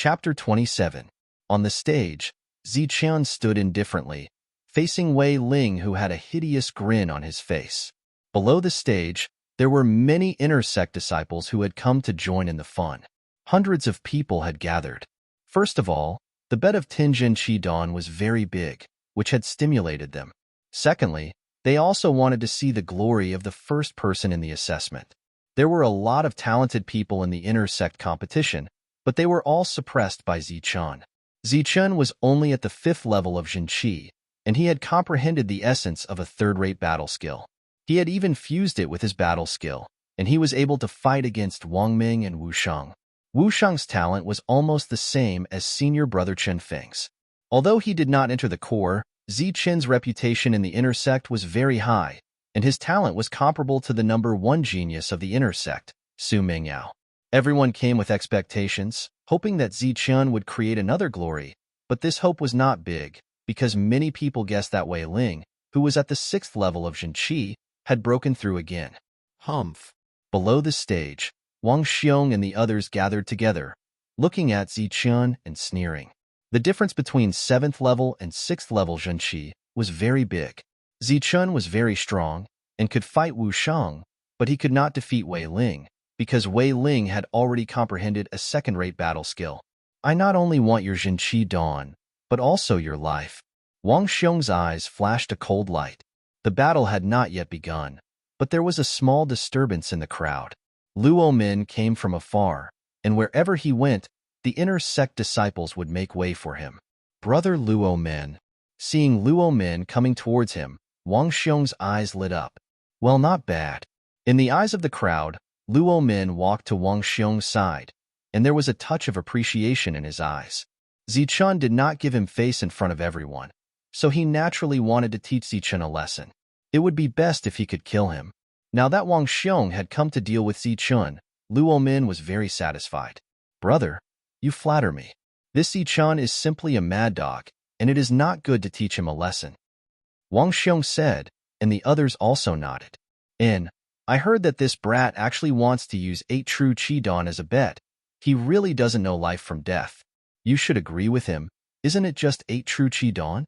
Chapter 27. On the stage, Ziqian stood indifferently, facing Wei Ling, who had a hideous grin on his face. Below the stage, there were many inner sect disciples who had come to join in the fun. Hundreds of people had gathered. First of all, the bed of Tianjin Qidong was very big, which had stimulated them. Secondly, they also wanted to see the glory of the first person in the assessment. There were a lot of talented people in the inner sect competition, but they were all suppressed by Ziqian. Ziqian was only at the 5th level of Zhenqi, and he had comprehended the essence of a third-rate battle skill. He had even fused it with his battle skill, and he was able to fight against Wang Ming and Wu Sheng. Wu Sheng's talent was almost the same as senior brother Chen Feng's. Although he did not enter the core, Ziqian's reputation in the inner sect was very high, and his talent was comparable to the number 1 genius of the inner sect, Su Mingyao. Everyone came with expectations, hoping that Ziqian would create another glory, but this hope was not big, because many people guessed that Wei Ling, who was at the 6th level of Zhenqi, had broken through again. Humph. Below the stage, Wang Xiong and the others gathered together, looking at Ziqian and sneering. The difference between 7th level and 6th level Zhenqi was very big. Ziqian was very strong and could fight Wu Sheng, but he could not defeat Wei Ling, because Wei Ling had already comprehended a second-rate battle skill. I not only want your Zhenqi Dawn, but also your life. Wang Xiong's eyes flashed a cold light. The battle had not yet begun, but there was a small disturbance in the crowd. Luo Min came from afar, and wherever he went, the inner sect disciples would make way for him. Brother Luo Min. Seeing Luo Min coming towards him, Wang Xiong's eyes lit up. Well, not bad. In the eyes of the crowd, Luo Min walked to Wang Xiong's side, and there was a touch of appreciation in his eyes. Ziqian did not give him face in front of everyone, so he naturally wanted to teach Ziqian a lesson. It would be best if he could kill him. Now that Wang Xiong had come to deal with Ziqian, Luo Min was very satisfied. Brother, you flatter me. This Ziqian is simply a mad dog, and it is not good to teach him a lesson. Wang Xiong said, and the others also nodded. I heard that this brat actually wants to use 8 true Qidong as a bet. He really doesn't know life from death. You should agree with him. Isn't it just 8 true Qidong?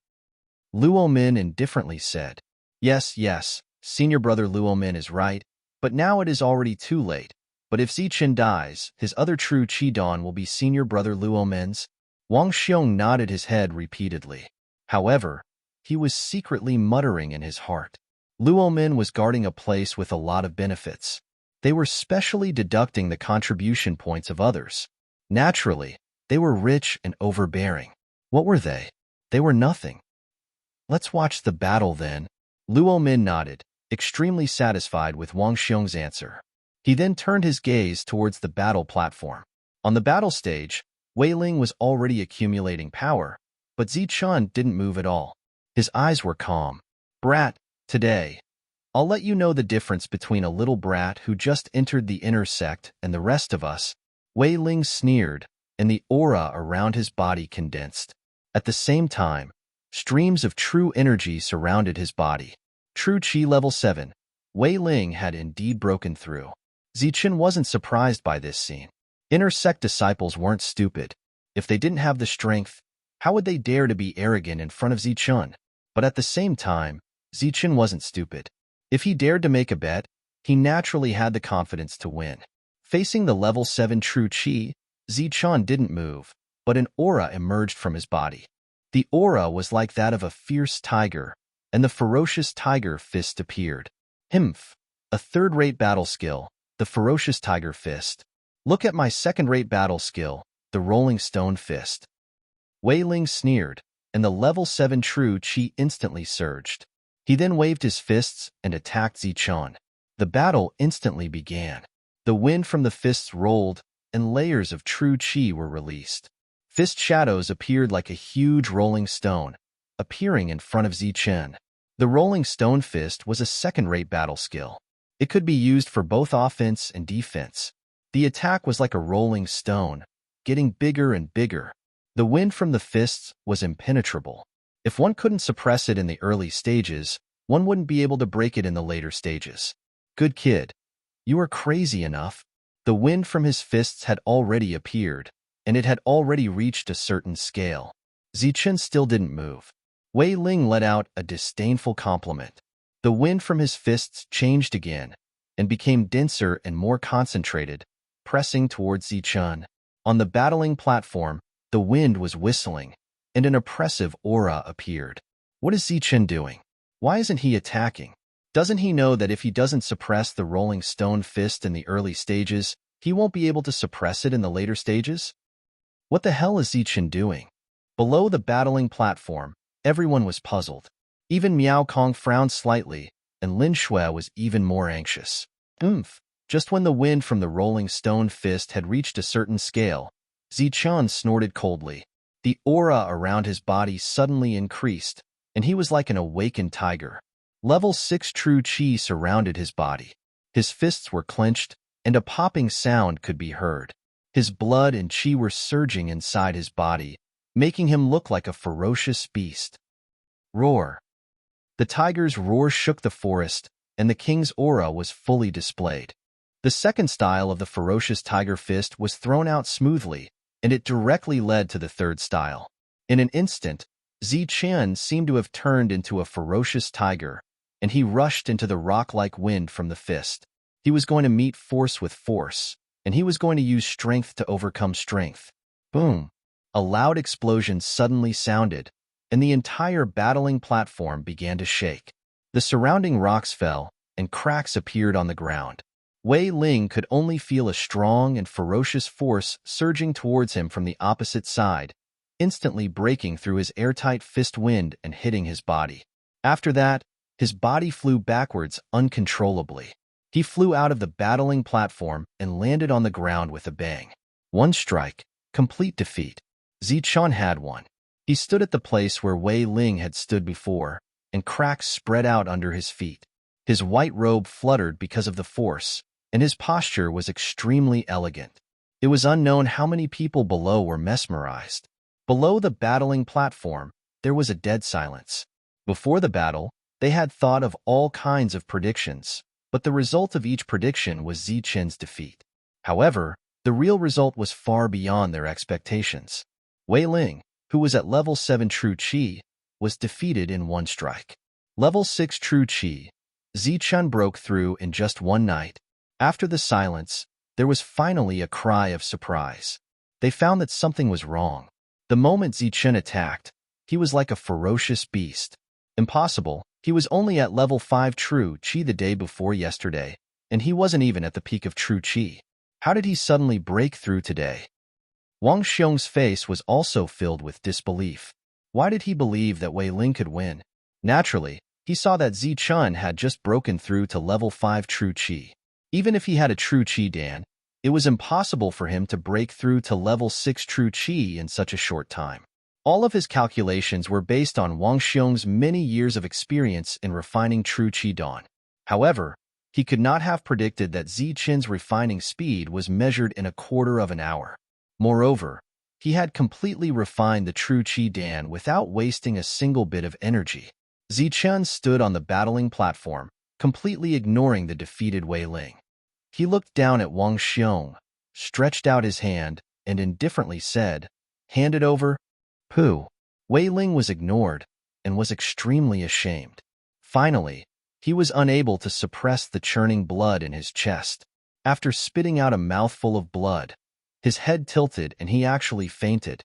Luo Min indifferently said. Yes, senior brother Luo Min is right, but now it is already too late. But if Ziqian dies, his other true Qidong will be senior brother Luo Min's. Wang Xiong nodded his head repeatedly. However, he was secretly muttering in his heart. Luo Min was guarding a place with a lot of benefits. They were specially deducting the contribution points of others. Naturally, they were rich and overbearing. What were they? They were nothing. Let's watch the battle then. Luo Min nodded, extremely satisfied with Wang Xiong's answer. He then turned his gaze towards the battle platform. On the battle stage, Wei Ling was already accumulating power, but Ziqian didn't move at all. His eyes were calm. Brat, today, I'll let you know the difference between a little brat who just entered the inner sect and the rest of us. Wei Ling sneered, and the aura around his body condensed. At the same time, streams of true energy surrounded his body. True Qi level 7. Wei Ling had indeed broken through. Ziqian wasn't surprised by this scene. Inner sect disciples weren't stupid. If they didn't have the strength, how would they dare to be arrogant in front of Ziqian? But at the same time, Ziqian wasn't stupid. If he dared to make a bet, he naturally had the confidence to win. Facing the level 7 true Qi, Ziqian didn't move, but an aura emerged from his body. The aura was like that of a fierce tiger, and the ferocious tiger fist appeared. Himph, a third-rate battle skill, the ferocious tiger fist. Look at my second-rate battle skill, the rolling stone fist. Wei Ling sneered, and the level 7 true Qi instantly surged. He then waved his fists and attacked Ziqian. The battle instantly began. The wind from the fists rolled, and layers of true Qi were released. Fist shadows appeared like a huge rolling stone, appearing in front of Ziqian. The rolling stone fist was a second-rate battle skill. It could be used for both offense and defense. The attack was like a rolling stone, getting bigger and bigger. The wind from the fists was impenetrable. If one couldn't suppress it in the early stages, one wouldn't be able to break it in the later stages. Good kid. You are crazy enough. The wind from his fists had already appeared, and it had already reached a certain scale. Zichen still didn't move. Wei Ling let out a disdainful compliment. The wind from his fists changed again and became denser and more concentrated, pressing towards Zichen. On the battling platform, the wind was whistling, and an oppressive aura appeared. What is Zichen doing? Why isn't he attacking? Doesn't he know that if he doesn't suppress the rolling stone fist in the early stages, he won't be able to suppress it in the later stages? What the hell is Zichen doing? Below the battling platform, everyone was puzzled. Even Miao Kong frowned slightly, and Lin Shui was even more anxious. Just when the wind from the rolling stone fist had reached a certain scale, Zichen snorted coldly. The aura around his body suddenly increased, and he was like an awakened tiger. Level 6 true qi surrounded his body. His fists were clenched, and a popping sound could be heard. His blood and qi were surging inside his body, making him look like a ferocious beast. Roar. The tiger's roar shook the forest, and the king's aura was fully displayed. The second style of the ferocious tiger fist was thrown out smoothly, and it directly led to the third style. In an instant, Zichen seemed to have turned into a ferocious tiger, and he rushed into the rock-like wind from the fist. He was going to meet force with force, and he was going to use strength to overcome strength. Boom! A loud explosion suddenly sounded, and the entire battling platform began to shake. The surrounding rocks fell, and cracks appeared on the ground. Wei Ling could only feel a strong and ferocious force surging towards him from the opposite side, instantly breaking through his airtight fist wind and hitting his body. After that, his body flew backwards uncontrollably. He flew out of the battling platform and landed on the ground with a bang. One strike, complete defeat. Zichen had won. He stood at the place where Wei Ling had stood before, and cracks spread out under his feet. His white robe fluttered because of the force, and his posture was extremely elegant. It was unknown how many people below were mesmerized. Below the battling platform, there was a dead silence. Before the battle, they had thought of all kinds of predictions, but the result of each prediction was Zichen's defeat. However, the real result was far beyond their expectations. Wei Ling, who was at level 7 true qi, was defeated in one strike. Level 6 true qi, Zichen broke through in just one night. After the silence, there was finally a cry of surprise. They found that something was wrong. The moment Zichen attacked, he was like a ferocious beast. Impossible, he was only at level 5 true qi the day before yesterday, and he wasn't even at the peak of true qi. How did he suddenly break through today? Wang Xiong's face was also filled with disbelief. Why did he believe that Wei Ling could win? Naturally, he saw that Zichen had just broken through to level 5 true qi. Even if he had a true qi dan, it was impossible for him to break through to level 6 true qi in such a short time. All of his calculations were based on Wang Xiong's many years of experience in refining true qi dan. However, he could not have predicted that Zichen's refining speed was measured in a quarter of an hour. Moreover, he had completely refined the true qi dan without wasting a single bit of energy. Zichen stood on the battling platform, completely ignoring the defeated Wei Ling. He looked down at Wang Xiong, stretched out his hand, and indifferently said, "Hand it over." Pooh. Wei Ling was ignored and was extremely ashamed. Finally, he was unable to suppress the churning blood in his chest. After spitting out a mouthful of blood, his head tilted and he actually fainted.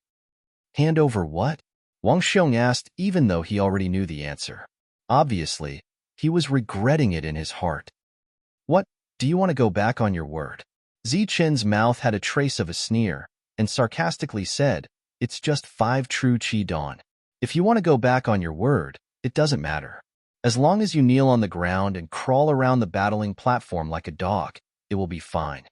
Hand over what? Wang Xiong asked, even though he already knew the answer. Obviously, he was regretting it in his heart. What, do you want to go back on your word? Zichen's mouth had a trace of a sneer, and sarcastically said, "It's just 5 true qi dan. If you want to go back on your word, it doesn't matter. As long as you kneel on the ground and crawl around the battling platform like a dog, it will be fine."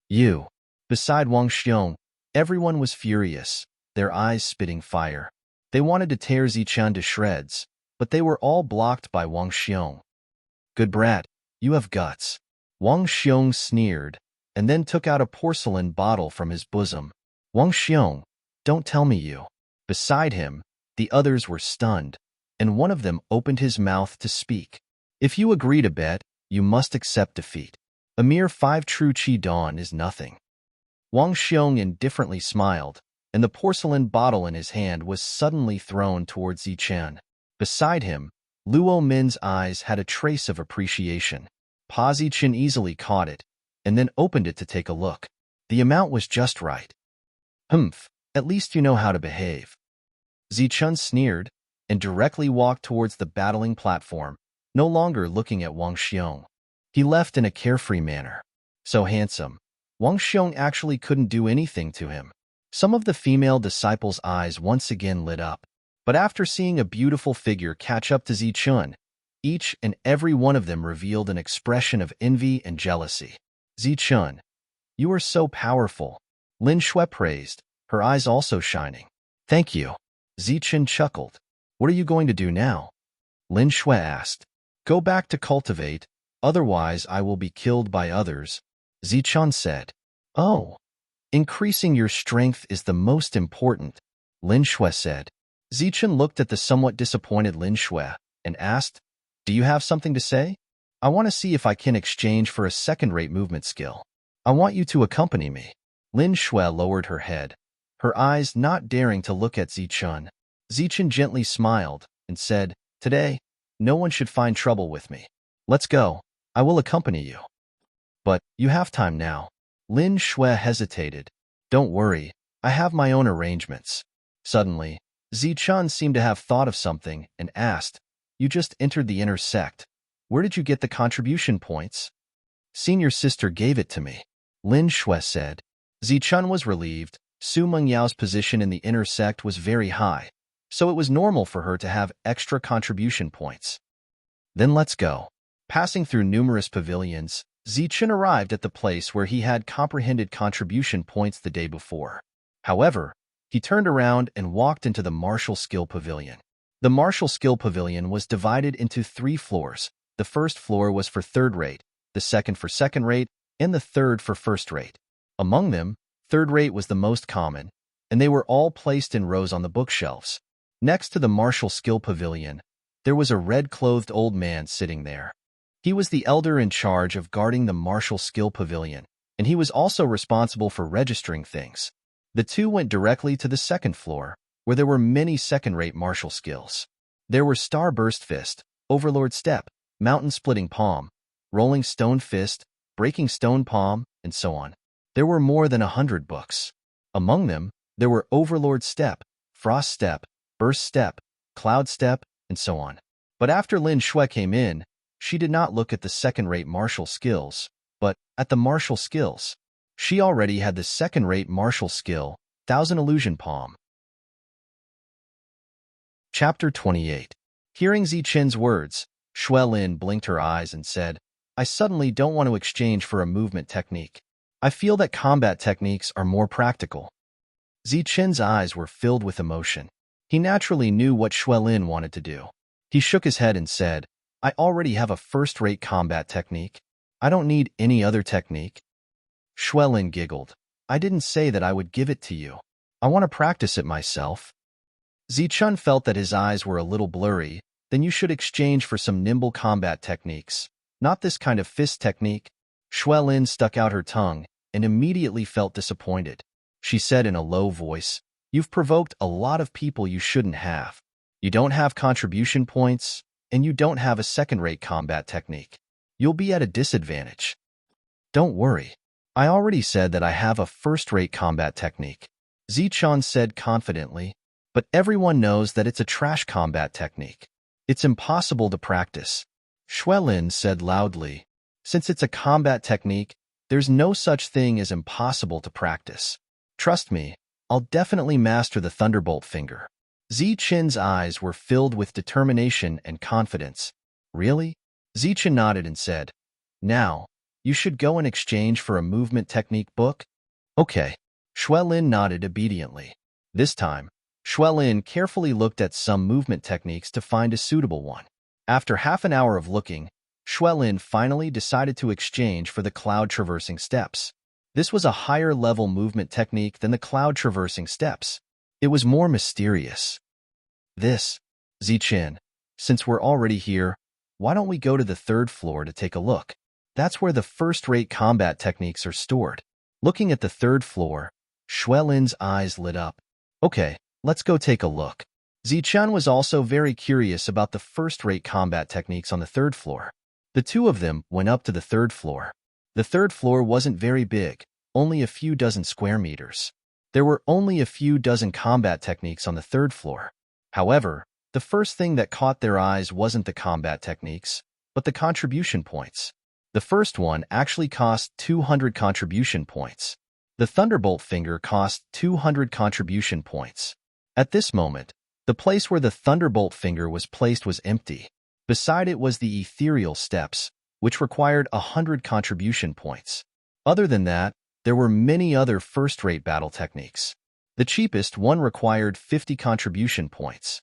You. Beside Wang Xiong, everyone was furious, their eyes spitting fire. They wanted to tear Zichen to shreds, but they were all blocked by Wang Xiong. "Good brat, you have guts." Wang Xiong sneered, and then took out a porcelain bottle from his bosom. "Wang Xiong, don't tell me you." Beside him, the others were stunned, and one of them opened his mouth to speak. "If you agree to bet, you must accept defeat. A mere 5 true qi dan is nothing." Wang Xiong indifferently smiled, and the porcelain bottle in his hand was suddenly thrown towards Zichen. Beside him, Luo Min's eyes had a trace of appreciation. Pa Zichen easily caught it, and then opened it to take a look. The amount was just right. Humph, at least you know how to behave. Zichen sneered, and directly walked towards the battling platform, no longer looking at Wang Xiong. He left in a carefree manner. So handsome, Wang Xiong actually couldn't do anything to him. Some of the female disciples' eyes once again lit up, but after seeing a beautiful figure catch up to Zichun, each and every one of them revealed an expression of envy and jealousy. Zichun, you are so powerful, Lin Shui praised, her eyes also shining. Thank you. Zichun chuckled. What are you going to do now? Lin Shui asked. Go back to cultivate, otherwise I will be killed by others, Zichun said. Oh, increasing your strength is the most important, Lin Shui said. Zichun looked at the somewhat disappointed Lin Shui and asked, do you have something to say? I want to see if I can exchange for a second-rate movement skill. I want you to accompany me. Lin Shui lowered her head, her eyes not daring to look at Zichun. Zichun gently smiled and said, today, no one should find trouble with me. Let's go. I will accompany you. But you have time now. Lin Shui hesitated. Don't worry, I have my own arrangements. Suddenly, Zichun seemed to have thought of something and asked, you just entered the inner sect. Where did you get the contribution points? Senior sister gave it to me, Lin Shui said. Zichun was relieved. Su Mengyao's position in the inner sect was very high, so it was normal for her to have extra contribution points. Then let's go. Passing through numerous pavilions, Zichun arrived at the place where he had comprehended contribution points the day before. However, he turned around and walked into the martial skill pavilion. The martial skill pavilion was divided into 3 floors. The first floor was for third rate, the second for second rate, and the third for first rate. Among them, third rate was the most common, and they were all placed in rows on the bookshelves. Next to the martial skill pavilion, there was a red-clothed old man sitting there. He was the elder in charge of guarding the martial skill pavilion, and he was also responsible for registering things. The two went directly to the second floor, where there were many second-rate martial skills. There were Starburst Fist, Overlord Step, Mountain Splitting Palm, Rolling Stone Fist, Breaking Stone Palm, and so on. There were more than 100 books. Among them, there were Overlord Step, Frost Step, Burst Step, Cloud Step, and so on. But after Lin Shui came in, she did not look at the second-rate martial skills, but at the martial skills. She already had the second-rate martial skill, Thousand Illusion Palm. Chapter 28. Hearing Zichen's words, Shui Lin blinked her eyes and said, I suddenly don't want to exchange for a movement technique. I feel that combat techniques are more practical. Zichen's eyes were filled with emotion. He naturally knew what Shui Lin wanted to do. He shook his head and said, I already have a first-rate combat technique. I don't need any other technique. Shui Lin giggled. I didn't say that I would give it to you. I want to practice it myself. Zichun felt that his eyes were a little blurry. Then you should exchange for some nimble combat techniques, not this kind of fist technique. Shui Lin stuck out her tongue and immediately felt disappointed. She said in a low voice, You've provoked a lot of people you shouldn't have. You don't have contribution points, and you don't have a second-rate combat technique. You'll be at a disadvantage. Don't worry. I already said that I have a first-rate combat technique, Zichun said confidently, but everyone knows that it's a trash combat technique. It's impossible to practice. Shui Lin said loudly, Since it's a combat technique, there's no such thing as impossible to practice. Trust me, I'll definitely master the Thunderbolt finger. Zichen's eyes were filled with determination and confidence. Really? Zichen nodded and said, Now, you should go in exchange for a movement technique book? Okay. Shui Lin nodded obediently. This time, Shui Lin carefully looked at some movement techniques to find a suitable one. After half an hour of looking, Shui Lin finally decided to exchange for the cloud traversing steps. This was a higher-level movement technique than the cloud traversing steps. It was more mysterious. Zichen, since we're already here, why don't we go to the third floor to take a look? That's where the first-rate combat techniques are stored. Looking at the third floor, Xuelin's eyes lit up. Okay, let's go take a look. Zichun was also very curious about the first-rate combat techniques on the third floor. The two of them went up to the third floor. The third floor wasn't very big, only a few dozen square meters. There were only a few dozen combat techniques on the third floor. However, the first thing that caught their eyes wasn't the combat techniques, but the contribution points. The first one actually cost 200 contribution points. The Thunderbolt finger cost 200 contribution points. At this moment, the place where the Thunderbolt finger was placed was empty. Beside it was the ethereal steps, which required 100 contribution points. Other than that, there were many other first-rate battle techniques. The cheapest one required 50 contribution points.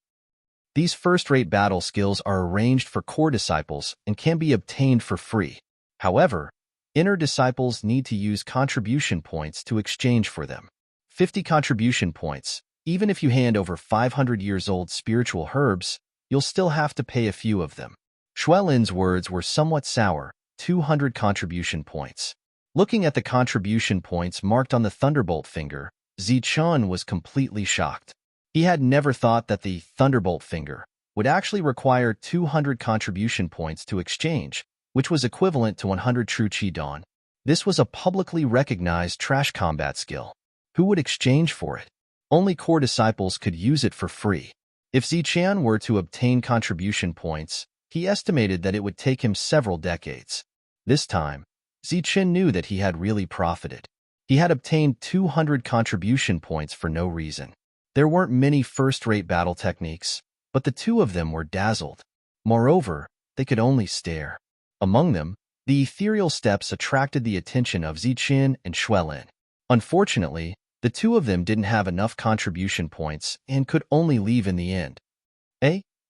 These first-rate battle skills are arranged for core disciples and can be obtained for free. However, inner disciples need to use contribution points to exchange for them. 50 contribution points. Even if you hand over 500 years old spiritual herbs, you'll still have to pay a few of them. Xuelin's words were somewhat sour. 200 contribution points. Looking at the contribution points marked on the Thunderbolt finger, Zichun was completely shocked. He had never thought that the Thunderbolt finger would actually require 200 contribution points to exchange, which was equivalent to 100 true Qi Dawn. This was a publicly recognized trash combat skill. Who would exchange for it? Only core disciples could use it for free. If Zichun were to obtain contribution points, he estimated that it would take him several decades. This time, Zichun knew that he had really profited. He had obtained 200 contribution points for no reason. There weren't many first-rate battle techniques, but the two of them were dazzled. Moreover, they could only stare. Among them, the ethereal steps attracted the attention of Zichun and Xuelin. Unfortunately, the two of them didn't have enough contribution points and could only leave in the end.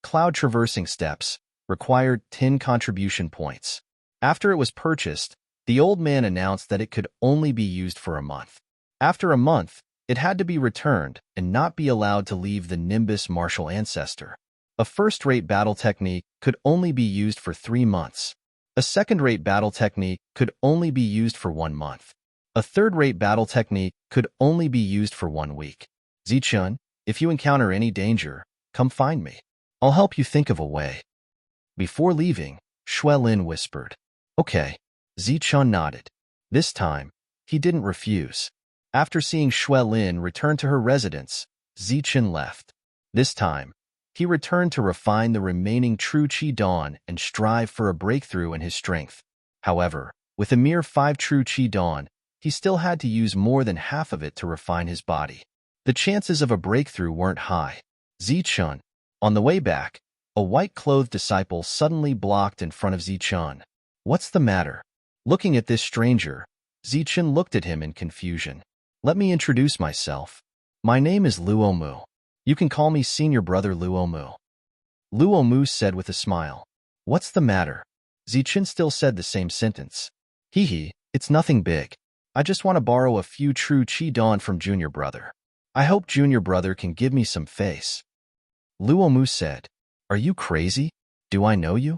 Cloud traversing steps required 10 contribution points. After it was purchased, the old man announced that it could only be used for a month. After a month, it had to be returned and not be allowed to leave the Nimbus martial ancestor. A first-rate battle technique could only be used for 3 months. A second-rate battle technique could only be used for 1 month. A third-rate battle technique could only be used for 1 week. Zichun, if you encounter any danger, come find me. I'll help you think of a way. Before leaving, Xuelin whispered. Okay. Zichun nodded. This time, he didn't refuse. After seeing Xuelin return to her residence, Zichun left. This time, he returned to refine the remaining true Qi Dawn and strive for a breakthrough in his strength. However, with a mere 5 true Qi Dawn, he still had to use more than half of it to refine his body. The chances of a breakthrough weren't high. Zichun. On the way back, a white-clothed disciple suddenly blocked in front of Zichun. What's the matter? Looking at this stranger, Zichun looked at him in confusion. Let me introduce myself. My name is Luomu. You can call me Senior Brother Luomu. Luomu said with a smile. What's the matter? Zichun still said the same sentence. Hee, it's nothing big. I just want to borrow a few true Qi Dawn from Junior Brother. I hope Junior Brother can give me some face. Luomu said. Are you crazy? Do I know you?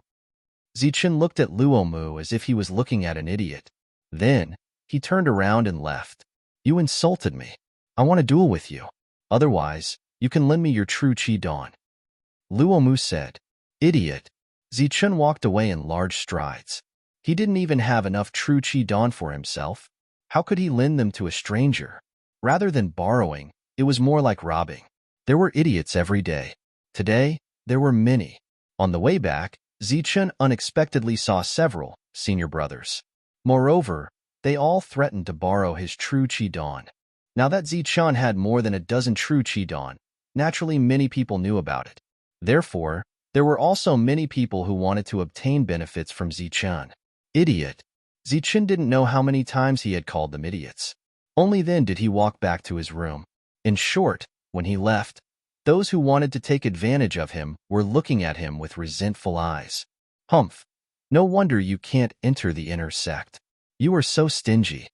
Zichun looked at Luomu as if he was looking at an idiot. Then, he turned around and left. You insulted me. I want to duel with you. Otherwise, you can lend me your true Qi Dawn. Luomu said. Idiot. Zichun walked away in large strides. He didn't even have enough true Qi Dawn for himself. How could he lend them to a stranger? Rather than borrowing, it was more like robbing. There were idiots every day. Today, there were many. On the way back, Zichun unexpectedly saw several senior brothers. Moreover, they all threatened to borrow his true Qi Dawn. Now that Zichun had more than a dozen true Qi Dawn, naturally many people knew about it. Therefore, there were also many people who wanted to obtain benefits from Zichun. Idiot. Zichun didn't know how many times he had called them idiots. Only then did he walk back to his room. In short, when he left, those who wanted to take advantage of him were looking at him with resentful eyes. Humph. No wonder you can't enter the inner sect. You are so stingy.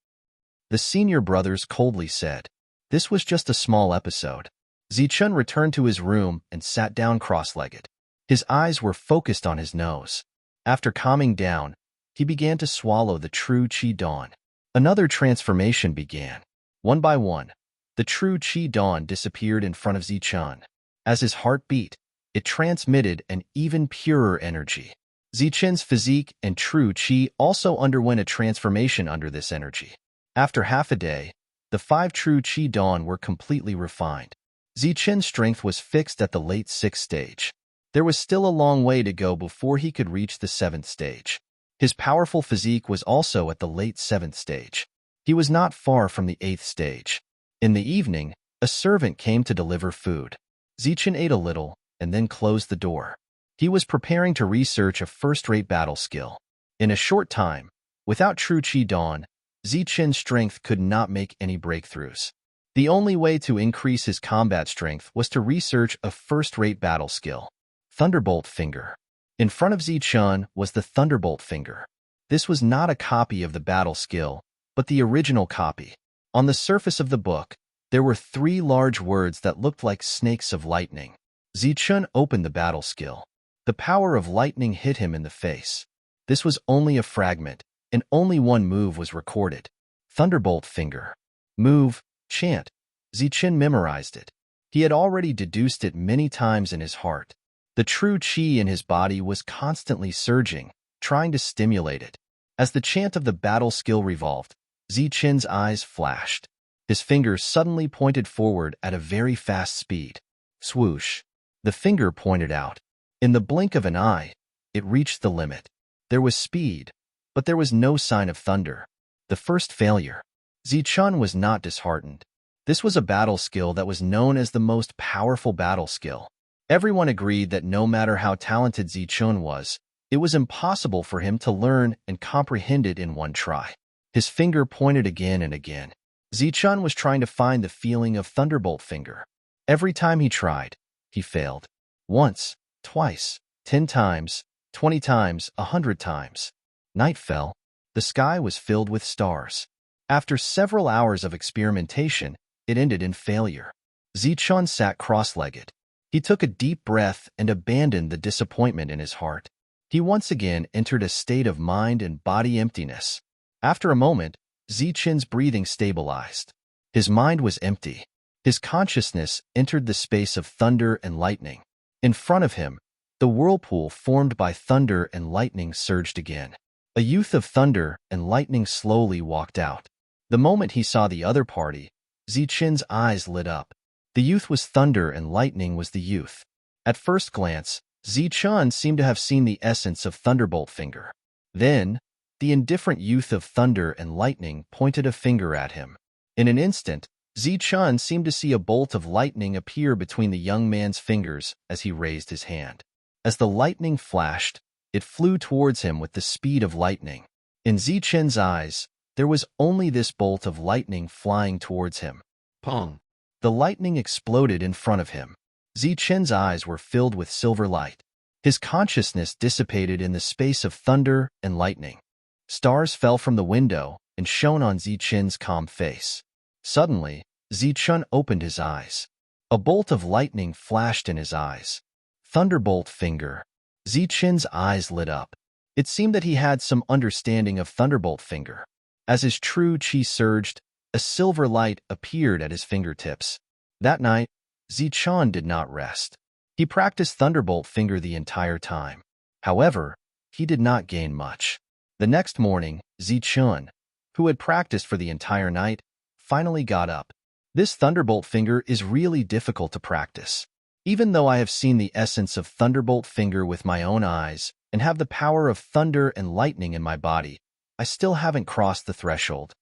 The senior brothers coldly said. This was just a small episode. Zichun returned to his room and sat down cross-legged. His eyes were focused on his nose. After calming down, he began to swallow the true Qi Dawn. Another transformation began. One by one, the true Qi dawn disappeared in front of Zichun. As his heart beat, it transmitted an even purer energy. Zichun's physique and true Qi also underwent a transformation under this energy. After half a day, the 5 true Qi dawn were completely refined. Zichun's strength was fixed at the late 6th stage. There was still a long way to go before he could reach the 7th stage. His powerful physique was also at the late 7th stage. He was not far from the 8th stage. In the evening, a servant came to deliver food. Zichun ate a little and then closed the door. He was preparing to research a first-rate battle skill. In a short time, without true Qi dawn, Zichun's strength could not make any breakthroughs. The only way to increase his combat strength was to research a first-rate battle skill. Thunderbolt Finger. In front of Zichun was the Thunderbolt Finger. This was not a copy of the battle skill, but the original copy. On the surface of the book, there were 3 large words that looked like snakes of lightning. Zichun opened the battle skill. The power of lightning hit him in the face. This was only a fragment, and only one move was recorded. Thunderbolt Finger. Move, chant. Zichun memorized it. He had already deduced it many times in his heart. The true Qi in his body was constantly surging, trying to stimulate it. As the chant of the battle skill revolved, Zichun's eyes flashed. His fingers suddenly pointed forward at a very fast speed. Swoosh. The finger pointed out. In the blink of an eye, it reached the limit. There was speed, but there was no sign of thunder. The first failure. Zichun was not disheartened. This was a battle skill that was known as the most powerful battle skill. Everyone agreed that no matter how talented Zichun was, it was impossible for him to learn and comprehend it in one try. His finger pointed again and again. Zichun was trying to find the feeling of Thunderbolt Finger. Every time he tried, he failed. Once, twice, 10 times, 20 times, 100 times. Night fell. The sky was filled with stars. After several hours of experimentation, it ended in failure. Zichun sat cross-legged. He took a deep breath and abandoned the disappointment in his heart. He once again entered a state of mind and body emptiness. After a moment, Zichun's breathing stabilized. His mind was empty. His consciousness entered the space of thunder and lightning. In front of him, the whirlpool formed by thunder and lightning surged again. A youth of thunder and lightning slowly walked out. The moment he saw the other party, Zichun's eyes lit up. The youth was thunder and lightning was the youth. At first glance, Zichun seemed to have seen the essence of Thunderbolt Finger. Then, the indifferent youth of thunder and lightning pointed a finger at him. In an instant, Zichun seemed to see a bolt of lightning appear between the young man's fingers as he raised his hand. As the lightning flashed, it flew towards him with the speed of lightning. In Zichun's eyes, there was only this bolt of lightning flying towards him. Pong! The lightning exploded in front of him. Zichun's eyes were filled with silver light. His consciousness dissipated in the space of thunder and lightning. Stars fell from the window and shone on Zichun's calm face. Suddenly, Zichun opened his eyes. A bolt of lightning flashed in his eyes. Thunderbolt Finger. Zichun's eyes lit up. It seemed that he had some understanding of Thunderbolt Finger. As his true Qi surged, a silver light appeared at his fingertips. That night, Zichun did not rest. He practiced Thunderbolt Finger the entire time. However, he did not gain much. The next morning, Zichun, who had practiced for the entire night, finally got up. This Thunderbolt Finger is really difficult to practice. Even though I have seen the essence of Thunderbolt Finger with my own eyes and have the power of thunder and lightning in my body, I still haven't crossed the threshold.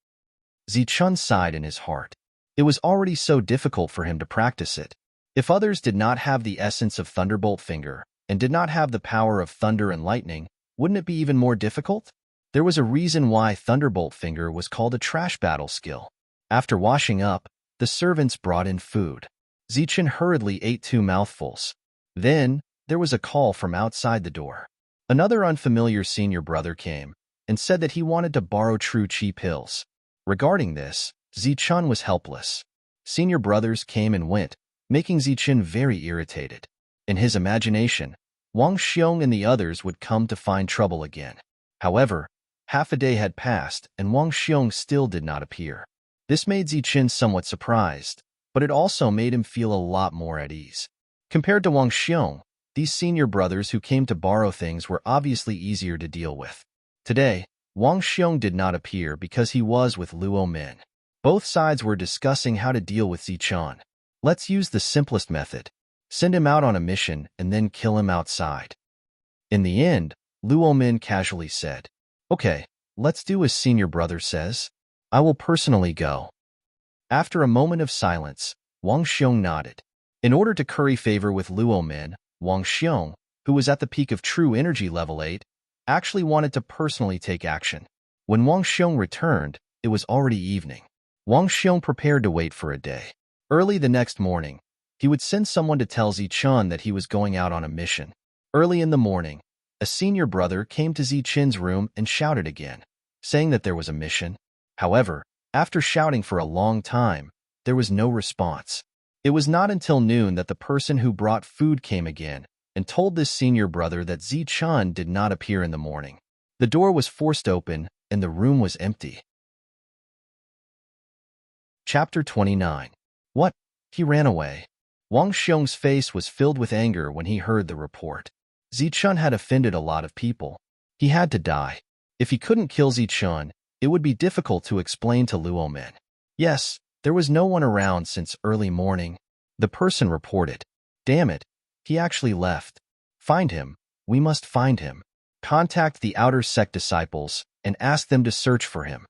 Zichun sighed in his heart. It was already so difficult for him to practice it. If others did not have the essence of Thunderbolt Finger and did not have the power of thunder and lightning, wouldn't it be even more difficult? There was a reason why Thunderbolt Finger was called a trash battle skill. After washing up, the servants brought in food. Zichun hurriedly ate 2 mouthfuls. Then, there was a call from outside the door. Another unfamiliar senior brother came and said that he wanted to borrow true Qi pills. Regarding this, Zichun was helpless. Senior brothers came and went, making Zichun very irritated. In his imagination, Wang Xiong and the others would come to find trouble again. However, Half a day had passed, and Wang Xiong still did not appear. This made Ziqin somewhat surprised, but it also made him feel a lot more at ease. Compared to Wang Xiong, these senior brothers who came to borrow things were obviously easier to deal with. Today, Wang Xiong did not appear because he was with Luo Min. Both sides were discussing how to deal with Zichun. Let's use the simplest method. Send him out on a mission and then kill him outside. In the end, Luo Min casually said, "Okay, let's do as senior brother says. I will personally go." After a moment of silence, Wang Xiong nodded. In order to curry favor with Luo Min, Wang Xiong, who was at the peak of true energy level 8, actually wanted to personally take action. When Wang Xiong returned, it was already evening. Wang Xiong prepared to wait for a day. Early the next morning, he would send someone to tell Zichun that he was going out on a mission. Early in the morning, a senior brother came to Zichin's room and shouted again, saying that there was a mission. However, after shouting for a long time, there was no response. It was not until noon that the person who brought food came again and told this senior brother that Zichun did not appear in the morning. The door was forced open and the room was empty. Chapter 29. What? He ran away. Wang Xiong's face was filled with anger when he heard the report. Zichun had offended a lot of people. He had to die. If he couldn't kill Zichun, it would be difficult to explain to Luo Min. Yes, there was no one around since early morning. The person reported. Damn it, he actually left. Find him. We must find him. Contact the outer sect disciples and ask them to search for him.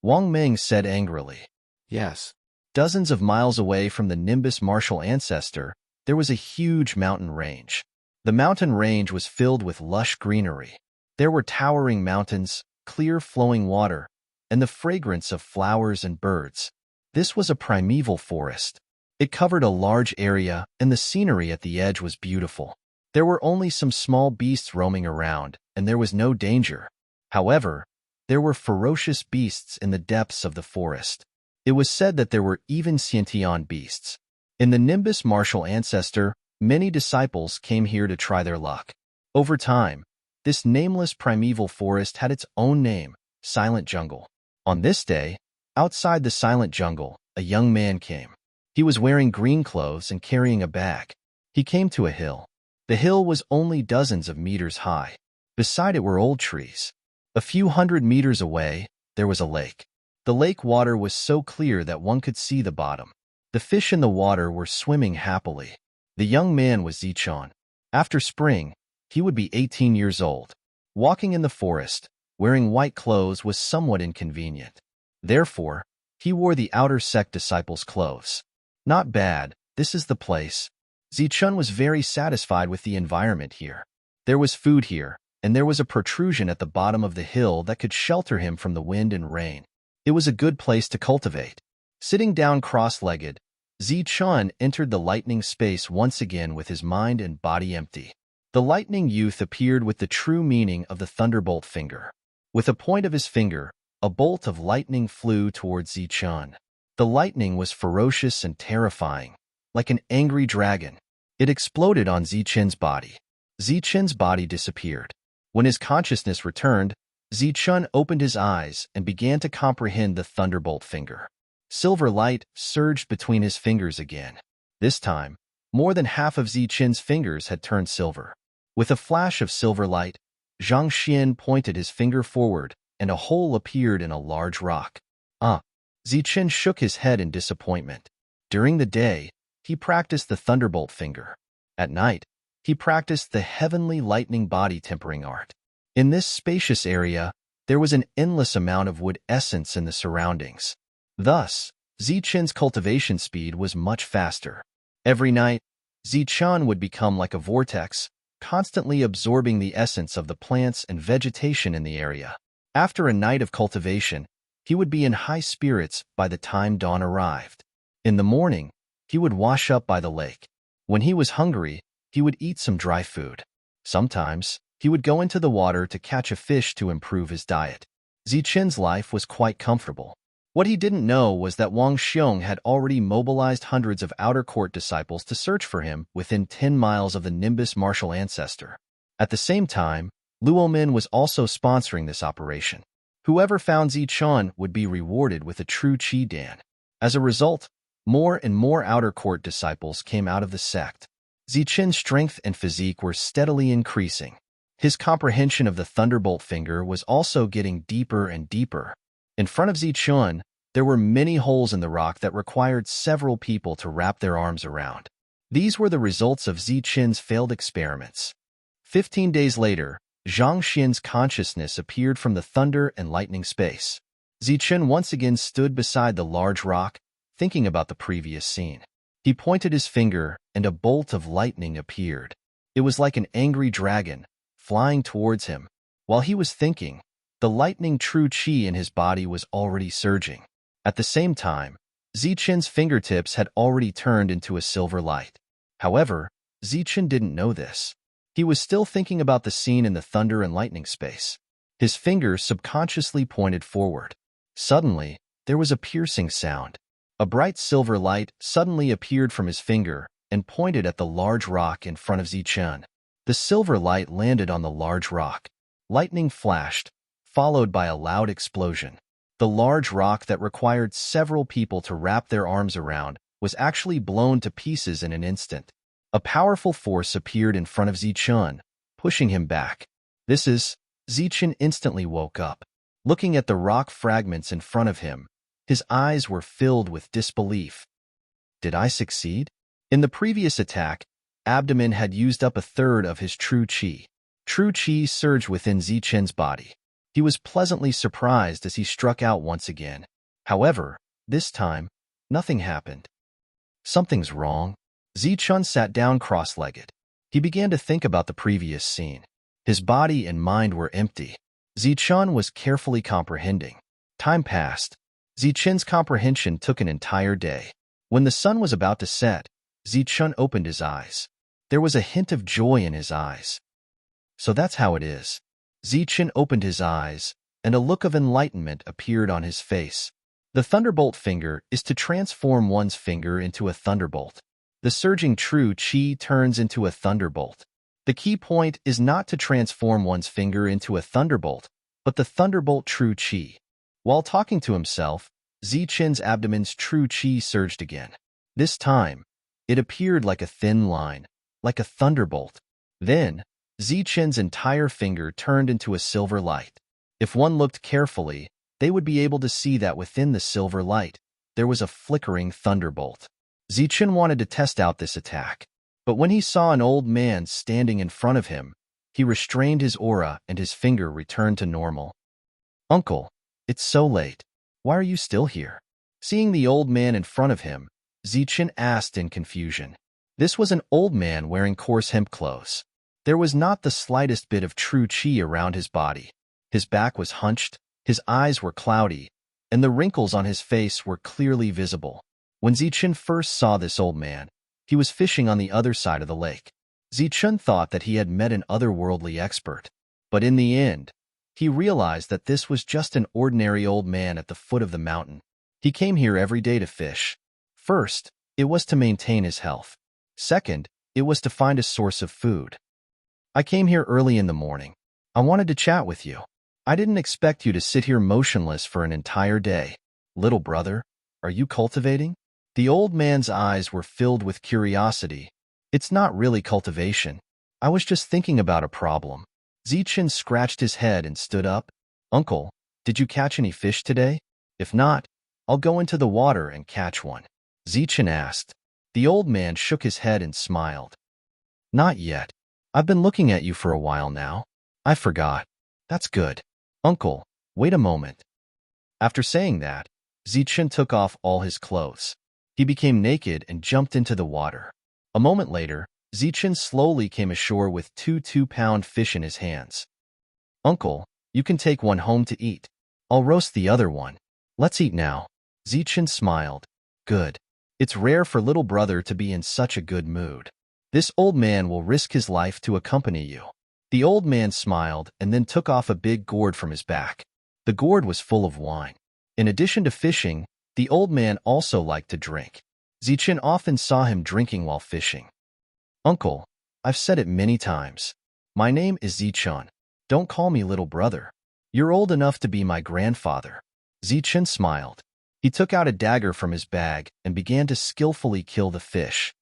Wang Ming said angrily. Yes. Dozens of miles away from the Nimbus martial ancestor, there was a huge mountain range. The mountain range was filled with lush greenery. There were towering mountains, clear flowing water, and the fragrance of flowers and birds. This was a primeval forest. It covered a large area, and the scenery at the edge was beautiful. There were only some small beasts roaming around, and there was no danger. However, there were ferocious beasts in the depths of the forest. It was said that there were even sentient beasts. In the Nimbus martial ancestor, many disciples came here to try their luck. Over time, this nameless primeval forest had its own name, Silent Jungle. On this day, outside the Silent Jungle, a young man came. He was wearing green clothes and carrying a bag. He came to a hill. The hill was only dozens of meters high. Beside it were old trees. A few hundred meters away, there was a lake. The lake water was so clear that one could see the bottom. The fish in the water were swimming happily. The young man was Zichun. After spring, he would be 18 years old. Walking in the forest, wearing white clothes was somewhat inconvenient. Therefore, he wore the outer sect disciples' clothes. Not bad, this is the place. Zichun was very satisfied with the environment here. There was food here, and there was a protrusion at the bottom of the hill that could shelter him from the wind and rain. It was a good place to cultivate. Sitting down cross-legged, Zichun entered the lightning space once again with his mind and body empty. The lightning youth appeared with the true meaning of the thunderbolt finger. With a point of his finger, a bolt of lightning flew towards Zichun. The lightning was ferocious and terrifying, like an angry dragon. It exploded on Zichun's body. Zichun's body disappeared. When his consciousness returned, Zichun opened his eyes and began to comprehend the thunderbolt finger. Silver light surged between his fingers again. This time, more than half of Zichun's fingers had turned silver. With a flash of silver light, Zhang Xian pointed his finger forward, and a hole appeared in a large rock. Zichun shook his head in disappointment. During the day, he practiced the thunderbolt finger. At night, he practiced the heavenly lightning body tempering art. In this spacious area, there was an endless amount of wood essence in the surroundings. Thus, Zichun's cultivation speed was much faster. Every night, Zichun would become like a vortex, constantly absorbing the essence of the plants and vegetation in the area. After a night of cultivation, he would be in high spirits by the time dawn arrived. In the morning, he would wash up by the lake. When he was hungry, he would eat some dry food. Sometimes, he would go into the water to catch a fish to improve his diet. Zichun's life was quite comfortable. What he didn't know was that Wang Xiong had already mobilized hundreds of outer court disciples to search for him within 10 miles of the Nimbus martial ancestor. At the same time, Luomin was also sponsoring this operation. Whoever found Zichun would be rewarded with a true Qi Dan. As a result, more and more outer court disciples came out of the sect. Zichun's strength and physique were steadily increasing. His comprehension of the thunderbolt finger was also getting deeper and deeper. In front of Zichun, there were many holes in the rock that required several people to wrap their arms around. These were the results of Zichun's failed experiments. 15 days later, Zhang Xin's consciousness appeared from the thunder and lightning space. Zichun once again stood beside the large rock, thinking about the previous scene. He pointed his finger, and a bolt of lightning appeared. It was like an angry dragon, flying towards him. While he was thinking, the lightning true qi in his body was already surging. At the same time, Zichun's fingertips had already turned into a silver light. However, Zichun didn't know this. He was still thinking about the scene in the thunder and lightning space. His finger subconsciously pointed forward. Suddenly, there was a piercing sound. A bright silver light suddenly appeared from his finger and pointed at the large rock in front of Zichun. The silver light landed on the large rock. Lightning flashed, followed by a loud explosion. The large rock that required several people to wrap their arms around was actually blown to pieces in an instant. A powerful force appeared in front of Zichun, pushing him back. Zichun instantly woke up. Looking at the rock fragments in front of him, his eyes were filled with disbelief. Did I succeed? In the previous attack, Abdomen had used up a third of his true qi. True qi surged within Zichun's body. He was pleasantly surprised as he struck out once again. However, this time, nothing happened. Something's wrong. Zichun sat down cross-legged. He began to think about the previous scene. His body and mind were empty. Zichun was carefully comprehending. Time passed. Zichun's comprehension took an entire day. When the sun was about to set, Zichun opened his eyes. There was a hint of joy in his eyes. So that's how it is. Zichun opened his eyes, and a look of enlightenment appeared on his face. The thunderbolt finger is to transform one's finger into a thunderbolt. The surging true qi turns into a thunderbolt. The key point is not to transform one's finger into a thunderbolt, but the thunderbolt true qi. While talking to himself, Zichun's abdomen's true qi surged again. This time, it appeared like a thin line, like a thunderbolt. Then, Zichun's entire finger turned into a silver light. If one looked carefully, they would be able to see that within the silver light, there was a flickering thunderbolt. Zichun wanted to test out this attack, but when he saw an old man standing in front of him, he restrained his aura and his finger returned to normal. "Uncle, it's so late. Why are you still here?" Seeing the old man in front of him, Zichun asked in confusion. This was an old man wearing coarse hemp clothes. There was not the slightest bit of true qi around his body. His back was hunched, his eyes were cloudy, and the wrinkles on his face were clearly visible. When Zichun first saw this old man, he was fishing on the other side of the lake. Zichun thought that he had met an otherworldly expert, but in the end, he realized that this was just an ordinary old man at the foot of the mountain. He came here every day to fish. First, it was to maintain his health. Second, it was to find a source of food. "I came here early in the morning. I wanted to chat with you. I didn't expect you to sit here motionless for an entire day. Little brother, are you cultivating?" The old man's eyes were filled with curiosity. "It's not really cultivation. I was just thinking about a problem." Zichun scratched his head and stood up. "Uncle, did you catch any fish today? If not, I'll go into the water and catch one." Zichun asked. The old man shook his head and smiled. "Not yet. I've been looking at you for a while now. I forgot. That's good. Uncle, wait a moment." After saying that, Zichun took off all his clothes. He became naked and jumped into the water. A moment later, Zichun slowly came ashore with two 2-pound fish in his hands. "Uncle, you can take one home to eat. I'll roast the other one. Let's eat now." Zichun smiled. "Good. It's rare for little brother to be in such a good mood. This old man will risk his life to accompany you." The old man smiled and then took off a big gourd from his back. The gourd was full of wine. In addition to fishing, the old man also liked to drink. Zichun often saw him drinking while fishing. "Uncle, I've said it many times. My name is Zichun. Don't call me little brother. You're old enough to be my grandfather. Zichen smiled. He took out a dagger from his bag and began to skillfully kill the fish.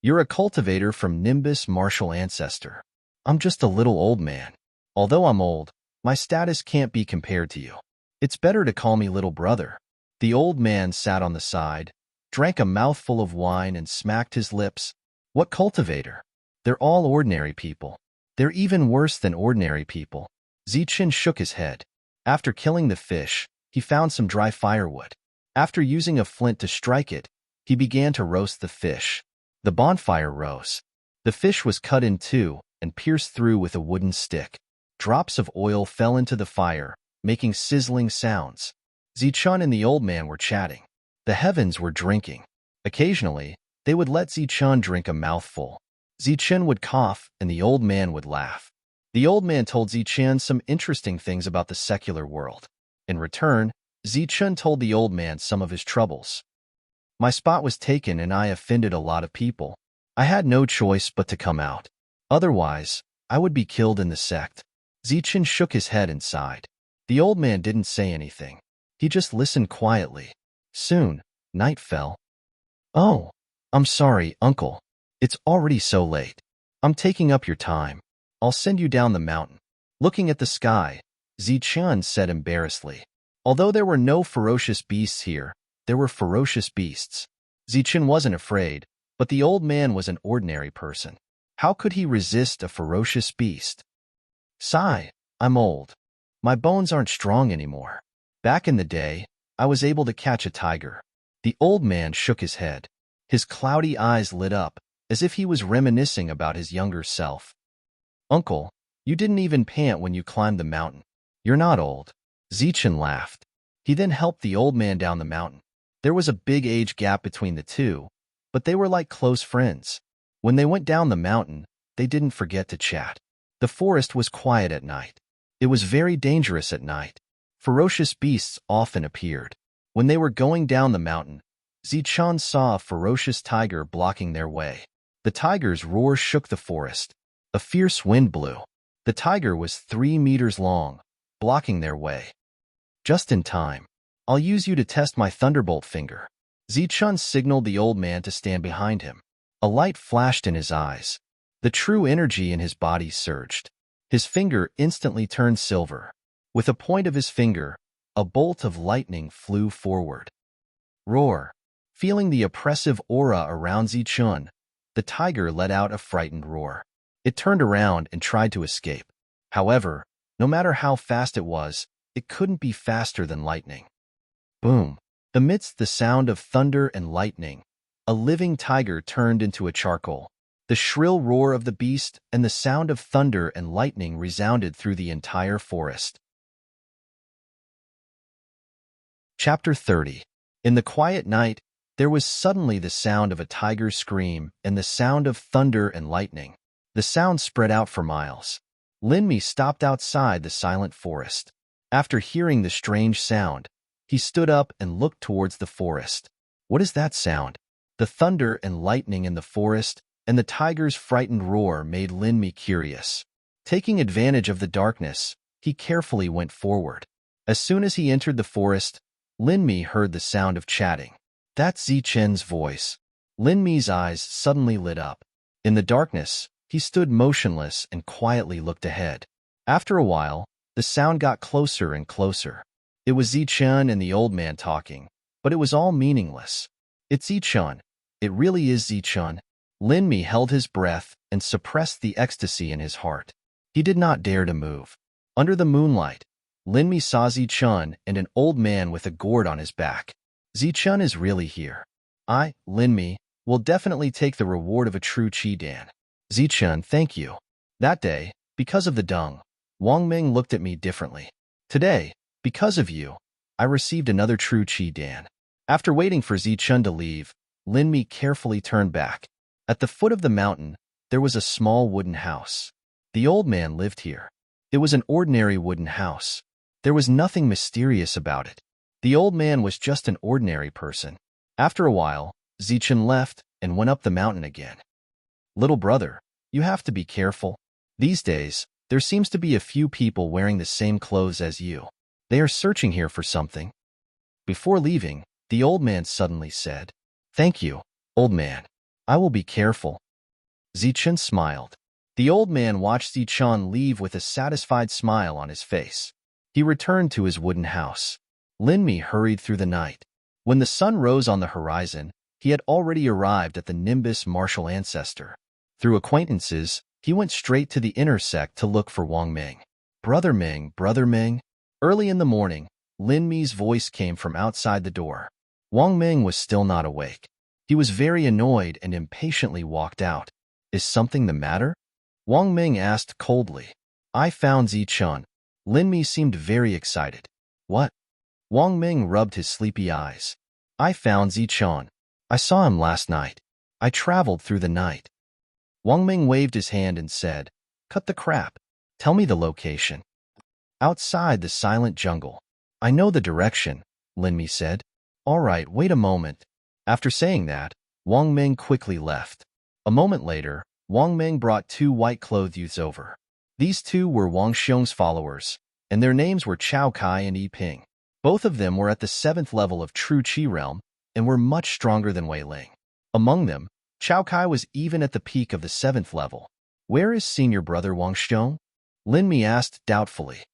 You're a cultivator from Nimbus martial ancestor. I'm just a little old man. Although I'm old, my status can't be compared to you. It's better to call me little brother. The old man sat on the side, drank a mouthful of wine and smacked his lips. What cultivator? They're all ordinary people. They're even worse than ordinary people. Zichen shook his head. After killing the fish, he found some dry firewood. After using a flint to strike it, he began to roast the fish. The bonfire rose. The fish was cut in two and pierced through with a wooden stick. Drops of oil fell into the fire, making sizzling sounds. Zichen and the old man were chatting. The heavens were drinking. Occasionally, they would let Zichen drink a mouthful. Zichen would cough and the old man would laugh. The old man told Zichen some interesting things about the secular world. In return, Zichen told the old man some of his troubles. My spot was taken and I offended a lot of people. I had no choice but to come out. Otherwise, I would be killed in the sect. Zichen shook his head and sighed. The old man didn't say anything. He just listened quietly. Soon, night fell. Oh, I'm sorry, uncle. It's already so late. I'm taking up your time. I'll send you down the mountain. Looking at the sky, Zichen said embarrassedly. Although there were no ferocious beasts here, there were ferocious beasts. Zichen wasn't afraid, but the old man was an ordinary person. How could he resist a ferocious beast? Sigh, I'm old. My bones aren't strong anymore. Back in the day, I was able to catch a tiger. The old man shook his head. His cloudy eyes lit up, as if he was reminiscing about his younger self. Uncle, you didn't even pant when you climbed the mountain. You're not old. Zichen laughed. He then helped the old man down the mountain. There was a big age gap between the two, but they were like close friends. When they went down the mountain, they didn't forget to chat. The forest was quiet at night. It was very dangerous at night. Ferocious beasts often appeared. When they were going down the mountain, Zichen saw a ferocious tiger blocking their way. The tiger's roar shook the forest. A fierce wind blew. The tiger was 3 meters long, blocking their way. Just in time. I'll use you to test my thunderbolt finger. Zichen signaled the old man to stand behind him. A light flashed in his eyes. The true energy in his body surged. His finger instantly turned silver. With a point of his finger, a bolt of lightning flew forward. Roar. Feeling the oppressive aura around Zichen, the tiger let out a frightened roar. It turned around and tried to escape. However, no matter how fast it was, it couldn't be faster than lightning. Boom. Amidst the sound of thunder and lightning, a living tiger turned into a charcoal. The shrill roar of the beast and the sound of thunder and lightning resounded through the entire forest. Chapter 30. In the quiet night, there was suddenly the sound of a tiger's scream and the sound of thunder and lightning. The sound spread out for miles. Linmi stopped outside the silent forest. After hearing the strange sound, he stood up and looked towards the forest. What is that sound? The thunder and lightning in the forest and the tiger's frightened roar made Linmi curious. Taking advantage of the darkness, he carefully went forward. As soon as he entered the forest, Linmi heard the sound of chatting. That's Zichen's voice. Linmi's eyes suddenly lit up. In the darkness, he stood motionless and quietly looked ahead. After a while, the sound got closer and closer. It was Zichen and the old man talking, but it was all meaningless. It's Zichen. It really is Zichen. Linmi held his breath and suppressed the ecstasy in his heart. He did not dare to move. Under the moonlight, Linmi saw Zichen and an old man with a gourd on his back. Zichen is really here. I, Linmi, will definitely take the reward of a true Chi-Dan. Zichen, thank you. That day, because of the dung, Wang Ming looked at me differently. Today, because of you, I received another true Chi-Dan. After waiting for Zichen to leave, Linmi carefully turned back. At the foot of the mountain, there was a small wooden house. The old man lived here. It was an ordinary wooden house. There was nothing mysterious about it. The old man was just an ordinary person. After a while, Zichen left and went up the mountain again. Little brother, you have to be careful. These days, There seems to be a few people wearing the same clothes as you. They are searching here for something." Before leaving, the old man suddenly said, "Thank you, old man. I will be careful." Zichun smiled. The old man watched Zichun leave with a satisfied smile on his face. He returned to his wooden house. Linmi hurried through the night. When the sun rose on the horizon, he had already arrived at the Nimbus martial ancestor. Through acquaintances, he went straight to the inner sect to look for Wang Ming. "Brother Ming, Brother Ming." Early in the morning, Lin Mi's voice came from outside the door. Wang Ming was still not awake. He was very annoyed and impatiently walked out. "Is something the matter?" Wang Ming asked coldly. "I found Zichun." Lin Mi seemed very excited. "What?" Wang Ming rubbed his sleepy eyes. "I found Zichun. I saw him last night. I traveled through the night." Wang Ming waved his hand and said, "Cut the crap. Tell me the location." "Outside the silent jungle." "I know the direction," Lin Mi said. "All right, wait a moment." After saying that, Wang Ming quickly left. A moment later, Wang Ming brought two white-clothed youths over. These two were Wang Xiong's followers, and their names were Chao Kai and Yi Ping. Both of them were at the 7th level of True Qi realm and were much stronger than Wei Ling. Among them, Chao Kai was even at the peak of the 7th level. "Where is senior brother Wang Xiong?" Lin Mi asked doubtfully.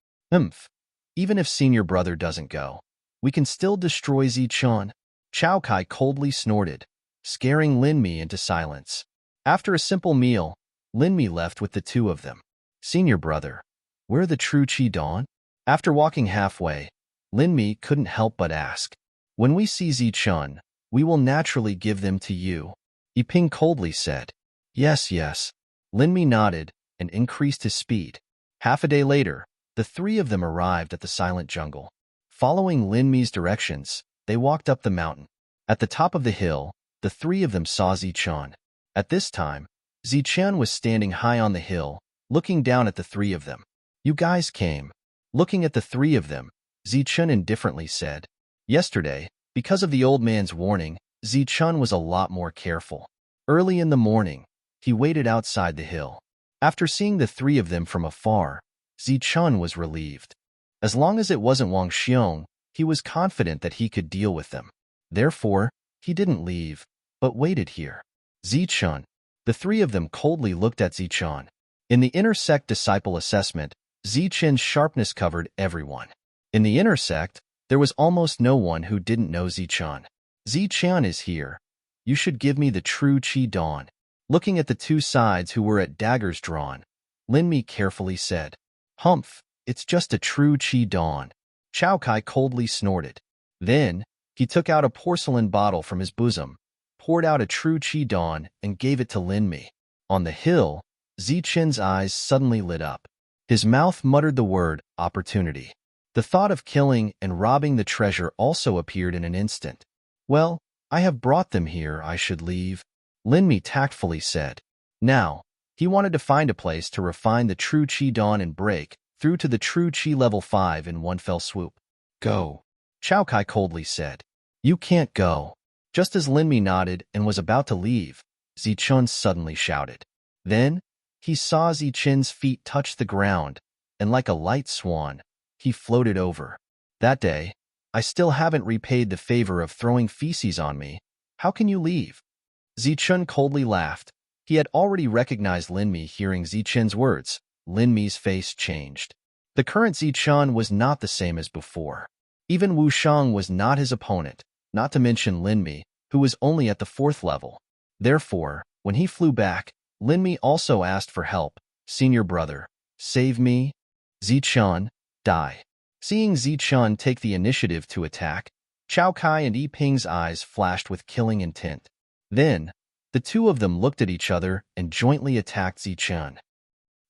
Even if senior brother doesn't go, we can still destroy Zichun." Chao Kai coldly snorted, scaring Lin Mi into silence. After a simple meal, Lin Mi left with the two of them. "Senior brother, where the true Qi dawn?" After walking halfway, Lin Mi couldn't help but ask. "When we see Zichun, we will naturally give them to you," Yiping coldly said. "Yes, yes." Lin Mi nodded and increased his speed. Half a day later, the three of them arrived at the silent jungle. Following Lin Mi's directions, they walked up the mountain. At the top of the hill, the three of them saw Zichun. At this time, Zichun was standing high on the hill, looking down at the three of them. "You guys came." Looking at the three of them, Zichun indifferently said, "Yesterday, because of the old man's warning, Zichun was a lot more careful. Early in the morning, he waited outside the hill. After seeing the three of them from afar, Zichun was relieved. As long as it wasn't Wang Xiong, he was confident that he could deal with them. Therefore, he didn't leave, but waited here." Zichun. The three of them coldly looked at Zichun. In the inner sect disciple assessment, Zichun's sharpness covered everyone. In the inner sect, there was almost no one who didn't know Zichun. "Zichun is here. You should give me the true Qi dawn." Looking at the two sides who were at daggers drawn, Lin Mi carefully said, "It's just a true Qi dawn." Chao Kai coldly snorted. Then, he took out a porcelain bottle from his bosom, poured out a true Qi dawn, and gave it to Lin Mi. On the hill, Zichun's eyes suddenly lit up. His mouth muttered the word, opportunity. The thought of killing and robbing the treasure also appeared in an instant. "Well, I have brought them here, I should leave," Lin Mi tactfully said. Now, he wanted to find a place to refine the true Qi dawn and break through to the true Qi level 5 in one fell swoop. "Go," Chao Kai coldly said. "You can't go." Just as Lin Mi nodded and was about to leave, Zichun suddenly shouted. Then, he saw Zichun's feet touch the ground, and like a light swan, he floated over. "That day, I still haven't repaid the favor of throwing feces on me. How can you leave?" Zichun coldly laughed. He had already recognized Lin Mi hearing Zichun's words. Lin Mi's face changed. The current Zichun was not the same as before. Even Wu Shang was not his opponent, not to mention Lin Mi, who was only at the 4th level. Therefore, when he flew back, Lin Mi also asked for help. "Senior brother, save me." Zichun, die. Seeing Zichun take the initiative to attack, Chao Kai and Yi Ping's eyes flashed with killing intent. Then, the two of them looked at each other and jointly attacked Zichun.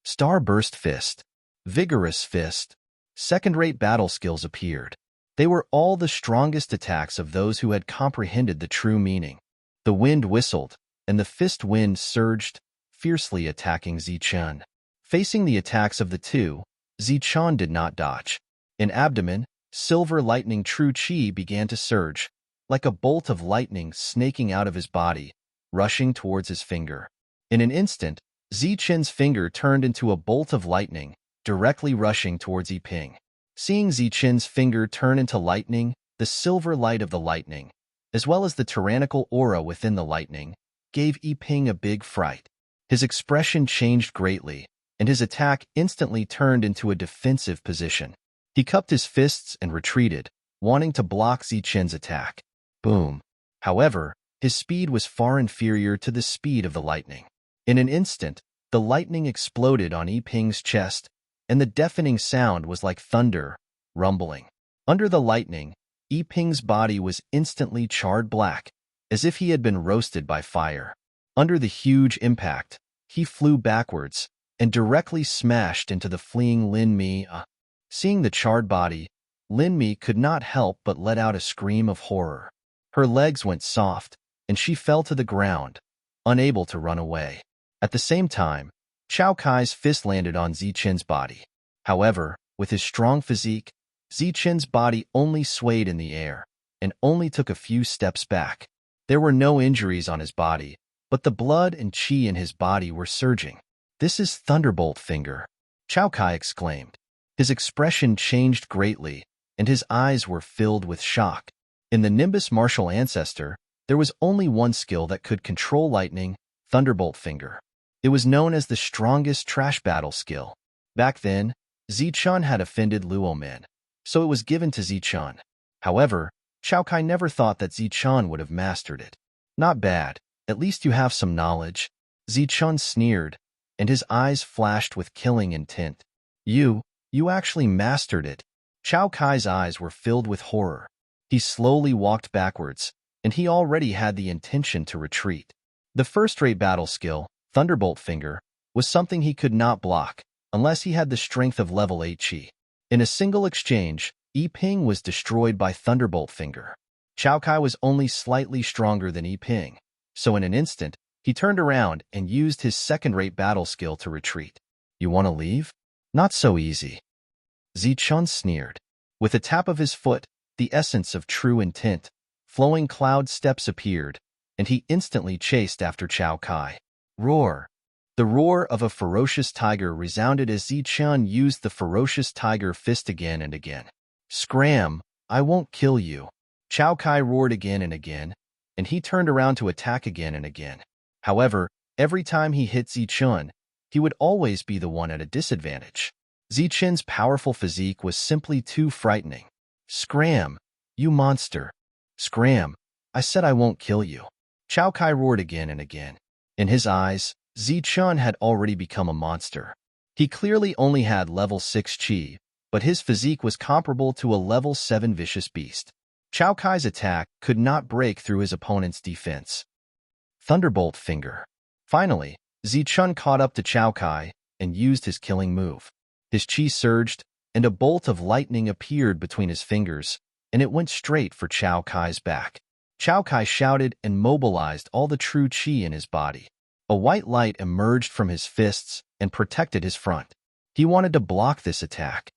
Starburst Fist. Vigorous Fist. Second-rate battle skills appeared. They were all the strongest attacks of those who had comprehended the true meaning. The wind whistled, and the fist wind surged, fiercely attacking Zichun. Facing the attacks of the two, Zichun did not dodge. In abdomen, silver lightning true Qi began to surge, like a bolt of lightning snaking out of his body, rushing towards his finger. In an instant, Zichen's finger turned into a bolt of lightning, directly rushing towards Yiping. Seeing Zichen's finger turn into lightning, the silver light of the lightning, as well as the tyrannical aura within the lightning, gave Yiping a big fright. His expression changed greatly, and his attack instantly turned into a defensive position. He cupped his fists and retreated, wanting to block Zichen's attack. Boom. However, his speed was far inferior to the speed of the lightning. In an instant, the lightning exploded on Yiping's chest, and the deafening sound was like thunder, rumbling. Under the lightning, Yiping's body was instantly charred black, as if he had been roasted by fire. Under the huge impact, he flew backwards and directly smashed into the fleeing Lin Mi. Seeing the charred body, Lin Mi could not help but let out a scream of horror. Her legs went soft, and she fell to the ground, unable to run away. At the same time, Chao Kai's fist landed on Zichen's body. However, with his strong physique, Zichen's body only swayed in the air and only took a few steps back. There were no injuries on his body, but the blood and qi in his body were surging. "This is Thunderbolt Finger," Chao Kai exclaimed. His expression changed greatly, and his eyes were filled with shock. In the Nimbus martial ancestor, there was only one skill that could control lightning, Thunderbolt Finger. It was known as the strongest trash battle skill. Back then, Zichun had offended Luomen, so it was given to Zichun. However, Chao Kai never thought that Zichun would have mastered it. "Not bad, at least you have some knowledge," Zichun sneered, and his eyes flashed with killing intent. You actually mastered it." Chao Kai's eyes were filled with horror. He slowly walked backwards, and he already had the intention to retreat. The first-rate battle skill, Thunderbolt Finger, was something he could not block, unless he had the strength of level 8 Qi. In a single exchange, Yiping was destroyed by Thunderbolt Finger. Chao Kai was only slightly stronger than Yiping, so in an instant, he turned around and used his second-rate battle skill to retreat. "You want to leave? Not so easy." Zichun sneered. With a tap of his foot, the essence of true intent, flowing cloud steps appeared, and he instantly chased after Chao Kai. Roar! The roar of a ferocious tiger resounded as Zichun used the ferocious tiger fist again and again. "Scram! I won't kill you." Chao Kai roared again and again, and he turned around to attack again and again. However, every time he hit Zichun, he would always be the one at a disadvantage. Zichun's powerful physique was simply too frightening. "Scram! You monster! Scram! I said I won't kill you." Chao Kai roared again and again. In his eyes, Zichun had already become a monster. He clearly only had level 6 Qi, but his physique was comparable to a level 7 vicious beast. Chao Kai's attack could not break through his opponent's defense. Thunderbolt Finger. Finally, Zichun caught up to Chao Kai and used his killing move. His qi surged, and a bolt of lightning appeared between his fingers, and it went straight for Chao Kai's back. Chao Kai shouted and mobilized all the true qi in his body. A white light emerged from his fists and protected his front. He wanted to block this attack.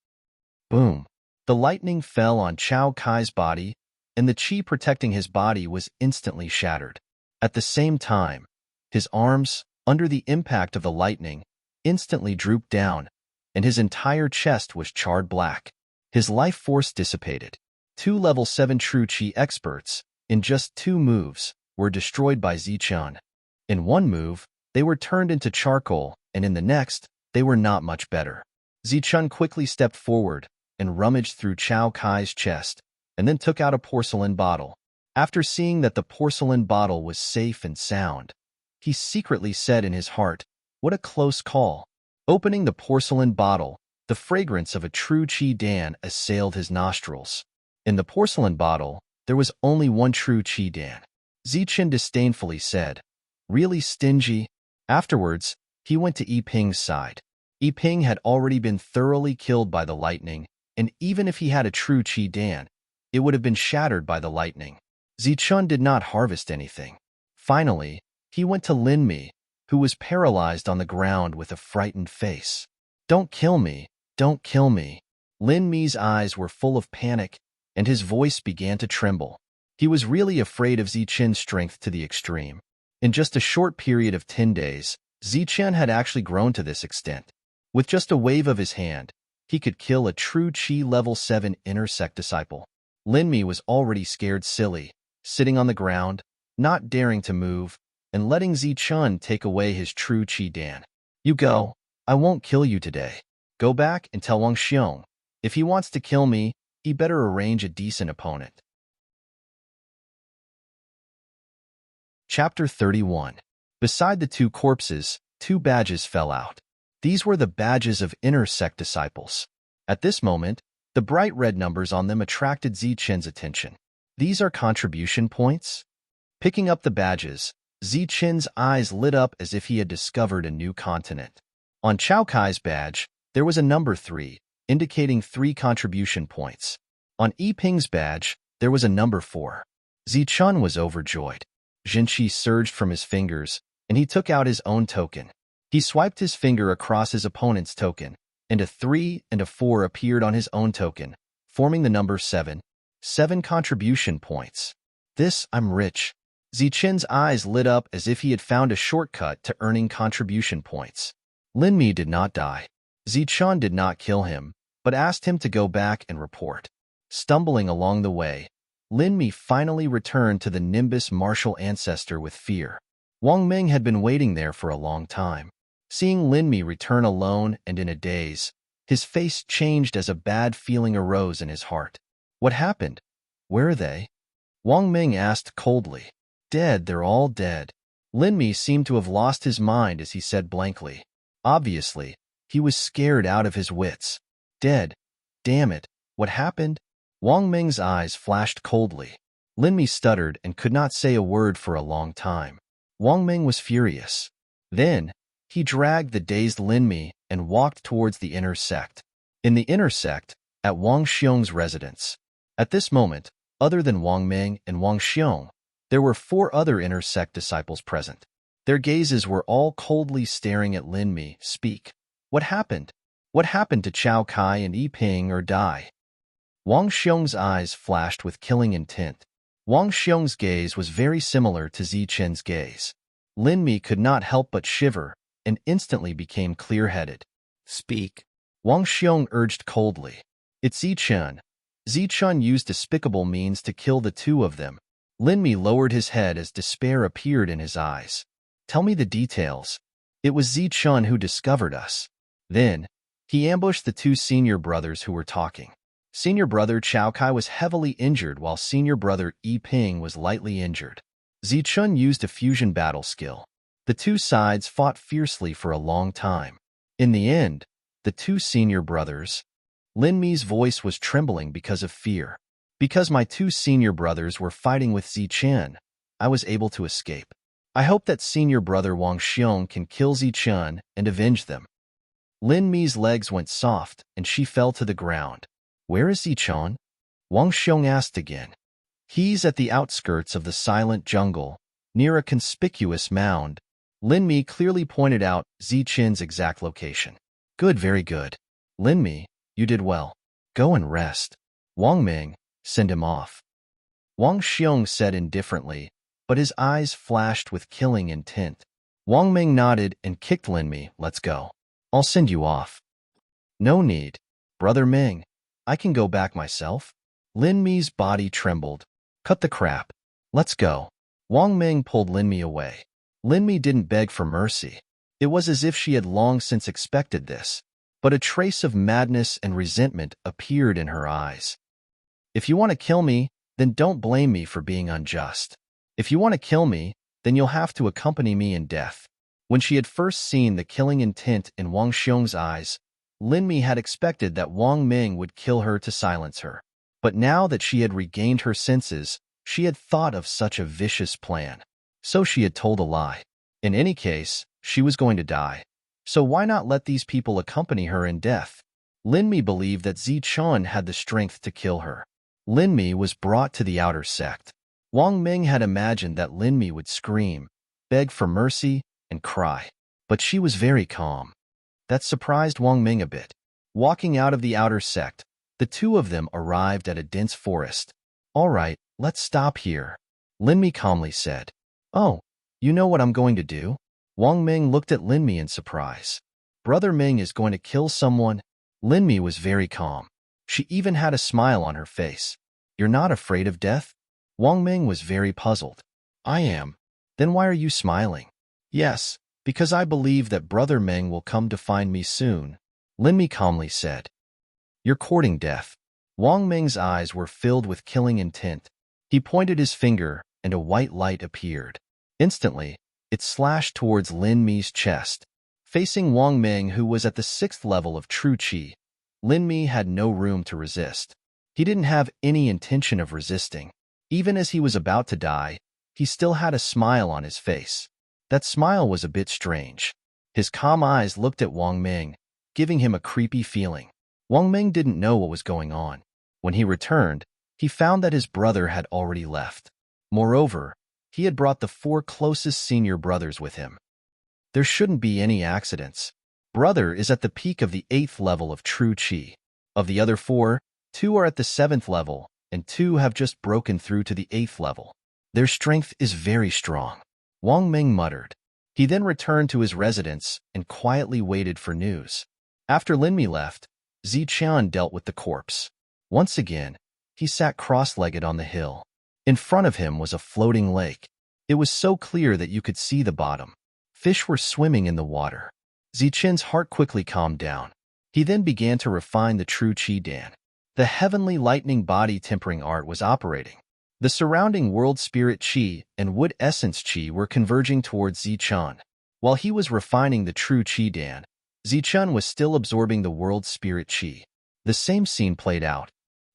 Boom! The lightning fell on Chao Kai's body, and the qi protecting his body was instantly shattered. At the same time, his arms, under the impact of the lightning, instantly drooped down, and his entire chest was charred black. His life force dissipated. 2 level 7 true qi experts, in just 2 moves, were destroyed by Zichun. In one move, they were turned into charcoal, and in the next, they were not much better. Zichun quickly stepped forward and rummaged through Chao Kai's chest, and then took out a porcelain bottle. After seeing that the porcelain bottle was safe and sound, he secretly said in his heart, "What a close call." Opening the porcelain bottle, the fragrance of a true qi dan assailed his nostrils. In the porcelain bottle, there was only one true qi dan. Zichun disdainfully said, "Really stingy?" Afterwards, he went to Yiping's side. Yiping had already been thoroughly killed by the lightning, and even if he had a true qi dan, it would have been shattered by the lightning. Zichun did not harvest anything. Finally, he went to Lin Mi, who was paralyzed on the ground with a frightened face. "Don't kill me, don't kill me." Lin Mi's eyes were full of panic, and his voice began to tremble. He was really afraid of Zichun's strength to the extreme. In just a short period of 10 days, Zichen had actually grown to this extent. With just a wave of his hand, he could kill a true Qi level 7 inner sect disciple. Linmi was already scared silly, sitting on the ground, not daring to move, and letting Zichen take away his true Qi Dan. You go. I won't kill you today. Go back and tell Wang Xiong. If he wants to kill me, he better arrange a decent opponent. Chapter 31. Beside the two corpses, two badges fell out. These were the badges of inner sect disciples. At this moment, the bright red numbers on them attracted Zichen's attention. These are contribution points? Picking up the badges, Zichen's eyes lit up as if he had discovered a new continent. On Chao Kai's badge, there was a number 3, indicating 3 contribution points. On Yiping's badge, there was a number 4. Zichen was overjoyed. Jinqi surged from his fingers, and he took out his own token. He swiped his finger across his opponent's token, and a 3 and a 4 appeared on his own token, forming the number 7. 7 contribution points. I'm rich. Zichen's eyes lit up as if he had found a shortcut to earning contribution points. Linmi did not die. Zichen did not kill him, but asked him to go back and report. Stumbling along the way, Linmi finally returned to the Nimbus martial ancestor with fear. Wang Ming had been waiting there for a long time. Seeing Linmi return alone and in a daze, his face changed as a bad feeling arose in his heart. What happened? Where are they? Wang Ming asked coldly. Dead, they're all dead. Linmi seemed to have lost his mind as he said blankly. Obviously, he was scared out of his wits. Dead. Damn it. What happened? Wang Ming's eyes flashed coldly. Linmi stuttered and could not say a word for a long time. Wang Ming was furious. Then, he dragged the dazed Linmi and walked towards the inner sect. In the inner sect, at Wang Xiong's residence. At this moment, other than Wang Ming and Wang Xiong, there were 4 other inner sect disciples present. Their gazes were all coldly staring at Linmi. Speak. What happened? What happened to Chao Kai and Yiping or Dai? Wang Xiong's eyes flashed with killing intent. Wang Xiong's gaze was very similar to Zichen's gaze. Linmi could not help but shiver and instantly became clear-headed. Speak. Wang Xiong urged coldly. It's Zichen. Zichen used despicable means to kill the 2 of them. Linmi lowered his head as despair appeared in his eyes. Tell me the details. It was Zichen who discovered us. Then, he ambushed the 2 senior brothers who were talking. Senior brother Chao Kai was heavily injured while senior brother Yiping was lightly injured. Zichen used a fusion battle skill. The 2 sides fought fiercely for a long time. In the end, the 2 senior brothers... Linmi's voice was trembling because of fear. Because my 2 senior brothers were fighting with Zichen, I was able to escape. I hope that senior brother Wang Xiong can kill Zichen and avenge them. Linmi's legs went soft and she fell to the ground. Where is Zichen? Wang Xiong asked again. He's at the outskirts of the silent jungle, near a conspicuous mound. Linmi clearly pointed out Zichen's exact location. Good, very good. Linmi, you did well. Go and rest. Wang Ming, send him off. Wang Xiong said indifferently, but his eyes flashed with killing intent. Wang Ming nodded and kicked Linmi. Let's go. I'll send you off. No need. Brother Ming, I can go back myself. Linmi's body trembled. Cut the crap. Let's go. Wang Ming pulled Linmi away. Linmi didn't beg for mercy. It was as if she had long since expected this, but a trace of madness and resentment appeared in her eyes. If you want to kill me, then don't blame me for being unjust. If you want to kill me, then you'll have to accompany me in death. When she had first seen the killing intent in Wang Xiong's eyes, Linmi had expected that Wang Ming would kill her to silence her. But now that she had regained her senses, she had thought of such a vicious plan. So she had told a lie. In any case, she was going to die. So why not let these people accompany her in death? Linmi believed that Zichen had the strength to kill her. Linmi was brought to the outer sect. Wang Ming had imagined that Linmi would scream, beg for mercy, and cry. But she was very calm. That surprised Wang Ming a bit. Walking out of the outer sect, the 2 of them arrived at a dense forest. All right, let's stop here. Linmi calmly said. Oh, you know what I'm going to do? Wang Ming looked at Lin Mi in surprise. Brother Ming is going to kill someone? Lin Mi was very calm. She even had a smile on her face. You're not afraid of death? Wang Ming was very puzzled. I am. Then why are you smiling? Yes, because I believe that Brother Ming will come to find me soon, Lin Mi calmly said. You're courting death. Wang Ming's eyes were filled with killing intent. He pointed his finger, and a white light appeared. Instantly, it slashed towards Lin Mi's chest. Facing Wang Ming, who was at the 6th level of true qi, Lin Mi had no room to resist. He didn't have any intention of resisting. Even as he was about to die, he still had a smile on his face. That smile was a bit strange. His calm eyes looked at Wang Ming, giving him a creepy feeling. Wang Ming didn't know what was going on. When he returned, he found that his brother had already left. Moreover, he had brought the 4 closest senior brothers with him. There shouldn't be any accidents. Brother is at the peak of the 8th level of true qi. Of the other 4, 2 are at the 7th level, and 2 have just broken through to the 8th level. Their strength is very strong, Wang Ming muttered. He then returned to his residence and quietly waited for news. After Lin Mi left, Ziqian dealt with the corpse. Once again, he sat cross-legged on the hill. In front of him was a floating lake. It was so clear that you could see the bottom. Fish were swimming in the water. Ziqian's heart quickly calmed down. He then began to refine the true qi dan. The heavenly lightning body tempering art was operating. The surrounding world spirit qi and wood essence qi were converging towards Ziqian. While he was refining the true qi dan, Ziqian was still absorbing the world spirit qi. The same scene played out.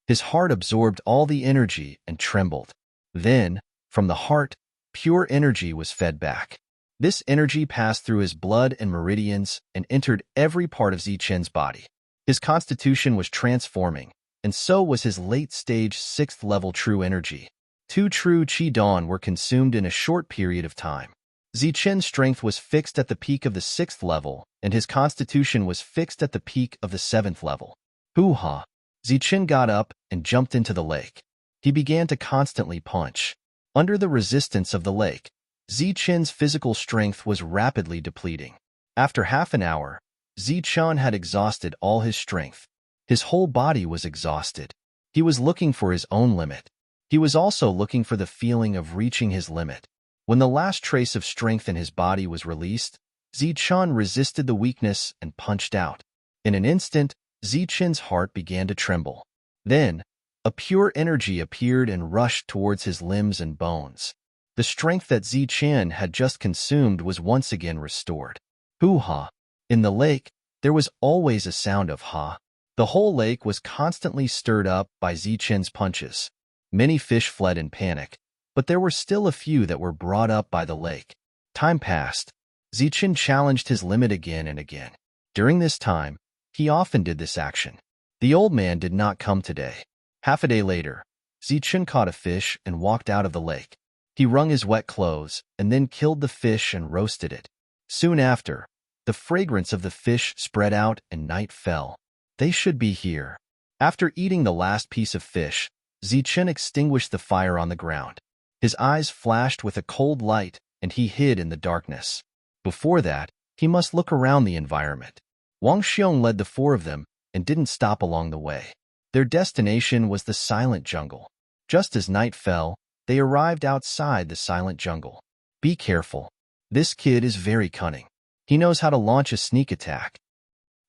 His heart absorbed all the energy and trembled. Then, from the heart, pure energy was fed back. This energy passed through his blood and meridians and entered every part of Ziqian's body. His constitution was transforming, and so was his late-stage 6th level true energy. 2 true qi dawn were consumed in a short period of time. Ziqian's strength was fixed at the peak of the 6th level, and his constitution was fixed at the peak of the 7th level. Hoo-ha! Ziqian got up and jumped into the lake. He began to constantly punch. Under the resistance of the lake, Ziqian's physical strength was rapidly depleting. After half an hour, Ziqian had exhausted all his strength. His whole body was exhausted. He was looking for his own limit. He was also looking for the feeling of reaching his limit. When the last trace of strength in his body was released, Ziqian resisted the weakness and punched out. In an instant, Ziqian's heart began to tremble. Then, a pure energy appeared and rushed towards his limbs and bones. The strength that Ziqian had just consumed was once again restored. Hoo-ha! In the lake, there was always a sound of ha. The whole lake was constantly stirred up by Ziqian's punches. Many fish fled in panic, but there were still a few that were brought up by the lake. Time passed. Ziqian challenged his limit again and again. During this time, he often did this action. The old man did not come today. Half a day later, Ziqian caught a fish and walked out of the lake. He wrung his wet clothes and then killed the fish and roasted it. Soon after, the fragrance of the fish spread out and night fell. They should be here. After eating the last piece of fish, Ziqian extinguished the fire on the ground. His eyes flashed with a cold light, and he hid in the darkness. Before that, he must look around the environment. Wang Xiong led the 4 of them and didn't stop along the way. Their destination was the silent jungle. Just as night fell, they arrived outside the silent jungle. Be careful. This kid is very cunning. He knows how to launch a sneak attack.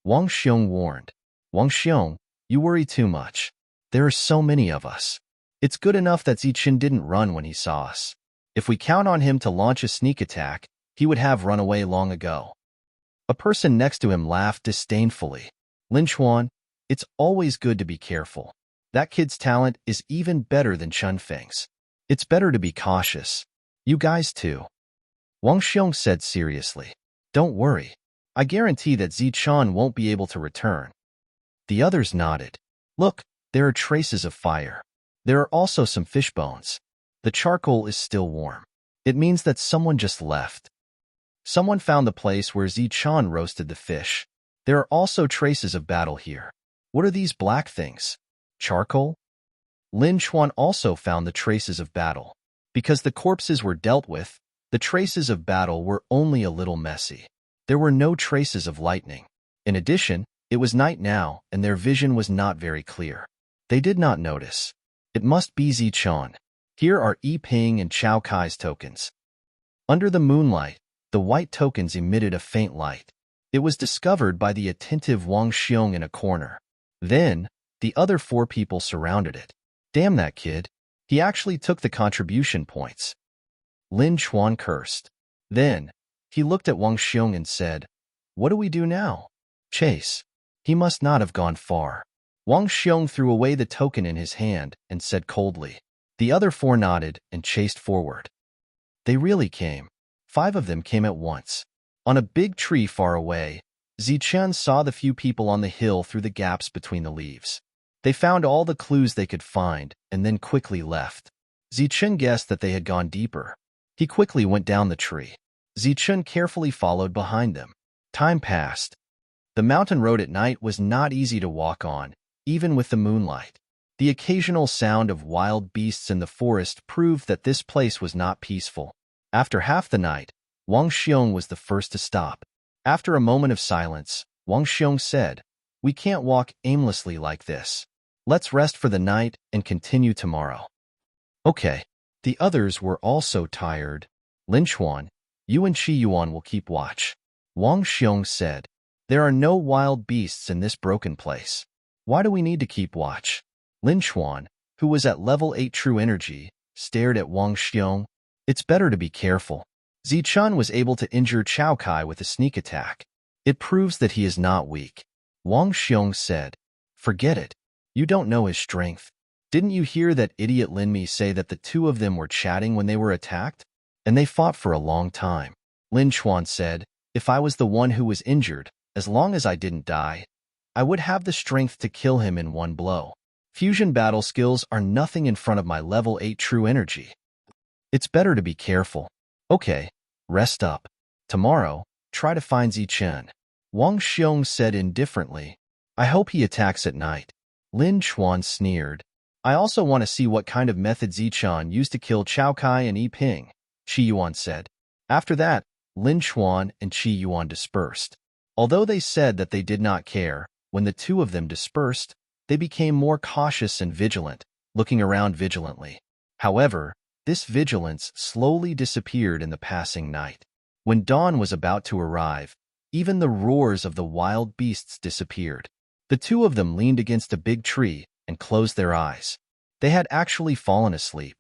Wang Xiong warned. Wang Xiong, you worry too much. There are so many of us. It's good enough that Ziqian didn't run when he saw us. If we count on him to launch a sneak attack, he would have run away long ago. A person next to him laughed disdainfully. Lin Chuan, it's always good to be careful. That kid's talent is even better than Chun Feng's. It's better to be cautious. You guys too. Wang Xiong said seriously. Don't worry. I guarantee that Ziqian won't be able to return. The others nodded. Look, there are traces of fire. There are also some fish bones. The charcoal is still warm. It means that someone just left. Someone found the place where Ziqian roasted the fish. There are also traces of battle here. What are these black things? Charcoal? Lin Chuan also found the traces of battle. Because the corpses were dealt with, The traces of battle were only a little messy. There were no traces of lightning. In addition, it was night now, and their vision was not very clear. They did not notice. It must be Zichun. Here are Yi Ping and Chao Kai's tokens. Under the moonlight, the white tokens emitted a faint light. It was discovered by the attentive Wang Xiong in a corner. Then, the other 4 people surrounded it. Damn that kid. He actually took the contribution points. Lin Chuan cursed. Then, he looked at Wang Xiong and said, "What do we do now?" Chase. He must not have gone far. Wang Xiong threw away the token in his hand and said coldly. The other 4 nodded and chased forward. They really came. 5 of them came at once. On a big tree far away, Zichun saw the few people on the hill through the gaps between the leaves. They found all the clues they could find and then quickly left. Zichun guessed that they had gone deeper. He quickly went down the tree. Zichun carefully followed behind them. Time passed. The mountain road at night was not easy to walk on, even with the moonlight. The occasional sound of wild beasts in the forest proved that this place was not peaceful. After half the night, Wang Xiong was the first to stop. After a moment of silence, Wang Xiong said, "We can't walk aimlessly like this. Let's rest for the night and continue tomorrow." Okay. The others were also tired. Lin Chuan, you and Qi Yuan will keep watch. Wang Xiong said, "There are no wild beasts in this broken place. Why do we need to keep watch?" Lin Chuan, who was at level 8 true energy, stared at Wang Xiong. It's better to be careful. Zichun was able to injure Chao Kai with a sneak attack. It proves that he is not weak. Wang Xiong said, "Forget it. You don't know his strength. Didn't you hear that idiot Lin Mi say that the 2 of them were chatting when they were attacked? And they fought for a long time." Lin Chuan said, "If I was the one who was injured, as long as I didn't die, I would have the strength to kill him in one blow. Fusion battle skills are nothing in front of my level 8 true energy. It's better to be careful. Okay, rest up. Tomorrow, try to find Zichun." Wang Xiong said indifferently, "I hope he attacks at night." Lin Chuan sneered, "I also want to see what kind of method Zichun used to kill Chao Kai and Yi Ping," Qi Yuan said. After that, Lin Chuan and Qi Yuan dispersed. Although they said that they did not care, when the 2 of them dispersed, they became more cautious and vigilant, looking around vigilantly. However, this vigilance slowly disappeared in the passing night. When dawn was about to arrive, even the roars of the wild beasts disappeared. The 2 of them leaned against a big tree and closed their eyes. They had actually fallen asleep.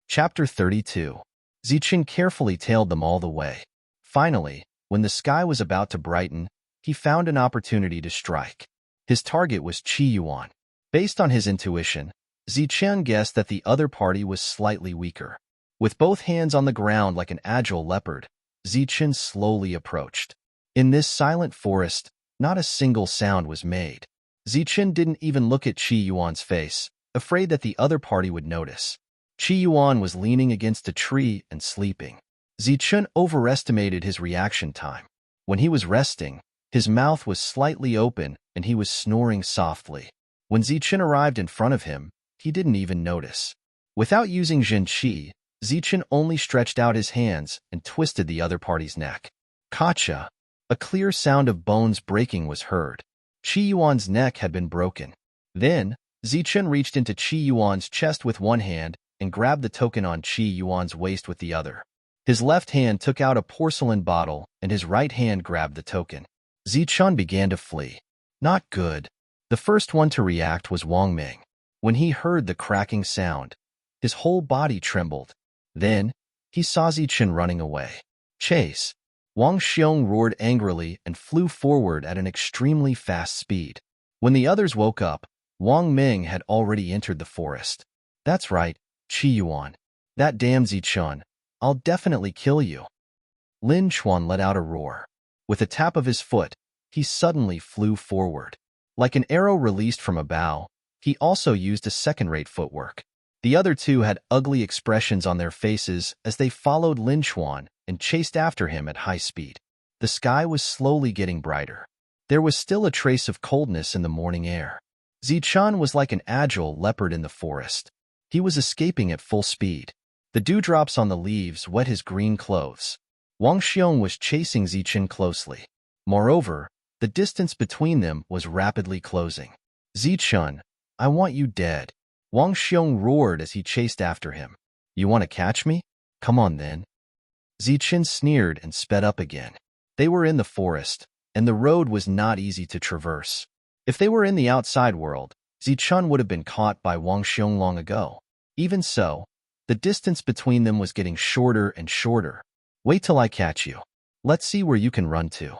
Chapter 32. Zichun carefully tailed them all the way. Finally, when the sky was about to brighten, he found an opportunity to strike. His target was Qi Yuan. Based on his intuition, Zichun guessed that the other party was slightly weaker. With both hands on the ground like an agile leopard, Zichun slowly approached. In this silent forest, not a single sound was made. Zichun didn't even look at Qi Yuan's face, afraid that the other party would notice. Qi Yuan was leaning against a tree and sleeping. Zichun overestimated his reaction time. When he was resting, his mouth was slightly open and he was snoring softly. When Zichun arrived in front of him, he didn't even notice. Without using Jin Qi, Zichun only stretched out his hands and twisted the other party's neck. Kacha! A clear sound of bones breaking was heard. Qi Yuan's neck had been broken. Then, Zichun reached into Qi Yuan's chest with one hand and grabbed the token on Qi Yuan's waist with the other. His left hand took out a porcelain bottle and his right hand grabbed the token. Zichun began to flee. Not good. The first one to react was Wang Ming. When he heard the cracking sound, his whole body trembled. Then, he saw Zichun running away. Chase! Wang Xiong roared angrily and flew forward at an extremely fast speed. When the others woke up, Wang Ming had already entered the forest. That's right, Qi Yuan. That damn Zichun. I'll definitely kill you. Lin Chuan let out a roar. With a tap of his foot, he suddenly flew forward. Like an arrow released from a bow, he also used a second-rate footwork. The other 2 had ugly expressions on their faces as they followed Lin Chuan and chased after him at high speed. The sky was slowly getting brighter. There was still a trace of coldness in the morning air. Zichun was like an agile leopard in the forest. He was escaping at full speed. The dewdrops on the leaves wet his green clothes. Wang Xiong was chasing Zichen closely. Moreover, the distance between them was rapidly closing. Zichen, I want you dead. Wang Xiong roared as he chased after him. You want to catch me? Come on then. Zichen sneered and sped up again. They were in the forest, and the road was not easy to traverse. If they were in the outside world, Zichen would have been caught by Wang Xiong long ago. Even so, the distance between them was getting shorter and shorter. Wait till I catch you. Let's see where you can run to.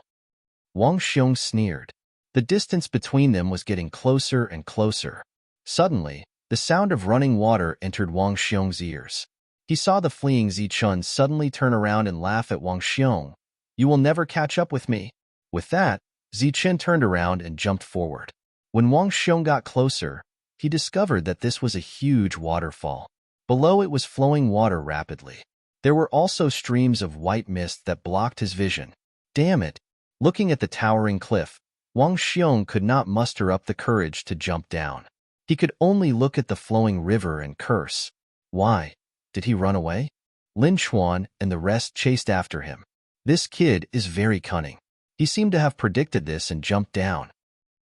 Wang Xiong sneered. The distance between them was getting closer and closer. Suddenly, the sound of running water entered Wang Xiong's ears. He saw the fleeing Zichen suddenly turn around and laugh at Wang Xiong. You will never catch up with me. With that, Zichen turned around and jumped forward. When Wang Xiong got closer, he discovered that this was a huge waterfall. Below it was flowing water rapidly. There were also streams of white mist that blocked his vision. Damn it! Looking at the towering cliff, Wang Xiong could not muster up the courage to jump down. He could only look at the flowing river and curse. Why? Did he run away? Lin Chuan and the rest chased after him. This kid is very cunning. He seemed to have predicted this and jumped down.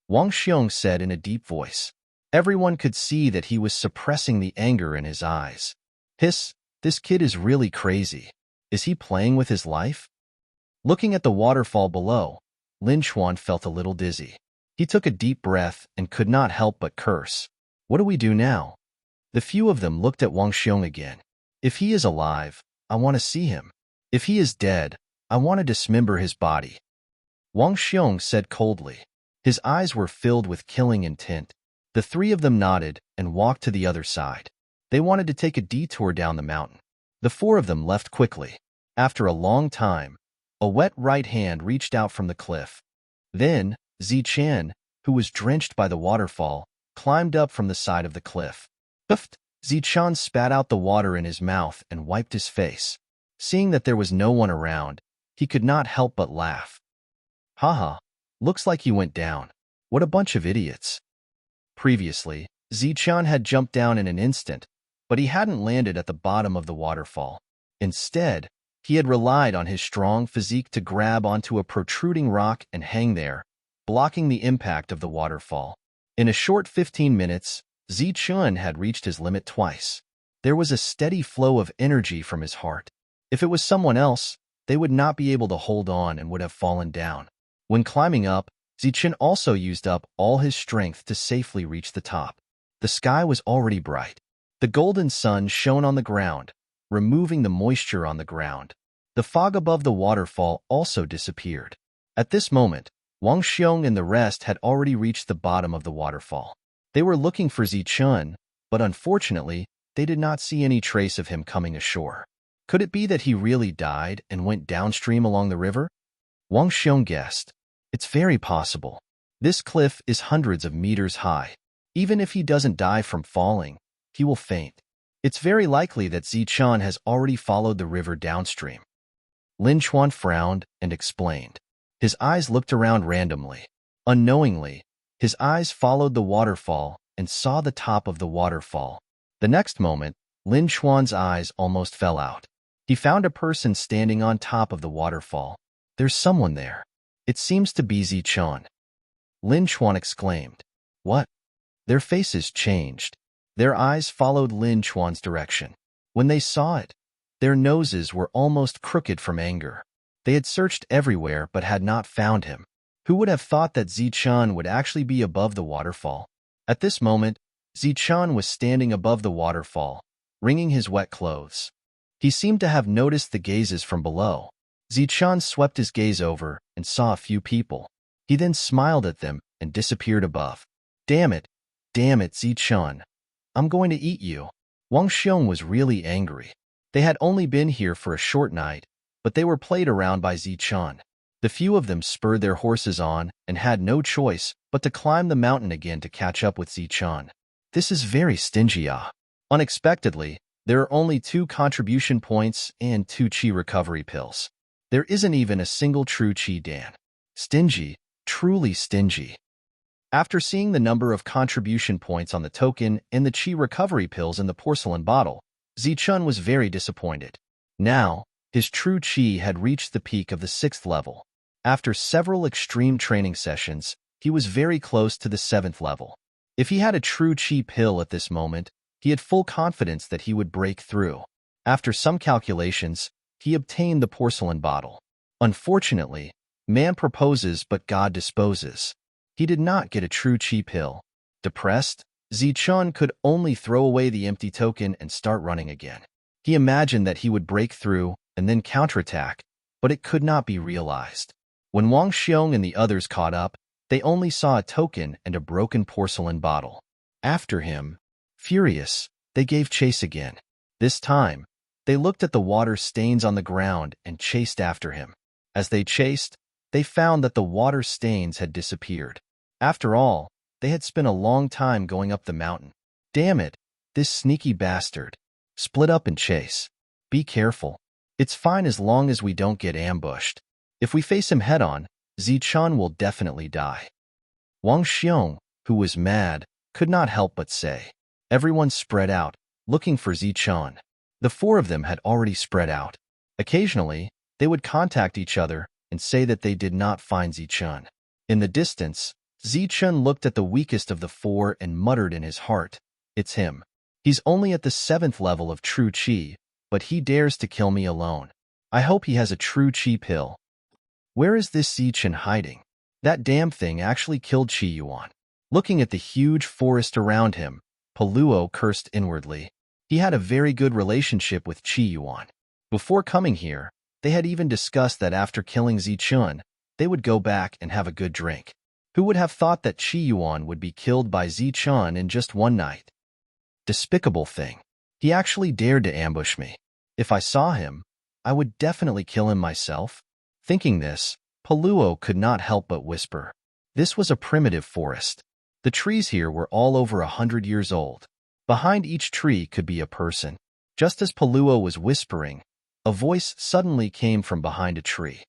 Wang Xiong said in a deep voice. Everyone could see that he was suppressing the anger in his eyes. Hiss, this kid is really crazy. Is he playing with his life? Looking at the waterfall below, Lin Chuan felt a little dizzy. He took a deep breath and could not help but curse. What do we do now? The few of them looked at Wang Xiong again. If he is alive, I want to see him. If he is dead, I want to dismember his body. Wang Xiong said coldly. His eyes were filled with killing intent. The three of them nodded and walked to the other side. They wanted to take a detour down the mountain. The four of them left quickly. After a long time, a wet right hand reached out from the cliff. Then, Zichen, who was drenched by the waterfall, climbed up from the side of the cliff. Puffed! Zichen spat out the water in his mouth and wiped his face. Seeing that there was no one around, he could not help but laugh. Haha, looks like he went down. What a bunch of idiots. Previously, Zichen had jumped down in an instant, but he hadn't landed at the bottom of the waterfall. Instead, he had relied on his strong physique to grab onto a protruding rock and hang there, blocking the impact of the waterfall. In a short 15 minutes, Zichen had reached his limit twice. There was a steady flow of energy from his heart. If it was someone else, they would not be able to hold on and would have fallen down. When climbing up, Zichen also used up all his strength to safely reach the top. The sky was already bright. The golden sun shone on the ground, removing the moisture on the ground. The fog above the waterfall also disappeared. At this moment, Wang Xiong and the rest had already reached the bottom of the waterfall. They were looking for Zichen, but unfortunately, they did not see any trace of him coming ashore. Could it be that he really died and went downstream along the river? Wang Xiong guessed. It's very possible. This cliff is hundreds of meters high. Even if he doesn't die from falling, he will faint. It's very likely that Zichen has already followed the river downstream. Lin Chuan frowned and explained. His eyes looked around randomly. Unknowingly, his eyes followed the waterfall and saw the top of the waterfall. The next moment, Lin Chuan's eyes almost fell out. He found a person standing on top of the waterfall. There's someone there. It seems to be Zichen. Lin Chuan exclaimed. What? Their faces changed. Their eyes followed Lin Chuan's direction. When they saw it, their noses were almost crooked from anger. They had searched everywhere but had not found him. Who would have thought that Zichen would actually be above the waterfall? At this moment, Zichen was standing above the waterfall, wringing his wet clothes. He seemed to have noticed the gazes from below. Zichen swept his gaze over and saw a few people. He then smiled at them and disappeared above. Damn it, Zichen. I'm going to eat you. Wang Xiong was really angry. They had only been here for a short night, but they were played around by Zichen. The few of them spurred their horses on and had no choice but to climb the mountain again to catch up with Zichen. This is very stingy. Unexpectedly, there are only 2 contribution points and 2 chi recovery pills. There isn't even a single true chi dan. Stingy, truly stingy. After seeing the number of contribution points on the token and the chi recovery pills in the porcelain bottle, Zichun was very disappointed. Now, his true chi had reached the peak of the 6th level. After several extreme training sessions, he was very close to the 7th level. If he had a true chi pill at this moment, he had full confidence that he would break through. After some calculations, he obtained the porcelain bottle. Unfortunately, man proposes but God disposes. He did not get a true chi pill. Depressed, Zichun could only throw away the empty token and start running again. He imagined that he would break through and then counterattack, but it could not be realized. When Wang Xiong and the others caught up, they only saw a token and a broken porcelain bottle. After him, furious, they gave chase again. This time, they looked at the water stains on the ground and chased after him. As they chased, they found that the water stains had disappeared. After all, they had spent a long time going up the mountain. Damn it, this sneaky bastard. Split up and chase. Be careful. It's fine as long as we don't get ambushed. If we face him head-on, Zichun will definitely die. Wang Xiong, who was mad, could not help but say. Everyone spread out, looking for Zichun. The 4 of them had already spread out. Occasionally, they would contact each other and say that they did not find Zichun. In the distance, Zichun looked at the weakest of the 4 and muttered in his heart, "It's him. He's only at the 7th level of true chi, but he dares to kill me alone. I hope he has a true chi pill. Where is this Zichun hiding? That damn thing actually killed Chi Yuan." Looking at the huge forest around him, Paluo cursed inwardly. He had a very good relationship with Chi Yuan. Before coming here, they had even discussed that after killing Zichun, they would go back and have a good drink. Who would have thought that Chi Yuan would be killed by Zichun in just one night? Despicable thing. He actually dared to ambush me. If I saw him, I would definitely kill him myself. Thinking this, Paluo could not help but whisper. This was a primitive forest. The trees here were all over 100 years old. Behind each tree could be a person. Just as Paluo was whispering, a voice suddenly came from behind a tree.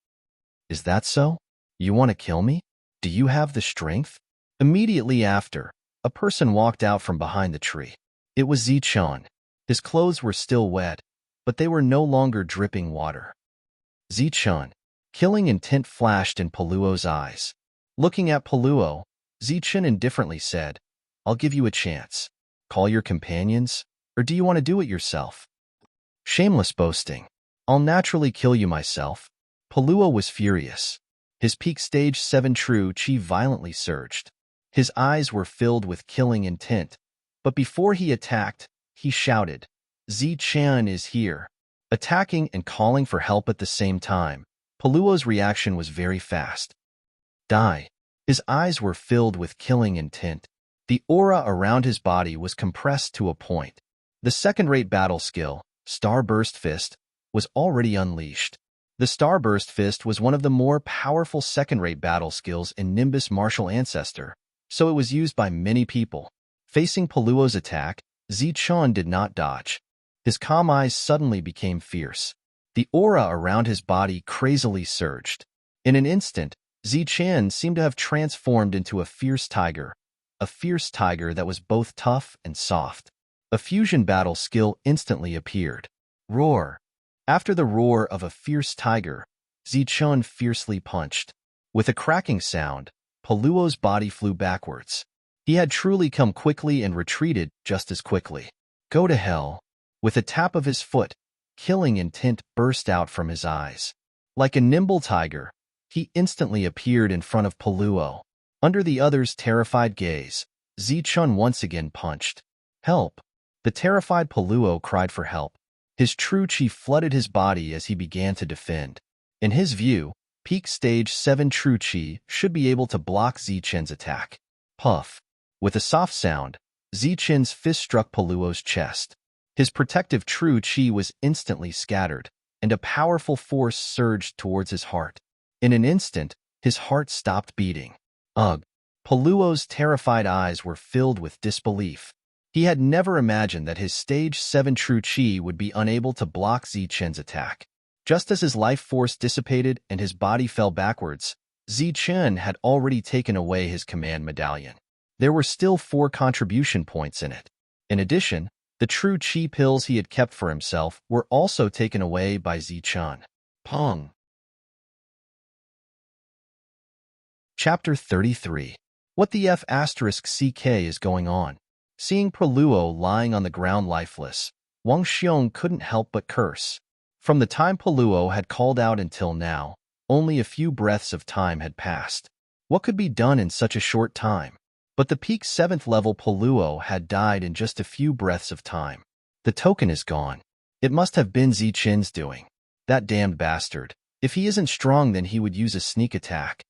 Is that so? You want to kill me? Do you have the strength? Immediately after, a person walked out from behind the tree. It was Zichun. His clothes were still wet, but they were no longer dripping water. Zichun. Killing intent flashed in Paluo's eyes. Looking at Paluo, Zichun indifferently said, I'll give you a chance. Call your companions, or do you want to do it yourself? Shameless boasting. I'll naturally kill you myself. Paluo was furious. His peak stage 7 true chi violently surged. His eyes were filled with killing intent, but before he attacked, he shouted, Zichun is here. Attacking and calling for help at the same time, Paluo's reaction was very fast. Die. His eyes were filled with killing intent. The aura around his body was compressed to a point. The second-rate battle skill, Starburst Fist, was already unleashed. The Starburst Fist was one of the more powerful second-rate battle skills in Nimbus Martial Ancestor, so it was used by many people. Facing Paluo's attack, Zichun did not dodge. His calm eyes suddenly became fierce. The aura around his body crazily surged. In an instant, Zichun seemed to have transformed into a fierce tiger that was both tough and soft. A fusion battle skill instantly appeared. Roar. After the roar of a fierce tiger, Zichun fiercely punched. With a cracking sound, Paluo's body flew backwards. He had truly come quickly and retreated just as quickly. Go to hell. With a tap of his foot, killing intent burst out from his eyes. Like a nimble tiger, he instantly appeared in front of Paluo. Under the other's terrified gaze, Zichun once again punched. Help! The terrified Paluo cried for help. His true chi flooded his body as he began to defend. In his view, peak stage 7 true chi should be able to block Zichun's attack. Puff. With a soft sound, Zichun's fist struck Paluo's chest. His protective true chi was instantly scattered, and a powerful force surged towards his heart. In an instant, his heart stopped beating. Ugh! Paluo's terrified eyes were filled with disbelief. He had never imagined that his stage 7 true chi would be unable to block Zichun's attack. Just as his life force dissipated and his body fell backwards, Zichen had already taken away his command medallion. There were still 4 contribution points in it. In addition, the true chi pills he had kept for himself were also taken away by Zichen. Pong. Chapter 33. What the F***CK is going on? Seeing Perluo lying on the ground lifeless, Wang Xiong couldn't help but curse. From the time Perluo had called out until now, only a few breaths of time had passed. What could be done in such a short time? But the peak 7th level Perluo had died in just a few breaths of time. The token is gone. It must have been Zichen's doing. That damned bastard. If he isn't strong, then he would use a sneak attack.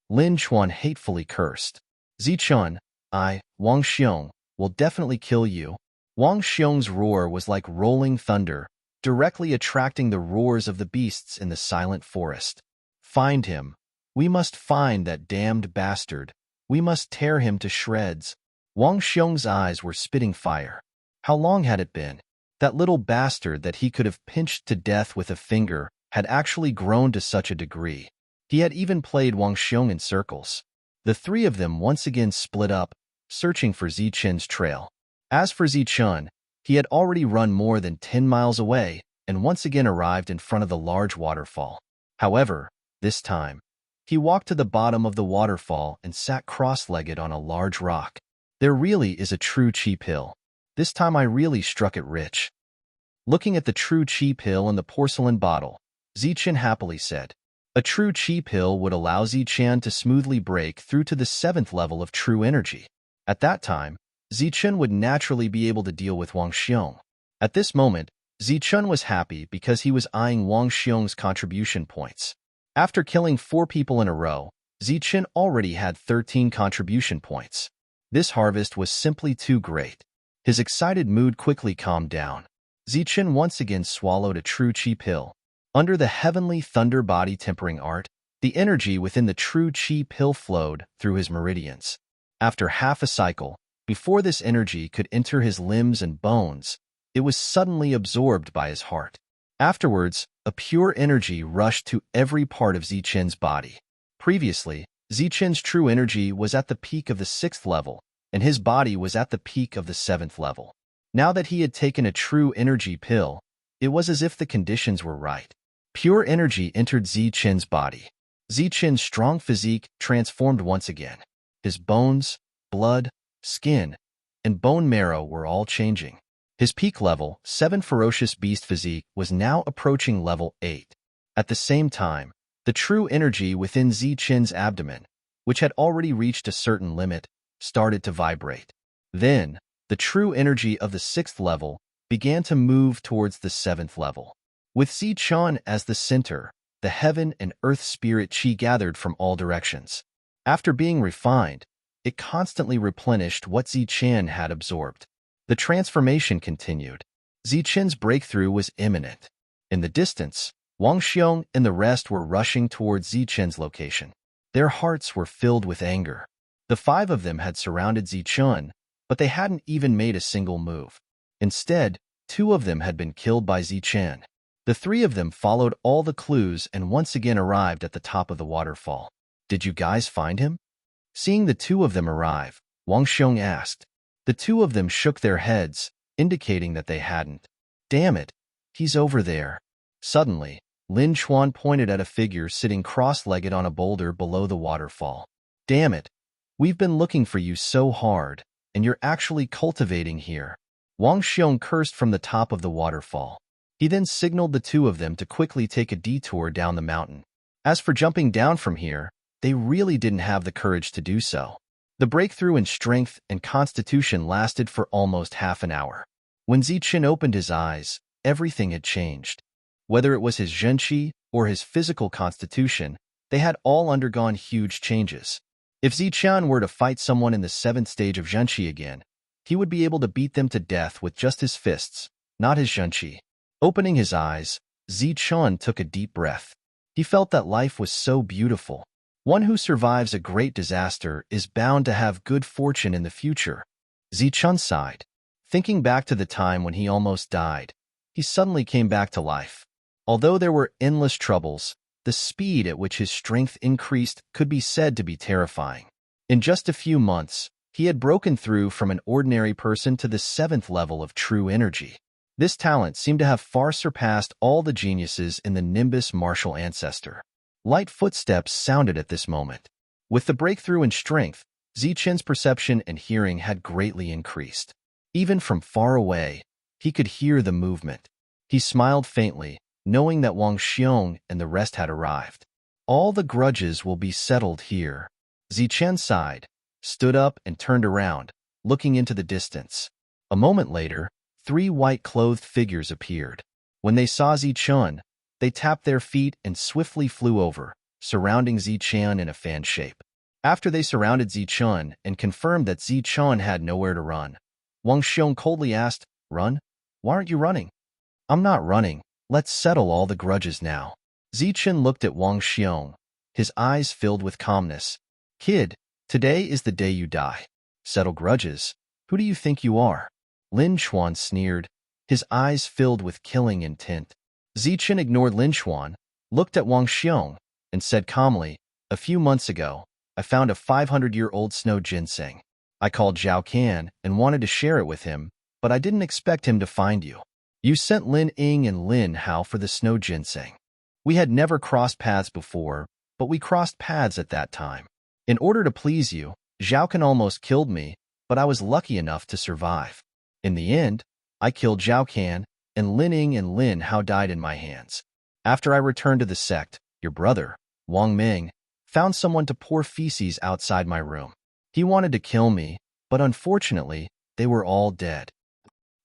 Lin Chuan hatefully cursed. Zichen, Wang Xiong, will definitely kill you. Wang Xiong's roar was like rolling thunder, directly attracting the roars of the beasts in the silent forest. Find him. We must find that damned bastard. We must tear him to shreds. Wang Xiong's eyes were spitting fire. How long had it been? That little bastard that he could have pinched to death with a finger had actually grown to such a degree. He had even played Wang Xiong in circles. The 3 of them once again split up, searching for Zichen's trail. As for Zichen, he had already run more than 10 miles away and once again arrived in front of the large waterfall. However, this time, he walked to the bottom of the waterfall and sat cross-legged on a large rock. There really is a true chi pill. This time I really struck it rich. Looking at the true chi pill in the porcelain bottle, Zichen happily said, a true chi pill would allow Zichen to smoothly break through to the 7th level of true energy. At that time, Zichen would naturally be able to deal with Wang Xiong. At this moment, Zichen was happy because he was eyeing Wang Xiong's contribution points. After killing 4 people in a row, Zichen already had 13 contribution points. This harvest was simply too great. His excited mood quickly calmed down. Zichen once again swallowed a true chi pill. Under the heavenly thunder body tempering art, the energy within the true chi pill flowed through his meridians. After half a cycle, before this energy could enter his limbs and bones, it was suddenly absorbed by his heart. Afterwards, a pure energy rushed to every part of Zichen's body. Previously, Zichen's true energy was at the peak of the 6th level, and his body was at the peak of the 7th level. Now that he had taken a true energy pill, it was as if the conditions were right. Pure energy entered Zichen's body. Zichen's strong physique transformed once again. His bones, blood, skin, and bone marrow were all changing. His peak level, 7 ferocious beast physique, was now approaching level 8. At the same time, the true energy within Zichen's abdomen, which had already reached a certain limit, started to vibrate. Then, the true energy of the 6th level began to move towards the 7th level. With Zichen as the center, the heaven and earth spirit chi gathered from all directions. After being refined, it constantly replenished what Zichen had absorbed. The transformation continued. Zichen's breakthrough was imminent. In the distance, Wang Xiong and the rest were rushing towards Zichen's location. Their hearts were filled with anger. The 5 of them had surrounded Zichen, but they hadn't even made a single move. Instead, 2 of them had been killed by Zichen. The 3 of them followed all the clues and once again arrived at the top of the waterfall. Did you guys find him? Seeing the 2 of them arrive, Wang Xiong asked. The 2 of them shook their heads, indicating that they hadn't. Damn it, he's over there. Suddenly, Lin Chuan pointed at a figure sitting cross-legged on a boulder below the waterfall. Damn it, we've been looking for you so hard, and you're actually cultivating here. Wang Xiong cursed from the top of the waterfall. He then signaled the 2 of them to quickly take a detour down the mountain. As for jumping down from here, they really didn't have the courage to do so. The breakthrough in strength and constitution lasted for almost half an hour. When Zichen opened his eyes, everything had changed. Whether it was his zhenqi or his physical constitution, they had all undergone huge changes. If Zichen were to fight someone in the 7th stage of zhenqi again, he would be able to beat them to death with just his fists, not his zhenqi. Opening his eyes, Zichen took a deep breath. He felt that life was so beautiful. One who survives a great disaster is bound to have good fortune in the future. Zichen sighed. Thinking back to the time when he almost died, he suddenly came back to life. Although there were endless troubles, the speed at which his strength increased could be said to be terrifying. In just a few months, he had broken through from an ordinary person to the 7th level of true energy. This talent seemed to have far surpassed all the geniuses in the Nimbus martial ancestor. Light footsteps sounded at this moment. With the breakthrough in strength, Zichen's perception and hearing had greatly increased. Even from far away, he could hear the movement. He smiled faintly, knowing that Wang Xiong and the rest had arrived. All the grudges will be settled here. Zichen sighed, stood up and turned around, looking into the distance. A moment later, 3 white-clothed figures appeared. When they saw Zichen, they tapped their feet and swiftly flew over, surrounding Zichen in a fan shape. After they surrounded Zichen and confirmed that Zichen had nowhere to run, Wang Xiong coldly asked, "Run? Why aren't you running?" "I'm not running. Let's settle all the grudges now." Zichen looked at Wang Xiong, his eyes filled with calmness. "Kid, today is the day you die. Settle grudges. Who do you think you are?" Lin Xuan sneered, his eyes filled with killing intent. Zichen ignored Lin Xuan, looked at Wang Xiong, and said calmly, "A few months ago, I found a 500-year-old snow ginseng. I called Zhao Can and wanted to share it with him, but I didn't expect him to find you. You sent Lin Ying and Lin Hao for the snow ginseng. We had never crossed paths before, but we crossed paths at that time. In order to please you, Zhao Can almost killed me, but I was lucky enough to survive. In the end, I killed Zhao Can, and Lin Ying and Lin Hao died in my hands. After I returned to the sect, your brother, Wang Ming, found someone to pour feces outside my room. He wanted to kill me, but unfortunately, they were all dead.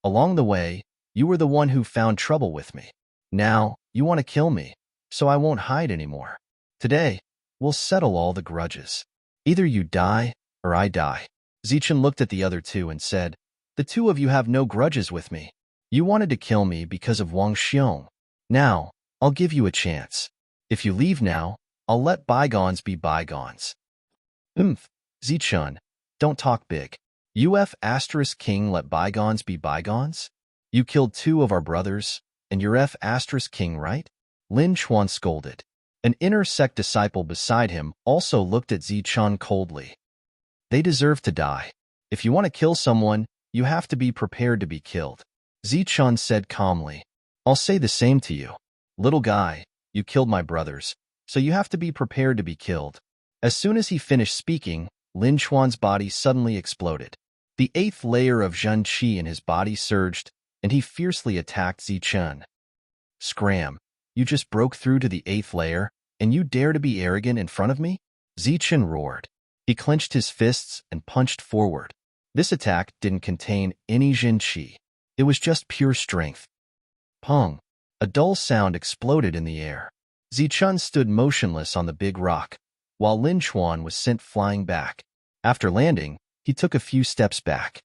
Along the way, you were the one who found trouble with me. Now, you want to kill me, so I won't hide anymore. Today, we'll settle all the grudges. Either you die, or I die." Zichen looked at the other two and said, "The two of you have no grudges with me. You wanted to kill me because of Wang Xiong. Now, I'll give you a chance. If you leave now, I'll let bygones be bygones." Zichen, don't talk big. King let bygones be bygones? You killed 2 of our brothers, and you're King, right? Lin Xuan scolded. An inner sect disciple beside him also looked at Zichen coldly. They deserve to die. If you want to kill someone, you have to be prepared to be killed. Zichen said calmly. I'll say the same to you. Little guy, you killed my brothers, so you have to be prepared to be killed. As soon as he finished speaking, Lin Xuan's body suddenly exploded. The 8th layer of Zhen Qi in his body surged, and he fiercely attacked Zichen. Scram, you just broke through to the 8th layer, and you dare to be arrogant in front of me? Zichen roared. He clenched his fists and punched forward. This attack didn't contain any Zhen Qi. It was just pure strength. Pong! A dull sound exploded in the air. Zichen stood motionless on the big rock, while Lin Xuan was sent flying back. After landing, he took a few steps back.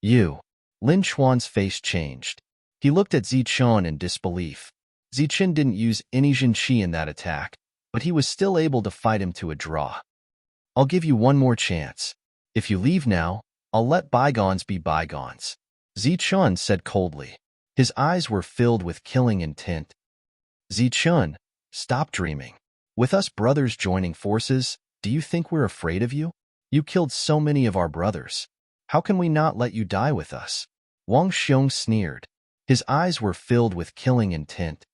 You! Lin Xuan's face changed. He looked at Zichen in disbelief. Zichen didn't use any Zhen Qi in that attack, but he was still able to fight him to a draw. I'll give you one more chance. If you leave now, I'll let bygones be bygones. Zichen said coldly. His eyes were filled with killing intent. Zichen, stop dreaming. With us brothers joining forces, do you think we're afraid of you? You killed so many of our brothers. How can we not let you die with us? Wang Xiong sneered. His eyes were filled with killing intent.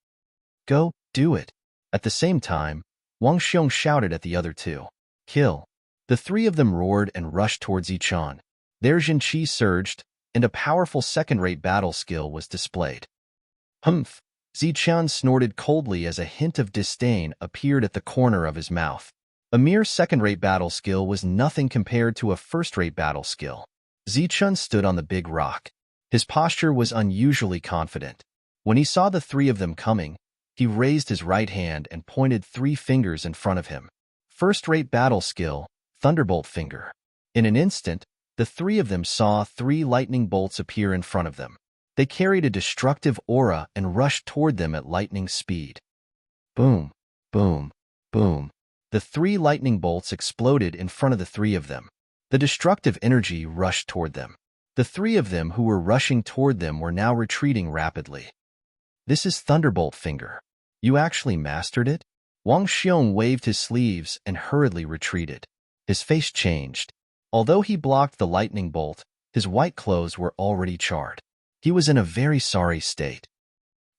Go, do it. At the same time, Wang Xiong shouted at the other two. Kill. The 3 of them roared and rushed towards Zichen. Their Zhen Qi surged, and a powerful second-rate battle skill was displayed. Humph! Zichen snorted coldly as a hint of disdain appeared at the corner of his mouth. A mere second-rate battle skill was nothing compared to a first-rate battle skill. Zichen stood on the big rock. His posture was unusually confident. When he saw the 3 of them coming, he raised his right hand and pointed 3 fingers in front of him. First-rate battle skill, Thunderbolt Finger. In an instant, the 3 of them saw 3 lightning bolts appear in front of them. They carried a destructive aura and rushed toward them at lightning speed. Boom, boom, boom. The 3 lightning bolts exploded in front of the 3 of them. The destructive energy rushed toward them. The 3 of them who were rushing toward them were now retreating rapidly. This is Thunderbolt Finger. You actually mastered it? Wang Xiong waved his sleeves and hurriedly retreated. His face changed. Although he blocked the lightning bolt, his white clothes were already charred. He was in a very sorry state.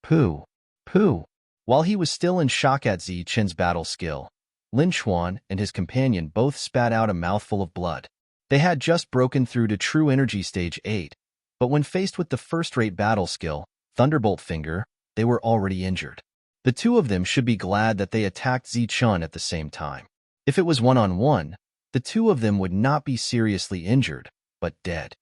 Pooh! Pooh! While he was still in shock at Zi Chen's battle skill, Lin Xuan and his companion both spat out a mouthful of blood. They had just broken through to True Energy Stage 8, but when faced with the first-rate battle skill, Thunderbolt Finger, they were already injured. The two of them should be glad that they attacked Zi Chun at the same time. If it was one-on-one, the two of them would not be seriously injured, but dead.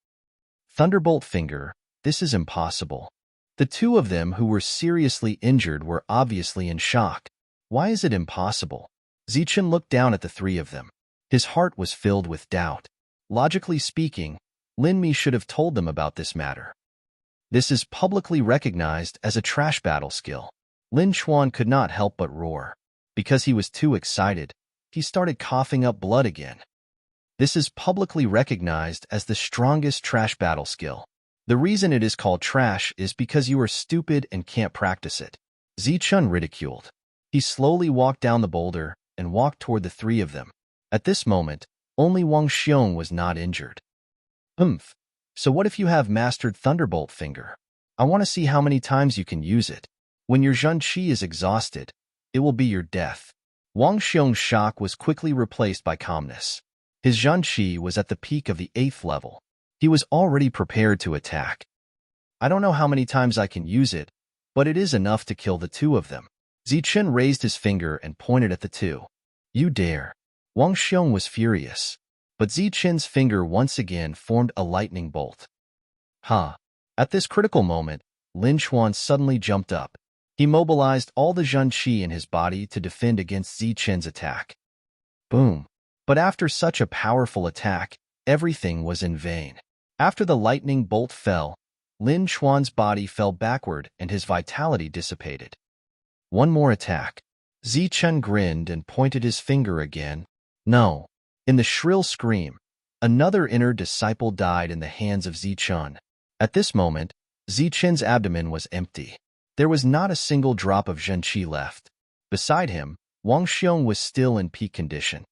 Thunderbolt Finger, this is impossible. The two of them who were seriously injured were obviously in shock. Why is it impossible? Zichen looked down at the three of them. His heart was filled with doubt. Logically speaking, Lin Mi should have told them about this matter. This is publicly recognized as a trash battle skill. Lin Xuan could not help but roar. Because he was too excited, he started coughing up blood again. This is publicly recognized as the strongest trash battle skill. The reason it is called trash is because you are stupid and can't practice it. Zichun ridiculed. He slowly walked down the boulder and walked toward the three of them. At this moment, only Wang Xiong was not injured. So what if you have mastered Thunderbolt Finger? I want to see how many times you can use it. When your Zhen Qi is exhausted, it will be your death. Wang Xiong's shock was quickly replaced by calmness. His Zhen Qi was at the peak of the 8th level. He was already prepared to attack. I don't know how many times I can use it, but it is enough to kill the two of them. Zichen raised his finger and pointed at the two. You dare. Wang Xiong was furious, but Zichen's finger once again formed a lightning bolt. At this critical moment, Lin Xuan suddenly jumped up. He mobilized all the Zhen Qi in his body to defend against Zichen's attack. Boom! But after such a powerful attack, everything was in vain. After the lightning bolt fell, Lin Xuan's body fell backward and his vitality dissipated. One more attack. Zichen grinned and pointed his finger again. No. In the shrill scream, another inner disciple died in the hands of Zichen. At this moment, Zichen's abdomen was empty. There was not a single drop of Zhen Qi left. Beside him, Wang Xiong was still in peak condition.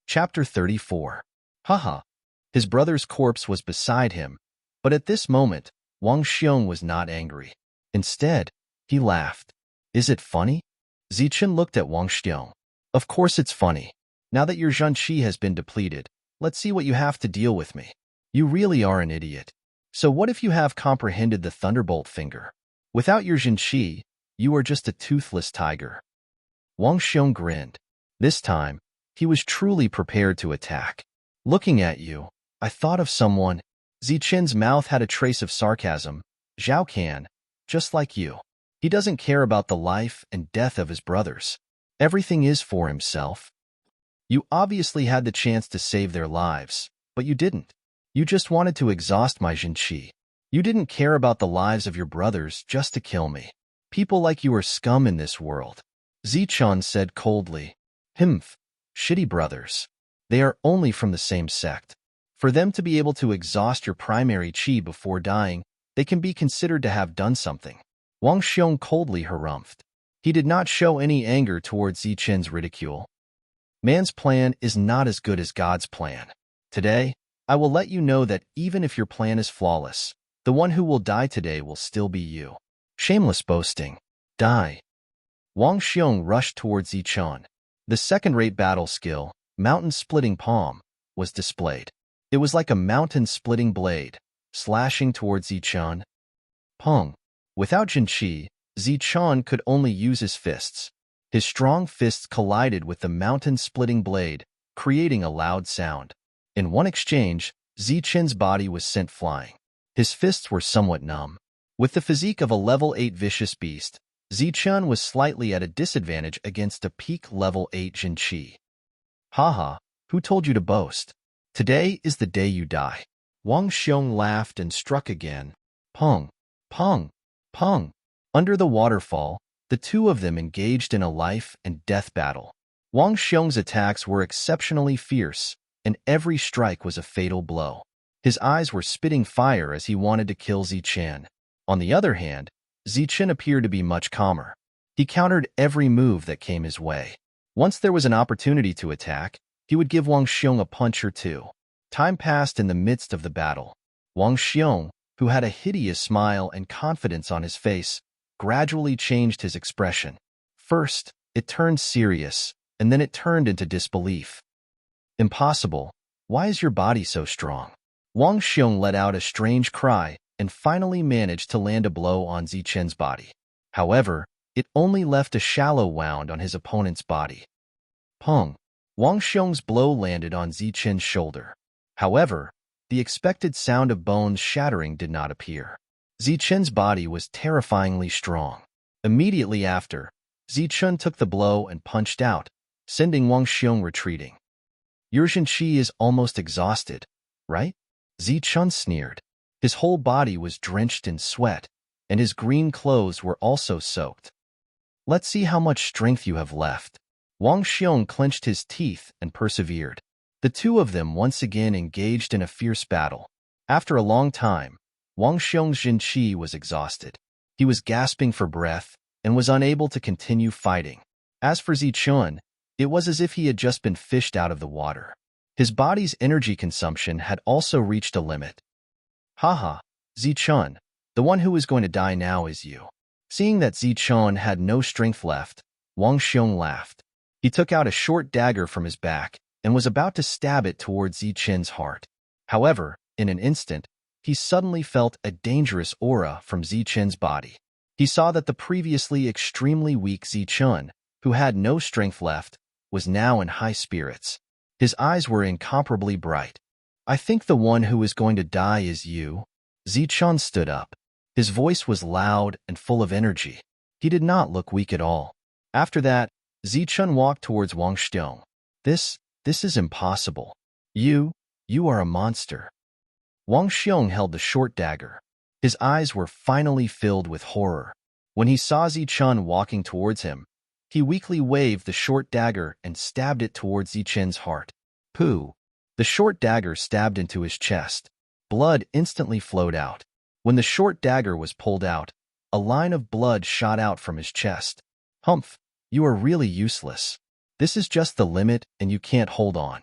Chapter 34. His brother's corpse was beside him, but at this moment, Wang Xiong was not angry. Instead, he laughed. Is it funny? Zichen looked at Wang Xiong. Of course it's funny. Now that your Zhen Qi has been depleted, let's see what you have to deal with me. You really are an idiot. So what if you have comprehended the Thunderbolt Finger? Without your Zhen Qi, you are just a toothless tiger. Wang Xiong grinned. This time, he was truly prepared to attack. Looking at you, I thought of someone. Zichen's mouth had a trace of sarcasm. Zhao Can, just like you. He doesn't care about the life and death of his brothers. Everything is for himself. You obviously had the chance to save their lives, but you didn't. You just wanted to exhaust my Zhen Qi. You didn't care about the lives of your brothers just to kill me. People like you are scum in this world. Zichun said coldly. Shitty brothers. They are only from the same sect. For them to be able to exhaust your primary qi before dying, they can be considered to have done something. Wang Xiong coldly harumphed. He did not show any anger towards Zichen's ridicule. Man's plan is not as good as God's plan. Today, I will let you know that even if your plan is flawless, the one who will die today will still be you. Shameless boasting. Die. Wang Xiong rushed towards Zichen. The second-rate battle skill, Mountain-Splitting Palm, was displayed. It was like a mountain-splitting blade, slashing towards Zichen. Pong. Without Zhen Qi, Zichen could only use his fists. His strong fists collided with the mountain-splitting blade, creating a loud sound. In one exchange, Zichen's body was sent flying. His fists were somewhat numb. With the physique of a level 8 vicious beast, Zichen was slightly at a disadvantage against a peak level 8 Zhen Qi. Who told you to boast? Today is the day you die. Wang Xiong laughed and struck again. Pong, pong, pong. Under the waterfall, the two of them engaged in a life and death battle. Wang Xiong's attacks were exceptionally fierce, and every strike was a fatal blow. His eyes were spitting fire as he wanted to kill Zichen. On the other hand, Zichen appeared to be much calmer. He countered every move that came his way. Once there was an opportunity to attack, he would give Wang Xiong a punch or two. Time passed in the midst of the battle. Wang Xiong, who had a hideous smile and confidence on his face, gradually changed his expression. First, it turned serious, and then it turned into disbelief. Impossible. Why is your body so strong? Wang Xiong let out a strange cry and finally managed to land a blow on Zichen's body. However, it only left a shallow wound on his opponent's body. Pong! Wang Xiong's blow landed on Zichen's shoulder. However, the expected sound of bones shattering did not appear. Zichen's body was terrifyingly strong. Immediately after, Zichen took the blow and punched out, sending Wang Xiong retreating. Your Qi is almost exhausted, right? Zichen sneered. His whole body was drenched in sweat, and his green clothes were also soaked. Let's see how much strength you have left. Wang Xiong clenched his teeth and persevered. The two of them once again engaged in a fierce battle. After a long time, Wang Xiong's Qi was exhausted. He was gasping for breath and was unable to continue fighting. As for Zichen, it was as if he had just been fished out of the water. His body's energy consumption had also reached a limit. Haha, Zichen, the one who is going to die now is you. Seeing that Zichen had no strength left, Wang Xiong laughed. He took out a short dagger from his back and was about to stab it towards Zichen's heart. However, in an instant, he suddenly felt a dangerous aura from Zichen's body. He saw that the previously extremely weak Zichen, who had no strength left, was now in high spirits. His eyes were incomparably bright. I think the one who is going to die is you. Zichen stood up. His voice was loud and full of energy. He did not look weak at all. After that, Zichen walked towards Wang Xiong. This is impossible. You are a monster. Wang Xiong held the short dagger. His eyes were finally filled with horror. When he saw Zichen walking towards him, he weakly waved the short dagger and stabbed it towards Zichen's heart. Pooh! The short dagger stabbed into his chest. Blood instantly flowed out. When the short dagger was pulled out, a line of blood shot out from his chest. Humph! You are really useless. This is just the limit and you can't hold on.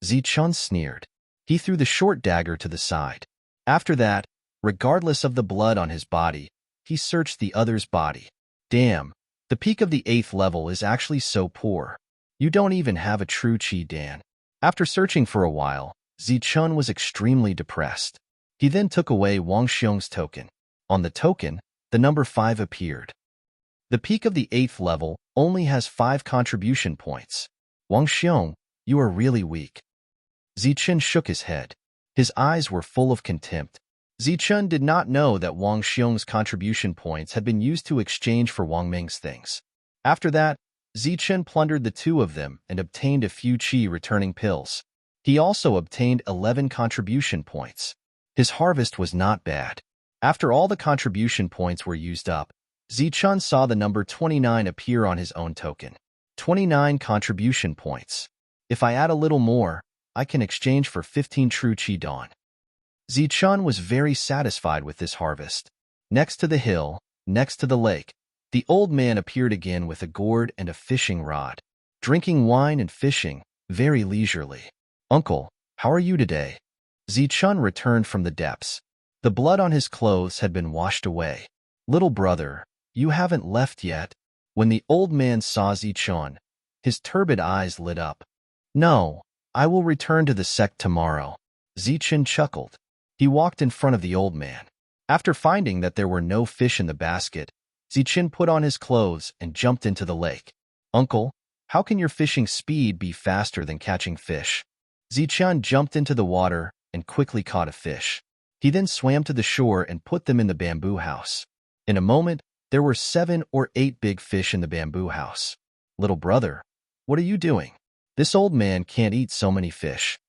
Zichen sneered. He threw the short dagger to the side. After that, regardless of the blood on his body, he searched the other's body. Damn, the peak of the 8th level is actually so poor. You don't even have a true Qi Dan. After searching for a while, Zichen was extremely depressed. He then took away Wang Xiong's token. On the token, the number 5 appeared. The peak of the 8th level only has 5 contribution points. Wang Xiong, you are really weak. Zichen shook his head. His eyes were full of contempt. Zichen did not know that Wang Xiong's contribution points had been used to exchange for Wang Ming's things. After that, Zichen plundered the two of them and obtained a few Qi returning pills. He also obtained 11 contribution points. His harvest was not bad. After all the contribution points were used up, Zichen saw the number 29 appear on his own token. 29 contribution points. If I add a little more, I can exchange for 15 true Qi Dawn. Zichen was very satisfied with this harvest. Next to the hill, next to the lake, the old man appeared again with a gourd and a fishing rod, drinking wine and fishing, very leisurely. Uncle, how are you today? Zichen returned from the depths. The blood on his clothes had been washed away. Little brother, you haven't left yet? When the old man saw Zichen, his turbid eyes lit up. No, I will return to the sect tomorrow. Zichen chuckled. He walked in front of the old man. After finding that there were no fish in the basket, Zichen put on his clothes and jumped into the lake. Uncle, how can your fishing speed be faster than catching fish? Zichen jumped into the water and quickly caught a fish. He then swam to the shore and put them in the bamboo house. In a moment, there were 7 or 8 big fish in the bamboo house. Little brother, what are you doing? This old man can't eat so many fish.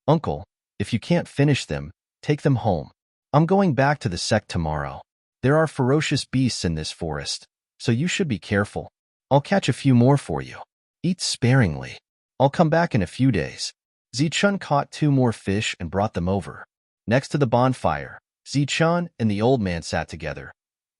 Uncle, if you can't finish them, take them home. I'm going back to the sect tomorrow. There are ferocious beasts in this forest, so you should be careful. I'll catch a few more for you. Eat sparingly. I'll come back in a few days. Zichen caught 2 more fish and brought them over. Next to the bonfire, Zichen and the old man sat together.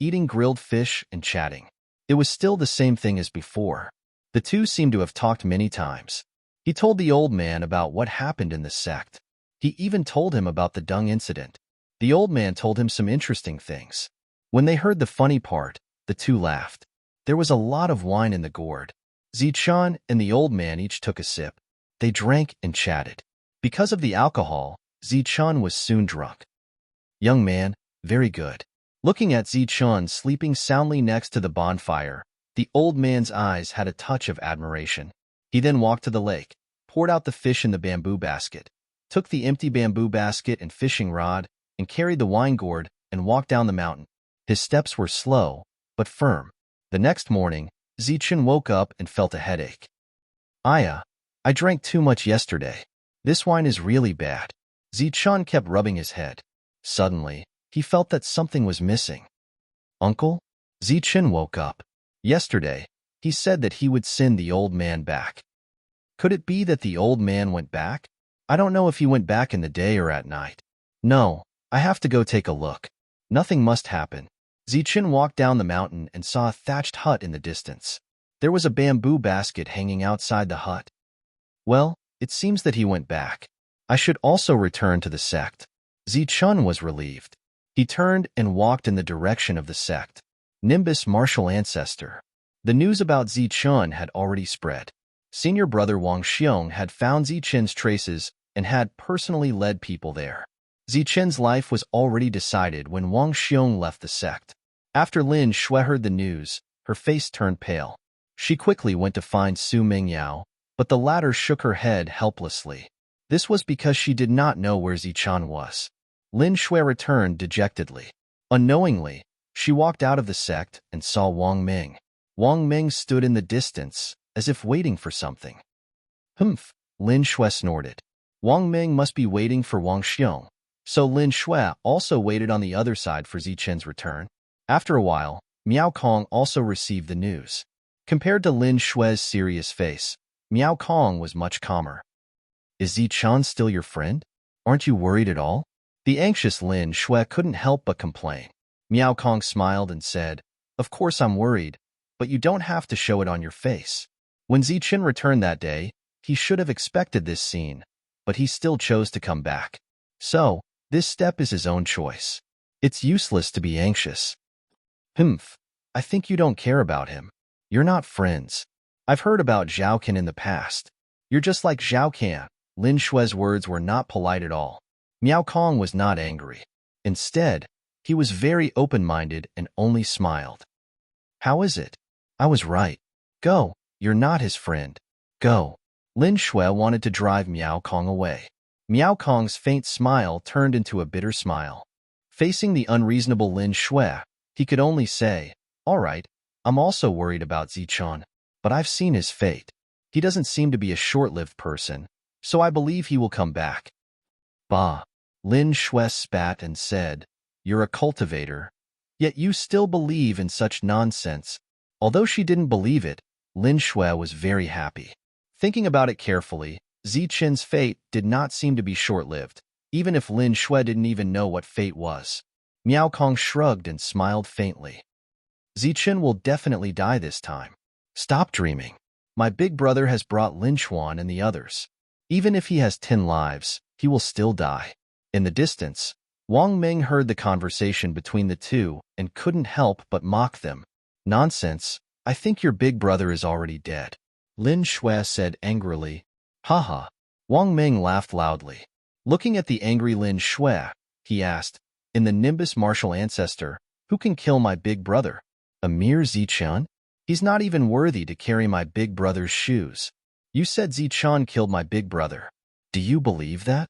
eating grilled fish and chatting. It was still the same thing as before. The two seemed to have talked many times. He told the old man about what happened in the sect. He even told him about the dung incident. The old man told him some interesting things. When they heard the funny part, the two laughed. There was a lot of wine in the gourd. Zichun and the old man each took a sip. They drank and chatted. Because of the alcohol, Zichun was soon drunk. Young man, very good. Looking at Zichun sleeping soundly next to the bonfire, the old man's eyes had a touch of admiration. He then walked to the lake, poured out the fish in the bamboo basket, took the empty bamboo basket and fishing rod, and carried the wine gourd and walked down the mountain. His steps were slow, but firm. The next morning, Zichun woke up and felt a headache. I drank too much yesterday. This wine is really bad. Zichun kept rubbing his head. Suddenly, he felt that something was missing. Uncle? Zichun woke up. Yesterday, he said that he would send the old man back. Could it be that the old man went back? I don't know if he went back in the day or at night. No, I have to go take a look. Nothing must happen. Zichun walked down the mountain and saw a thatched hut in the distance. There was a bamboo basket hanging outside the hut. Well, it seems that he went back. I should also return to the sect. Zichun was relieved. He turned and walked in the direction of the sect. Nimbus martial ancestor. The news about Zichun had already spread. Senior brother Wang Xiong had found Zichun's traces and had personally led people there. Zichun's life was already decided when Wang Xiong left the sect. After Lin Shui heard the news, her face turned pale. She quickly went to find Su Mingyao, but the latter shook her head helplessly. This was because she did not know where Zichun was. Lin Shui returned dejectedly. Unknowingly, she walked out of the sect and saw Wang Ming. Wang Ming stood in the distance, as if waiting for something. Humph, Lin Shui snorted. Wang Ming must be waiting for Wang Xiong. So Lin Shui also waited on the other side for Zichun's return. After a while, Miao Kong also received the news. Compared to Lin Shui's serious face, Miao Kong was much calmer. Is Zichun still your friend? Aren't you worried at all? The anxious Lin Shui couldn't help but complain. Miao Kong smiled and said, Of course I'm worried, but you don't have to show it on your face. When Zichun returned that day, he should have expected this scene, but he still chose to come back. So, this step is his own choice. It's useless to be anxious. Humph, I think you don't care about him. You're not friends. I've heard about Zhao Qian in the past. You're just like Zhao Qian. Lin Shui's words were not polite at all. Miao Kong was not angry. Instead, he was very open-minded and only smiled. How is it? I was right. Go, you're not his friend. Go. Lin Shui wanted to drive Miao Kong away. Miao Kong's faint smile turned into a bitter smile. Facing the unreasonable Lin Shui, he could only say, All right, I'm also worried about Zichun, but I've seen his fate. He doesn't seem to be a short-lived person, so I believe he will come back. Bah! Lin Shui spat and said, You're a cultivator, yet you still believe in such nonsense. Although she didn't believe it, Lin Shui was very happy. Thinking about it carefully, Zichun's fate did not seem to be short-lived, even if Lin Shui didn't even know what fate was. Miao Kong shrugged and smiled faintly. Zichun will definitely die this time. Stop dreaming. My big brother has brought Lin Chuan and the others. Even if he has 10 lives, he will still die. In the distance, Wang Ming heard the conversation between the two and couldn't help but mock them. Nonsense, I think your big brother is already dead. Lin Shui said angrily. Haha. Wang Ming laughed loudly. Looking at the angry Lin Shui, he asked, In the Nimbus martial ancestor, who can kill my big brother? A mere Zichun? He's not even worthy to carry my big brother's shoes. You said Zichun killed my big brother. Do you believe that?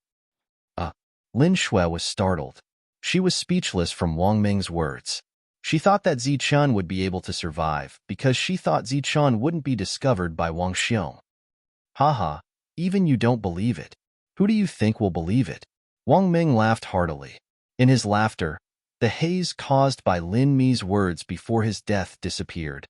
Lin Shui was startled. She was speechless from Wang Ming's words. She thought that Zichun would be able to survive because she thought Zichun wouldn't be discovered by Wang Xiong. Haha, even you don't believe it. Who do you think will believe it? Wang Ming laughed heartily. In his laughter, the haze caused by Lin Mi's words before his death disappeared.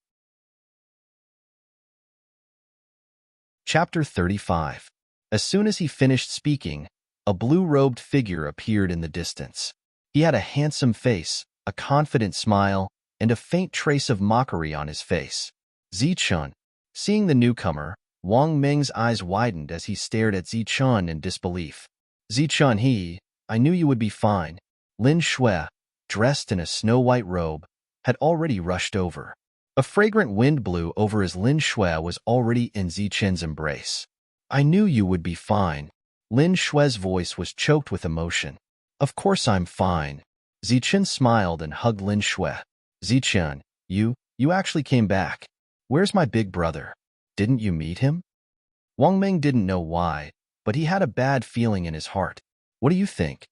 Chapter 35. As soon as he finished speaking, a blue-robed figure appeared in the distance. He had a handsome face, a confident smile, and a faint trace of mockery on his face. Zichun. Seeing the newcomer, Wang Ming's eyes widened as he stared at Zichun in disbelief. Zichun, I knew you would be fine. Lin Shui, dressed in a snow-white robe, had already rushed over. A fragrant wind blew over as Lin Shui was already in Zichun's embrace. I knew you would be fine. Lin Shui's voice was choked with emotion. Of course I'm fine. Zichun smiled and hugged Lin Shui. Zichun, you actually came back. Where's my big brother? Didn't you meet him? Wang Ming didn't know why, but he had a bad feeling in his heart. What do you think?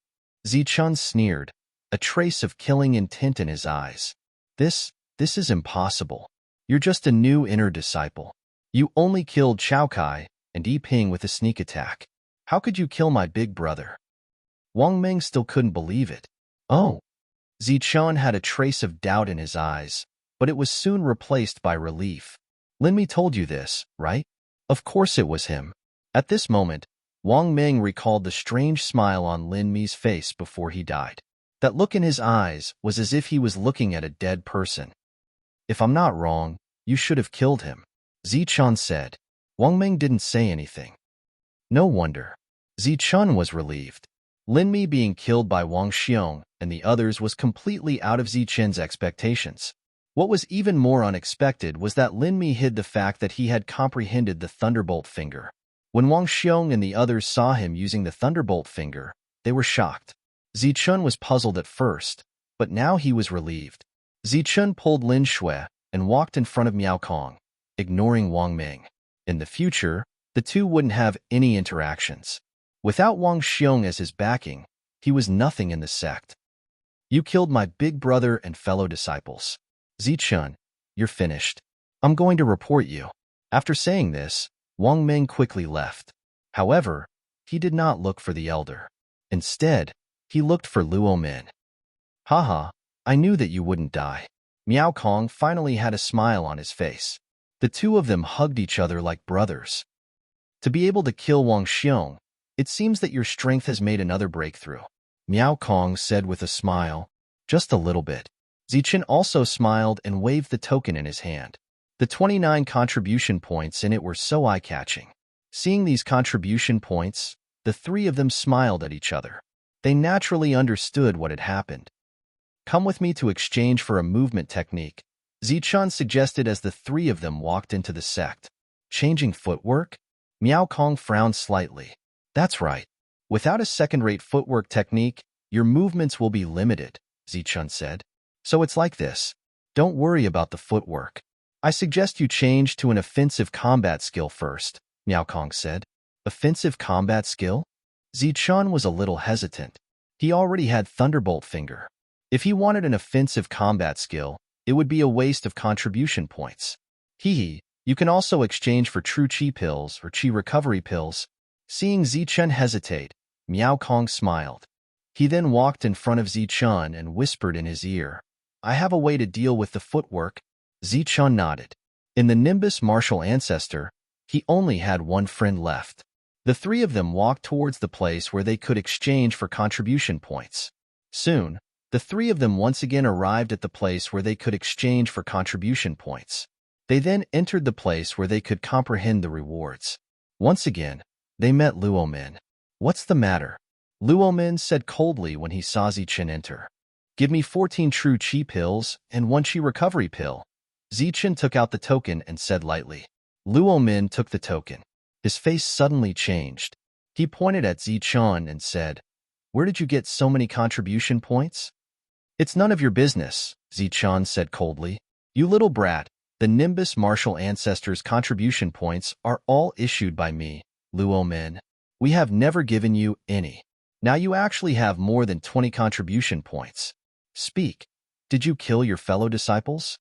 Zichun sneered, a trace of killing intent in his eyes. This is impossible. You're just a new inner disciple. You only killed Chao Kai and Yi Ping with a sneak attack. How could you kill my big brother? Wang Ming still couldn't believe it. Oh. Zichun had a trace of doubt in his eyes, but it was soon replaced by relief. Lin Mi told you this, right? Of course it was him. At this moment, Wang Ming recalled the strange smile on Lin Mi's face before he died. That look in his eyes was as if he was looking at a dead person. If I'm not wrong, you should have killed him, Zichun said. Wang Ming didn't say anything. No wonder. Zichun was relieved. Lin Mi being killed by Wang Xiong and the others was completely out of Zichun's expectations. What was even more unexpected was that Lin Mi hid the fact that he had comprehended the Thunderbolt finger. When Wang Xiong and the others saw him using the Thunderbolt finger, they were shocked. Zichun was puzzled at first, but now he was relieved. Zichun pulled Lin Shui and walked in front of Miao Kong, ignoring Wang Ming. In the future, the two wouldn't have any interactions. Without Wang Xiong as his backing, he was nothing in the sect. You killed my big brother and fellow disciples. Zichun, you're finished. I'm going to report you. After saying this, Wang Ming quickly left. However, he did not look for the elder. Instead, he looked for Luo Min. Haha, I knew that you wouldn't die. Miao Kong finally had a smile on his face. The two of them hugged each other like brothers. To be able to kill Wang Xiong, it seems that your strength has made another breakthrough. Miao Kong said with a smile. Just a little bit. Zichun also smiled and waved the token in his hand. The 29 contribution points in it were so eye-catching. Seeing these contribution points, the three of them smiled at each other. They naturally understood what had happened. Come with me to exchange for a movement technique, Zichun suggested as the three of them walked into the sect. Changing footwork? Miao Kong frowned slightly. That's right. Without a second-rate footwork technique, your movements will be limited, Zichun said. So it's like this. Don't worry about the footwork. I suggest you change to an offensive combat skill first, Miao Kong said. Offensive combat skill? Zichun was a little hesitant. He already had Thunderbolt Finger. If he wanted an offensive combat skill, it would be a waste of contribution points. You can also exchange for true Qi pills or Qi recovery pills. Seeing Zichun hesitate, Miao Kong smiled. He then walked in front of Zichun and whispered in his ear. I have a way to deal with the footwork. Zichun nodded. In the Nimbus martial ancestor, he only had one friend left. The three of them walked towards the place where they could exchange for contribution points. Soon, the three of them once again arrived at the place where they could exchange for contribution points. They then entered the place where they could comprehend the rewards. Once again, they met Luo Min. What's the matter? Luo Min said coldly when he saw Zichun enter. Give me 14 true Qi pills and 1 Qi recovery pill. Zichun took out the token and said lightly. Luo Min took the token. His face suddenly changed. He pointed at Zichun and said, Where did you get so many contribution points? It's none of your business, Zichun said coldly. You little brat, the Nimbus martial ancestors' contribution points are all issued by me, Luo Min. We have never given you any. Now you actually have more than 20 contribution points. Speak. Did you kill your fellow disciples?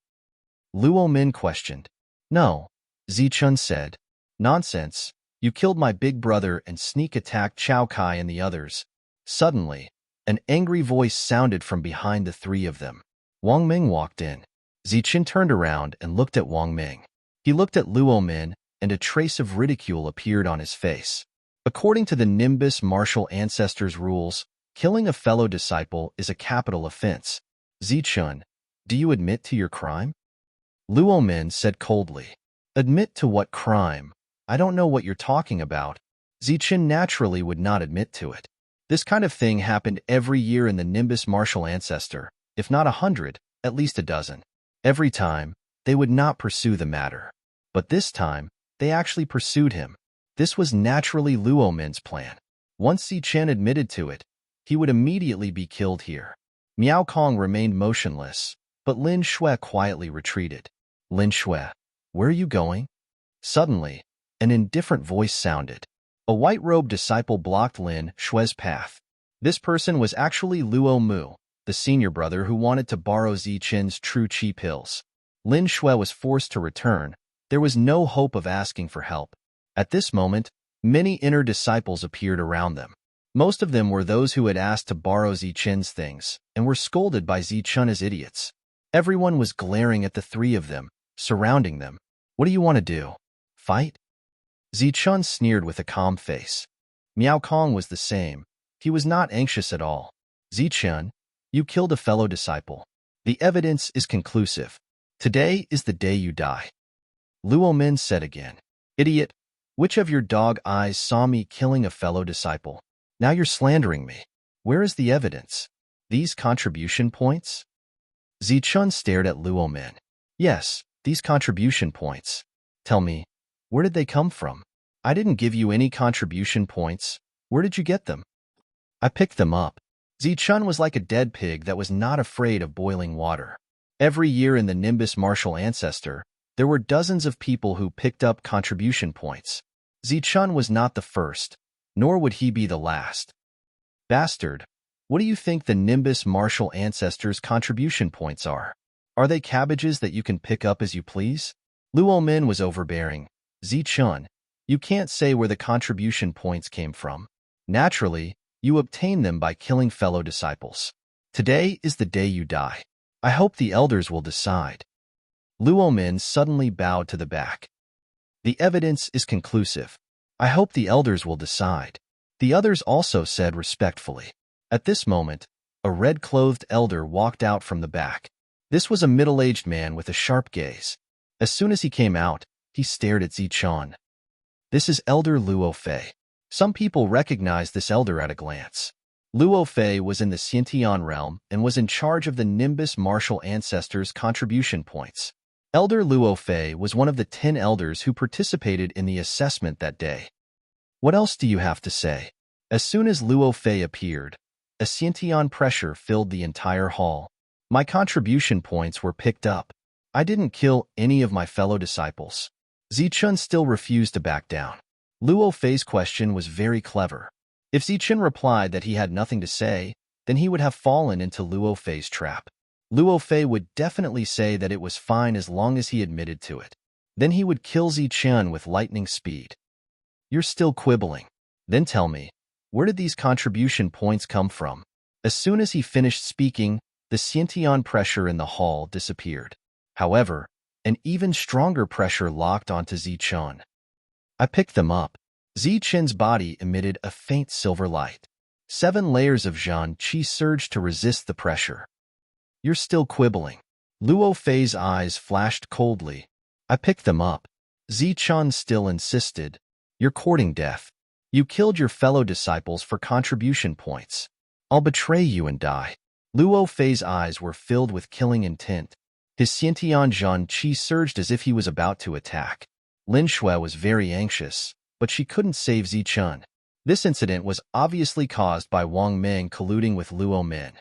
Luo Min questioned. No, Zichun said. Nonsense. You killed my big brother and sneak attacked Chao Kai and the others. Suddenly, an angry voice sounded from behind the three of them. Wang Ming walked in. Zichun turned around and looked at Wang Ming. He looked at Luo Min, and a trace of ridicule appeared on his face. According to the Nimbus martial ancestors' rules, killing a fellow disciple is a capital offense. Zichun, Do you admit to your crime? Luo Min said coldly. Admit to what crime? I don't know what you're talking about. Zichen naturally would not admit to it. This kind of thing happened every year in the Nimbus martial ancestor, if not 100, at least a dozen. Every time, they would not pursue the matter. But this time, they actually pursued him. This was naturally Luo Min's plan. Once Zichen admitted to it, he would immediately be killed here. Miao Kong remained motionless, but Lin Shui quietly retreated. Lin Shui, where are you going? Suddenly, an indifferent voice sounded. A white-robed disciple blocked Lin Shui's path. This person was actually Luo Mu, the senior brother who wanted to borrow Zichen's true chi pills. Lin Shui was forced to return. There was no hope of asking for help. At this moment, many inner disciples appeared around them. Most of them were those who had asked to borrow Zichen's things and were scolded by Zichen as idiots. Everyone was glaring at the three of them, surrounding them. What do you want to do? Fight? Zichen sneered with a calm face. Miao Kong was the same. He was not anxious at all. Zichen, you killed a fellow disciple. The evidence is conclusive. Today is the day you die. Luo Min said again. Idiot, which of your dog eyes saw me killing a fellow disciple? Now you're slandering me. Where is the evidence? These contribution points? Zichen stared at Luo Min. Yes, these contribution points. Tell me, where did they come from? I didn't give you any contribution points. Where did you get them? I picked them up. Zichen was like a dead pig that was not afraid of boiling water. Every year in the Nimbus martial ancestor, there were dozens of people who picked up contribution points. Zichen was not the first, nor would he be the last. Bastard, what do you think the Nimbus martial ancestors' contribution points are? Are they cabbages that you can pick up as you please? Luo Min was overbearing. Zichen, you can't say where the contribution points came from. Naturally, you obtain them by killing fellow disciples. Today is the day you die. I hope the elders will decide. Luo Min suddenly bowed to the back. The evidence is conclusive. I hope the elders will decide. The others also said respectfully. At this moment, a red-clothed elder walked out from the back. This was a middle-aged man with a sharp gaze. As soon as he came out, he stared at Zichen. This is Elder Luo Fei. Some people recognized this elder at a glance. Luo Fei was in the Xiantian realm and was in charge of the Nimbus martial ancestors' contribution points. Elder Luo Fei was one of the 10 elders who participated in the assessment that day. What else do you have to say? As soon as Luo Fei appeared, a Xiantian pressure filled the entire hall. My contribution points were picked up. I didn't kill any of my fellow disciples. Zichen still refused to back down. Luo Fei's question was very clever. If Zichen replied that he had nothing to say, then he would have fallen into Luo Fei's trap. Luo Fei would definitely say that it was fine as long as he admitted to it. Then he would kill Zichen with lightning speed. You're still quibbling. Then tell me, where did these contribution points come from? As soon as he finished speaking, the Xiantian pressure in the hall disappeared. However, an even stronger pressure locked onto Zichen. I picked them up. Zichen's body emitted a faint silver light. 7 layers of Zhan Qi surged to resist the pressure. You're still quibbling. Luo Fei's eyes flashed coldly. I picked them up. Zichen still insisted. You're courting death. You killed your fellow disciples for contribution points. I'll betray you and die. Luo Fei's eyes were filled with killing intent. His Xiantian Zhan Qi surged as if he was about to attack. Lin Shui was very anxious, but she couldn't save Zichen. This incident was obviously caused by Wang Meng colluding with Luo Min.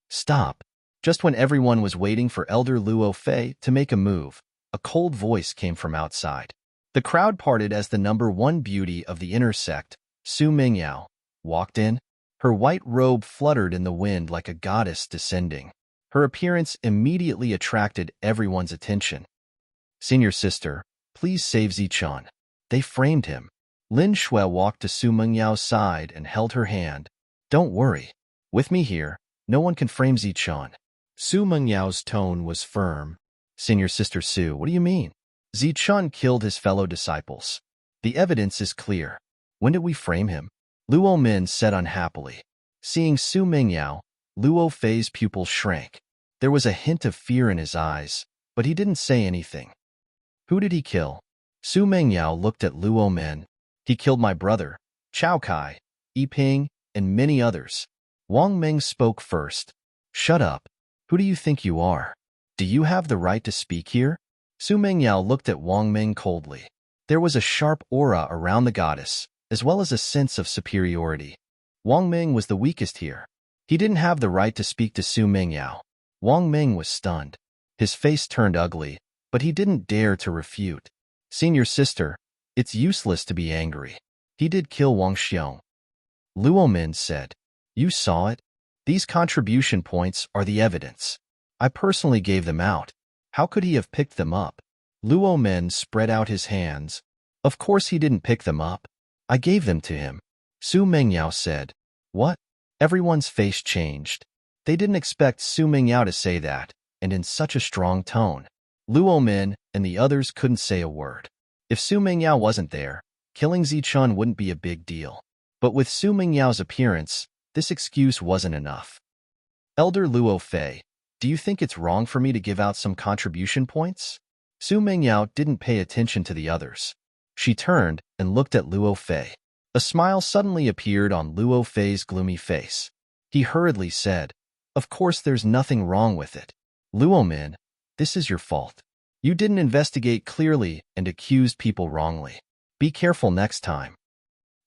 Stop. Just when everyone was waiting for Elder Luo Fei to make a move, a cold voice came from outside. The crowd parted as the #1 beauty of the inner sect, Su Mingyao, walked in. Her white robe fluttered in the wind like a goddess descending. Her appearance immediately attracted everyone's attention. Senior sister, please save Zichen. They framed him. Lin Shui walked to Su Mengyao's side and held her hand. Don't worry. With me here, no one can frame Zichen. Su Mengyao's tone was firm. Senior sister Su, what do you mean? Zichen killed his fellow disciples. The evidence is clear. When did we frame him? Luo Min said unhappily. Seeing Su Mingyao, Luo Fei's pupils shrank. There was a hint of fear in his eyes, but he didn't say anything. Who did he kill? Su Mengyao looked at Luo Men. He killed my brother, Chao Kai, Yiping, and many others. Wang Meng spoke first. Shut up. Who do you think you are? Do you have the right to speak here? Su Mengyao looked at Wang Meng coldly. There was a sharp aura around the goddess, as well as a sense of superiority. Wang Meng was the weakest here. He didn't have the right to speak to Su Mengyao. Wang Meng was stunned. His face turned ugly, but he didn't dare to refute. Senior sister, it's useless to be angry. He did kill Wang Xiong. Luo Min said. You saw it? These contribution points are the evidence. I personally gave them out. How could he have picked them up? Luo Min spread out his hands. Of course he didn't pick them up. I gave them to him. Su Mengyao said. What? Everyone's face changed. They didn't expect Su Mengyao to say that, and in such a strong tone. Luo Min and the others couldn't say a word. If Su Mengyao wasn't there, killing Zichun wouldn't be a big deal. But with Su Mengyao's appearance, this excuse wasn't enough. Elder Luo Fei, do you think it's wrong for me to give out some contribution points? Su Mengyao didn't pay attention to the others. She turned and looked at Luo Fei. A smile suddenly appeared on Luo Fei's gloomy face. He hurriedly said, Of course there's nothing wrong with it. Luo Min, this is your fault. You didn't investigate clearly and accused people wrongly. Be careful next time.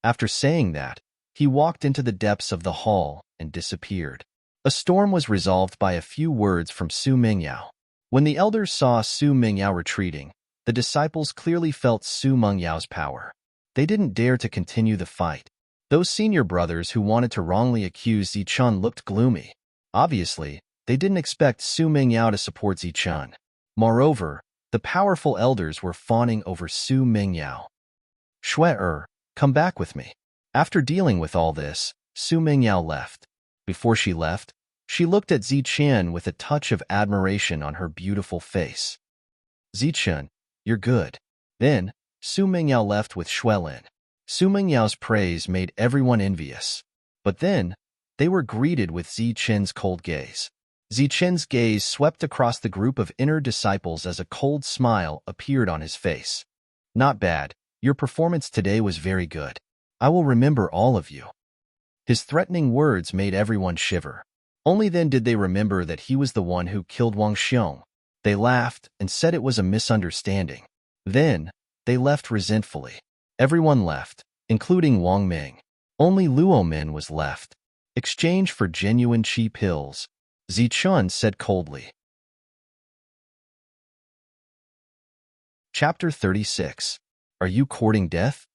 After saying that, he walked into the depths of the hall and disappeared. A storm was resolved by a few words from Su Mengyao. When the elders saw Su Mengyao retreating, the disciples clearly felt Su Mengyao's power. They didn't dare to continue the fight. Those senior brothers who wanted to wrongly accuse Zichun looked gloomy. Obviously, they didn't expect Su Mengyao to support Zichun. Moreover, the powerful elders were fawning over Su Mengyao. Shui, come back with me. After dealing with all this, Su Mengyao left. Before she left, she looked at Zichun with a touch of admiration on her beautiful face. Zichun, you're good. Then, Su Mengyao left with Shuelin. Su Mengyao's praise made everyone envious. But then, they were greeted with Zichun's cold gaze. Zichun's gaze swept across the group of inner disciples as a cold smile appeared on his face. Not bad. Your performance today was very good. I will remember all of you. His threatening words made everyone shiver. Only then did they remember that he was the one who killed Wang Xiong. They laughed and said it was a misunderstanding. Then, they left resentfully. Everyone left, including Wang Ming. Only Luo Min was left. Exchange for genuine chi pills, Zichun said coldly. Chapter 36. Are you courting death?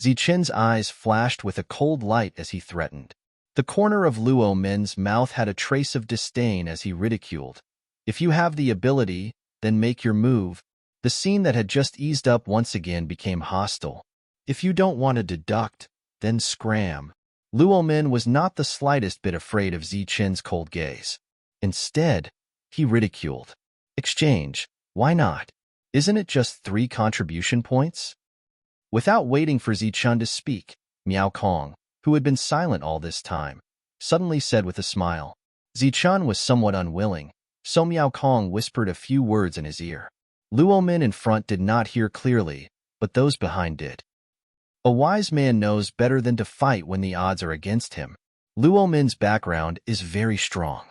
Zichun's eyes flashed with a cold light as he threatened. The corner of Luo Min's mouth had a trace of disdain as he ridiculed. If you have the ability, then make your move. The scene that had just eased up once again became hostile. If you don't want to deduct, then scram. Luo Min was not the slightest bit afraid of Zichun's cold gaze. Instead, he ridiculed. Exchange, why not? Isn't it just 3 contribution points? Without waiting for Zichun to speak, Miao Kong, who had been silent all this time, suddenly said with a smile. Zichun was somewhat unwilling, so Miao Kong whispered a few words in his ear. Luo Min in front did not hear clearly, but those behind did. A wise man knows better than to fight when the odds are against him. Luo Min's background is very strong.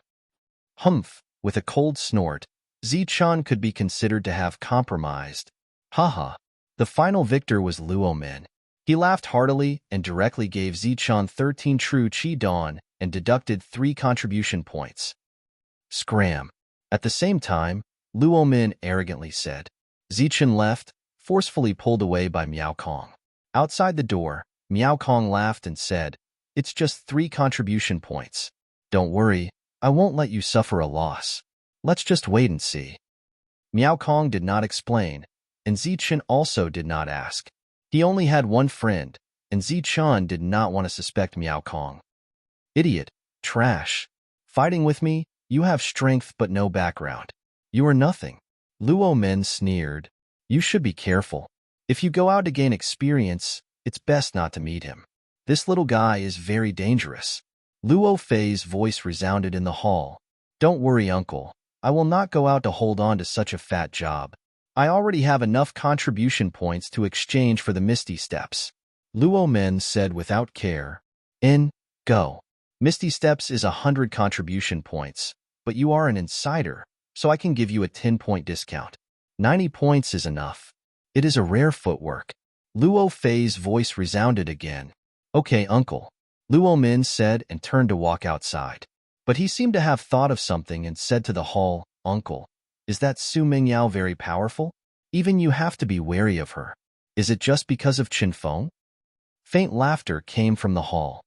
Humph, with a cold snort, Zichun could be considered to have compromised. Haha. The final victor was Luo Min. He laughed heartily and directly gave Zichun 13 true Qi Dawn and deducted 3 contribution points. Scram. At the same time, Luo Min arrogantly said. Zichun left, forcefully pulled away by Miao Kong. Outside the door, Miao Kong laughed and said, It's just 3 contribution points. Don't worry, I won't let you suffer a loss. Let's just wait and see. Miao Kong did not explain, and Zichun also did not ask. He only had one friend, and Zichun did not want to suspect Miao Kong. Idiot, trash. Fighting with me, you have strength but no background. You are nothing. Luo Min sneered. You should be careful. If you go out to gain experience, it's best not to meet him. This little guy is very dangerous. Luo Fei's voice resounded in the hall. Don't worry, uncle. I will not go out to hold on to such a fat job. I already have enough contribution points to exchange for the misty steps. Luo Min said without care. In, go. Misty steps is 100 contribution points, but you are an insider, so I can give you a 10-point discount. 90 points is enough. It is a rare footwork. Luo Fei's voice resounded again. Okay, uncle. Luo Min said and turned to walk outside. But he seemed to have thought of something and said to the hall, Uncle, is that Su Mingyao very powerful? Even you have to be wary of her. Is it just because of Qin Feng? Faint laughter came from the hall.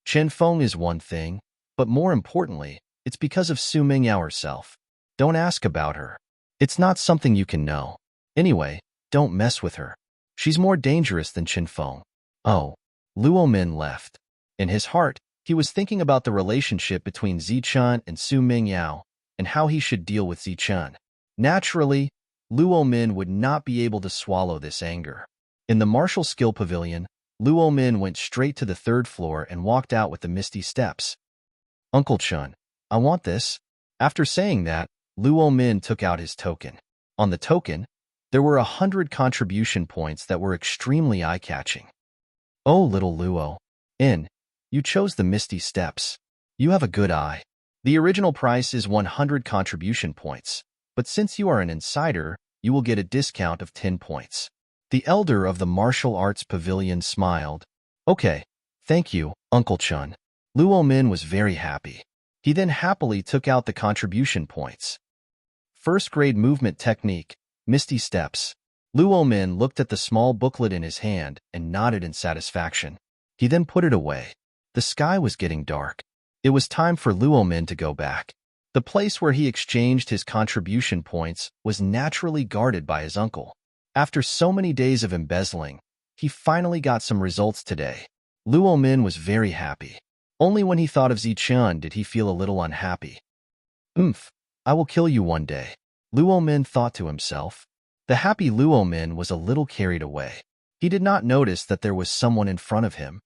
Qin Feng is one thing, but more importantly, it's because of Su Mingyao herself. Don't ask about her. It's not something you can know. Anyway, don't mess with her. She's more dangerous than Qin Feng. Oh. Luo Min left. In his heart, he was thinking about the relationship between Zichun and Su Mingyao and how he should deal with Zichun. Naturally, Luo Min would not be able to swallow this anger. In the martial skill pavilion, Luo Min went straight to the 3rd floor and walked out with the misty steps. Uncle Chun, I want this. After saying that, Luo Min took out his token. On the token, there were 100 contribution points that were extremely eye-catching. Oh, little Luo. You chose the misty steps. You have a good eye. The original price is 100 contribution points, but since you are an insider, you will get a discount of 10 points. The elder of the martial arts pavilion smiled. Okay, thank you, Uncle Chun. Luo Min was very happy. He then happily took out the contribution points. 1st grade movement technique, misty steps. Luo Min looked at the small booklet in his hand and nodded in satisfaction. He then put it away. The sky was getting dark. It was time for Luo Min to go back. The place where he exchanged his contribution points was naturally guarded by his uncle. After so many days of embezzling, he finally got some results today. Luo Min was very happy. Only when he thought of Zichun did he feel a little unhappy. I will kill you one day, Luo Min thought to himself. The happy Luo Min was a little carried away. He did not notice that there was someone in front of him.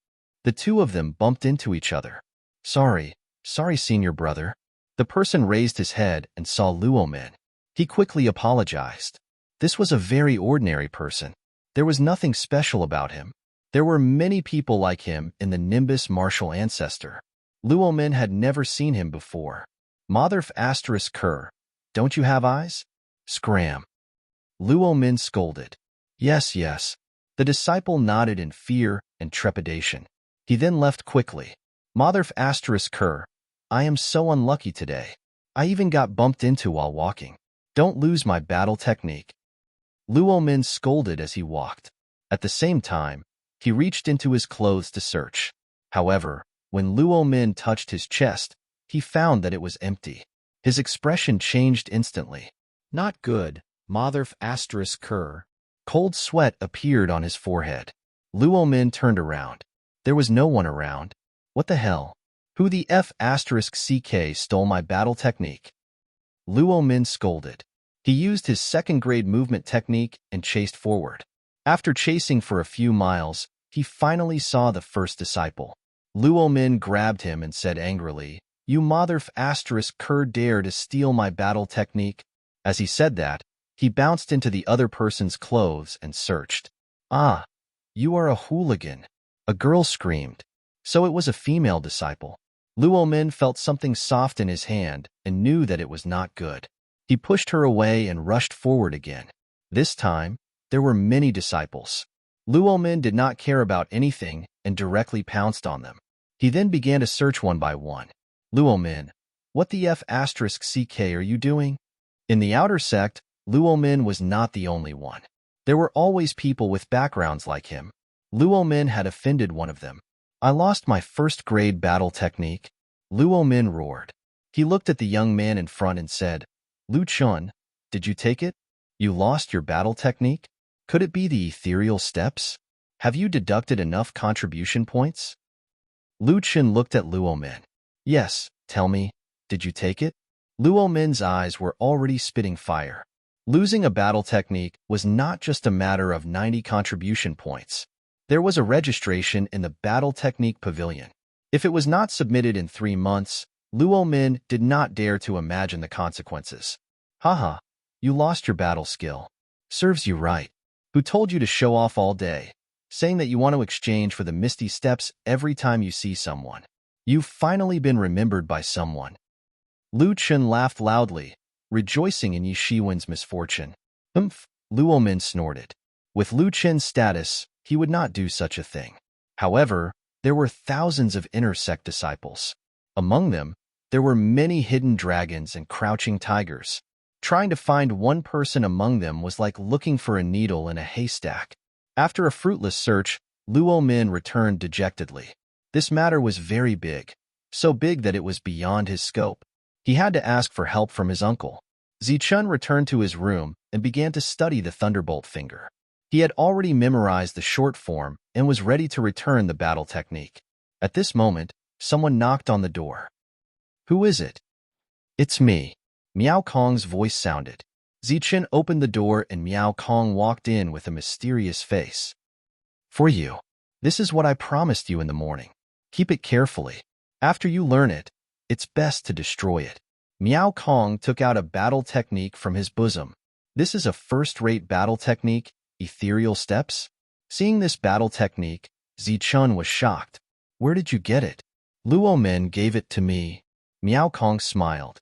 The two of them bumped into each other. Sorry, senior brother. The person raised his head and saw Luo Min. He quickly apologized. This was a very ordinary person. There was nothing special about him. There were many people like him in the Nimbus martial ancestor. Luo Min had never seen him before. Motherf ****, don't you have eyes? Scram. Luo Min scolded. Yes. The disciple nodded in fear and trepidation. He then left quickly. Motherf ***, I am so unlucky today. I even got bumped into while walking. Don't lose my battle technique. Luo Min scolded as he walked. At the same time, he reached into his clothes to search. However, when Luo Min touched his chest, he found that it was empty. His expression changed instantly. Not good, Motherf ***. Cold sweat appeared on his forehead. Luo Min turned around. There was no one around. What the hell? Who the F***ck stole my battle technique? Luo Min scolded. He used his 2nd grade movement technique and chased forward. After chasing for a few miles, he finally saw the first disciple. Luo Min grabbed him and said angrily, You Motherf ***, dare to steal my battle technique? As he said that, he bounced into the other person's clothes and searched. Ah, you are a hooligan. A girl screamed. So it was a female disciple. Luo Min felt something soft in his hand and knew that it was not good. He pushed her away and rushed forward again. This time, there were many disciples. Luo Min did not care about anything and directly pounced on them. He then began to search one by one. Luo Min, what the F***ck are you doing? In the outer sect, Luo Min was not the only one. There were always people with backgrounds like him. Luo Min had offended one of them. I lost my 1st grade battle technique. Luo Min roared. He looked at the young man in front and said, Lu Chun, did you take it? You lost your battle technique? Could it be the ethereal steps? Have you deducted enough contribution points? Lu Chun looked at Luo Min. Yes, tell me, did you take it? Luo Min's eyes were already spitting fire. Losing a battle technique was not just a matter of 90 contribution points. There was a registration in the Battle Technique Pavilion. If it was not submitted in 3 months, Luo Min did not dare to imagine the consequences. Haha, you lost your battle skill. Serves you right. Who told you to show off all day, saying that you want to exchange for the misty steps every time you see someone? You've finally been remembered by someone. Lu Chen laughed loudly, rejoicing in Yi Shiwen's misfortune. Humph, Luo Min snorted. With Lu Chen's status, he would not do such a thing. However, there were thousands of inner sect disciples. Among them, there were many hidden dragons and crouching tigers. Trying to find one person among them was like looking for a needle in a haystack. After a fruitless search, Luo Min returned dejectedly. This matter was very big, so big that it was beyond his scope. He had to ask for help from his uncle. Zichun returned to his room and began to study the Thunderbolt finger. He had already memorized the short form and was ready to return the battle technique. At this moment, someone knocked on the door. Who is it? It's me. Miao Kong's voice sounded. Zichun opened the door and Miao Kong walked in with a mysterious face. For you. This is what I promised you in the morning. Keep it carefully. After you learn it, it's best to destroy it. Miao Kong took out a battle technique from his bosom. This is a first-rate battle technique, ethereal steps? Seeing this battle technique, Zichun was shocked. Where did you get it? Luo Min gave it to me. Miao Kong smiled.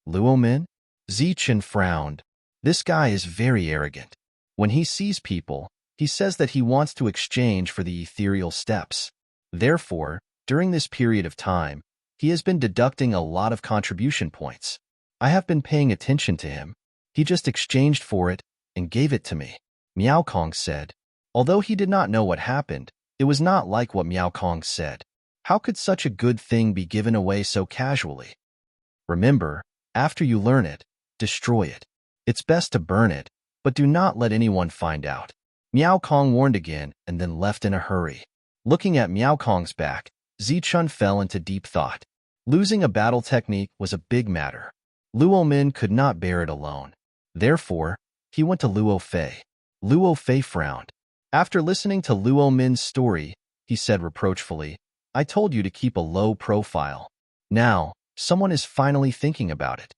Luo Min? Zichun frowned. This guy is very arrogant. When he sees people, he says that he wants to exchange for the ethereal steps. Therefore, during this period of time, he has been deducting a lot of contribution points. I have been paying attention to him. He just exchanged for it and gave it to me, Miao Kong said. Although he did not know what happened, it was not like what Miao Kong said. How could such a good thing be given away so casually? Remember, after you learn it, destroy it. It's best to burn it, but do not let anyone find out. Miao Kong warned again and then left in a hurry. Looking at Miao Kong's back, Zichun fell into deep thought. Losing a battle technique was a big matter. Luo Min could not bear it alone. Therefore, he went to Luo Fei. Luo Fei frowned. After listening to Luo Min's story, he said reproachfully, I told you to keep a low profile. Now, someone is finally thinking about it.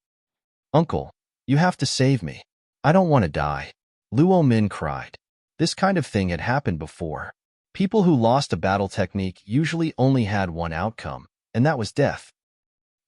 Uncle, you have to save me. I don't want to die. Luo Min cried. This kind of thing had happened before. People who lost a battle technique usually only had one outcome, and that was death.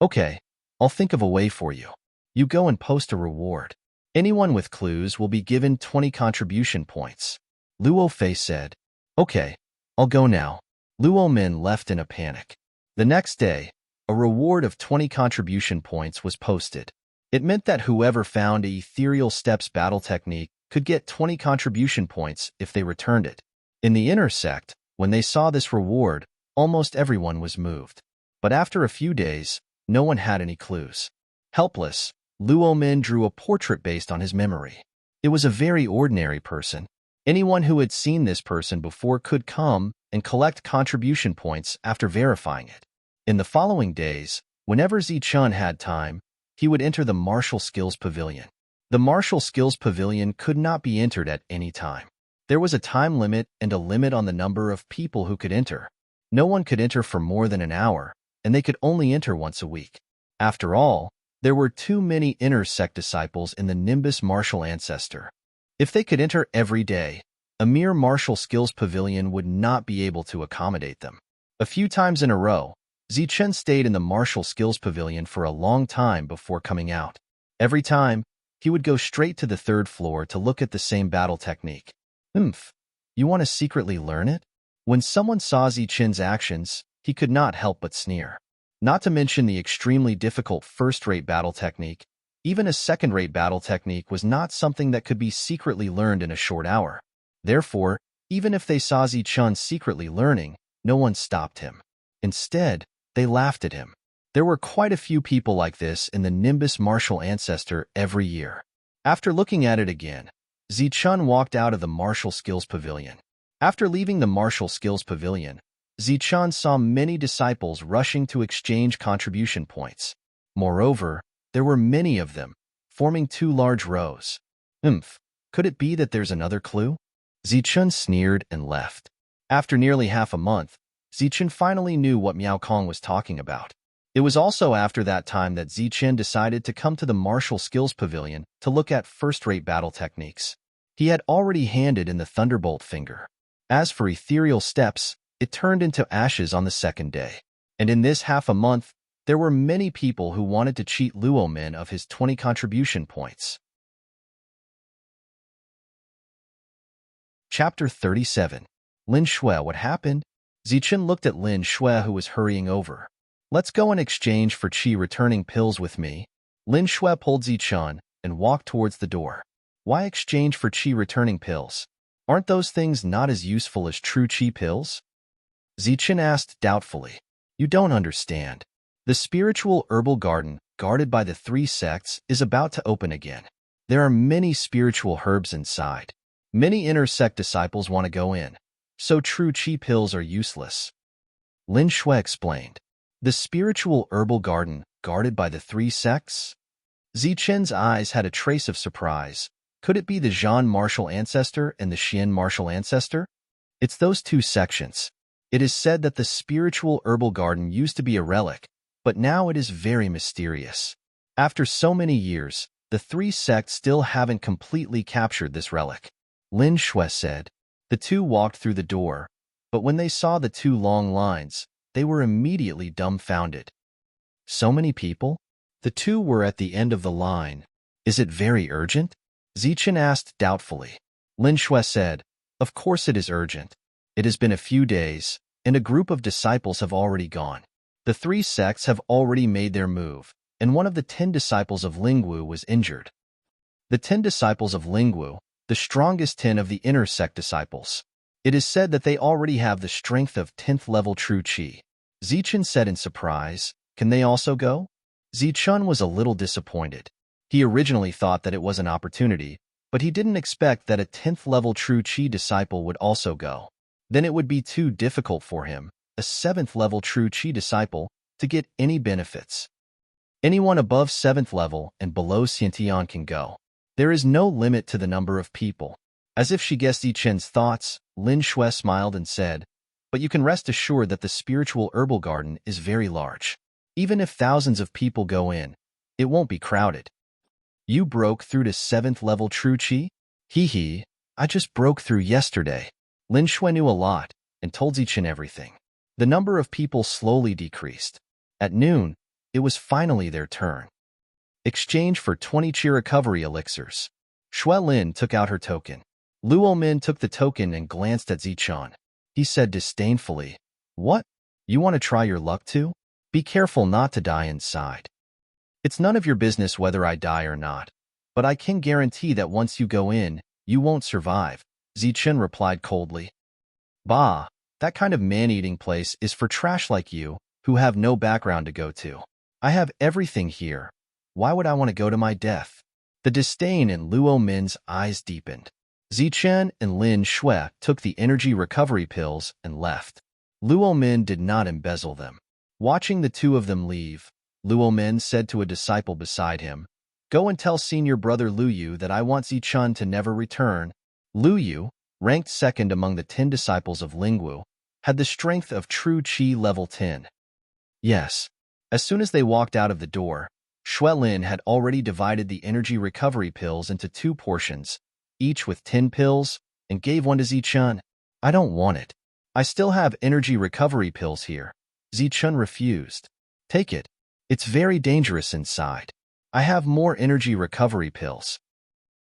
Okay, I'll think of a way for you. You go and post a reward. Anyone with clues will be given 20 contribution points. Luo Fei said. Okay, I'll go now. Luo Min left in a panic. The next day, a reward of 20 contribution points was posted. It meant that whoever found a ethereal steps battle technique could get 20 contribution points if they returned it. In the inner sect, when they saw this reward, almost everyone was moved. But after a few days, no one had any clues. Helpless, Luo Min drew a portrait based on his memory. It was a very ordinary person. Anyone who had seen this person before could come and collect contribution points after verifying it. In the following days, whenever Zichun had time, he would enter the Martial Skills Pavilion. The Martial Skills Pavilion could not be entered at any time. There was a time limit and a limit on the number of people who could enter. No one could enter for more than an hour, and they could only enter once a week. After all, there were too many inner sect disciples in the Nimbus Martial Ancestor. If they could enter every day, a mere Martial Skills Pavilion would not be able to accommodate them. A few times in a row, Zichun stayed in the Martial Skills Pavilion for a long time before coming out. Every time, he would go straight to the third floor to look at the same battle technique. You want to secretly learn it? When someone saw Zichun's actions, he could not help but sneer. Not to mention the extremely difficult first-rate battle technique, even a second-rate battle technique was not something that could be secretly learned in a short hour. Therefore, even if they saw Zichun secretly learning, no one stopped him. Instead, they laughed at him. There were quite a few people like this in the Nimbus Martial Ancestor every year. After looking at it again, Zichun walked out of the Martial Skills Pavilion. After leaving the Martial Skills Pavilion, Zichun saw many disciples rushing to exchange contribution points. Moreover, there were many of them, forming two large rows. Could it be that there's another clue? Zichun sneered and left. After nearly half a month, Zichun finally knew what Miao Kong was talking about. It was also after that time that Zichen decided to come to the Martial Skills Pavilion to look at first-rate battle techniques. He had already handed in the Thunderbolt finger. As for ethereal steps, it turned into ashes on the second day. And in this half a month, there were many people who wanted to cheat Luo Min of his 20 contribution points. Chapter 37. Lin Shui, what happened? Zichen looked at Lin Shui, who was hurrying over. Let's go in exchange for Qi returning pills with me. Lin Shui pulled Zichen and walked towards the door. Why exchange for Qi returning pills? Aren't those things not as useful as true Qi pills? Zichen asked doubtfully. You don't understand. The spiritual herbal garden, guarded by the 3 sects, is about to open again. There are many spiritual herbs inside. Many inner sect disciples want to go in, so true Qi pills are useless. Lin Shui explained. The spiritual herbal garden, guarded by the 3 sects? Zichen's eyes had a trace of surprise. Could it be the Zhan martial ancestor and the Xian martial ancestor? It's those 2 sections. It is said that the spiritual herbal garden used to be a relic, but now it is very mysterious. After so many years, the 3 sects still haven't completely captured this relic. Lin Shui said. The 2 walked through the door, but when they saw the 2 long lines, they were immediately dumbfounded. So many people? The 2 were at the end of the line. Is it very urgent? Zichen asked doubtfully. Lin Shui said, Of course it is urgent. It has been a few days, and a group of disciples have already gone. The 3 sects have already made their move, and one of the 10 disciples of Lingwu was injured. The 10 disciples of Lingwu, the strongest 10 of the inner sect disciples. It is said that they already have the strength of 10th level true Qi. Zichen said in surprise, Can they also go? Zichen was a little disappointed. He originally thought that it was an opportunity, but he didn't expect that a 10th level true Qi disciple would also go. Then it would be too difficult for him, a 7th level true Qi disciple, to get any benefits. Anyone above 7th level and below Xiantian can go. There is no limit to the number of people. As if she guessed Zichen's thoughts, Lin Shui smiled and said, But you can rest assured that the spiritual herbal garden is very large. Even if thousands of people go in, it won't be crowded. You broke through to 7th level true Qi? Hee, I just broke through yesterday. Lin Shui knew a lot and told Zichen everything. The number of people slowly decreased. At noon, it was finally their turn. Exchange for 20 Qi recovery elixirs. Shui Lin took out her token. Luo Min took the token and glanced at Zichen. He said disdainfully, What? You want to try your luck too? Be careful not to die inside. It's none of your business whether I die or not, but I can guarantee that once you go in, you won't survive, Zichen replied coldly. Bah, that kind of man-eating place is for trash like you, who have no background to go to. I have everything here. Why would I want to go to my death? The disdain in Luo Min's eyes deepened. Zichen and Lin Shui took the energy recovery pills and left. Luo Min did not embezzle them. Watching the 2 of them leave, Luo Min said to a disciple beside him, Go and tell senior brother Lu Yu that I want Zichen to never return. Lu Yu, ranked 2nd among the 10 disciples of Lingwu, had the strength of true Qi level 10. Yes. As soon as they walked out of the door, Shui Lin had already divided the energy recovery pills into 2 portions, each with 10 pills, and gave one to Zichen. I don't want it. I still have energy recovery pills here. Zichen refused. Take it. It's very dangerous inside. I have more energy recovery pills.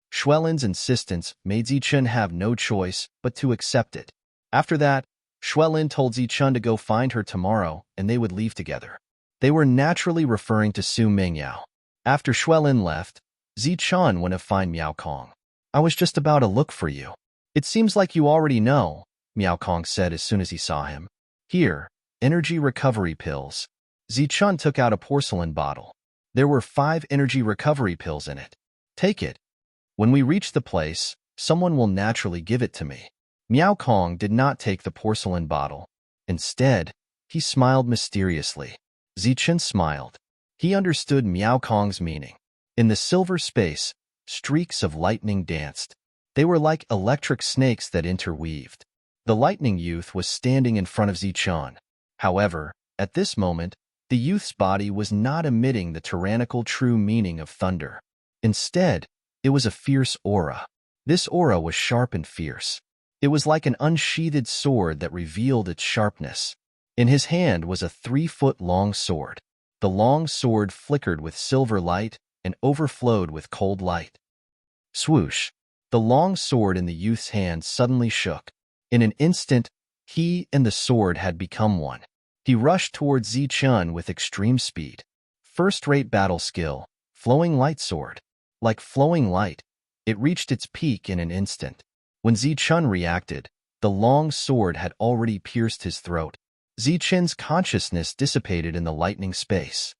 Shui Lin's insistence made Zichen have no choice but to accept it. After that, Shui Lin told Zichen to go find her tomorrow and they would leave together. They were naturally referring to Su Mingyao. After Shui Lin left, Zichen went to find Miao Kong. I was just about to look for you. It seems like you already know, Miao Kong said as soon as he saw him. Here, energy recovery pills. Zichen took out a porcelain bottle. There were 5 energy recovery pills in it. Take it. When we reach the place, someone will naturally give it to me. Miao Kong did not take the porcelain bottle. Instead, he smiled mysteriously. Zichen smiled. He understood Miao Kong's meaning. In the silver space, streaks of lightning danced. They were like electric snakes that interweaved. The lightning youth was standing in front of Zichen. However, at this moment, The youth's body was not emitting the tyrannical true meaning of thunder. Instead, it was a fierce aura. This aura was sharp and fierce. It was like an unsheathed sword that revealed its sharpness. In his hand was a 3-foot-long sword. The long sword flickered with silver light and overflowed with cold light. Swoosh! The long sword in the youth's hand suddenly shook. In an instant, he and the sword had become one. He rushed towards Zichun with extreme speed. First-rate battle skill, flowing light sword. Like flowing light, it reached its peak in an instant. When Zichun reacted, the long sword had already pierced his throat. Zichun's consciousness dissipated in the lightning space.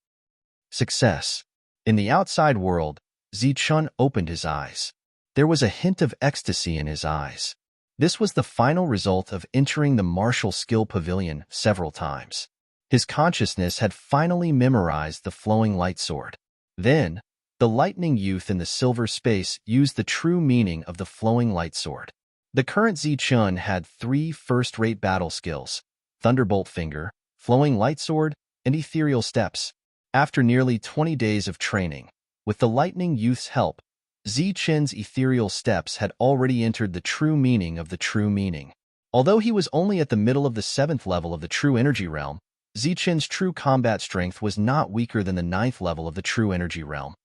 Success. In the outside world, Zichun opened his eyes. There was a hint of ecstasy in his eyes. This was the final result of entering the martial skill pavilion several times. His consciousness had finally memorized the flowing light sword. Then, the lightning youth in the silver space used the true meaning of the flowing light sword. The current Zichun had 3 first-rate battle skills: Thunderbolt Finger, Flowing Light Sword, and Ethereal Steps. After nearly 20 days of training, with the lightning youth's help, Zichun's Ethereal Steps had already entered the true meaning of the true meaning. Although he was only at the middle of the 7th level of the true energy realm, Zichun's true combat strength was not weaker than the 9th level of the true energy realm.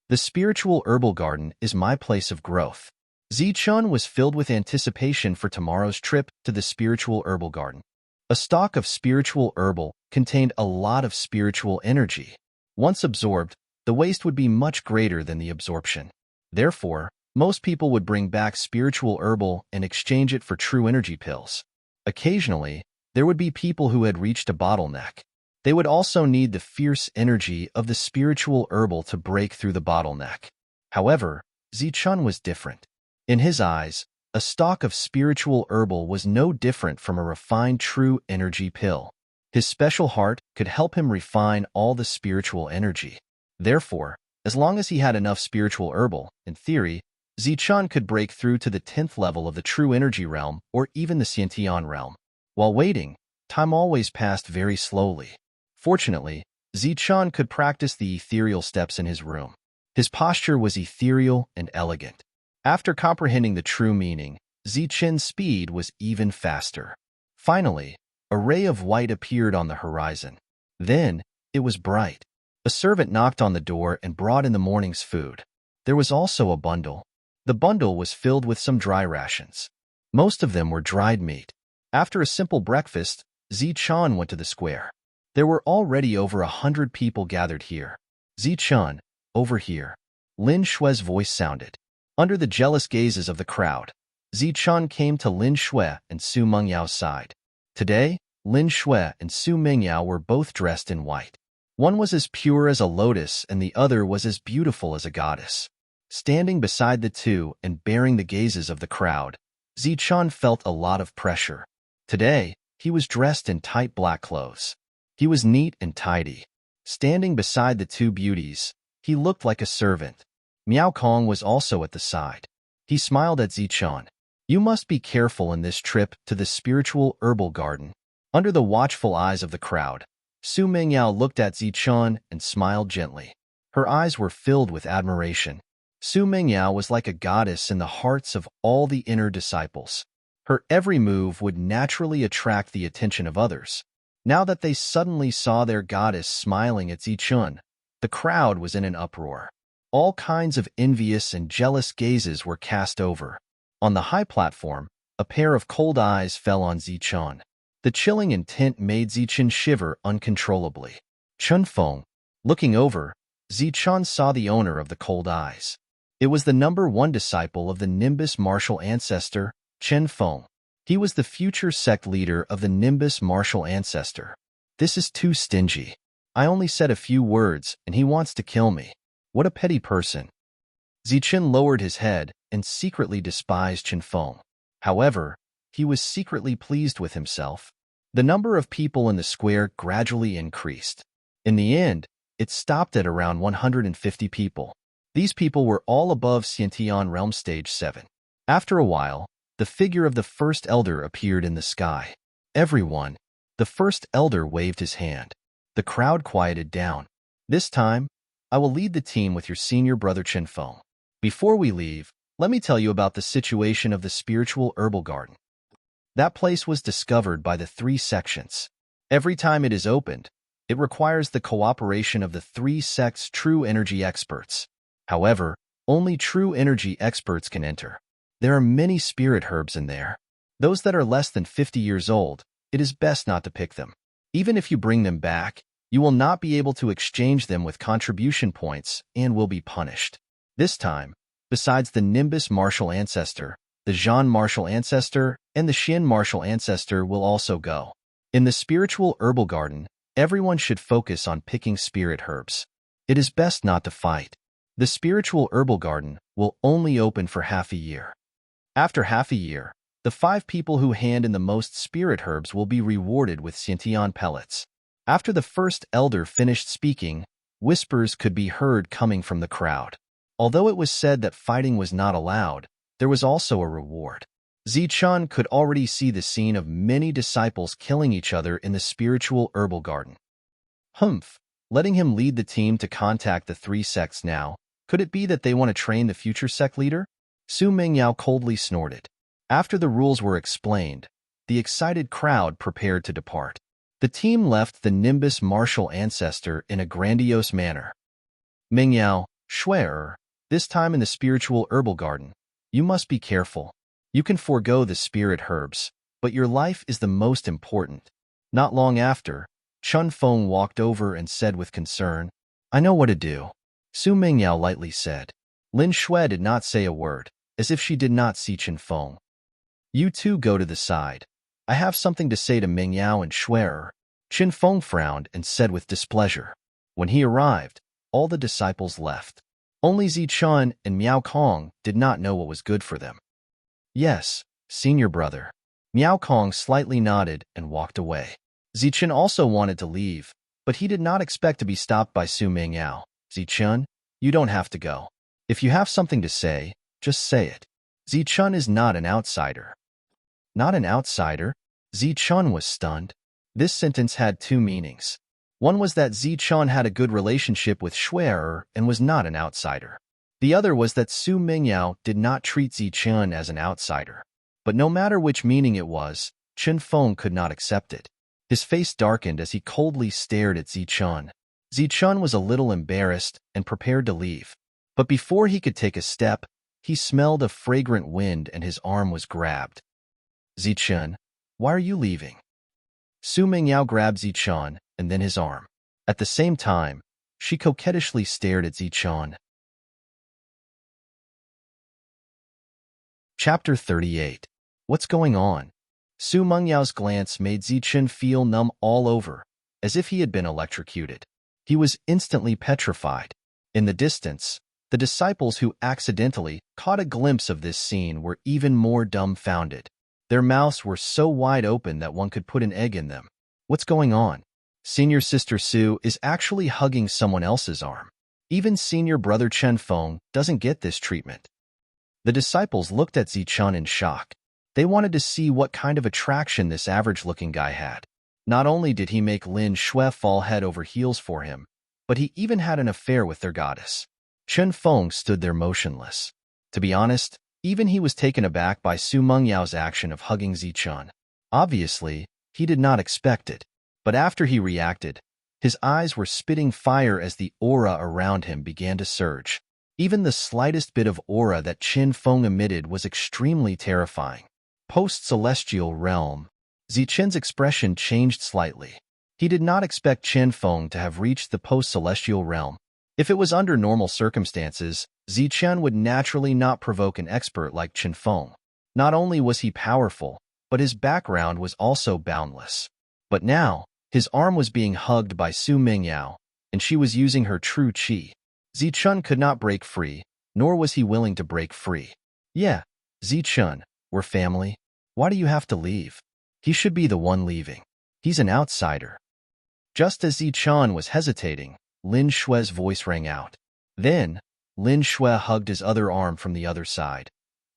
The spiritual herbal garden is my place of growth. Zichun was filled with anticipation for tomorrow's trip to the spiritual herbal garden. A stalk of spiritual herbal contained a lot of spiritual energy. Once absorbed, the waste would be much greater than the absorption. Therefore, most people would bring back spiritual herbal and exchange it for true energy pills. Occasionally, there would be people who had reached a bottleneck. They would also need the fierce energy of the spiritual herbal to break through the bottleneck. However, Zichun was different. In his eyes, a stalk of spiritual herbal was no different from a refined true energy pill. His special heart could help him refine all the spiritual energy. Therefore, as long as he had enough spiritual herbal, in theory, Zichun could break through to the 10th level of the true energy realm or even the Xiantian realm. While waiting, time always passed very slowly. Fortunately, Zichun could practice the ethereal steps in his room. His posture was ethereal and elegant. After comprehending the true meaning, Zichun's speed was even faster. Finally, a ray of white appeared on the horizon. Then, it was bright. A servant knocked on the door and brought in the morning's food. There was also a bundle. The bundle was filled with some dry rations. Most of them were dried meat. After a simple breakfast, Zichun went to the square. There were already over 100 people gathered here. Zichun, over here. Lin Shue's voice sounded. Under the jealous gazes of the crowd, Zichun came to Lin Shue and Su Mengyao's side. Today, Lin Shue and Su Mengyao were both dressed in white. One was as pure as a lotus and the other was as beautiful as a goddess. Standing beside the two and bearing the gazes of the crowd, Zichun felt a lot of pressure. Today, he was dressed in tight black clothes. He was neat and tidy. Standing beside the two beauties, he looked like a servant. Miao Kong was also at the side. He smiled at Zichun. You must be careful in this trip to the spiritual herbal garden. Under the watchful eyes of the crowd, Su Mengyao looked at Zichun and smiled gently. Her eyes were filled with admiration. Su Mengyao was like a goddess in the hearts of all the inner disciples. Her every move would naturally attract the attention of others. Now that they suddenly saw their goddess smiling at Zichun, the crowd was in an uproar. All kinds of envious and jealous gazes were cast over. On the high platform, a pair of cold eyes fell on Zichun. The chilling intent made Zichun shiver uncontrollably. Chun Feng. Looking over, Zichun saw the owner of the cold eyes. It was the #1 disciple of the Nimbus martial ancestor, Chen Feng. He was the future sect leader of the Nimbus martial ancestor. This is too stingy. I only said a few words and he wants to kill me. What a petty person. Zichun lowered his head and secretly despised Chen Feng. However, he was secretly pleased with himself. The number of people in the square gradually increased. In the end, it stopped at around 150 people. These people were all above Xiantian Realm Stage 7. After a while, the figure of the first elder appeared in the sky. Everyone, the first elder waved his hand. The crowd quieted down. This time, I will lead the team with your senior brother Chen Feng. Before we leave, let me tell you about the situation of the spiritual herbal garden. That place was discovered by the 3 sections. Every time it is opened, it requires the cooperation of the 3 sects' true energy experts. However, only true energy experts can enter. There are many spirit herbs in there. Those that are less than 50 years old, it is best not to pick them. Even if you bring them back, you will not be able to exchange them with contribution points and will be punished. This time, besides the Nimbus Martial Ancestor, the Zhan Martial Ancestor, and the Xin Martial Ancestor will also go. In the spiritual herbal garden, everyone should focus on picking spirit herbs. It is best not to fight. The spiritual herbal garden will only open for half a year. After half a year, the 5 people who hand in the most spirit herbs will be rewarded with Xintian pellets. After the first elder finished speaking, whispers could be heard coming from the crowd. Although it was said that fighting was not allowed, there was also a reward. Zichun could already see the scene of many disciples killing each other in the spiritual herbal garden. Humph, letting him lead the team to contact the 3 sects now. Could it be that they want to train the future sect leader? Su Mingyao coldly snorted. After the rules were explained, the excited crowd prepared to depart. The team left the Nimbus Martial Ancestor in a grandiose manner. Mingyao, Shuer, this time in the spiritual herbal garden, you must be careful. You can forego the spirit herbs, but your life is the most important. Not long after, Chen Feng walked over and said with concern, I know what to do. Su Mingyao lightly said. Lin Shui did not say a word, as if she did not see Chen Feng. You two go to the side. I have something to say to Mingyao and Shuer. Chen Feng frowned and said with displeasure. When he arrived, all the disciples left. Only Zichun and Miao Kong did not know what was good for them. Yes, senior brother. Miao Kong slightly nodded and walked away. Zichun also wanted to leave, but he did not expect to be stopped by Su Mingyao. Zichun, you don't have to go. If you have something to say, just say it. Zichun is not an outsider. Not an outsider? Zichun was stunned. This sentence had 2 meanings. One was that Zichun had a good relationship with Shuer and was not an outsider. The other was that Su Mingyao did not treat Zichun as an outsider. But no matter which meaning it was, Chen Feng could not accept it. His face darkened as he coldly stared at Zichun. Zichun was a little embarrassed and prepared to leave. But before he could take a step, he smelled a fragrant wind and his arm was grabbed. Zichun, why are you leaving? Su Mingyao grabbed Zichun and then his arm. At the same time, she coquettishly stared at Zichun. Chapter 38. What's going on? Su Mengyao's glance made Zichun feel numb all over, as if he had been electrocuted. He was instantly petrified. In the distance, the disciples who accidentally caught a glimpse of this scene were even more dumbfounded. Their mouths were so wide open that one could put an egg in them. What's going on? Senior sister Su is actually hugging someone else's arm. Even senior brother Chen Feng doesn't get this treatment. The disciples looked at Zichun in shock. They wanted to see what kind of attraction this average-looking guy had. Not only did he make Lin Shui fall head over heels for him, but he even had an affair with their goddess. Chen Feng stood there motionless. To be honest, even he was taken aback by Su Mengyao's action of hugging Zichun. Obviously, he did not expect it. But after he reacted, his eyes were spitting fire as the aura around him began to surge. Even the slightest bit of aura that Chen Feng emitted was extremely terrifying. Post-celestial realm. Zichun's expression changed slightly. He did not expect Chen Feng to have reached the post-celestial realm. If it was under normal circumstances, Zichun would naturally not provoke an expert like Chen Feng. Not only was he powerful, but his background was also boundless. But now, his arm was being hugged by Su Mingyao, and she was using her true qi. Zichun could not break free, nor was he willing to break free. Yeah, Zichun, we're family. Why do you have to leave? He should be the one leaving. He's an outsider. Just as Zichun was hesitating, Lin Shui's voice rang out. Then, Lin Shui hugged his other arm from the other side,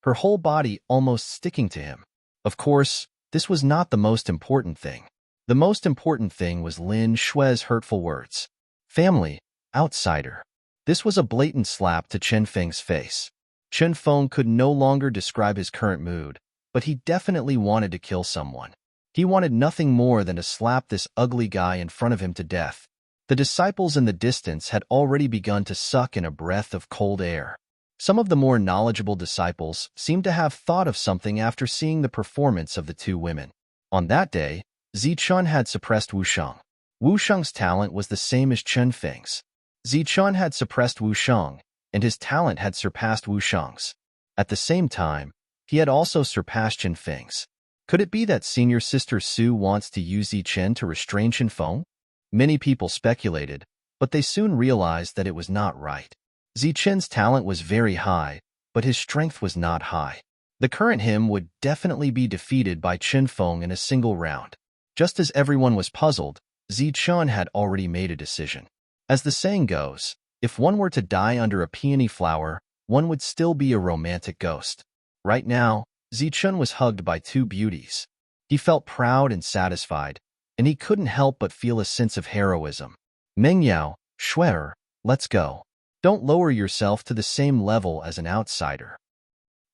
her whole body almost sticking to him. Of course, this was not the most important thing. The most important thing was Lin Shui's hurtful words. Family, outsider. This was a blatant slap to Chen Feng's face. Chen Feng could no longer describe his current mood, but he definitely wanted to kill someone. He wanted nothing more than to slap this ugly guy in front of him to death. The disciples in the distance had already begun to suck in a breath of cold air. Some of the more knowledgeable disciples seemed to have thought of something after seeing the performance of the two women. On that day, Zichun had suppressed Wusheng. Wusheng's talent was the same as Chen Feng's. Zichun had suppressed Wusheng, and his talent had surpassed Wusheng's. At the same time, he had also surpassed Chen Feng's. Could it be that senior sister Su wants to use Zichen to restrain Chen Feng? Many people speculated, but they soon realized that it was not right. Zichen's talent was very high, but his strength was not high. The current him would definitely be defeated by Chen Feng in a single round. Just as everyone was puzzled, Zichen had already made a decision. As the saying goes, if one were to die under a peony flower, one would still be a romantic ghost. Right now, Zichen was hugged by two beauties. He felt proud and satisfied, and he couldn't help but feel a sense of heroism. Mengyao, Shuer, let's go. Don't lower yourself to the same level as an outsider.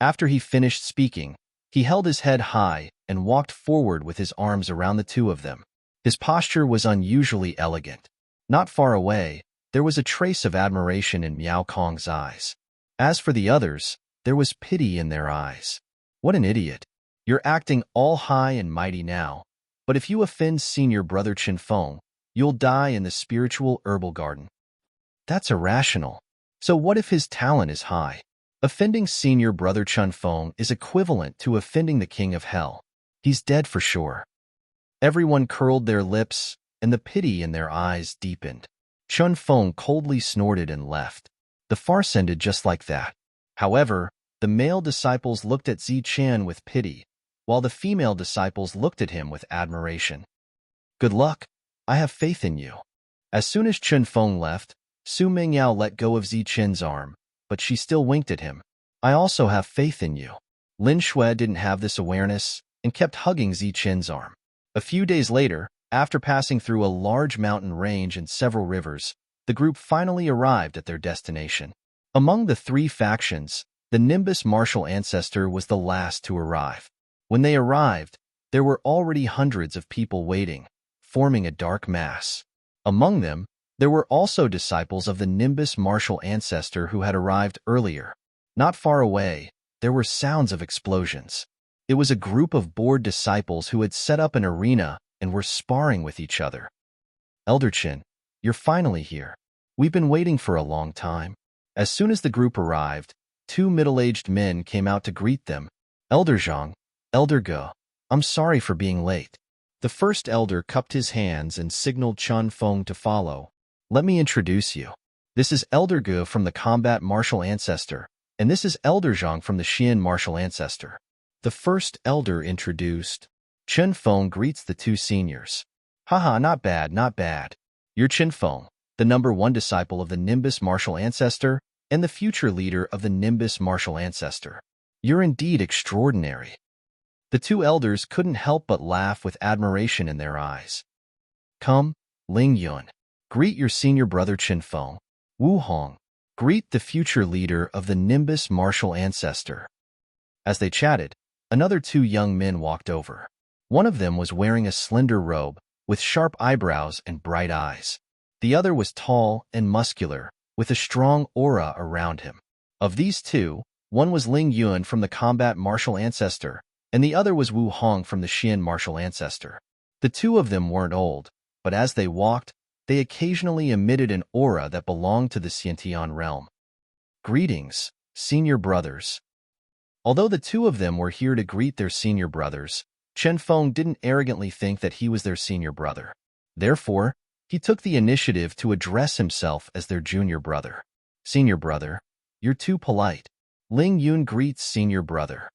After he finished speaking, he held his head high and walked forward with his arms around the two of them. His posture was unusually elegant. Not far away, there was a trace of admiration in Miao Kong's eyes. As for the others, there was pity in their eyes. What an idiot. You're acting all high and mighty now, but if you offend senior brother Chen Feng, you'll die in the spiritual herbal garden. That's irrational. So what if his talent is high? Offending senior brother Chen Feng is equivalent to offending the king of hell. He's dead for sure. Everyone curled their lips, and the pity in their eyes deepened. Chen Feng coldly snorted and left. The farce ended just like that. However, the male disciples looked at Zichen with pity, while the female disciples looked at him with admiration. Good luck. I have faith in you. As soon as Chen Feng left, Su Mingyao let go of Zichen's arm, but she still winked at him. I also have faith in you. Lin Shui didn't have this awareness and kept hugging Zichen's arm. A few days later, after passing through a large mountain range and several rivers, the group finally arrived at their destination. Among the three factions, the Nimbus martial ancestor was the last to arrive. When they arrived, there were already hundreds of people waiting, forming a dark mass. Among them, there were also disciples of the Nimbus martial ancestor who had arrived earlier. Not far away, there were sounds of explosions. It was a group of bored disciples who had set up an arena and were sparring with each other. Elder Qin, you're finally here. We've been waiting for a long time. As soon as the group arrived, two middle-aged men came out to greet them. Elder Zhang, Elder Ge, I'm sorry for being late. The first elder cupped his hands and signaled Chen Feng to follow. Let me introduce you. This is Elder Ge from the Combat Martial Ancestor, and this is Elder Zhang from the Xian Martial Ancestor. The first elder introduced. Chen Feng greets the two seniors. Haha, not bad, not bad. You're Chen Feng, the #1 disciple of the Nimbus Martial Ancestor and the future leader of the Nimbus Martial Ancestor. You're indeed extraordinary. The two elders couldn't help but laugh with admiration in their eyes. Come, Ling Yun. Greet your senior brother Chen Feng. Wu Hong. Greet the future leader of the Nimbus Martial Ancestor. As they chatted, another two young men walked over. One of them was wearing a slender robe with sharp eyebrows and bright eyes. The other was tall and muscular, with a strong aura around him. Of these two, one was Ling Yun from the Combat Martial Ancestor, and the other was Wu Hong from the Xian Martial Ancestor. The two of them weren't old, but as they walked, they occasionally emitted an aura that belonged to the Xiantian realm. Greetings, senior brothers. Although the two of them were here to greet their senior brothers, Chen Feng didn't arrogantly think that he was their senior brother. Therefore, he took the initiative to address himself as their junior brother. Senior brother, you're too polite. Ling Yun greets senior brother.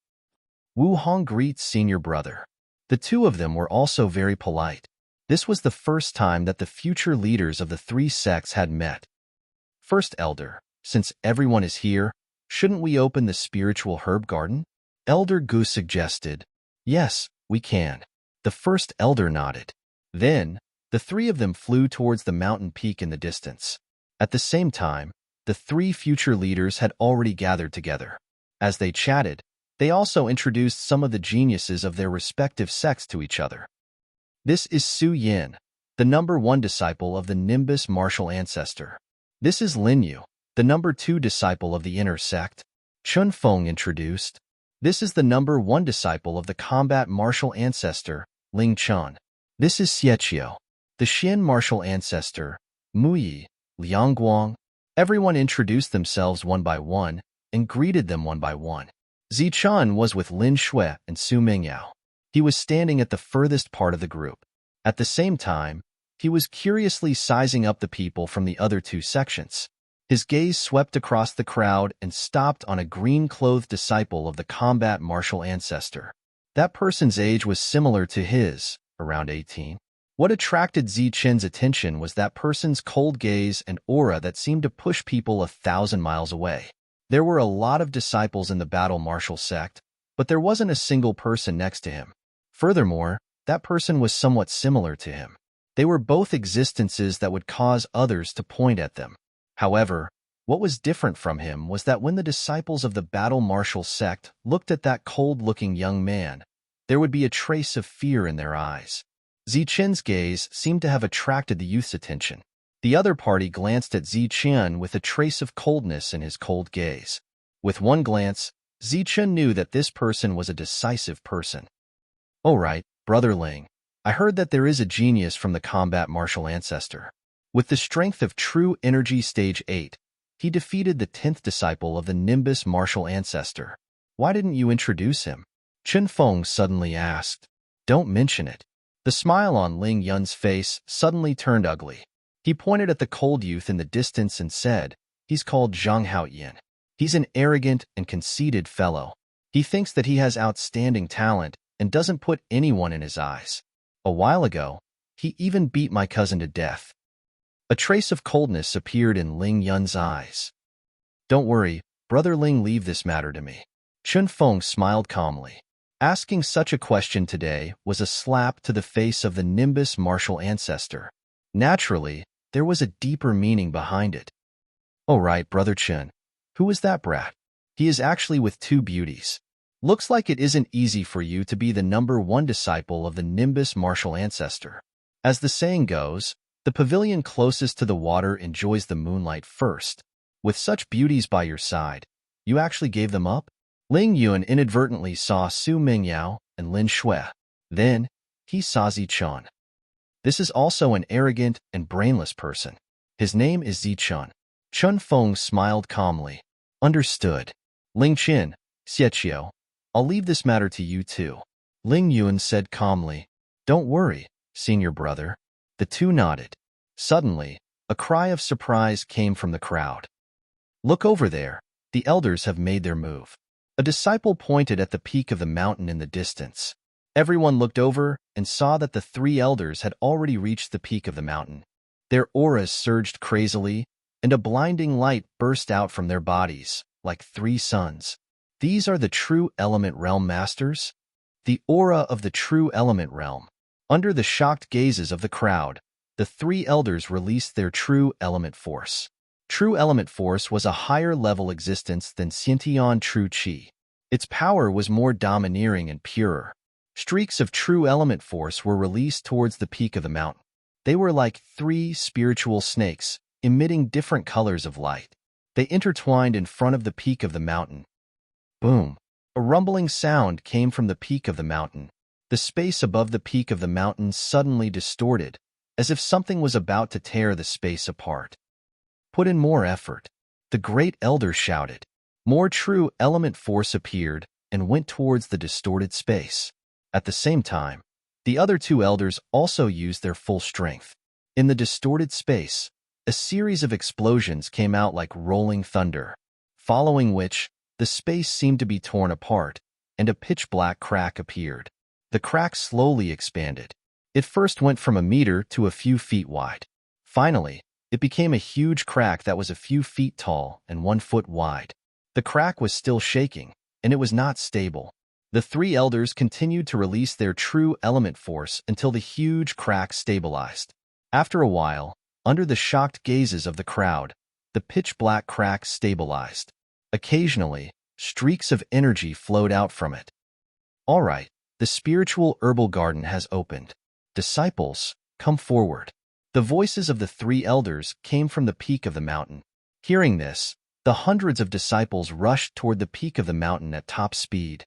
Wu Hong greets senior brother. The two of them were also very polite. This was the first time that the future leaders of the three sects had met. First elder, since everyone is here, shouldn't we open the spiritual herb garden? Elder Gu suggested. Yes, we can. The first elder nodded. Then, the three of them flew towards the mountain peak in the distance. At the same time, the three future leaders had already gathered together. As they chatted, they also introduced some of the geniuses of their respective sects to each other. This is Su Yin, the number 1 disciple of the Nimbus martial ancestor. This is Lin Yu, the number 2 disciple of the inner sect. Chun Feng introduced. This is the number 1 disciple of the combat martial ancestor, Ling Chun. This is Xieqiu, the Xin martial ancestor, Mu Yi, Liang Guang. Everyone introduced themselves one by one and greeted them one by one. Zichun was with Lin Shui and Su Mingyao. He was standing at the furthest part of the group. At the same time, he was curiously sizing up the people from the other 2 sections. His gaze swept across the crowd and stopped on a green-clothed disciple of the combat martial ancestor. That person's age was similar to his, around 18. What attracted Zichen's attention was that person's cold gaze and aura that seemed to push people 1,000 miles away. There were a lot of disciples in the battle martial sect, but there wasn't a single person next to him. Furthermore, that person was somewhat similar to him. They were both existences that would cause others to point at them. However, what was different from him was that when the disciples of the battle martial sect looked at that cold-looking young man, there would be a trace of fear in their eyes. Zichen's gaze seemed to have attracted the youth's attention. The other party glanced at Zichen with a trace of coldness in his cold gaze. With one glance, Zichen knew that this person was a decisive person. "All right, Brother Ling, I heard that there is a genius from the combat martial ancestor. With the strength of true energy stage 8, he defeated the 10th disciple of the Nimbus martial ancestor. Why didn't you introduce him?" Chun Feng suddenly asked. "Don't mention it." The smile on Ling Yun's face suddenly turned ugly. He pointed at the cold youth in the distance and said, "He's called Zhang Haoyin. He's an arrogant and conceited fellow. He thinks that he has outstanding talent and doesn't put anyone in his eyes. A while ago, he even beat my cousin to death." A trace of coldness appeared in Ling Yun's eyes. "Don't worry, Brother Ling, leave this matter to me." Chun Feng smiled calmly. Asking such a question today was a slap to the face of the Nimbus martial ancestor. Naturally, there was a deeper meaning behind it. "All right, Brother Chun, who is that brat? He is actually with 2 beauties. Looks like it isn't easy for you to be the number 1 disciple of the Nimbus martial ancestor. As the saying goes, the pavilion closest to the water enjoys the moonlight first. With such beauties by your side, you actually gave them up?" Ling Yun inadvertently saw Su Mingyao and Lin Shui. Then, he saw Zichun. This is also an arrogant and brainless person. His name is Zichun. Chun Feng smiled calmly. "Understood. Ling Qin, Xieqiu, I'll leave this matter to you too." Ling Yun said calmly, "Don't worry, senior brother." The 2 nodded. Suddenly, a cry of surprise came from the crowd. "Look over there, the elders have made their move." A disciple pointed at the peak of the mountain in the distance. Everyone looked over and saw that the 3 elders had already reached the peak of the mountain. Their auras surged crazily, and a blinding light burst out from their bodies, like 3 suns. These are the true element realm masters? The aura of the true element realm. Under the shocked gazes of the crowd, the 3 elders released their true element force. True element force was a higher-level existence than Xiantian true qi. Its power was more domineering and purer. Streaks of true element force were released towards the peak of the mountain. They were like 3 spiritual snakes, emitting different colors of light. They intertwined in front of the peak of the mountain. Boom! A rumbling sound came from the peak of the mountain. The space above the peak of the mountain suddenly distorted, as if something was about to tear the space apart. "Put in more effort," the great elder shouted. More true element force appeared and went towards the distorted space. At the same time, the other 2 elders also used their full strength. In the distorted space, a series of explosions came out like rolling thunder, following which, the space seemed to be torn apart, and a pitch-black crack appeared. The crack slowly expanded. It first went from a meter to a few feet wide. Finally, it became a huge crack that was a few feet tall and 1 foot wide. The crack was still shaking, and it was not stable. The three elders continued to release their true element force until the huge crack stabilized. After a while, under the shocked gazes of the crowd, the pitch-black crack stabilized. Occasionally, streaks of energy flowed out from it. All right, the spiritual herbal garden has opened. Disciples, come forward. The voices of the three elders came from the peak of the mountain. Hearing this, the hundreds of disciples rushed toward the peak of the mountain at top speed.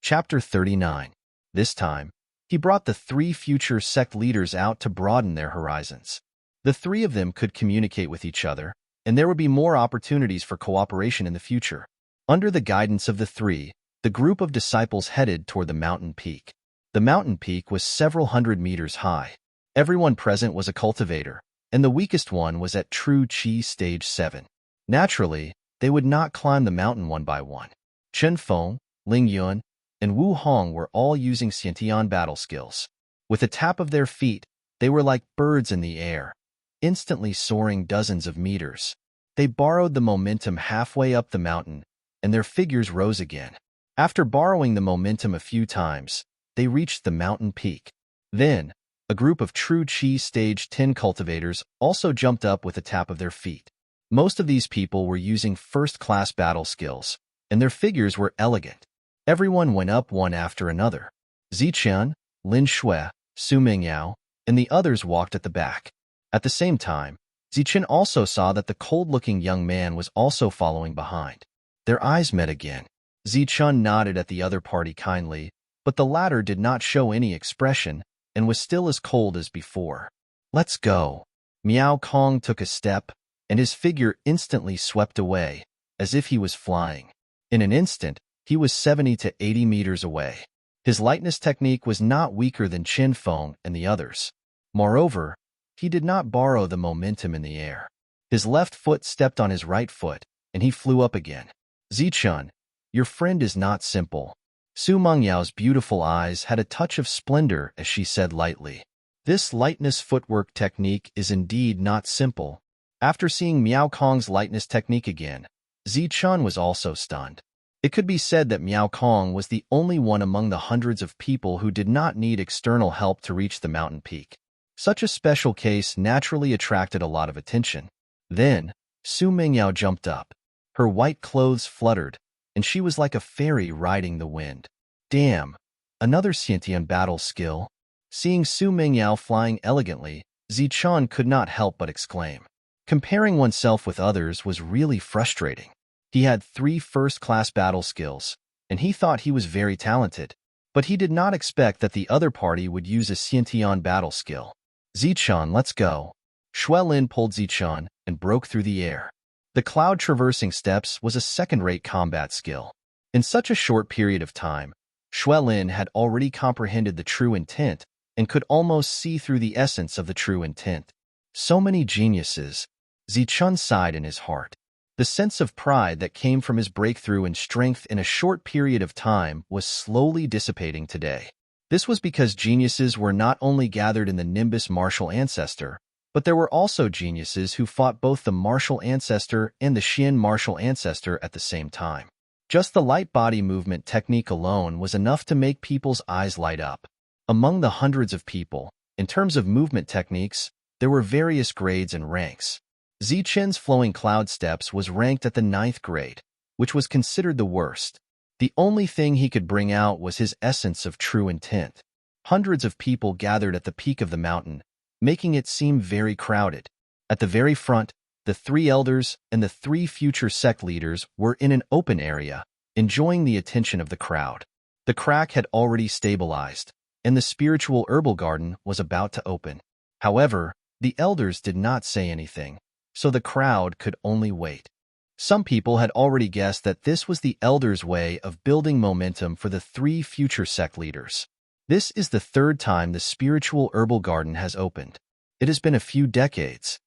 Chapter 39. This time, he brought the three future sect leaders out to broaden their horizons. The three of them could communicate with each other, and there would be more opportunities for cooperation in the future. Under the guidance of the three, the group of disciples headed toward the mountain peak. The mountain peak was several hundred meters high. Everyone present was a cultivator, and the weakest one was at True Qi Stage 7. Naturally, they would not climb the mountain one by one. Chen Feng, Ling Yun, and Wu Hong were all using Xiantian battle skills. With a tap of their feet, they were like birds in the air, instantly soaring dozens of meters. They borrowed the momentum halfway up the mountain, and their figures rose again. After borrowing the momentum a few times, they reached the mountain peak. Then, a group of True Qi Stage 10 cultivators also jumped up with a tap of their feet. Most of these people were using first-class battle skills, and their figures were elegant. Everyone went up one after another. Ziqian, Lin Shui, Su Mingyao, and the others walked at the back. At the same time, Ziqian also saw that the cold-looking young man was also following behind. Their eyes met again. Ziqian nodded at the other party kindly, but the latter did not show any expression and was still as cold as before. Let's go. Miao Kong took a step, and his figure instantly swept away, as if he was flying. In an instant, he was 70 to 80 meters away. His lightness technique was not weaker than Chen Feng and the others. Moreover, he did not borrow the momentum in the air. His left foot stepped on his right foot, and he flew up again. Ziqian, your friend is not simple. Su Mengyao's beautiful eyes had a touch of splendor as she said lightly. This lightness footwork technique is indeed not simple. After seeing Miao Kong's lightness technique again, Ziqian was also stunned. It could be said that Miao Kong was the only one among the hundreds of people who did not need external help to reach the mountain peak. Such a special case naturally attracted a lot of attention. Then, Su Mingyao jumped up. Her white clothes fluttered, and she was like a fairy riding the wind. Damn, another Xiantian battle skill. Seeing Su Mingyao flying elegantly, Ziqian could not help but exclaim. Comparing oneself with others was really frustrating. He had 3 first-class battle skills, and he thought he was very talented. But he did not expect that the other party would use a Xiantian battle skill. Ziqian, let's go. Shui Lin pulled Ziqian and broke through the air. The cloud-traversing steps was a second-rate combat skill. In such a short period of time, Shui Lin had already comprehended the true intent and could almost see through the essence of the true intent. So many geniuses. Ziqian sighed in his heart. The sense of pride that came from his breakthrough in strength in a short period of time was slowly dissipating today. This was because geniuses were not only gathered in the Nimbus martial ancestor, but there were also geniuses who fought both the martial ancestor and the Xian martial ancestor at the same time. Just the light body movement technique alone was enough to make people's eyes light up. Among the hundreds of people, in terms of movement techniques, there were various grades and ranks. Ziqian's flowing cloud steps was ranked at the 9th grade, which was considered the worst. The only thing he could bring out was his essence of true intent. Hundreds of people gathered at the peak of the mountain, making it seem very crowded. At the very front, the 3 elders and the 3 future sect leaders were in an open area, enjoying the attention of the crowd. The crack had already stabilized, and the spiritual herbal garden was about to open. However, the elders did not say anything, so the crowd could only wait. Some people had already guessed that this was the elders' way of building momentum for the 3 future sect leaders. This is the 3rd time the spiritual herbal garden has opened. It has been a few decades.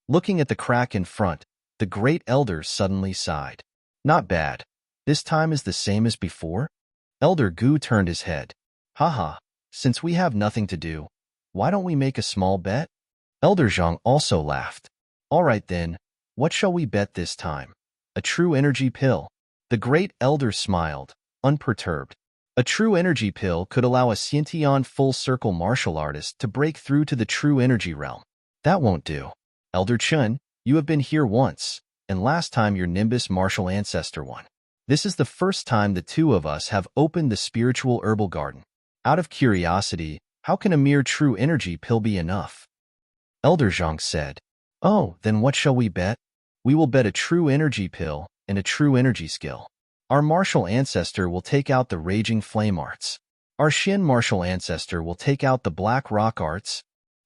Looking at the crack in front, the great elders suddenly sighed. Not bad. This time is the same as before? Elder Gu turned his head. Haha, since we have nothing to do, why don't we make a small bet? Elder Zhang also laughed. All right then, what shall we bet this time? A true energy pill. The great elder smiled, unperturbed. A true energy pill could allow a Xiantian full-circle martial artist to break through to the true energy realm. That won't do. Elder Chun, you have been here once, and last time your Nimbus martial ancestor won. This is the first time the two of us have opened the spiritual herbal garden. Out of curiosity, how can a mere true energy pill be enough? Elder Zhang said, "Oh, then what shall we bet? We will bet a true energy pill and a true energy skill. Our martial ancestor will take out the raging flame arts. Our Xin martial ancestor will take out the black rock arts."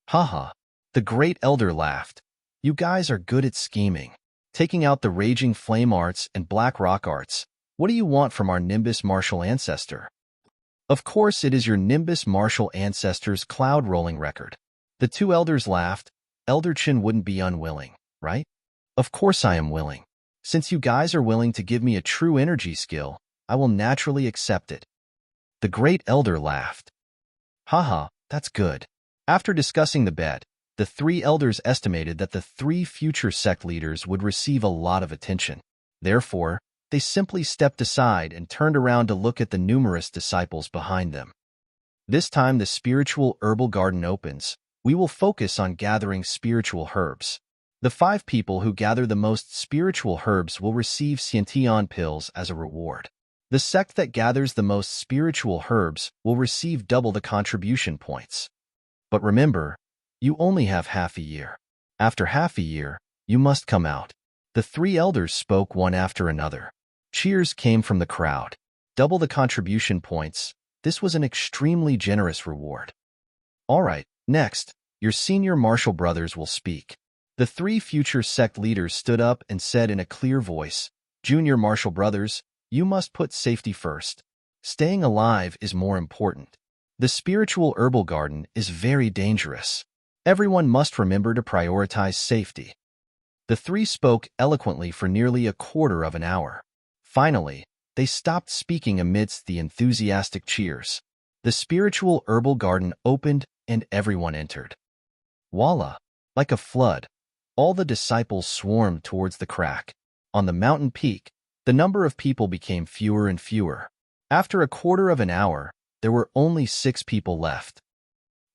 Haha. The great elder laughed. You guys are good at scheming. Taking out the raging flame arts and black rock arts. What do you want from our Nimbus martial ancestor? Of course it is your Nimbus martial ancestor's cloud rolling record. The two elders laughed. Elder Chin wouldn't be unwilling, right? Of course I am willing. Since you guys are willing to give me a true energy skill, I will naturally accept it. The great elder laughed. Haha, that's good. After discussing the bet, the three elders estimated that the three future sect leaders would receive a lot of attention. Therefore, they simply stepped aside and turned around to look at the numerous disciples behind them. This time the spiritual herbal garden opens. We will focus on gathering spiritual herbs. The 5 people who gather the most spiritual herbs will receive Xiantian pills as a reward. The sect that gathers the most spiritual herbs will receive double the contribution points. But remember, you only have half a year. After half a year, you must come out. The 3 elders spoke one after another. Cheers came from the crowd. Double the contribution points. This was an extremely generous reward. All right, next, your senior martial brothers will speak. The 3 future sect leaders stood up and said in a clear voice, Junior martial brothers, you must put safety first. Staying alive is more important. The spiritual herbal garden is very dangerous. Everyone must remember to prioritize safety. The 3 spoke eloquently for nearly a quarter of an hour. Finally, they stopped speaking amidst the enthusiastic cheers. The spiritual herbal garden opened and everyone entered. Voila! Like a flood, all the disciples swarmed towards the crack. On the mountain peak, the number of people became fewer and fewer. After a quarter of an hour, there were only 6 people left.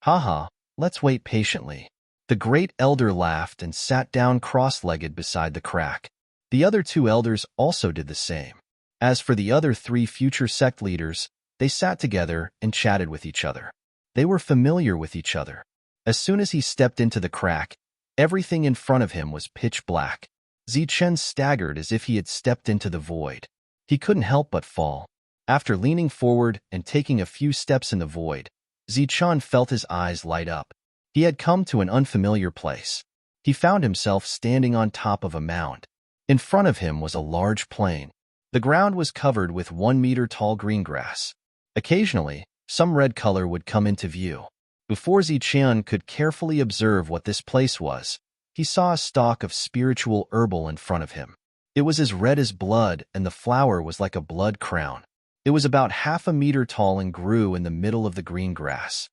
Haha, let's wait patiently. The great elder laughed and sat down cross-legged beside the crack. The other 2 elders also did the same. As for the other 3 future sect leaders, they sat together and chatted with each other. They were familiar with each other. As soon as he stepped into the crack, everything in front of him was pitch black. Zichen staggered as if he had stepped into the void. He couldn't help but fall. After leaning forward and taking a few steps in the void, Zichen felt his eyes light up. He had come to an unfamiliar place. He found himself standing on top of a mound. In front of him was a large plain. The ground was covered with 1-meter-tall green grass. Occasionally, some red color would come into view. Before Zichen could carefully observe what this place was, he saw a stalk of spiritual herbal in front of him. It was as red as blood, and the flower was like a blood crown. It was about half a meter tall and grew in the middle of the green grass.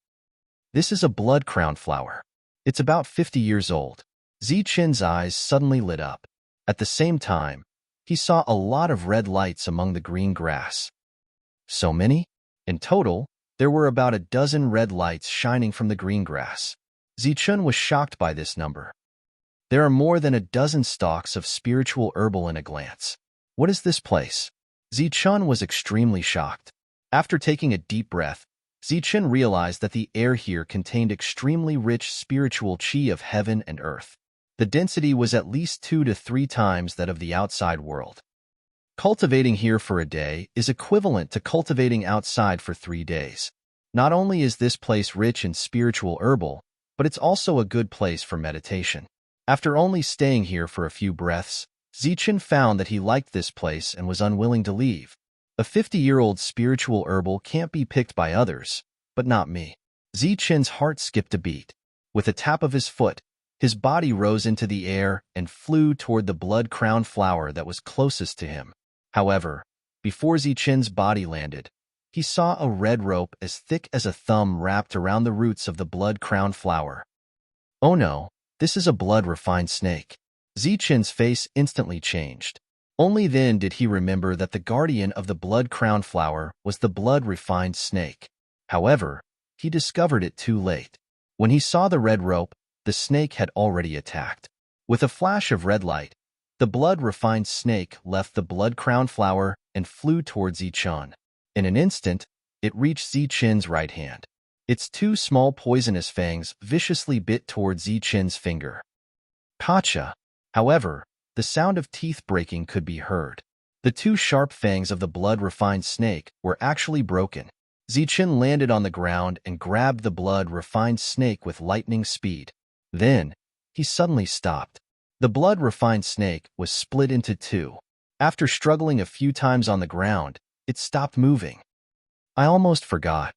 This is a blood crown flower. It's about 50 years old. Zichen's eyes suddenly lit up. At the same time, he saw a lot of red lights among the green grass. So many? In total, there were about a dozen red lights shining from the green grass. Zichen was shocked by this number. There are more than a dozen stalks of spiritual herbal in a glance. What is this place? Zichen was extremely shocked. After taking a deep breath, Zichen realized that the air here contained extremely rich spiritual qi of heaven and earth. The density was at least 2 to 3 times that of the outside world. Cultivating here for a day is equivalent to cultivating outside for 3 days. Not only is this place rich in spiritual herbal, but it's also a good place for meditation. After only staying here for a few breaths, Zichen found that he liked this place and was unwilling to leave. A 50-year-old spiritual herbal can't be picked by others, but not me. Zichen's heart skipped a beat. With a tap of his foot, his body rose into the air and flew toward the blood-crowned flower that was closest to him. However, before Zichen's body landed, he saw a red rope as thick as a thumb wrapped around the roots of the blood-crowned flower. Oh no, this is a blood-refined snake. Zichen's face instantly changed. Only then did he remember that the guardian of the blood-crowned flower was the blood-refined snake. However, he discovered it too late. When he saw the red rope, the snake had already attacked. With a flash of red light, the blood-refined snake left the blood-crowned flower and flew towards Zichen. In an instant, it reached Zichen's right hand. Its two small poisonous fangs viciously bit towards Zichen's finger. Gotcha! However, the sound of teeth breaking could be heard. The two sharp fangs of the blood-refined snake were actually broken. Zichen landed on the ground and grabbed the blood-refined snake with lightning speed. Then, he suddenly stopped. The blood-refined snake was split into two. After struggling a few times on the ground, it stopped moving. I almost forgot.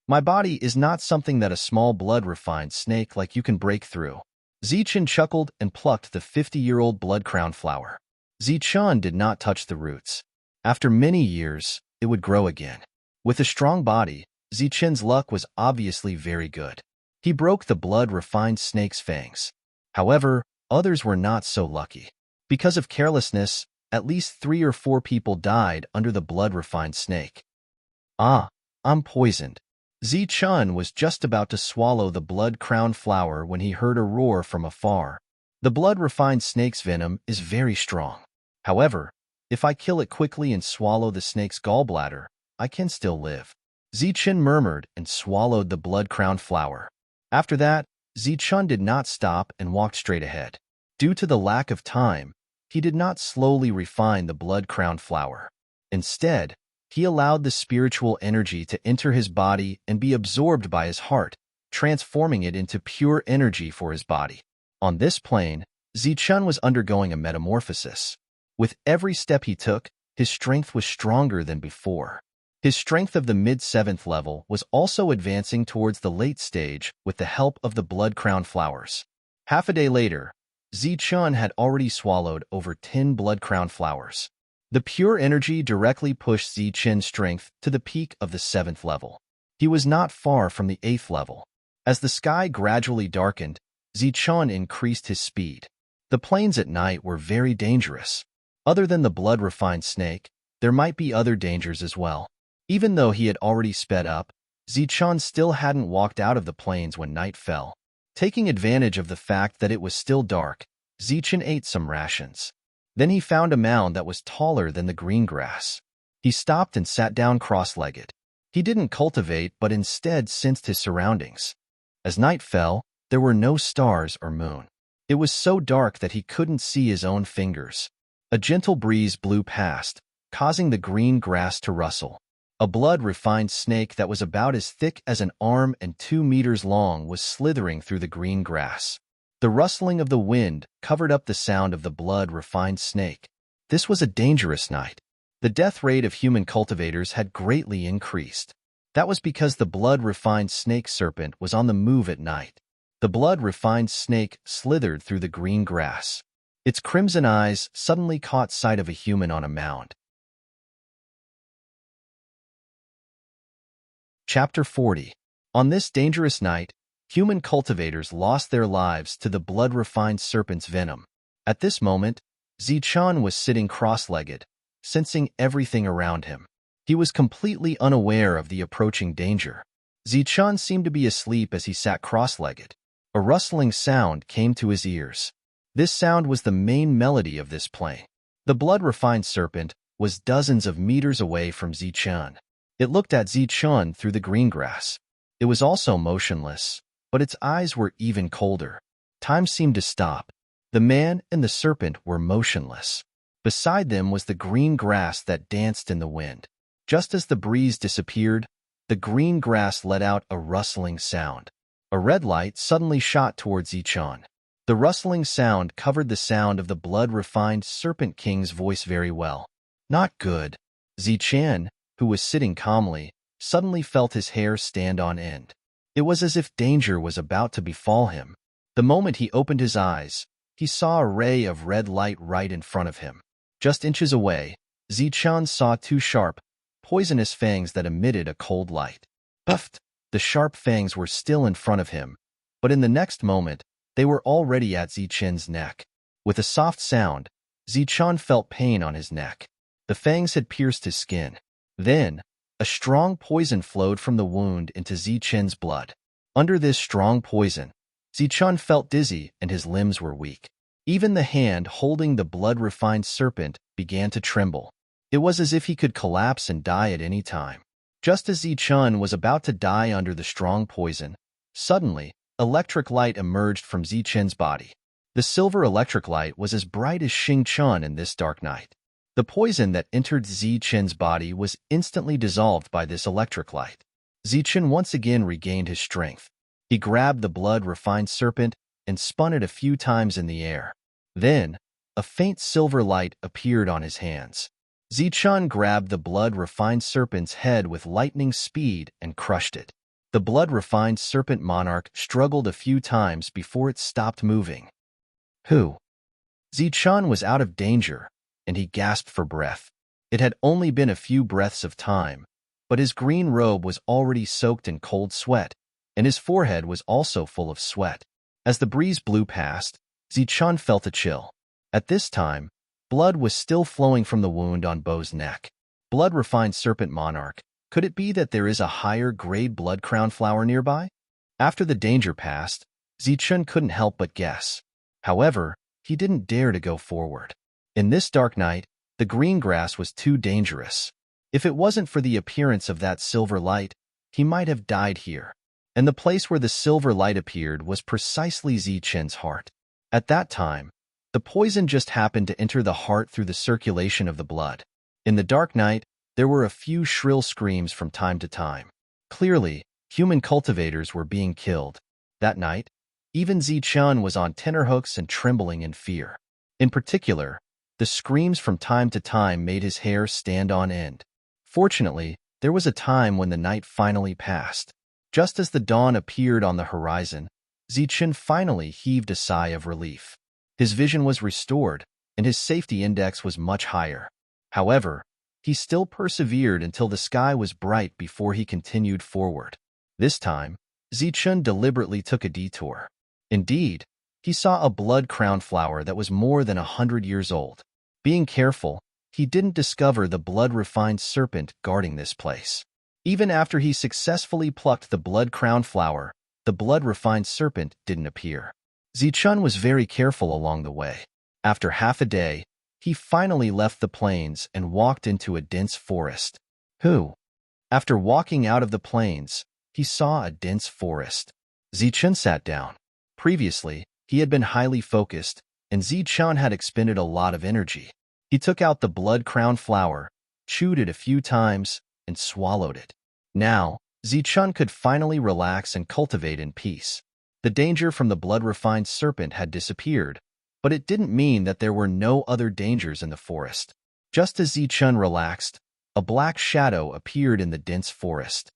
My body is not something that a small blood-refined snake like you can break through. Zichen chuckled and plucked the 50-year-old blood-crowned flower. Zichen did not touch the roots. After many years, it would grow again. With a strong body, Zichen's luck was obviously very good. He broke the blood-refined snake's fangs. However, others were not so lucky. Because of carelessness, at least 3 or 4 people died under the blood-refined snake. Ah, I'm poisoned. Zichen was just about to swallow the blood-crowned flower when he heard a roar from afar. The blood-refined snake's venom is very strong. However, if I kill it quickly and swallow the snake's gallbladder, I can still live. Zichen murmured and swallowed the blood-crowned flower. After that, Zichen did not stop and walked straight ahead. Due to the lack of time, he did not slowly refine the blood-crowned flower. Instead, he allowed the spiritual energy to enter his body and be absorbed by his heart, transforming it into pure energy for his body. On this plane, Zichen was undergoing a metamorphosis. With every step he took, his strength was stronger than before. His strength of the mid-7th level was also advancing towards the late stage with the help of the blood-crowned flowers. Half a day later, Zichen had already swallowed over 10 blood-crowned flowers. The pure energy directly pushed Zichen's strength to the peak of the 7th level. He was not far from the 8th level. As the sky gradually darkened, Zichen increased his speed. The plains at night were very dangerous. Other than the blood-refined snake, there might be other dangers as well. Even though he had already sped up, Zichen still hadn't walked out of the plains when night fell. Taking advantage of the fact that it was still dark, Zichen ate some rations. Then he found a mound that was taller than the green grass. He stopped and sat down cross-legged. He didn't cultivate but instead sensed his surroundings. As night fell, there were no stars or moon. It was so dark that he couldn't see his own fingers. A gentle breeze blew past, causing the green grass to rustle. A blood-refined snake that was about as thick as an arm and 2 meters long was slithering through the green grass. The rustling of the wind covered up the sound of the blood-refined snake. This was a dangerous night. The death rate of human cultivators had greatly increased. That was because the blood-refined snake serpent was on the move at night. The blood-refined snake slithered through the green grass. Its crimson eyes suddenly caught sight of a human on a mound. Chapter 40. On this dangerous night, human cultivators lost their lives to the blood-refined serpent's venom. At this moment, Zichen was sitting cross-legged, sensing everything around him. He was completely unaware of the approaching danger. Zichen seemed to be asleep as he sat cross-legged. A rustling sound came to his ears. This sound was the main melody of this play. The blood-refined serpent was dozens of meters away from Zichen. It looked at Zichen through the green grass. It was also motionless, but its eyes were even colder. Time seemed to stop. The man and the serpent were motionless. Beside them was the green grass that danced in the wind. Just as the breeze disappeared, the green grass let out a rustling sound. A red light suddenly shot towards Zichen. The rustling sound covered the sound of the blood-refined Serpent King's voice very well. Not good. Zichen, who was sitting calmly, suddenly felt his hair stand on end. It was as if danger was about to befall him. The moment he opened his eyes, he saw a ray of red light right in front of him. Just inches away, Zichen saw 2 sharp, poisonous fangs that emitted a cold light. Puffed! The sharp fangs were still in front of him, but in the next moment, they were already at Zichen's neck. With a soft sound, Zichun felt pain on his neck. The fangs had pierced his skin. Then, a strong poison flowed from the wound into Zichun's blood. Under this strong poison, Zichun felt dizzy and his limbs were weak. Even the hand holding the blood-refined serpent began to tremble. It was as if he could collapse and die at any time. Just as Zichun was about to die under the strong poison, suddenly, electric light emerged from Zichun's body. The silver electric light was as bright as Xingchun in this dark night. The poison that entered Zichun's body was instantly dissolved by this electric light. Zichun once again regained his strength. He grabbed the blood-refined serpent and spun it a few times in the air. Then, a faint silver light appeared on his hands. Zichun grabbed the blood-refined serpent's head with lightning speed and crushed it. The blood-refined serpent monarch struggled a few times before it stopped moving. Who? Zichun was out of danger, and he gasped for breath. It had only been a few breaths of time, but his green robe was already soaked in cold sweat, and his forehead was also full of sweat. As the breeze blew past, Zichun felt a chill. At this time, blood was still flowing from the wound on Bo's neck. Blood-refined serpent monarch, could it be that there is a higher-grade blood crown flower nearby? After the danger passed, Zichun couldn't help but guess. However, he didn't dare to go forward. In this dark night, the green grass was too dangerous. If it wasn't for the appearance of that silver light, he might have died here. And the place where the silver light appeared was precisely Zichun's heart. At that time, the poison just happened to enter the heart through the circulation of the blood. In the dark night, there were a few shrill screams from time to time. Clearly, human cultivators were being killed. That night, even Zichun was on tenterhooks and trembling in fear. In particular, the screams from time to time made his hair stand on end. Fortunately, there was a time when the night finally passed. Just as the dawn appeared on the horizon, Zichun finally heaved a sigh of relief. His vision was restored, and his safety index was much higher. However, he still persevered until the sky was bright before he continued forward. This time, Zichun deliberately took a detour. Indeed, he saw a blood crown flower that was more than 100 years old. Being careful, he didn't discover the blood-refined serpent guarding this place. Even after he successfully plucked the blood crown flower, the blood-refined serpent didn't appear. Zichun was very careful along the way. After half a day, he finally left the plains and walked into a dense forest. After walking out of the plains, he saw a dense forest. Zichun sat down. Previously, he had been highly focused, and Zichun had expended a lot of energy. He took out the blood crown flower, chewed it a few times, and swallowed it. Now, Zichun could finally relax and cultivate in peace. The danger from the blood-refined serpent had disappeared, but it didn't mean that there were no other dangers in the forest. Just as Zichun relaxed, a black shadow appeared in the dense forest.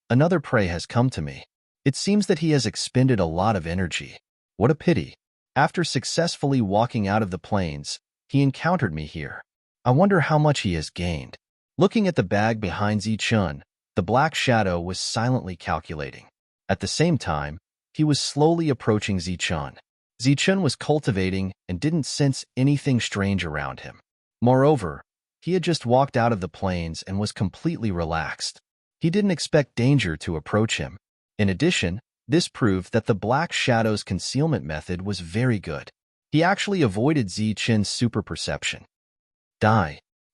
Another prey has come to me. It seems that he has expended a lot of energy. What a pity. After successfully walking out of the plains, he encountered me here. I wonder how much he has gained. Looking at the bag behind Zichun, the black shadow was silently calculating. At the same time, he was slowly approaching Zichun. Zichun was cultivating and didn't sense anything strange around him. Moreover, he had just walked out of the plains and was completely relaxed. He didn't expect danger to approach him. In addition, this proved that the black shadow's concealment method was very good. He actually avoided Zichun's super perception.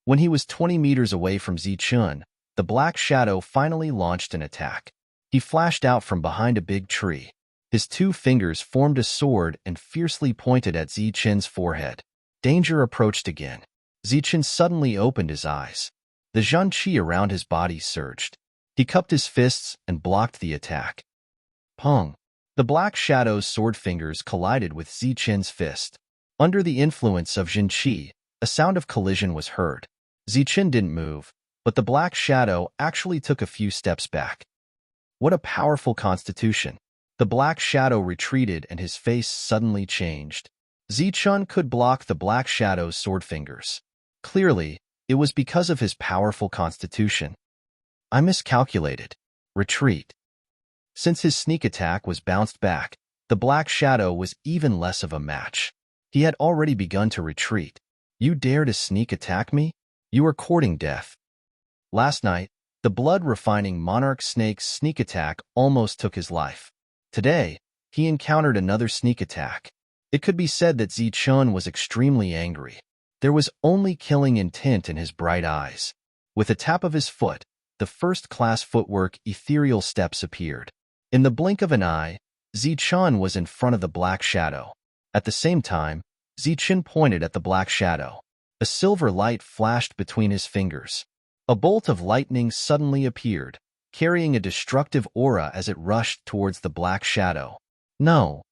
When he was 20 meters away from Zichun, the black shadow finally launched an attack. He flashed out from behind a big tree. His two fingers formed a sword and fiercely pointed at Zichun's forehead. Danger approached again. Zichun suddenly opened his eyes. The Zhan Qi around his body surged. He cupped his fists and blocked the attack. Pong! The black shadow's sword fingers collided with Zichun's fist. Under the influence of Zhan Qi, a sound of collision was heard. Zichun didn't move, but the black shadow actually took a few steps back. What a powerful constitution! The black shadow retreated and his face suddenly changed. Zichun could block the black shadow's sword fingers. Clearly, it was because of his powerful constitution. I miscalculated. Retreat. Since his sneak attack was bounced back, the black shadow was even less of a match. He had already begun to retreat. You dare to sneak attack me? You are courting death. Last night, the blood-refining monarch snake's sneak attack almost took his life. Today, he encountered another sneak attack. It could be said that Zichun was extremely angry. There was only killing intent in his bright eyes. With a tap of his foot, the first-class footwork ethereal steps appeared. In the blink of an eye, Zichun was in front of the black shadow. At the same time, Zichun pointed at the black shadow. A silver light flashed between his fingers. A bolt of lightning suddenly appeared, carrying a destructive aura as it rushed towards the black shadow. No.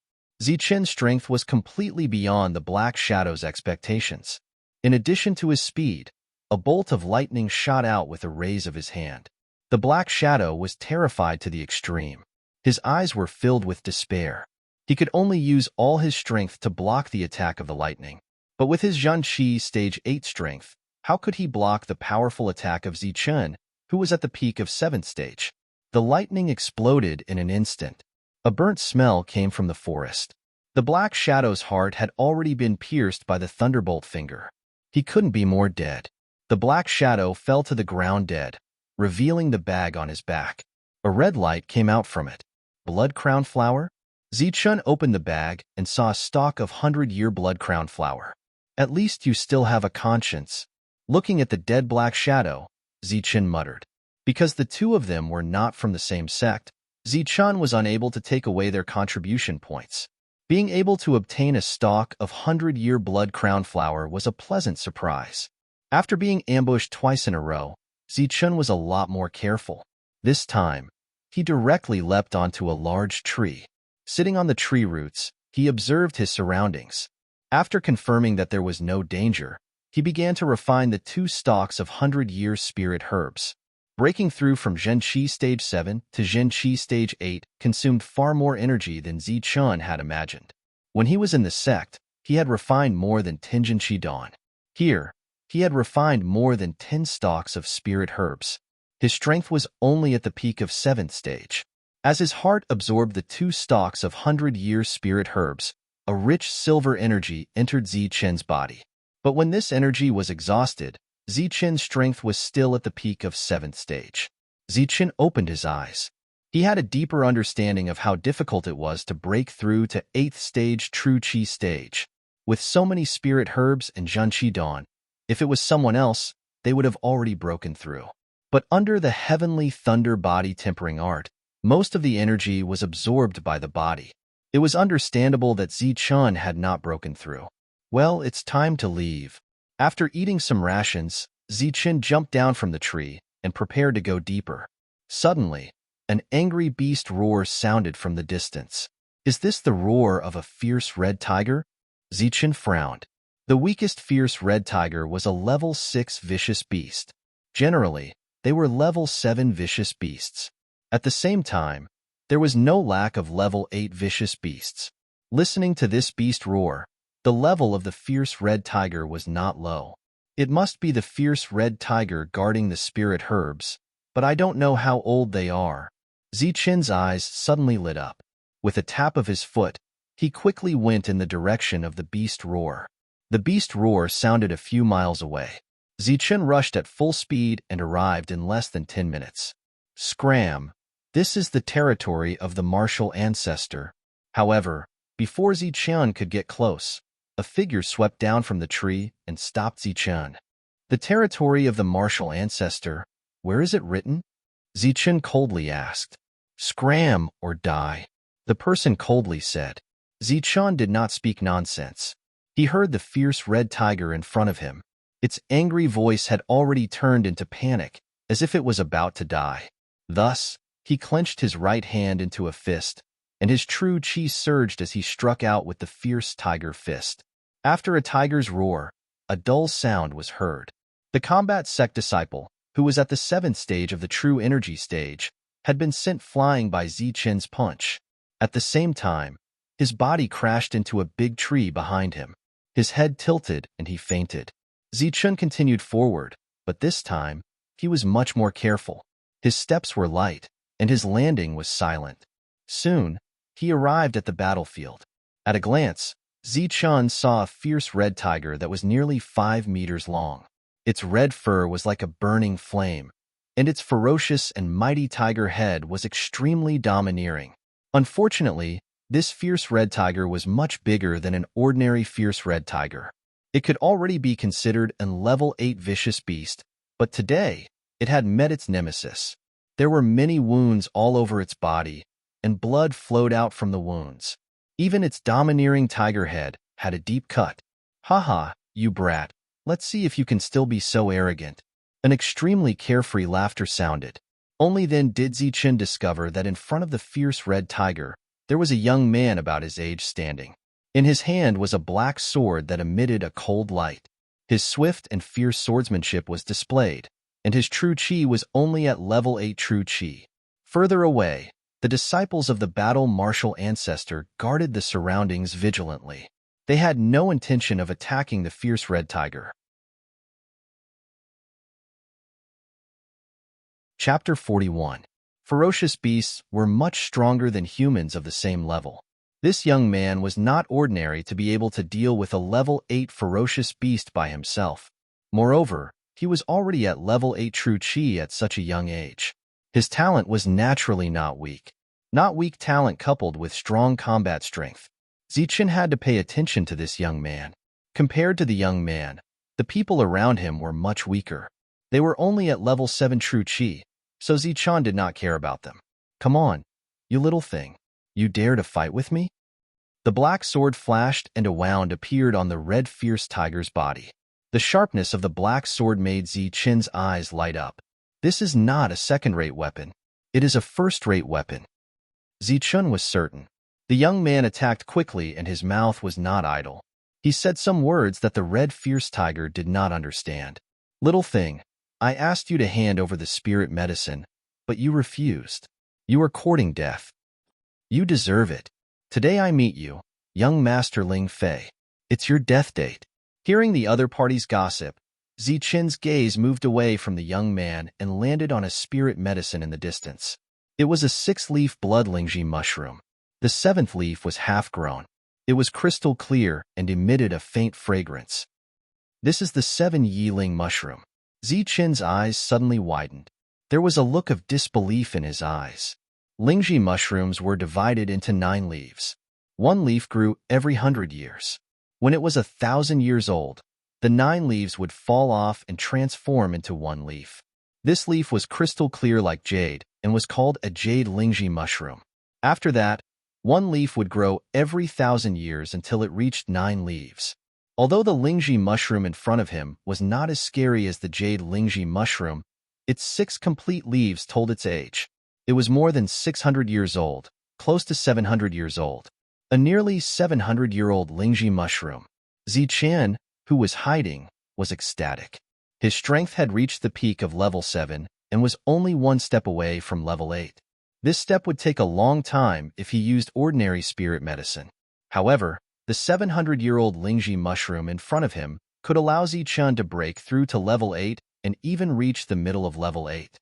Zichun's strength was completely beyond the black shadow's expectations. In addition to his speed, a bolt of lightning shot out with a raise of his hand. The black shadow was terrified to the extreme. His eyes were filled with despair. He could only use all his strength to block the attack of the lightning. But with his Zhanqi Stage 8 strength, how could he block the powerful attack of Zichun, who was at the peak of 7th stage? The lightning exploded in an instant. A burnt smell came from the forest. The black shadow's heart had already been pierced by the thunderbolt finger. He couldn't be more dead. The black shadow fell to the ground dead, revealing the bag on his back. A red light came out from it. Blood crown flower? Zichun opened the bag and saw a stalk of 100-year blood crown flower. At least you still have a conscience. Looking at the dead black shadow, Zichun muttered. Because the two of them were not from the same sect, Zichun was unable to take away their contribution points. Being able to obtain a stalk of 100-year blood crown flower was a pleasant surprise. After being ambushed twice in a row, Zichun was a lot more careful. This time, he directly leapt onto a large tree. Sitting on the tree roots, he observed his surroundings. After confirming that there was no danger, he began to refine the 2 stalks of 100-year spirit herbs. Breaking through from Zhanqi Stage 7 to Zhanqi Stage 8 consumed far more energy than Zichun had imagined. When he was in the sect, he had refined more than 10 Zhanqi Dawn. Here, he had refined more than 10 stalks of spirit herbs. His strength was only at the peak of 7th stage. As his heart absorbed the 2 stalks of 100-year spirit herbs, a rich silver energy entered Zichun's body. But when this energy was exhausted, Zichun's strength was still at the peak of 7th stage. Zichun opened his eyes. He had a deeper understanding of how difficult it was to break through to 8th stage true Qi stage. With so many spirit herbs and Zhanqi Dawn, if it was someone else, they would have already broken through. But under the heavenly thunder body tempering art, most of the energy was absorbed by the body. It was understandable that Zichun had not broken through. Well, it's time to leave. After eating some rations, Zichun jumped down from the tree and prepared to go deeper. Suddenly, an angry beast roar sounded from the distance. Is this the roar of a fierce red tiger? Zichun frowned. The weakest fierce red tiger was a level 6 vicious beast. Generally, they were level 7 vicious beasts. At the same time, there was no lack of level 8 vicious beasts. Listening to this beast roar, the level of the fierce red tiger was not low. It must be the fierce red tiger guarding the spirit herbs, but I don't know how old they are. Zichun's eyes suddenly lit up. With a tap of his foot, he quickly went in the direction of the beast roar. The beast roar sounded a few miles away. Zichun rushed at full speed and arrived in less than 10 minutes. Scram! This is the territory of the martial ancestor. However, before Zichun could get close, a figure swept down from the tree and stopped Zichun. The territory of the martial ancestor, where is it written? Zichun coldly asked. Scram or die, the person coldly said. Zichun did not speak nonsense. He heard the fierce red tiger in front of him. Its angry voice had already turned into panic, as if it was about to die. Thus, he clenched his right hand into a fist, and his true chi surged as he struck out with the fierce tiger fist. After a tiger's roar, a dull sound was heard. The combat sect disciple, who was at the 7th stage of the true energy stage, had been sent flying by Zichun's punch. At the same time, his body crashed into a big tree behind him. His head tilted and he fainted. Zichun continued forward, but this time, he was much more careful. His steps were light, and his landing was silent. Soon, he arrived at the battlefield. At a glance, Zichun saw a fierce red tiger that was nearly 5 meters long. Its red fur was like a burning flame, and its ferocious and mighty tiger head was extremely domineering. Unfortunately, this fierce red tiger was much bigger than an ordinary fierce red tiger. It could already be considered an level 8 vicious beast, but today, it had met its nemesis. There were many wounds all over its body, and blood flowed out from the wounds. Even its domineering tiger head had a deep cut. "Haha, you brat, let's see if you can still be so arrogant." An extremely carefree laughter sounded. Only then did Zichun discover that in front of the fierce red tiger, there was a young man about his age standing. In his hand was a black sword that emitted a cold light. His swift and fierce swordsmanship was displayed, and his true chi was only at level 8 true chi. Further away, the disciples of the battle martial ancestor guarded the surroundings vigilantly. They had no intention of attacking the fierce red tiger. Chapter 41. Ferocious beasts were much stronger than humans of the same level. This young man was not ordinary to be able to deal with a level 8 ferocious beast by himself. Moreover, he was already at level 8 true chi at such a young age. His talent was naturally not weak. Not weak talent coupled with strong combat strength. Zichun had to pay attention to this young man. Compared to the young man, the people around him were much weaker. They were only at level 7 true chi, so Zichun did not care about them. "Come on, you little thing. You dare to fight with me?" The black sword flashed and a wound appeared on the red fierce tiger's body. The sharpness of the black sword made Zichun's eyes light up. This is not a second-rate weapon. It is a first-rate weapon. Zichun was certain. The young man attacked quickly and his mouth was not idle. He said some words that the red fierce tiger did not understand. "Little thing, I asked you to hand over the spirit medicine, but you refused. You are courting death. You deserve it. Today I meet you, young Master Ling Fei. It's your death date." Hearing the other party's gossip, Zichun's gaze moved away from the young man and landed on a spirit medicine in the distance. It was a 6-leaf blood lingji mushroom. The 7th leaf was half-grown. It was crystal clear and emitted a faint fragrance. "This is the 7 Yiling mushroom." Zichun's eyes suddenly widened. There was a look of disbelief in his eyes. Lingji mushrooms were divided into 9 leaves. One leaf grew every 100 years. When it was 1,000 years old, the 9 leaves would fall off and transform into one leaf. This leaf was crystal clear like jade and was called a jade lingji mushroom. After that, one leaf would grow every 1,000 years until it reached 9 leaves. Although the lingji mushroom in front of him was not as scary as the jade lingji mushroom, its 6 complete leaves told its age. It was more than 600 years old, close to 700 years old. A nearly 700-year-old lingji mushroom. Zichun, who was hiding, was ecstatic. His strength had reached the peak of level 7 and was only one step away from level 8. This step would take a long time if he used ordinary spirit medicine. However, the 700-year-old lingji mushroom in front of him could allow Zichun to break through to level 8 and even reach the middle of level 8.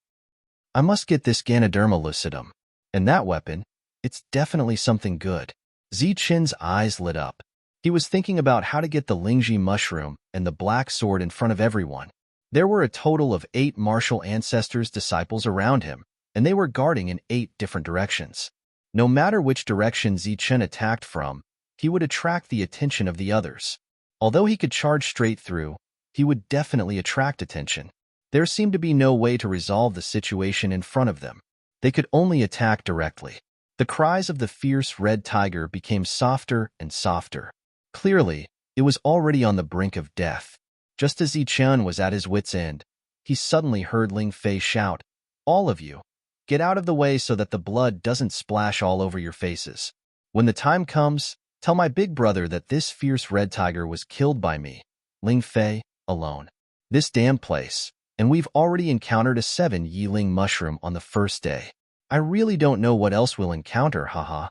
"I must get this Ganoderma lucidum. And that weapon, it's definitely something good." Zichun's eyes lit up. He was thinking about how to get the lingji mushroom and the black sword in front of everyone. There were a total of 8 martial ancestors' disciples around him, and they were guarding in 8 different directions. No matter which direction Zichun attacked from, he would attract the attention of the others. Although he could charge straight through, he would definitely attract attention. There seemed to be no way to resolve the situation in front of them. They could only attack directly. The cries of the fierce red tiger became softer and softer. Clearly, it was already on the brink of death. Just as Zichun was at his wit's end, he suddenly heard Ling Fei shout, "All of you, get out of the way so that the blood doesn't splash all over your faces. When the time comes, tell my big brother that this fierce red tiger was killed by me, Ling Fei, alone. This damn place, and we've already encountered a 7 Yiling mushroom on the first day. I really don't know what else we'll encounter, haha."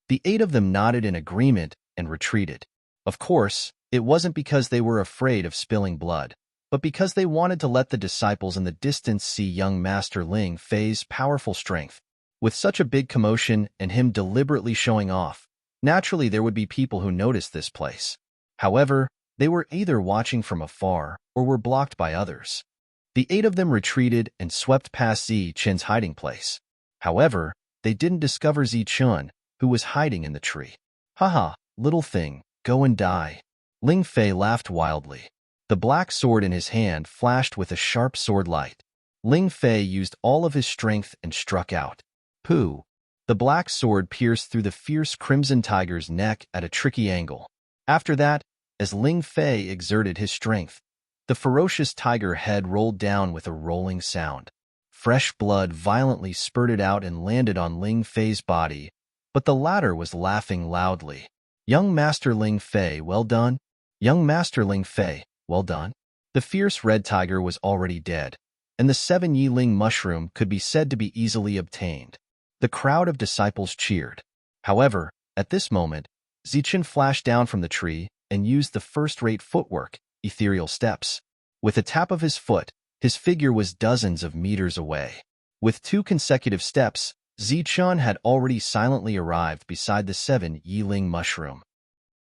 The 8 of them nodded in agreement and retreated. Of course, it wasn't because they were afraid of spilling blood, but because they wanted to let the disciples in the distance see young Master Ling Fei's powerful strength. With such a big commotion and him deliberately showing off, Naturally, there would be people who noticed this place. However, they were either watching from afar or were blocked by others. The 8 of them retreated and swept past Zi-Chen's hiding place. However, they didn't discover Zi-Chen, who was hiding in the tree. Haha, little thing, go and die. Ling Fei laughed wildly. The black sword in his hand flashed with a sharp sword light. Ling Fei used all of his strength and struck out. Pooh! The black sword pierced through the fierce crimson tiger's neck at a tricky angle. After that, as Ling Fei exerted his strength, the ferocious tiger head rolled down with a rolling sound. Fresh blood violently spurted out and landed on Ling Fei's body, but the latter was laughing loudly. Young Master Ling Fei, well done. Young Master Ling Fei, well done. The fierce red tiger was already dead, and the 7 Yiling mushroom could be said to be easily obtained. The crowd of disciples cheered. However, at this moment, Zi-Chen flashed down from the tree and used the first-rate footwork, ethereal steps. With a tap of his foot, his figure was dozens of meters away. With 2 consecutive steps, Zi-Chen had already silently arrived beside the 7 Yiling mushroom.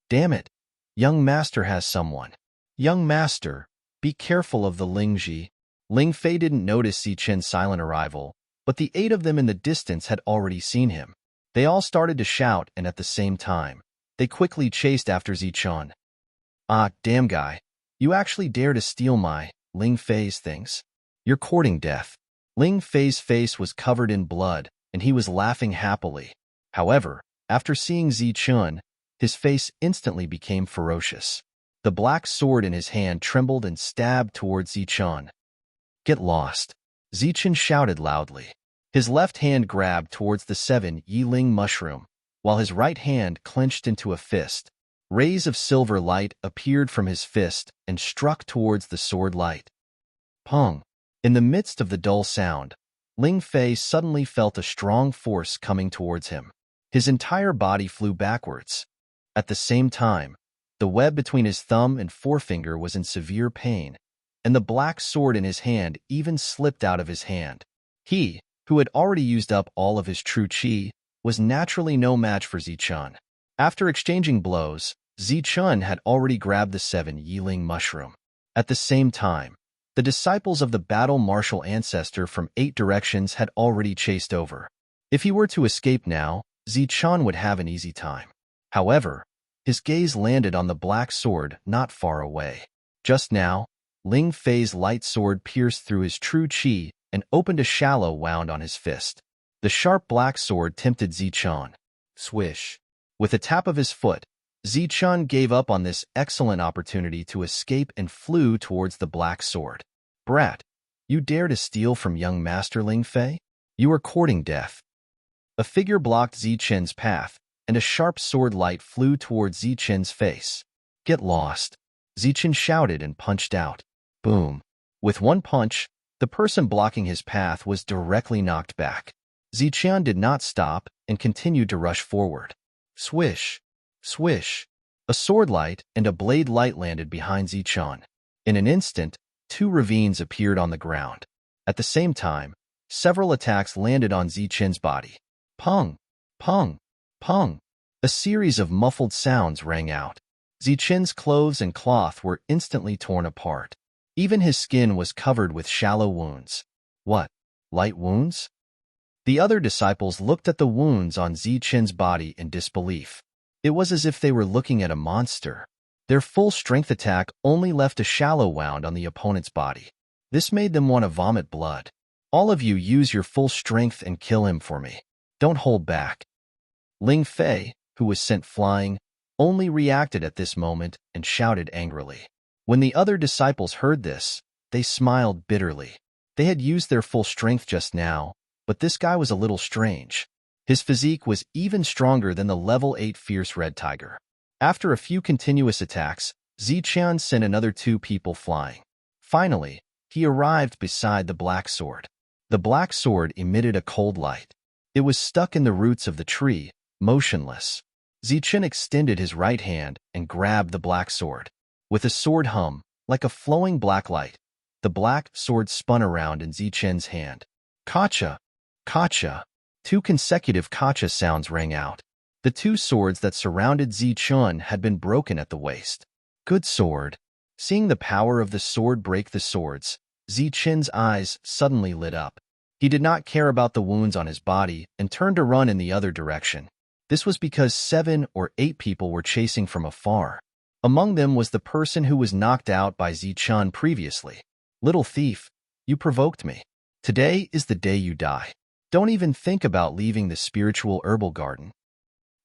Damn it! Young Master has someone. Young Master, be careful of the Lingji. Ling Fei didn't notice Zi-Chen's silent arrival, but the 8 of them in the distance had already seen him. They all started to shout, and at the same time, they quickly chased after Zi-Chen. Ah, damn guy. You actually dare to steal my, Ling Fei's things? You're courting death. Ling Fei's face was covered in blood, and he was laughing happily. However, after seeing Zi-Chen, his face instantly became ferocious. The black sword in his hand trembled and stabbed towards Zi-Chen. Get lost. Zi-Chen shouted loudly. His left hand grabbed towards the 7 Yiling mushroom, while his right hand clenched into a fist. Rays of silver light appeared from his fist and struck towards the sword light. Pong! In the midst of the dull sound, Ling Fei suddenly felt a strong force coming towards him. His entire body flew backwards. At the same time, the web between his thumb and forefinger was in severe pain, and the black sword in his hand even slipped out of his hand. He, who had already used up all of his true qi, was naturally no match for Zi-Chen. After exchanging blows, Zi-Chen had already grabbed the 7 Yiling mushroom. At the same time, the disciples of the battle martial ancestor from 8 directions had already chased over. If he were to escape now, Zi-Chen would have an easy time. However, his gaze landed on the black sword not far away. Just now, Ling Fei's light sword pierced through his true qi and opened a shallow wound on his fist. The sharp black sword tempted Zi-Chen. Swish! With a tap of his foot, Zi-Chen gave up on this excellent opportunity to escape and flew towards the black sword. Brat, you dare to steal from young Master Ling Fei? You are courting death. A figure blocked Zi-Chen's path, and a sharp sword light flew towards Zi-Chen's face. Get lost! Zi-Chen shouted and punched out. Boom! With one punch, the person blocking his path was directly knocked back. Zi-Chen did not stop and continued to rush forward. Swish! Swish! A sword light and a blade light landed behind Zi-Chen. In an instant, 2 ravines appeared on the ground. At the same time, several attacks landed on Zi-Chen's body. Pong! Pong! Pong! A series of muffled sounds rang out. Zi-Chen's clothes and cloth were instantly torn apart. Even his skin was covered with shallow wounds. What? Light wounds? The other disciples looked at the wounds on Zi-Chen's body in disbelief. It was as if they were looking at a monster. Their full-strength attack only left a shallow wound on the opponent's body. This made them want to vomit blood. All of you use your full strength and kill him for me. Don't hold back. Ling Fei, who was sent flying, only reacted at this moment and shouted angrily. When the other disciples heard this, they smiled bitterly. They had used their full strength just now, but this guy was a little strange. His physique was even stronger than the level 8 fierce red tiger. After a few continuous attacks, Zi-Chen sent another 2 people flying. Finally, he arrived beside the black sword. The black sword emitted a cold light. It was stuck in the roots of the tree, motionless. Zi-Chen extended his right hand and grabbed the black sword. With a sword hum, like a flowing black light, the black sword spun around in Zi-Chen's hand. Kacha! Kacha! 2 consecutive kacha sounds rang out. The two swords that surrounded Zichun had been broken at the waist. Good sword. Seeing the power of the sword break the swords, Zichun's eyes suddenly lit up. He did not care about the wounds on his body and turned to run in the other direction. This was because 7 or 8 people were chasing from afar. Among them was the person who was knocked out by Zichun previously. Little thief, you provoked me. Today is the day you die. Don't even think about leaving the spiritual herbal garden.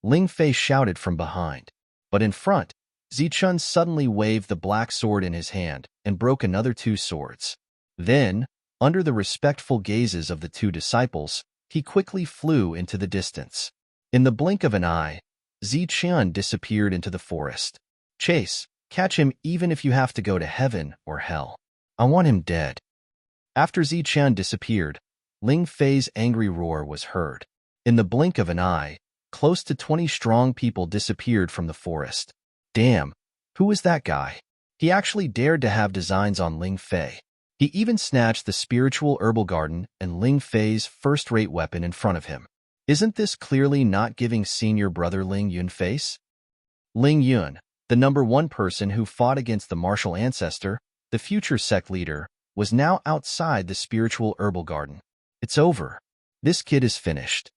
Ling Fei shouted from behind. But in front, Zichun suddenly waved the black sword in his hand and broke another 2 swords. Then, under the respectful gazes of the 2 disciples, he quickly flew into the distance. In the blink of an eye, Zichun disappeared into the forest. Chase, catch him even if you have to go to heaven or hell. I want him dead. After Zichun disappeared, Ling Fei's angry roar was heard. In the blink of an eye, close to 20 strong people disappeared from the forest. Damn, who is that guy? He actually dared to have designs on Ling Fei. He even snatched the spiritual herbal garden and Ling Fei's first-rate weapon in front of him. Isn't this clearly not giving senior brother Ling Yun face? Ling Yun, the #1 person who fought against the martial ancestor, the future sect leader, was now outside the spiritual herbal garden. It's over. This kid is finished.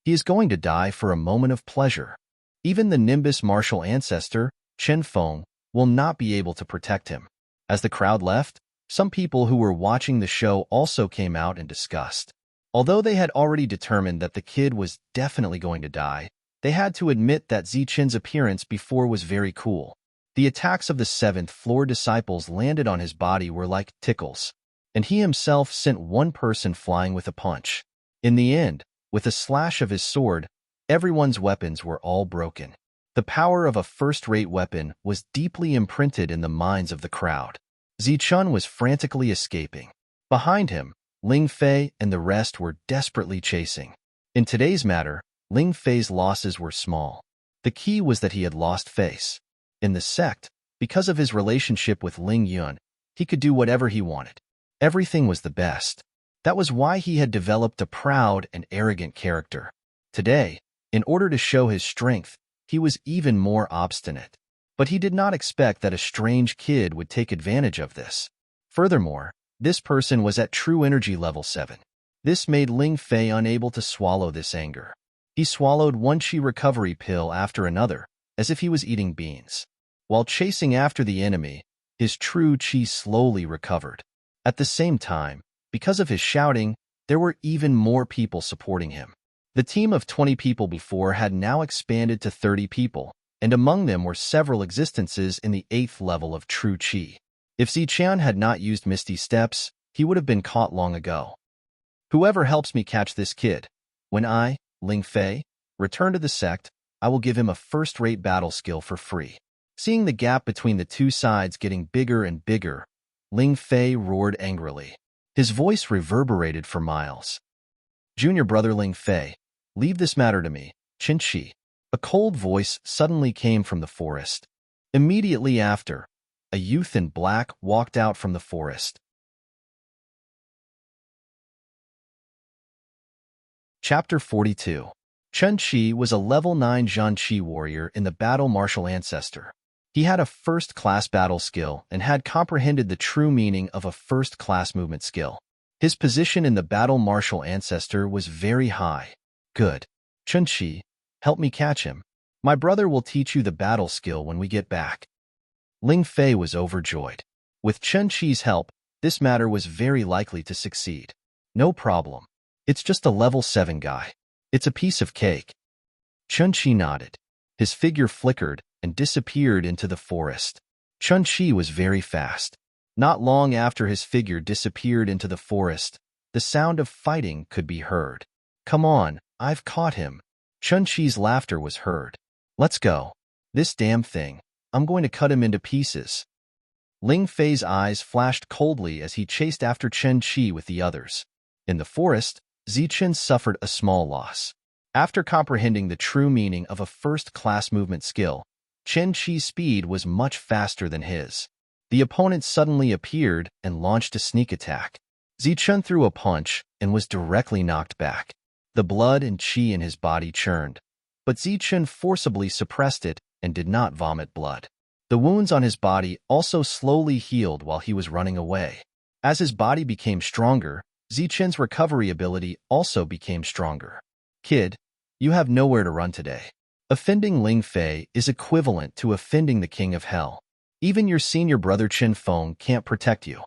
He is going to die for a moment of pleasure. Even the Nimbus martial ancestor, Chen Feng, will not be able to protect him. As the crowd left, some people who were watching the show also came out in disgust. Although they had already determined that the kid was definitely going to die, they had to admit that Zichun's appearance before was very cool. The attacks of the 7th floor disciples landed on his body were like tickles, and he himself sent one person flying with a punch. In the end, with a slash of his sword, everyone's weapons were all broken. The power of a first-rate weapon was deeply imprinted in the minds of the crowd. Zichun was frantically escaping. Behind him, Ling Fei and the rest were desperately chasing. In today's matter, Ling Fei's losses were small. The key was that he had lost face. In the sect, because of his relationship with Ling Yun, he could do whatever he wanted. Everything was the best. That was why he had developed a proud and arrogant character. Today, in order to show his strength, he was even more obstinate. But he did not expect that a strange kid would take advantage of this. Furthermore, this person was at true energy level 7. This made Ling Fei unable to swallow this anger. He swallowed one chi recovery pill after another, as if he was eating beans. While chasing after the enemy, his true chi slowly recovered. At the same time, because of his shouting, there were even more people supporting him. The team of 20 people before had now expanded to 30 people, and among them were several existences in the 8th level of true chi. If Zichun had not used Misty Steps, he would have been caught long ago. Whoever helps me catch this kid, when I, Ling Fei, return to the sect, I will give him a first-rate battle skill for free. Seeing the gap between the two sides getting bigger and bigger, Ling Fei roared angrily. His voice reverberated for miles. Junior brother Ling Fei, leave this matter to me, Qin Shi. A cold voice suddenly came from the forest. Immediately after, a youth in black walked out from the forest. Chapter 42. Chen Qi was a level 9 Zhan Qi warrior in the battle martial ancestor. He had a first-class battle skill and had comprehended the true meaning of a first-class movement skill. His position in the battle martial ancestor was very high. Good. Chen Qi, help me catch him. My brother will teach you the battle skill when we get back. Ling Fei was overjoyed. With Chen Qi's help, this matter was very likely to succeed. No problem. It's just a level 7 guy. It's a piece of cake. Chen Qi nodded. His figure flickered and disappeared into the forest. Chen Qi was very fast. Not long after his figure disappeared into the forest, the sound of fighting could be heard. Come on, I've caught him. Chen Qi's laughter was heard. Let's go. This damn thing. I'm going to cut him into pieces. Ling Fei's eyes flashed coldly as he chased after Chen Qi with the others. In the forest, Zichun suffered a small loss. After comprehending the true meaning of a first-class movement skill, Chen Qi's speed was much faster than his. The opponent suddenly appeared and launched a sneak attack. Zichun threw a punch and was directly knocked back. The blood and chi in his body churned. but Zichen forcibly suppressed it and did not vomit blood. The wounds on his body also slowly healed while he was running away. As his body became stronger, Zichen's recovery ability also became stronger. Kid, you have nowhere to run today. Offending Ling Fei is equivalent to offending the King of Hell. Even your senior brother Qin Feng can't protect you.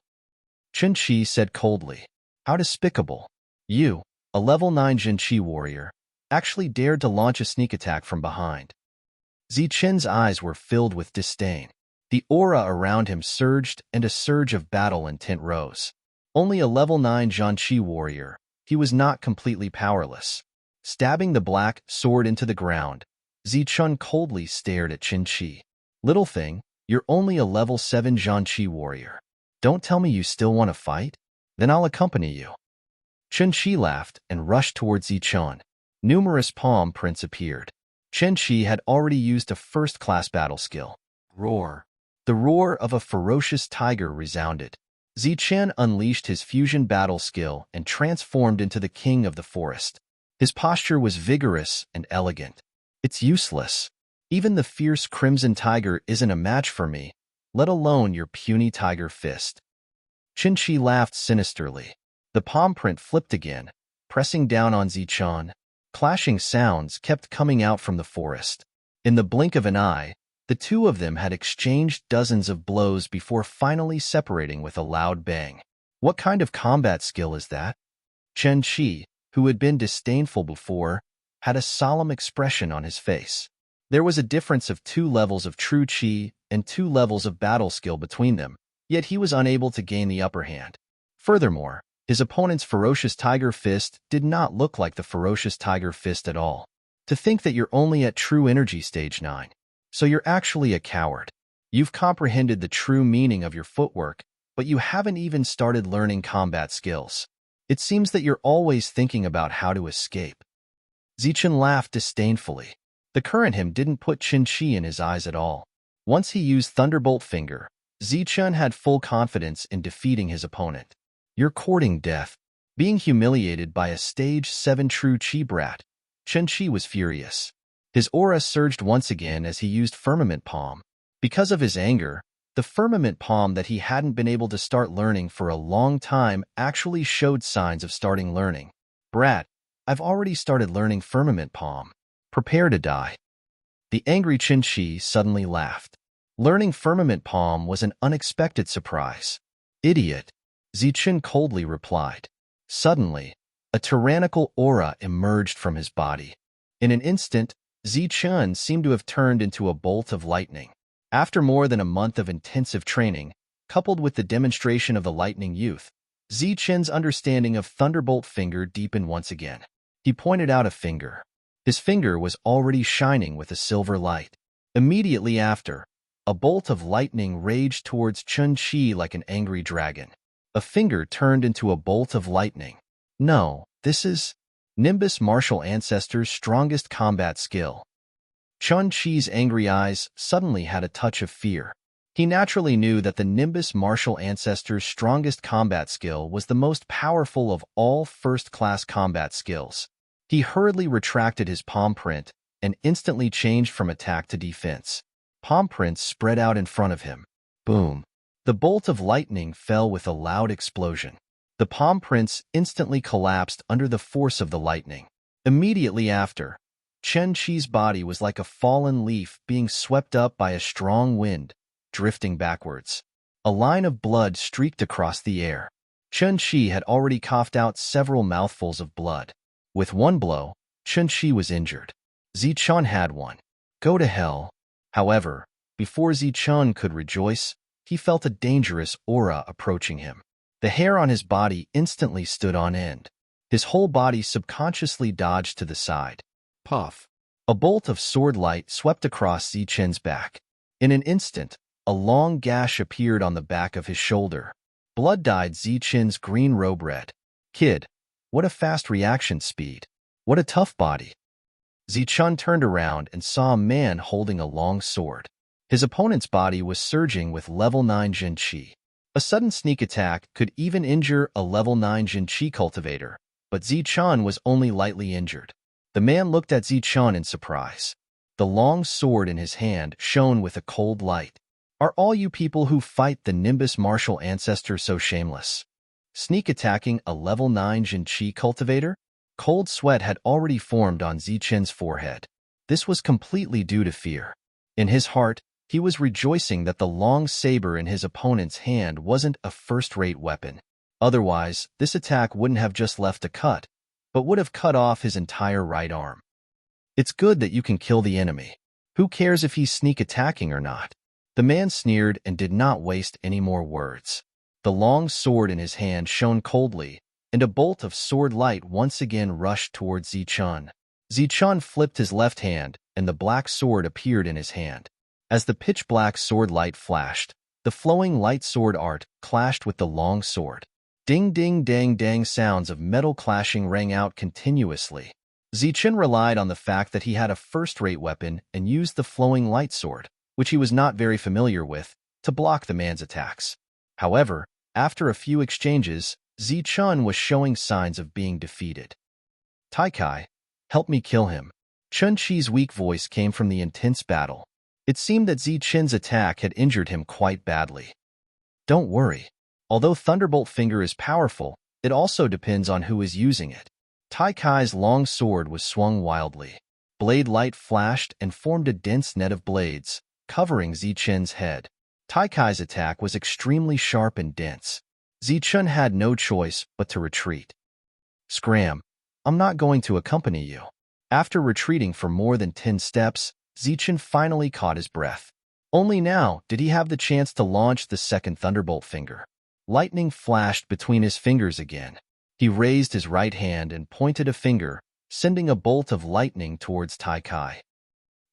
Qin Shi said coldly. How despicable. You, a level 9 Jin Qi warrior, actually dared to launch a sneak attack from behind. Zichen's eyes were filled with disdain. The aura around him surged and a surge of battle intent rose. Only a level 9 Zhan Qi warrior, he was not completely powerless. Stabbing the black sword into the ground, Zichen coldly stared at Qin Shi. Little thing, you're only a level 7 Zhan Qi warrior. Don't tell me you still want to fight? Then I'll accompany you. Qin Shi laughed and rushed towards Zichen. Numerous palm prints appeared. Qin Shi had already used a first-class battle skill. Roar. The roar of a ferocious tiger resounded. Zichen unleashed his fusion battle skill and transformed into the king of the forest. His posture was vigorous and elegant. It's useless. Even the fierce crimson tiger isn't a match for me, let alone your puny tiger fist. Qin Shi laughed sinisterly. The palm print flipped again, pressing down on Zichen. Clashing sounds kept coming out from the forest. In the blink of an eye, the two of them had exchanged dozens of blows before finally separating with a loud bang. What kind of combat skill is that? Qin Shi, who had been disdainful before, had a solemn expression on his face. There was a difference of 2 levels of true Qi and 2 levels of battle skill between them, yet he was unable to gain the upper hand. Furthermore, his opponent's ferocious tiger fist did not look like the ferocious tiger fist at all. To think that you're only at true energy stage 9. So you're actually a coward. You've comprehended the true meaning of your footwork, but you haven't even started learning combat skills. It seems that you're always thinking about how to escape. Zichen laughed disdainfully. The current him didn't put Qin Shi in his eyes at all. Once he used Thunderbolt Finger, Zichen had full confidence in defeating his opponent. You're courting death. Being humiliated by a stage 7 true Qi brat, Qin Shi was furious. His aura surged once again as he used Firmament Palm. Because of his anger, the Firmament Palm that he hadn't been able to start learning for a long time actually showed signs of starting learning. Brat, I've already started learning Firmament Palm. Prepare to die. The angry Qin Shi suddenly laughed. Learning Firmament Palm was an unexpected surprise. Idiot. Zichen coldly replied. Suddenly, a tyrannical aura emerged from his body. In an instant, Zichen seemed to have turned into a bolt of lightning. After more than a month of intensive training, coupled with the demonstration of the Lightning Youth, Zichen's understanding of Thunderbolt Finger deepened once again. He pointed out a finger. His finger was already shining with a silver light. Immediately after, a bolt of lightning raged towards Qin Shi like an angry dragon. A finger turned into a bolt of lightning. No, this is Nimbus Martial Ancestor's strongest combat skill. Qin Shi's angry eyes suddenly had a touch of fear. He naturally knew that the Nimbus Martial Ancestor's strongest combat skill was the most powerful of all first-class combat skills. He hurriedly retracted his palm print and instantly changed from attack to defense. Palm prints spread out in front of him. Boom. The bolt of lightning fell with a loud explosion. The palm prints instantly collapsed under the force of the lightning. Immediately after, Qin Shi's body was like a fallen leaf being swept up by a strong wind, drifting backwards. A line of blood streaked across the air. Qin Shi had already coughed out several mouthfuls of blood. With one blow, Qin Shi was injured. Zichen had one. Go to hell. However, before Zichen could rejoice, he felt a dangerous aura approaching him. The hair on his body instantly stood on end. His whole body subconsciously dodged to the side. Puff. A bolt of sword light swept across Zichen's back. In an instant, a long gash appeared on the back of his shoulder. Blood dyed Zichen's green robe red. Kid, what a fast reaction speed. What a tough body. Zichen turned around and saw a man holding a long sword. His opponent's body was surging with level 9 Jin Qi. A sudden sneak attack could even injure a level 9 Jin Qi cultivator, but Zichen was only lightly injured. The man looked at Zichun in surprise. The long sword in his hand shone with a cold light. Are all you people who fight the Nimbus martial ancestor so shameless? Sneak attacking a level 9 Jinqi cultivator? Cold sweat had already formed on Zichun's forehead. This was completely due to fear. In his heart, he was rejoicing that the long saber in his opponent's hand wasn't a first-rate weapon. Otherwise, this attack wouldn't have just left a cut, but would have cut off his entire right arm. It's good that you can kill the enemy. Who cares if he's sneak attacking or not? The man sneered and did not waste any more words. The long sword in his hand shone coldly, and a bolt of sword light once again rushed towards Zichun. Zichun flipped his left hand, and the black sword appeared in his hand. As the pitch-black sword light flashed, the flowing light sword art clashed with the long sword. Ding-ding-dang-dang sounds of metal clashing rang out continuously. Zichun relied on the fact that he had a first-rate weapon and used the flowing light sword, which he was not very familiar with, to block the man's attacks. However, after a few exchanges, Zichun was showing signs of being defeated. "Taikai, help me kill him." Chun Chi's weak voice came from the intense battle. It seemed that Zichun's attack had injured him quite badly. "Don't worry. Although Thunderbolt Finger is powerful, it also depends on who is using it." Taikai's long sword was swung wildly. Blade light flashed and formed a dense net of blades, covering Zichun's head. Taikai's attack was extremely sharp and dense. Zichun had no choice but to retreat. "Scram, I'm not going to accompany you." After retreating for more than 10 steps, Zichun finally caught his breath. Only now did he have the chance to launch the second Thunderbolt Finger. Lightning flashed between his fingers again. He raised his right hand and pointed a finger, sending a bolt of lightning towards Taikai.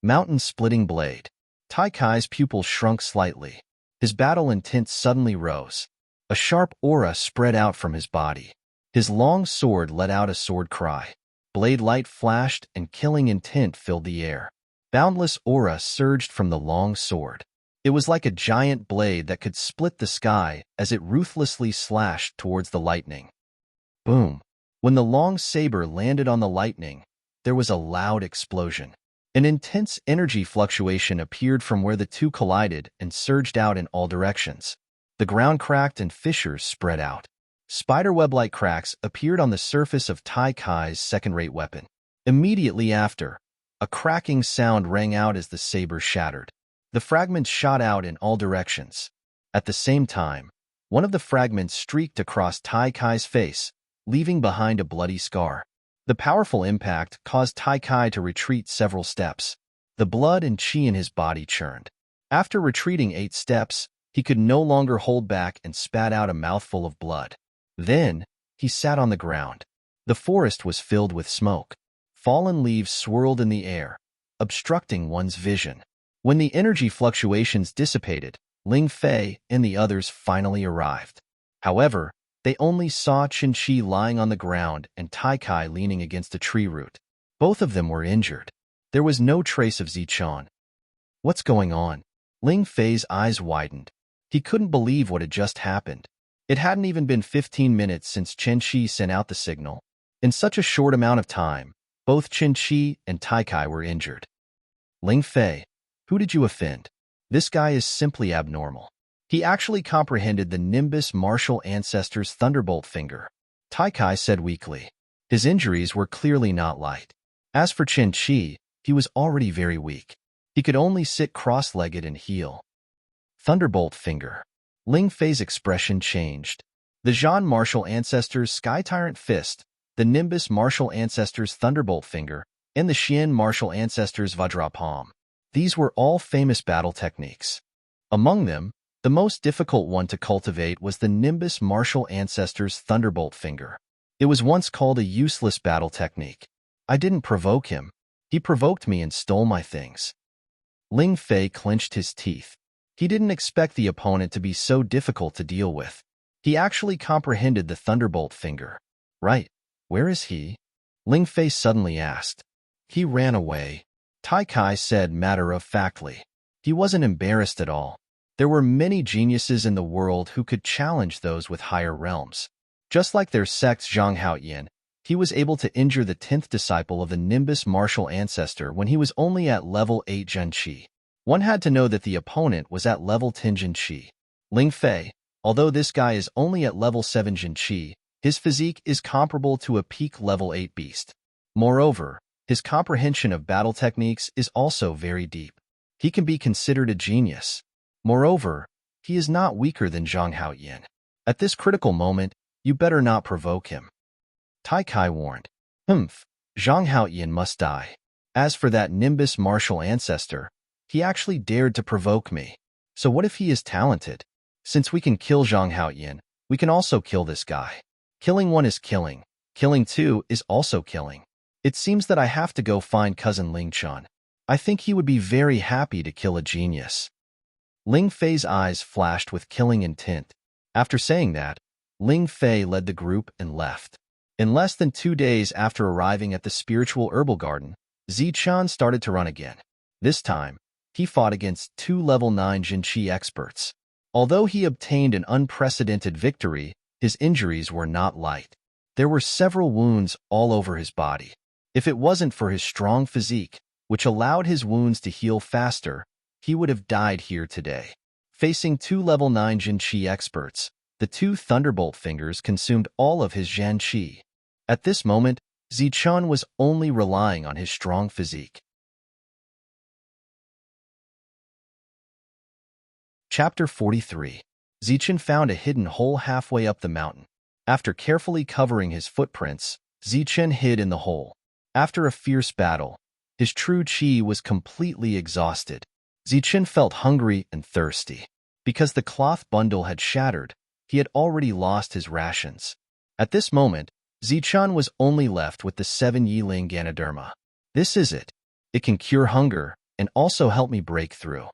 Mountain-splitting blade. Taikai's pupil shrunk slightly. His battle intent suddenly rose. A sharp aura spread out from his body. His long sword let out a sword cry. Blade light flashed and killing intent filled the air. Boundless aura surged from the long sword. It was like a giant blade that could split the sky as it ruthlessly slashed towards the lightning. Boom! When the long saber landed on the lightning, there was a loud explosion. An intense energy fluctuation appeared from where the two collided and surged out in all directions. The ground cracked and fissures spread out. Spiderweb-like cracks appeared on the surface of Taikai's second-rate weapon. Immediately after, a cracking sound rang out as the saber shattered. The fragments shot out in all directions. At the same time, one of the fragments streaked across Taikai's face, leaving behind a bloody scar. The powerful impact caused Taikai to retreat several steps. The blood and chi in his body churned. After retreating 8 steps, he could no longer hold back and spat out a mouthful of blood. Then, he sat on the ground. The forest was filled with smoke. Fallen leaves swirled in the air, obstructing one's vision. When the energy fluctuations dissipated, Ling Fei and the others finally arrived. However, they only saw Qin lying on the ground and Taikai leaning against a tree root. Both of them were injured. There was no trace of Zichun. "What's going on?" Ling Fei's eyes widened. He couldn't believe what had just happened. It hadn't even been 15 minutes since Qin sent out the signal. In such a short amount of time, both Qin and Taikai were injured. "Ling Fei, who did you offend? This guy is simply abnormal." He actually comprehended the Nimbus martial ancestor's Thunderbolt Finger. Taikai said weakly. His injuries were clearly not light. As for Qin, he was already very weak. He could only sit cross-legged and heal. Thunderbolt Finger. Ling Fei's expression changed. The Zhan martial ancestor's Sky Tyrant Fist, the Nimbus martial ancestor's Thunderbolt Finger, and the Xian martial ancestor's Vajra Palm. These were all famous battle techniques. Among them, the most difficult one to cultivate was the Nimbus martial ancestor's Thunderbolt Finger. It was once called a useless battle technique. I didn't provoke him. He provoked me and stole my things. Ling Fei clenched his teeth. He didn't expect the opponent to be so difficult to deal with. He actually comprehended the Thunderbolt Finger. "Right, where is he?" Ling Fei suddenly asked. "He ran away," Taikai said matter-of-factly. He wasn't embarrassed at all. There were many geniuses in the world who could challenge those with higher realms. Just like their sect's Zhang Haoyan, he was able to injure the 10th disciple of the Nimbus martial ancestor when he was only at level 8 Zhen Qi. One had to know that the opponent was at level 10 Zhen Qi. Ling Fei, although this guy is only at level 7 Zhen Qi, his physique is comparable to a peak level 8 beast. Moreover, his comprehension of battle techniques is also very deep. He can be considered a genius. Moreover, he is not weaker than Zhang Haoyin. At this critical moment, you better not provoke him. Tai Kai warned. Zhang Haoyin must die. As for that Nimbus martial ancestor, he actually dared to provoke me. So what if he is talented? Since we can kill Zhang Haoyin, we can also kill this guy. Killing one is killing. Killing two is also killing. It seems that I have to go find cousin Ling Chan. I think he would be very happy to kill a genius. Ling Fei's eyes flashed with killing intent. After saying that, Ling Fei led the group and left. In less than 2 days after arriving at the spiritual herbal garden, Zichun started to run again. This time, he fought against 2 level 9 Jinqi experts. Although he obtained an unprecedented victory, his injuries were not light. There were several wounds all over his body. If it wasn't for his strong physique, which allowed his wounds to heal faster, he would have died here today. Facing 2 level 9 Jinqi experts, the 2 Thunderbolt fingers consumed all of his Zhan Qi. At this moment, Zichun was only relying on his strong physique. Chapter 43. Zichun found a hidden hole halfway up the mountain. After carefully covering his footprints, Zichun hid in the hole. After a fierce battle, his true qi was completely exhausted. Zichun felt hungry and thirsty. Because the cloth bundle had shattered, he had already lost his rations. At this moment, Zichun was only left with the 7 Yiling Ganoderma. This is it. It can cure hunger and also help me break through.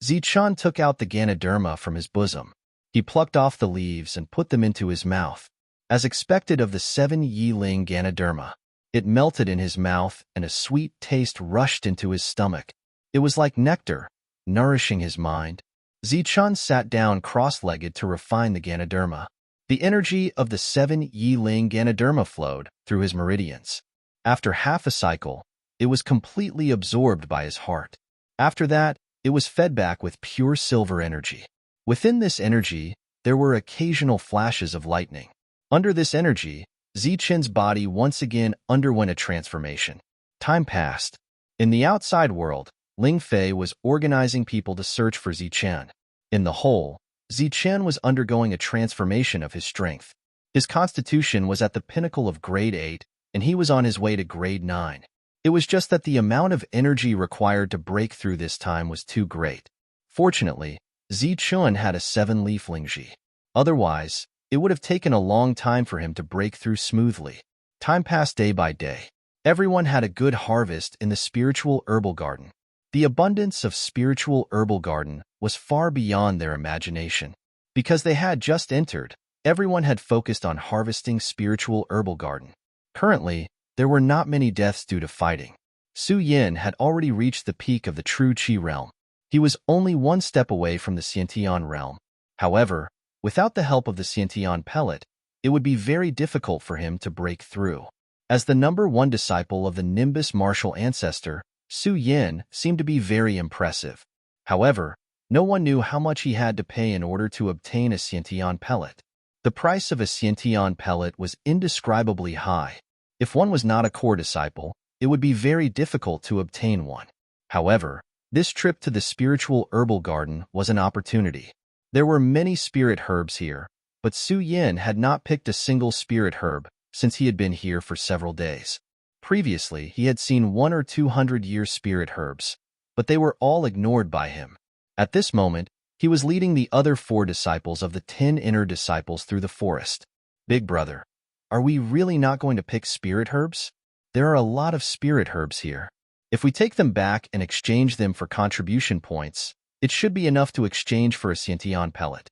Zichun took out the Ganoderma from his bosom. He plucked off the leaves and put them into his mouth. As expected of the 7 Yiling Ganoderma, it melted in his mouth and a sweet taste rushed into his stomach. It was like nectar, nourishing his mind. Zichun sat down cross-legged to refine the Ganoderma. The energy of the 7 Yiling Ganoderma flowed through his meridians. After half a cycle, it was completely absorbed by his heart. After that, it was fed back with pure silver energy. Within this energy, there were occasional flashes of lightning. Under this energy, Zichun's body once again underwent a transformation. Time passed. In the outside world, Ling Fei was organizing people to search for Zichun. In the hole, Zichun was undergoing a transformation of his strength. His constitution was at the pinnacle of grade 8, and he was on his way to grade 9. It was just that the amount of energy required to break through this time was too great. Fortunately, Zichun had a 7-leaf Lingji. Otherwise, it would have taken a long time for him to break through smoothly. Time passed day by day. Everyone had a good harvest in the spiritual herbal garden. The abundance of spiritual herbal garden was far beyond their imagination. Because they had just entered, everyone had focused on harvesting spiritual herbal garden. Currently, there were not many deaths due to fighting. Su Yin had already reached the peak of the true Qi realm. He was only 1 step away from the Xiantian realm. However, without the help of the Xiantian pellet, it would be very difficult for him to break through. As the number 1 disciple of the Nimbus martial ancestor, Su Yin seemed to be very impressive. However, no one knew how much he had to pay in order to obtain a Xiantian pellet. The price of a Xiantian pellet was indescribably high. If one was not a core disciple, it would be very difficult to obtain one. However, this trip to the spiritual herbal garden was an opportunity. There were many spirit herbs here, but Su Yin had not picked a single spirit herb since he had been here for several days. Previously, he had seen 100 or 200-year spirit herbs, but they were all ignored by him. At this moment, he was leading the other 4 disciples of the 10 inner disciples through the forest. Big brother, are we really not going to pick spirit herbs? There are a lot of spirit herbs here. If we take them back and exchange them for contribution points, it should be enough to exchange for a Xiantian pellet.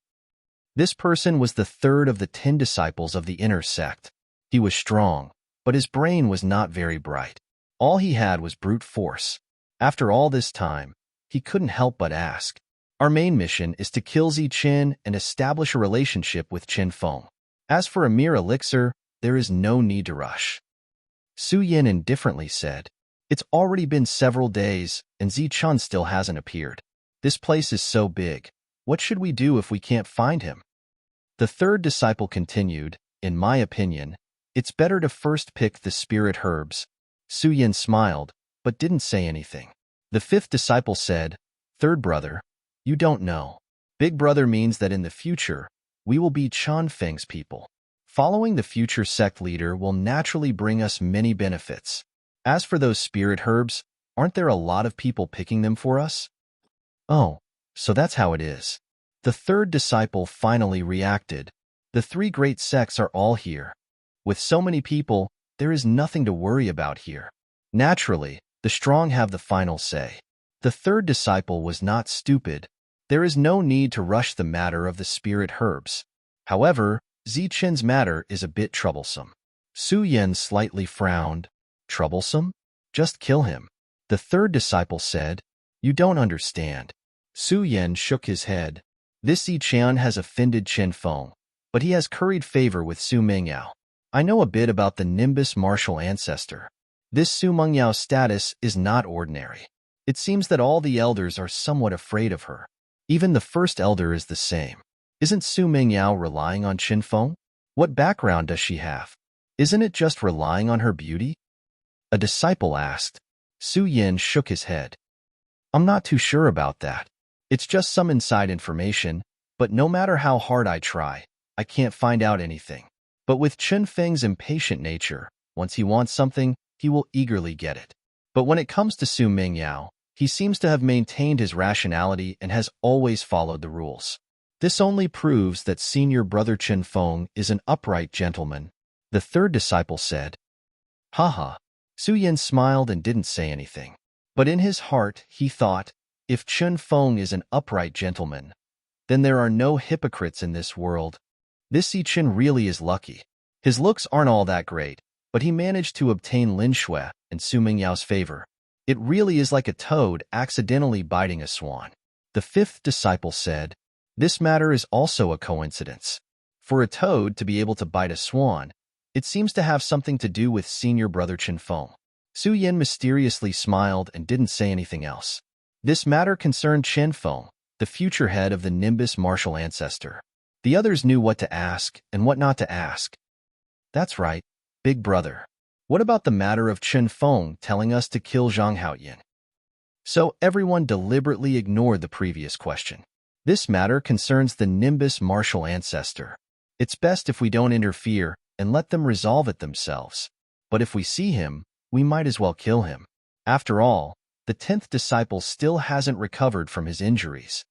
This person was the 3rd of the 10 disciples of the inner sect. He was strong, but his brain was not very bright. All he had was brute force. After all this time, he couldn't help but ask. Our main mission is to kill Zichun and establish a relationship with Qin Feng. As for a mere elixir, there is no need to rush. Su Yin indifferently said, "It's already been several days, and Zichun still hasn't appeared. This place is so big. What should we do if we can't find him?" The third disciple continued, "In my opinion, it's better to first pick the spirit herbs." Su Yin smiled, but didn't say anything. The fifth disciple said, "Third brother, you don't know. Big brother means that in the future, we will be Chanfeng's people. Following the future sect leader will naturally bring us many benefits. As for those spirit herbs, aren't there a lot of people picking them for us?" "Oh, so that's how it is." The third disciple finally reacted. "The three great sects are all here. With so many people, there is nothing to worry about here. Naturally, the strong have the final say." The third disciple was not stupid. There is no need to rush the matter of the spirit herbs. However, Zichen's matter is a bit troublesome. Su Yin slightly frowned. "Troublesome? Just kill him." The third disciple said, "You don't understand." Su Yin shook his head. "This Zichen has offended Chen Feng, but he has curried favor with Su Mingyao. I know a bit about the Nimbus martial ancestor. This Su Mingyao status is not ordinary. It seems that all the elders are somewhat afraid of her. Even the first elder is the same. Isn't Su Mingyao relying on Chen Feng? What background does she have? Isn't it just relying on her beauty?" A disciple asked. Su Yin shook his head. "I'm not too sure about that. It's just some inside information, but no matter how hard I try, I can't find out anything. But with Chen Feng's impatient nature, once he wants something, he will eagerly get it. But when it comes to Su Mingyao, he seems to have maintained his rationality and has always followed the rules. This only proves that senior brother Chen Feng is an upright gentleman," the third disciple said. "Haha." Su Yin smiled and didn't say anything. But in his heart, he thought, if Chen Feng is an upright gentleman, then there are no hypocrites in this world. This Zichen really is lucky. His looks aren't all that great, but he managed to obtain Lin Shui and Su Mingyao's favor. It really is like a toad accidentally biting a swan. The fifth disciple said, "This matter is also a coincidence. For a toad to be able to bite a swan, it seems to have something to do with senior brother Chen Feng." Su Yin mysteriously smiled and didn't say anything else. This matter concerned Chen Feng, the future head of the Nimbus martial ancestor. The others knew what to ask and what not to ask. "That's right, big brother. What about the matter of Chen Feng telling us to kill Zhang Haoyin?" So everyone deliberately ignored the previous question. "This matter concerns the Nimbus martial ancestor. It's best if we don't interfere and let them resolve it themselves. But if we see him, we might as well kill him. After all, the 10th disciple still hasn't recovered from his injuries."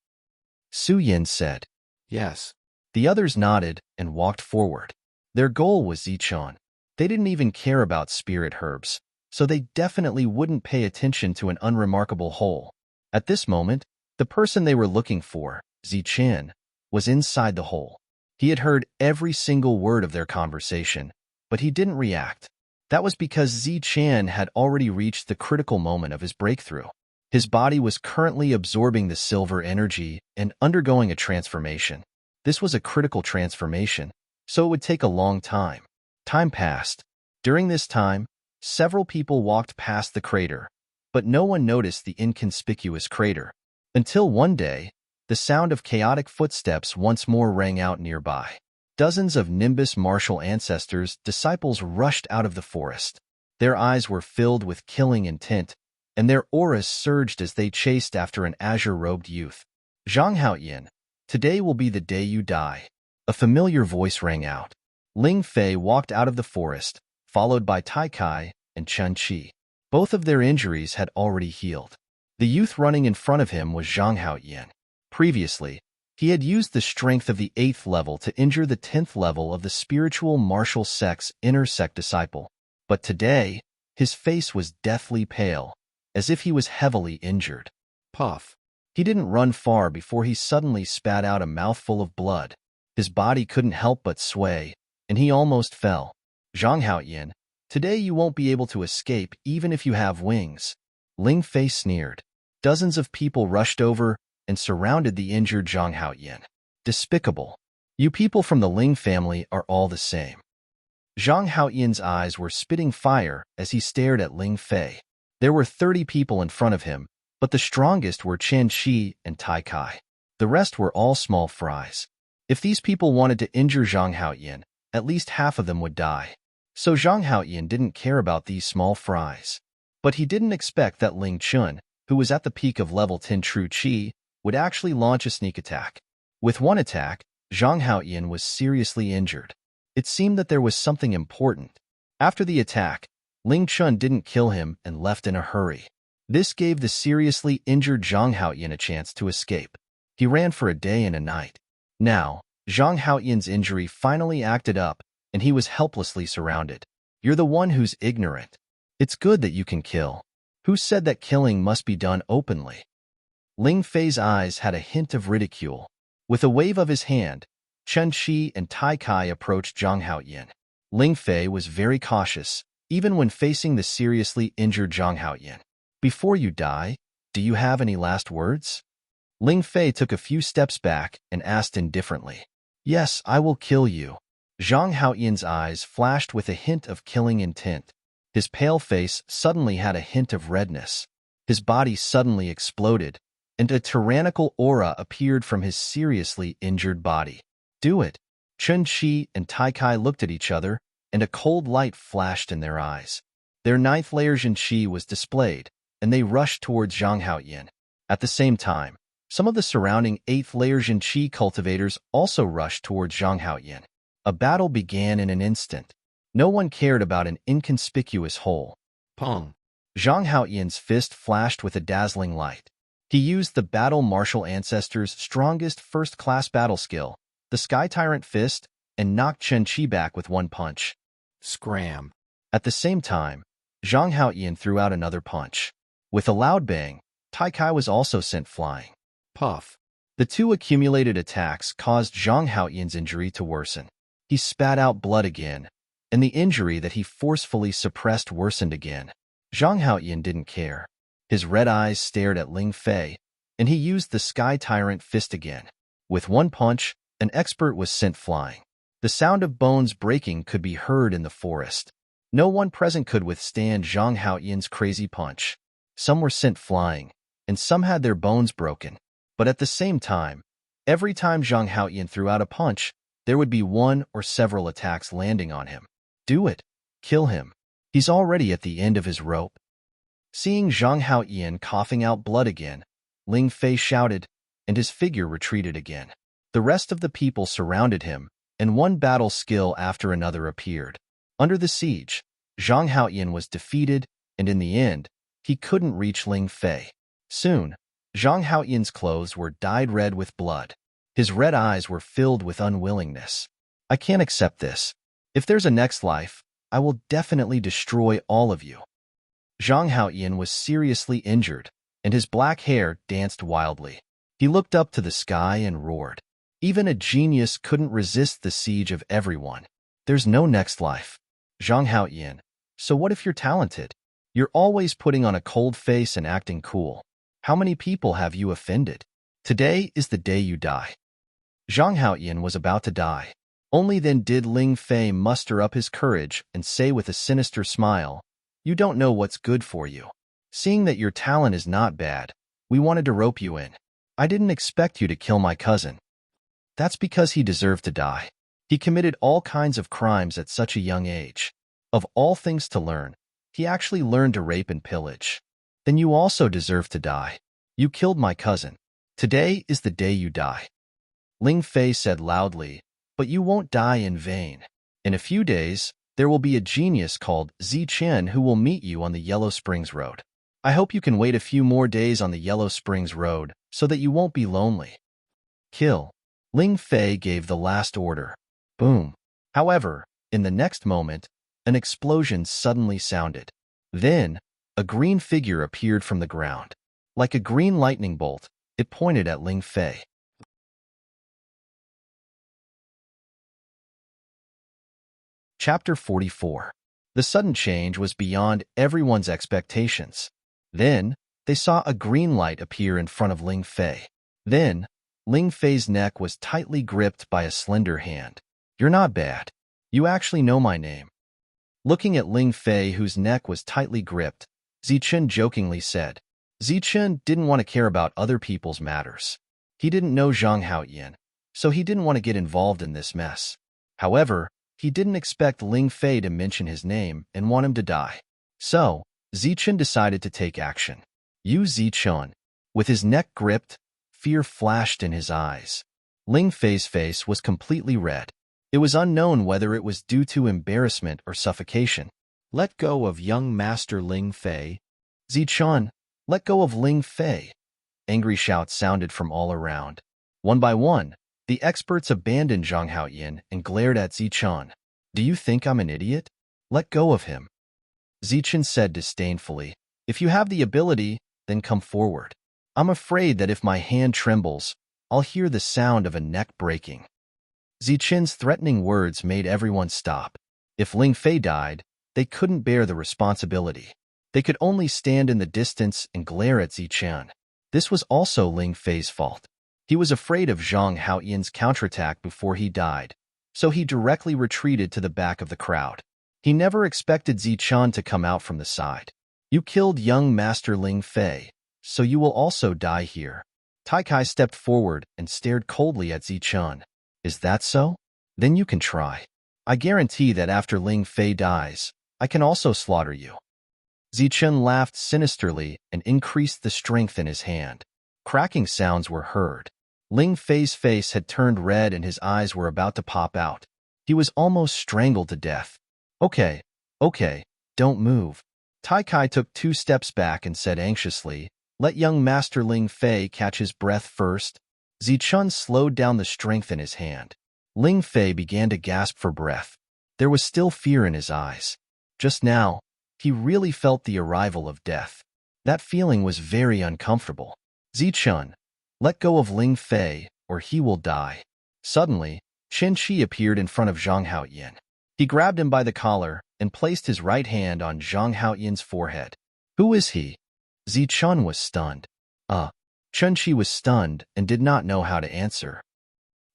Su Yin said, "Yes." The others nodded and walked forward. Their goal was Zichun. They didn't even care about spirit herbs, so they definitely wouldn't pay attention to an unremarkable hole. At this moment, the person they were looking for, Zichen, was inside the hole. He had heard every single word of their conversation, but he didn't react. That was because Zichen had already reached the critical moment of his breakthrough. His body was currently absorbing the silver energy and undergoing a transformation. This was a critical transformation, so it would take a long time. Time passed. During this time, several people walked past the crater, but no one noticed the inconspicuous crater. Until one day, the sound of chaotic footsteps once more rang out nearby. Dozens of Nimbus martial ancestors' disciples rushed out of the forest. Their eyes were filled with killing intent, and their auras surged as they chased after an azure-robed youth. "Zhang Haoyin, today will be the day you die." A familiar voice rang out. Ling Fei walked out of the forest, followed by Tai Kai and Chen Qi. Both of their injuries had already healed. The youth running in front of him was Zhang Haoyin. Previously, he had used the strength of the 8th level to injure the 10th level of the spiritual martial sect's inner sect disciple. But today, his face was deathly pale, as if he was heavily injured. Puff. He didn't run far before he suddenly spat out a mouthful of blood. His body couldn't help but sway, and he almost fell. "Zhang Haoyin, today you won't be able to escape even if you have wings." Ling Fei sneered. Dozens of people rushed over and surrounded the injured Zhang Haoyin. "Despicable. You people from the Ling family are all the same." Zhang Haoyan's eyes were spitting fire as he stared at Ling Fei. There were 30 people in front of him, but the strongest were Chen Qi and Tai Kai. The rest were all small fries. If these people wanted to injure Zhang Haoyan, at least half of them would die. So Zhang Haoyan didn't care about these small fries. But he didn't expect that Ling Chun, who was at the peak of level 10 True Qi, would actually launch a sneak attack. With one attack, Zhang Haoyan was seriously injured. It seemed that there was something important. After the attack, Ling Chun didn't kill him and left in a hurry. This gave the seriously injured Zhang Haoyan a chance to escape. He ran for a day and a night. Now, Zhang Haoyan's injury finally acted up, and he was helplessly surrounded. You're the one who's ignorant. It's good that you can kill. Who said that killing must be done openly? Ling Fei's eyes had a hint of ridicule. With a wave of his hand, Chen Qi and Tai Kai approached Zhang Haoyan. Ling Fei was very cautious, even when facing the seriously injured Zhang Haoyan. Before you die, do you have any last words? Ling Fei took a few steps back and asked indifferently. Yes, I will kill you. Zhang Haoyan's eyes flashed with a hint of killing intent. His pale face suddenly had a hint of redness. His body suddenly exploded, and a tyrannical aura appeared from his seriously injured body. Do it. Chen Qi and Tai Kai looked at each other, and a cold light flashed in their eyes. Their 9th layer Zhen Qi was displayed, and they rushed towards Zhang Haoyan. At the same time, some of the surrounding 8th layer Zhen Qi cultivators also rushed towards Zhang Haoyan. A battle began in an instant. No one cared about an inconspicuous hole. Pong. Zhang Haoyan's fist flashed with a dazzling light. He used the Battle Martial Ancestor's strongest first-class battle skill, the Sky Tyrant Fist, and knocked Chen Qi back with one punch. Scram. At the same time, Zhang Haoyan threw out another punch. With a loud bang, Tai Kai was also sent flying. Puff. The two accumulated attacks caused Zhang Haoyan's injury to worsen. He spat out blood again, and the injury that he forcefully suppressed worsened again. Zhang Haoyan didn't care. His red eyes stared at Ling Fei, and he used the Sky Tyrant Fist again. With one punch, an expert was sent flying. The sound of bones breaking could be heard in the forest. No one present could withstand Zhang Haoyan's crazy punch. Some were sent flying, and some had their bones broken. But at the same time, every time Zhang Haoyan threw out a punch, there would be one or several attacks landing on him. Do it. Kill him. He's already at the end of his rope. Seeing Zhang Haoyan coughing out blood again, Ling Fei shouted, and his figure retreated again. The rest of the people surrounded him, and one battle skill after another appeared. Under the siege, Zhang Haoyan was defeated, and in the end, he couldn't reach Ling Fei. Soon, Zhang Haoyan's clothes were dyed red with blood. His red eyes were filled with unwillingness. I can't accept this. If there's a next life, I will definitely destroy all of you. Zhang Haoyan was seriously injured, and his black hair danced wildly. He looked up to the sky and roared. Even a genius couldn't resist the siege of everyone. There's no next life. Zhang Haoyan, so what if you're talented? You're always putting on a cold face and acting cool. How many people have you offended? Today is the day you die. Zhang Haoyan was about to die. Only then did Ling Fei muster up his courage and say with a sinister smile, You don't know what's good for you. Seeing that your talent is not bad, we wanted to rope you in. I didn't expect you to kill my cousin. That's because he deserved to die. He committed all kinds of crimes at such a young age. Of all things to learn, he actually learned to rape and pillage. Then you also deserve to die. You killed my cousin. Today is the day you die. Ling Fei said loudly, but you won't die in vain. In a few days, there will be a genius called Zi Chen who will meet you on the Yellow Springs Road. I hope you can wait a few more days on the Yellow Springs Road so that you won't be lonely. Kill. Ling Fei gave the last order. Boom. However, in the next moment, an explosion suddenly sounded. Then, a green figure appeared from the ground. Like a green lightning bolt, it pointed at Ling Fei. Chapter 44. The sudden change was beyond everyone's expectations. Then, they saw a green light appear in front of Ling Fei. Then, Ling Fei's neck was tightly gripped by a slender hand. You're not bad. You actually know my name. Looking at Ling Fei, whose neck was tightly gripped, Zichen jokingly said. Zichen didn't want to care about other people's matters. He didn't know Zhang Haoyin, so he didn't want to get involved in this mess. However, he didn't expect Ling Fei to mention his name and want him to die. So, Zichen decided to take action. Yu Zichen. With his neck gripped, fear flashed in his eyes. Ling Fei's face was completely red. It was unknown whether it was due to embarrassment or suffocation. Let go of young Master Ling Fei. Zichen, let go of Ling Fei. Angry shouts sounded from all around. One by one, the experts abandoned Zhang Haoyin and glared at Zichen. Do you think I'm an idiot? Let go of him. Zichen said disdainfully. If you have the ability, then come forward. I'm afraid that if my hand trembles, I'll hear the sound of a neck breaking. Zichen's threatening words made everyone stop. If Ling Fei died, they couldn't bear the responsibility. They could only stand in the distance and glare at Zichen. This was also Ling Fei's fault. He was afraid of Zhang Haoyin's counterattack before he died, so he directly retreated to the back of the crowd. He never expected Zichen to come out from the side. You killed young Master Ling Fei, so you will also die here. Tai Kai stepped forward and stared coldly at Zichen. Is that so? Then you can try. I guarantee that after Ling Fei dies, I can also slaughter you. Zichen laughed sinisterly and increased the strength in his hand. Cracking sounds were heard. Ling Fei's face had turned red and his eyes were about to pop out. He was almost strangled to death. Okay, don't move. Tai Kai took 2 steps back and said anxiously, let young Master Ling Fei catch his breath first. Zichen slowed down the strength in his hand. Ling Fei began to gasp for breath. There was still fear in his eyes. Just now, he really felt the arrival of death. That feeling was very uncomfortable. Zichen, let go of Ling Fei, or he will die. Suddenly, Chen Qi appeared in front of Zhang Haoyin. He grabbed him by the collar and placed his right hand on Zhang Haoyin's forehead. Who is he? Zichen was stunned. Chen Qi was stunned and did not know how to answer.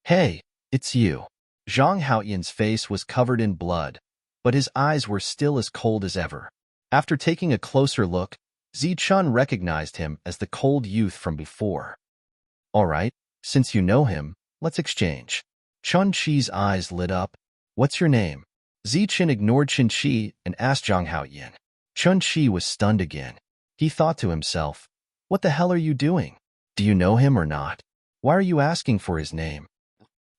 Hey, it's you. Zhang Haoyin's face was covered in blood, but his eyes were still as cold as ever. After taking a closer look, Zichen recognized him as the cold youth from before. All right, since you know him, let's exchange. Chen Qi's eyes lit up. What's your name? Zichen ignored Chen Qi and asked Zhang Haoyin. Chen Qi was stunned again. He thought to himself, what the hell are you doing? Do you know him or not? Why are you asking for his name?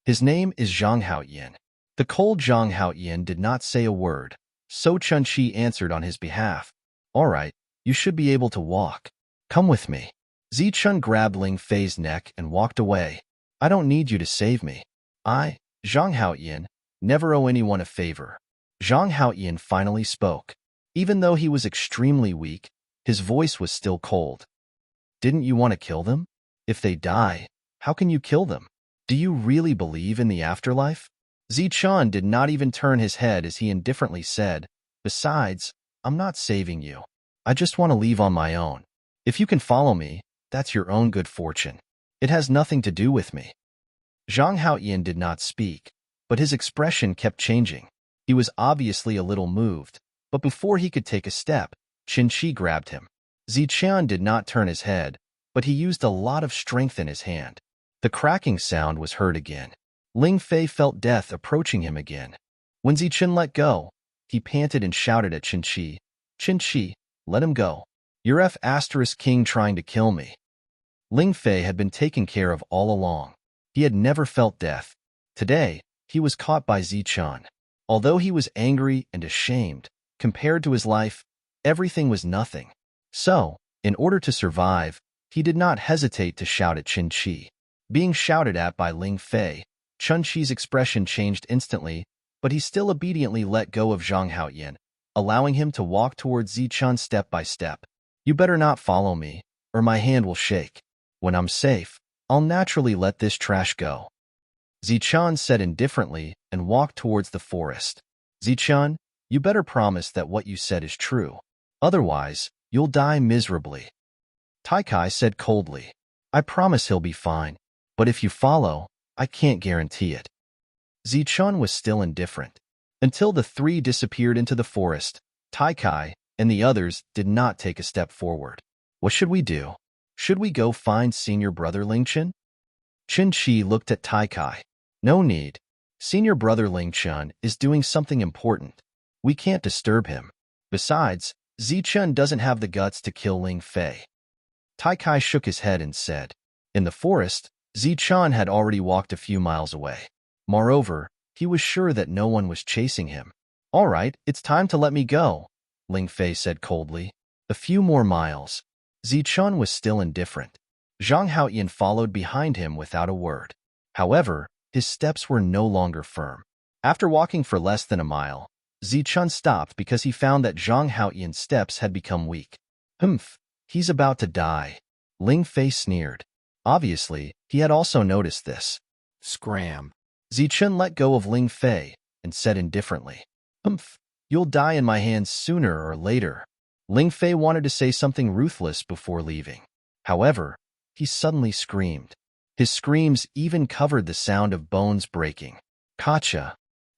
His name is Zhang Haoyin. The cold Zhang Haoyin did not say a word, so Chen Qi answered on his behalf. All right, you should be able to walk. Come with me. Zichen grabbed Ling Fei's neck and walked away. I don't need you to save me. I, Zhang Haoyin, never owe anyone a favor. Zhang Haoyin finally spoke. Even though he was extremely weak, his voice was still cold. Didn't you want to kill them? If they die, how can you kill them? Do you really believe in the afterlife? Zichen did not even turn his head as he indifferently said, besides, I'm not saving you. I just want to leave on my own. If you can follow me, that's your own good fortune. It has nothing to do with me. Zhang Haoyin did not speak, but his expression kept changing. He was obviously a little moved, but before he could take a step, Chen Qi grabbed him. Zichen did not turn his head, but he used a lot of strength in his hand. The cracking sound was heard again. Ling Fei felt death approaching him again. When Zichen let go, he panted and shouted at Chen Qi, Chen Qi, let him go. You're King trying to kill me. Ling Fei had been taken care of all along. He had never felt death. Today, he was caught by Zichen. Although he was angry and ashamed, compared to his life, everything was nothing. So, in order to survive, he did not hesitate to shout at Chen Qi. Being shouted at by Ling Fei, Chen Qi's expression changed instantly, but he still obediently let go of Zhang Haoyin, allowing him to walk towards Zichen step by step. You better not follow me, or my hand will shake. When I'm safe, I'll naturally let this trash go. Zichen said indifferently and walked towards the forest. Zichen, you better promise that what you said is true. Otherwise, you'll die miserably. Tai Kai said coldly. I promise he'll be fine, but if you follow, I can't guarantee it. Zichen was still indifferent. Until the three disappeared into the forest, Tai Kai and the others did not take a step forward. What should we do? Should we go find senior brother Ling Chen? Chen Qi looked at Tai Kai. No need. Senior brother Ling Chen is doing something important. We can't disturb him. Besides, Zichun doesn't have the guts to kill Ling Fei. Tai Kai shook his head and said, in the forest, Zichun had already walked a few miles away. Moreover, he was sure that no one was chasing him. All right, it's time to let me go, Ling Fei said coldly. A few more miles. Zichun was still indifferent. Zhang Haoyan followed behind him without a word. However, his steps were no longer firm. After walking for less than a mile, Zichun stopped because he found that Zhang Haoyan's steps had become weak. Humph, he's about to die. Ling Fei sneered. Obviously, he had also noticed this. Scram. Zichun let go of Ling Fei and said indifferently, Humph, you'll die in my hands sooner or later. Ling Fei wanted to say something ruthless before leaving. However, he suddenly screamed. His screams even covered the sound of bones breaking. Gotcha.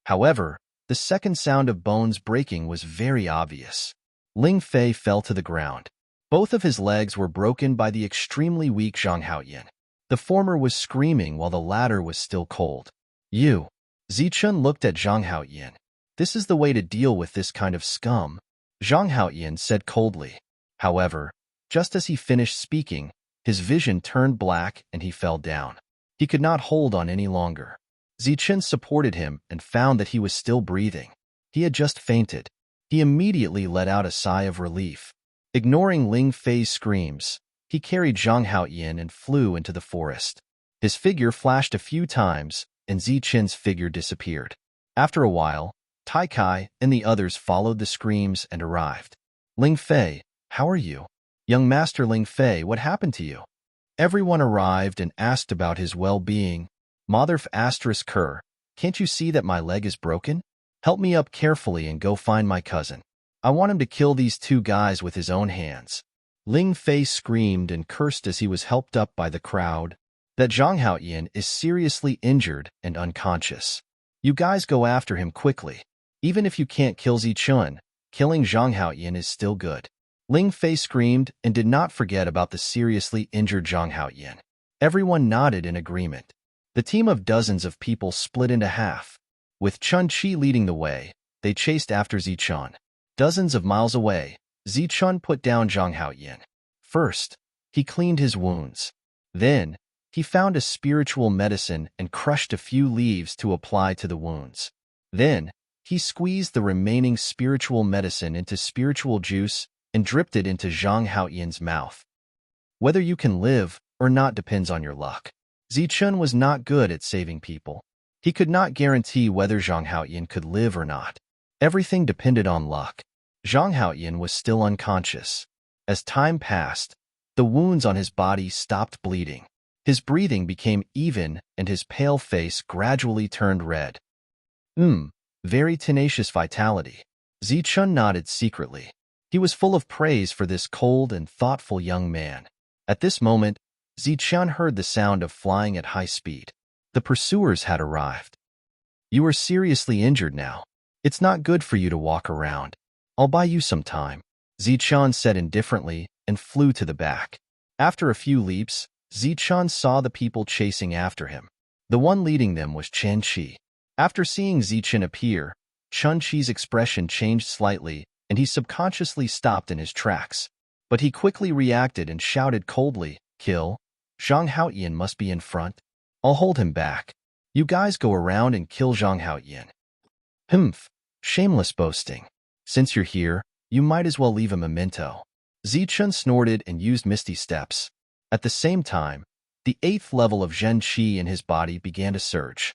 However, the second sound of bones breaking was very obvious. Ling Fei fell to the ground. Both of his legs were broken by the extremely weak Zhang Haoyan. The former was screaming while the latter was still cold. You. Zichun looked at Zhang Haoyan. This is the way to deal with this kind of scum, Zhang Haoyan said coldly. However, just as he finished speaking, his vision turned black and he fell down. He could not hold on any longer. Zichun supported him and found that he was still breathing. He had just fainted. He immediately let out a sigh of relief. Ignoring Ling Fei's screams, he carried Zhang Haoyan and flew into the forest. His figure flashed a few times, and Zichun's figure disappeared. After a while, Tai Kai and the others followed the screams and arrived. Ling Fei, how are you? Young Master Ling Fei, what happened to you? Everyone arrived and asked about his well-being. Motherf asterisk Kerr, can't you see that my leg is broken? Help me up carefully and go find my cousin. I want him to kill these two guys with his own hands. Ling Fei screamed and cursed as he was helped up by the crowd. That Zhang Haoyan is seriously injured and unconscious. You guys go after him quickly. Even if you can't kill Zichun, killing Zhang Haoyan is still good. Ling Fei screamed and did not forget about the seriously injured Zhang Haoyan. Everyone nodded in agreement. The team of dozens of people split into half. With Chun Chi leading the way, they chased after Zichun. Dozens of miles away, Zichun put down Zhang Haoyan. First, he cleaned his wounds. Then, he found a spiritual medicine and crushed a few leaves to apply to the wounds. Then, he squeezed the remaining spiritual medicine into spiritual juice and dripped it into Zhang Haoyan's mouth. Whether you can live or not depends on your luck. Zichun was not good at saving people. He could not guarantee whether Zhang Haoyan could live or not. Everything depended on luck. Zhang Haoyan was still unconscious. As time passed, the wounds on his body stopped bleeding. His breathing became even and his pale face gradually turned red. Very tenacious vitality. Zichun nodded secretly. He was full of praise for this cold and thoughtful young man. At this moment, Zichun heard the sound of flying at high speed. The pursuers had arrived. You are seriously injured now. It's not good for you to walk around. I'll buy you some time, Zichun said indifferently and flew to the back. After a few leaps, Zichun saw the people chasing after him. The one leading them was Chen Qi. After seeing Zichun appear, Chen Qi's expression changed slightly and he subconsciously stopped in his tracks. But he quickly reacted and shouted coldly, Kill? Zhang Haoyan must be in front. I'll hold him back. You guys go around and kill Zhang Haoyan. Humph, shameless boasting. Since you're here, you might as well leave a memento. Zichun snorted and used misty steps. At the same time, the 8th level of Zhen Qi in his body began to surge.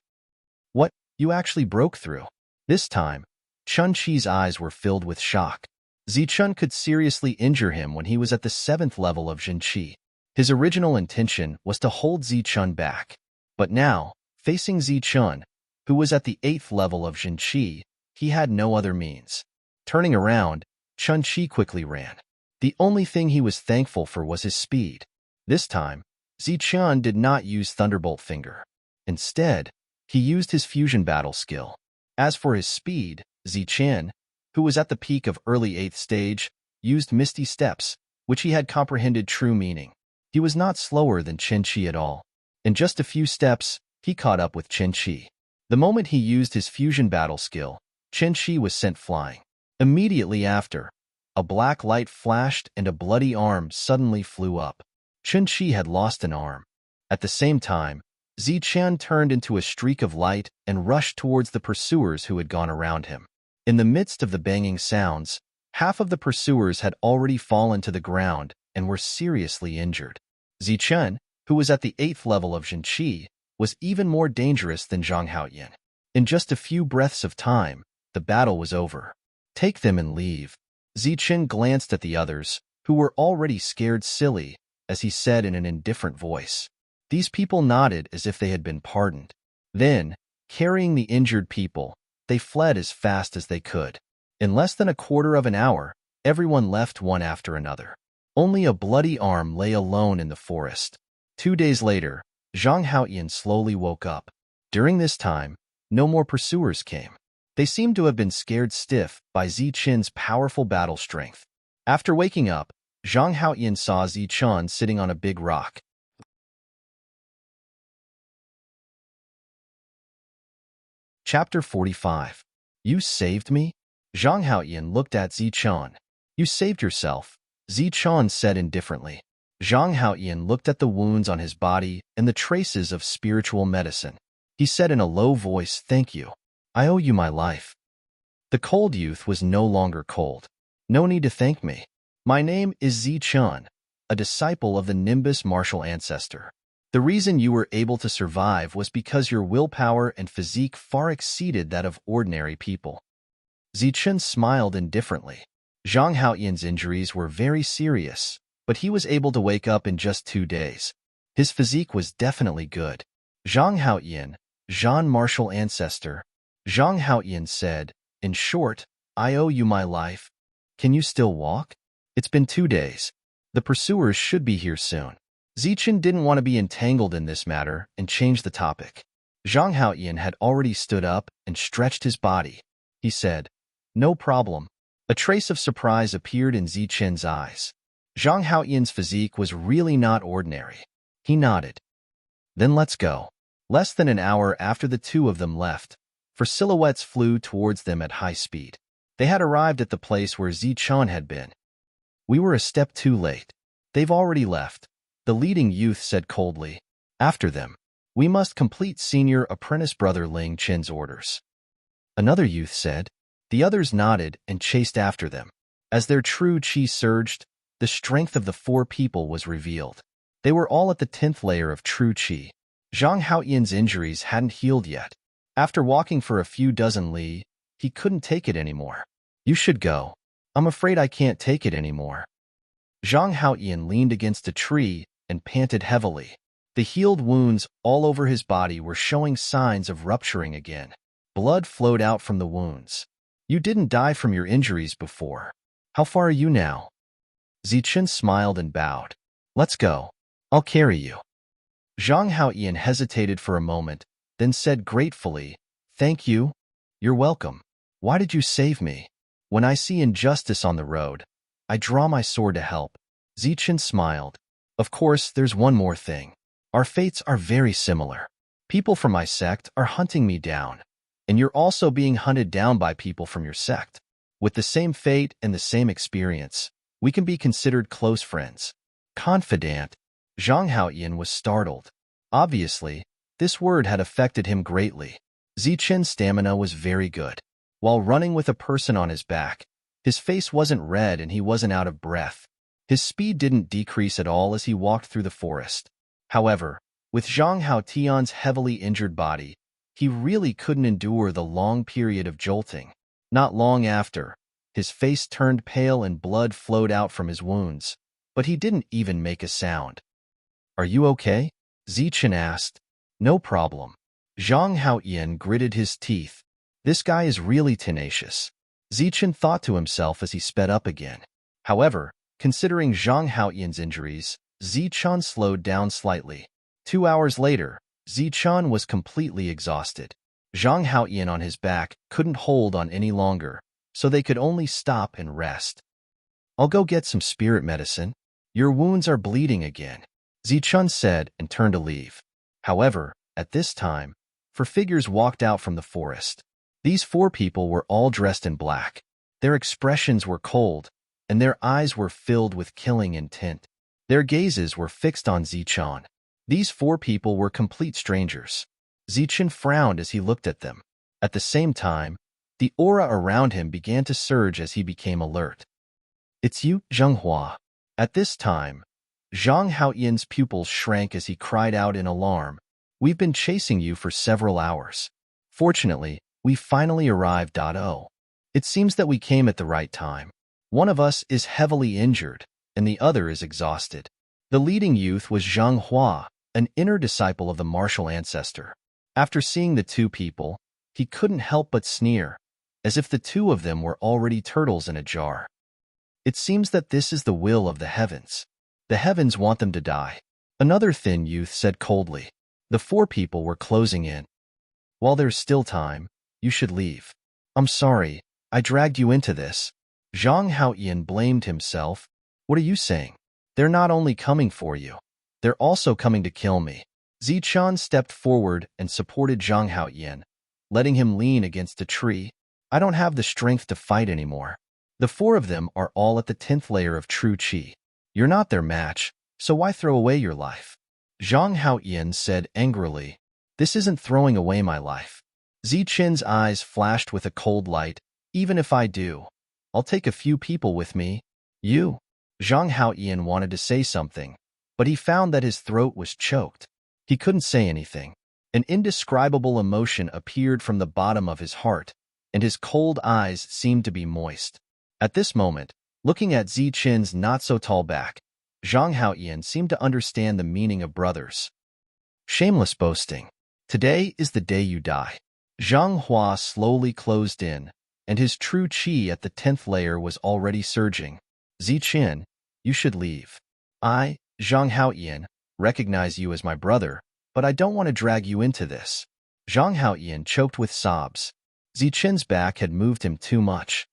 What? You actually broke through. This time, Chun Chi's eyes were filled with shock. Zichun could seriously injure him when he was at the 7th level of Zhen Qi. His original intention was to hold Zichun back. But now, facing Zichun, who was at the 8th level of Zhen Qi, he had no other means. Turning around, Chun Chi quickly ran. The only thing he was thankful for was his speed. This time, Zichun did not use Thunderbolt Finger. Instead, he used his fusion battle skill. As for his speed, Zichen, who was at the peak of early 8th stage, used misty steps, which he had comprehended true meaning. He was not slower than Qin-Chi at all. In just a few steps, he caught up with Qin-Chi. The moment he used his fusion battle skill, Qin-Chi was sent flying. Immediately after, a black light flashed and a bloody arm suddenly flew up. Qin-Chi had lost an arm. At the same time, Zichen turned into a streak of light and rushed towards the pursuers who had gone around him. In the midst of the banging sounds, half of the pursuers had already fallen to the ground and were seriously injured. Zichen, who was at the 8th level of Qin-Chi, was even more dangerous than Zhang Haoyan. In just a few breaths of time, the battle was over. Take them and leave. Zichen glanced at the others, who were already scared silly, as he said in an indifferent voice. These people nodded as if they had been pardoned. Then, carrying the injured people, they fled as fast as they could. In less than a quarter of an hour, everyone left one after another. Only a bloody arm lay alone in the forest. 2 days later, Zhang Haoyan slowly woke up. During this time, no more pursuers came. They seemed to have been scared stiff by Zichen's powerful battle strength. After waking up, Zhang Haoyan saw Zichen sitting on a big rock. Chapter 45. You saved me? Zhang Haoyan looked at Zichen. You saved yourself, Zichen said indifferently. Zhang Haoyan looked at the wounds on his body and the traces of spiritual medicine. He said in a low voice, "Thank you. I owe you my life." The cold youth was no longer cold. No need to thank me. My name is Zichen, a disciple of the Nimbus martial ancestor. The reason you were able to survive was because your willpower and physique far exceeded that of ordinary people. Zichen smiled indifferently. Zhang Haoyan's injuries were very serious, but he was able to wake up in just 2 days. His physique was definitely good. Zhang Haoyan, Zhan martial ancestor. Zhang Haoyan said, "In short, I owe you my life. Can you still walk? It's been 2 days. The pursuers should be here soon." Zichen didn't want to be entangled in this matter and changed the topic. Zhang Haoyan had already stood up and stretched his body. He said, "No problem." A trace of surprise appeared in Zichen's eyes. Zhang Haoyan's physique was really not ordinary. He nodded. "Then let's go." Less than an hour after the two of them left, for silhouettes flew towards them at high speed. They had arrived at the place where Zichen had been. "We were a step too late. They've already left," the leading youth said coldly. "After them. We must complete senior apprentice brother Ling Chen's orders." Another youth said. The others nodded and chased after them. As their true chi surged, the strength of the 4 people was revealed. They were all at the 10th layer of true chi. Zhang Haoyan's injuries hadn't healed yet. After walking for a few dozen li, he couldn't take it anymore. "You should go. I'm afraid I can't take it anymore." Zhang Haoyan leaned against a tree and panted heavily. The healed wounds all over his body were showing signs of rupturing again. Blood flowed out from the wounds. "You didn't die from your injuries before. How far are you now?" Zichen smiled and bowed. "Let's go. I'll carry you." Zhang Haoyan hesitated for a moment, then said gratefully, "Thank you. You're welcome. Why did you save me? When I see injustice on the road, I draw my sword to help." Zichen smiled. "Of course, there's one more thing. Our fates are very similar. People from my sect are hunting me down, and you're also being hunted down by people from your sect. With the same fate and the same experience, we can be considered close friends." Confidant. Zhang Haoyan was startled. Obviously, this word had affected him greatly. Zichen's stamina was very good. While running with a person on his back, his face wasn't red and he wasn't out of breath. His speed didn't decrease at all as he walked through the forest. However, with Zhang Haotian's heavily injured body, he really couldn't endure the long period of jolting. Not long after, his face turned pale and blood flowed out from his wounds, but he didn't even make a sound. "Are you okay?" Zichen asked. "No problem." Zhang Haoyan gritted his teeth. This guy is really tenacious. Zichen thought to himself as he sped up again. However, considering Zhang Haoyan's injuries, Zichen slowed down slightly. 2 hours later, Zichen was completely exhausted. Zhang Haoyan on his back couldn't hold on any longer, so they could only stop and rest. I'll go get some spirit medicine. Your wounds are bleeding again, Zichun said and turned to leave. However, at this time, 4 figures walked out from the forest. These 4 people were all dressed in black. Their expressions were cold, and their eyes were filled with killing intent. Their gazes were fixed on Zichun. These 4 people were complete strangers. Zichun frowned as he looked at them. At the same time, the aura around him began to surge as he became alert. It's you, Zhenghua. At this time, Zhang Haoyan's pupils shrank as he cried out in alarm. We've been chasing you for several hours. Fortunately, we finally arrived. It seems that we came at the right time. One of us is heavily injured, and the other is exhausted. The leading youth was Zhang Hua, an inner disciple of the martial ancestor. After seeing the 2 people, he couldn't help but sneer, as if the 2 of them were already turtles in a jar. It seems that this is the will of the heavens. The heavens want them to die. Another thin youth said coldly. The 4 people were closing in. While there's still time, you should leave. I'm sorry, I dragged you into this. Zhang Haoyan blamed himself. What are you saying? They're not only coming for you, they're also coming to kill me. Zichun stepped forward and supported Zhang Haoyan, letting him lean against a tree. I don't have the strength to fight anymore. The 4 of them are all at the 10th layer of true qi. You're not their match, so why throw away your life? Zhang Haoyan said angrily. This isn't throwing away my life. Zichun's eyes flashed with a cold light. Even if I do, I'll take a few people with me. You? Zhang Haoyan wanted to say something, but he found that his throat was choked. He couldn't say anything. An indescribable emotion appeared from the bottom of his heart, and his cold eyes seemed to be moist. At this moment, looking at Zichun's not-so-tall back, Zhang Haoyan seemed to understand the meaning of brothers. Shameless boasting. Today is the day you die. Zhang Hua slowly closed in, and his true qi at the 10th layer was already surging. Zichun, you should leave. I, Zhang Haoyan, recognize you as my brother, but I don't want to drag you into this. Zhang Haoyan choked with sobs. Zichun's back had moved him too much.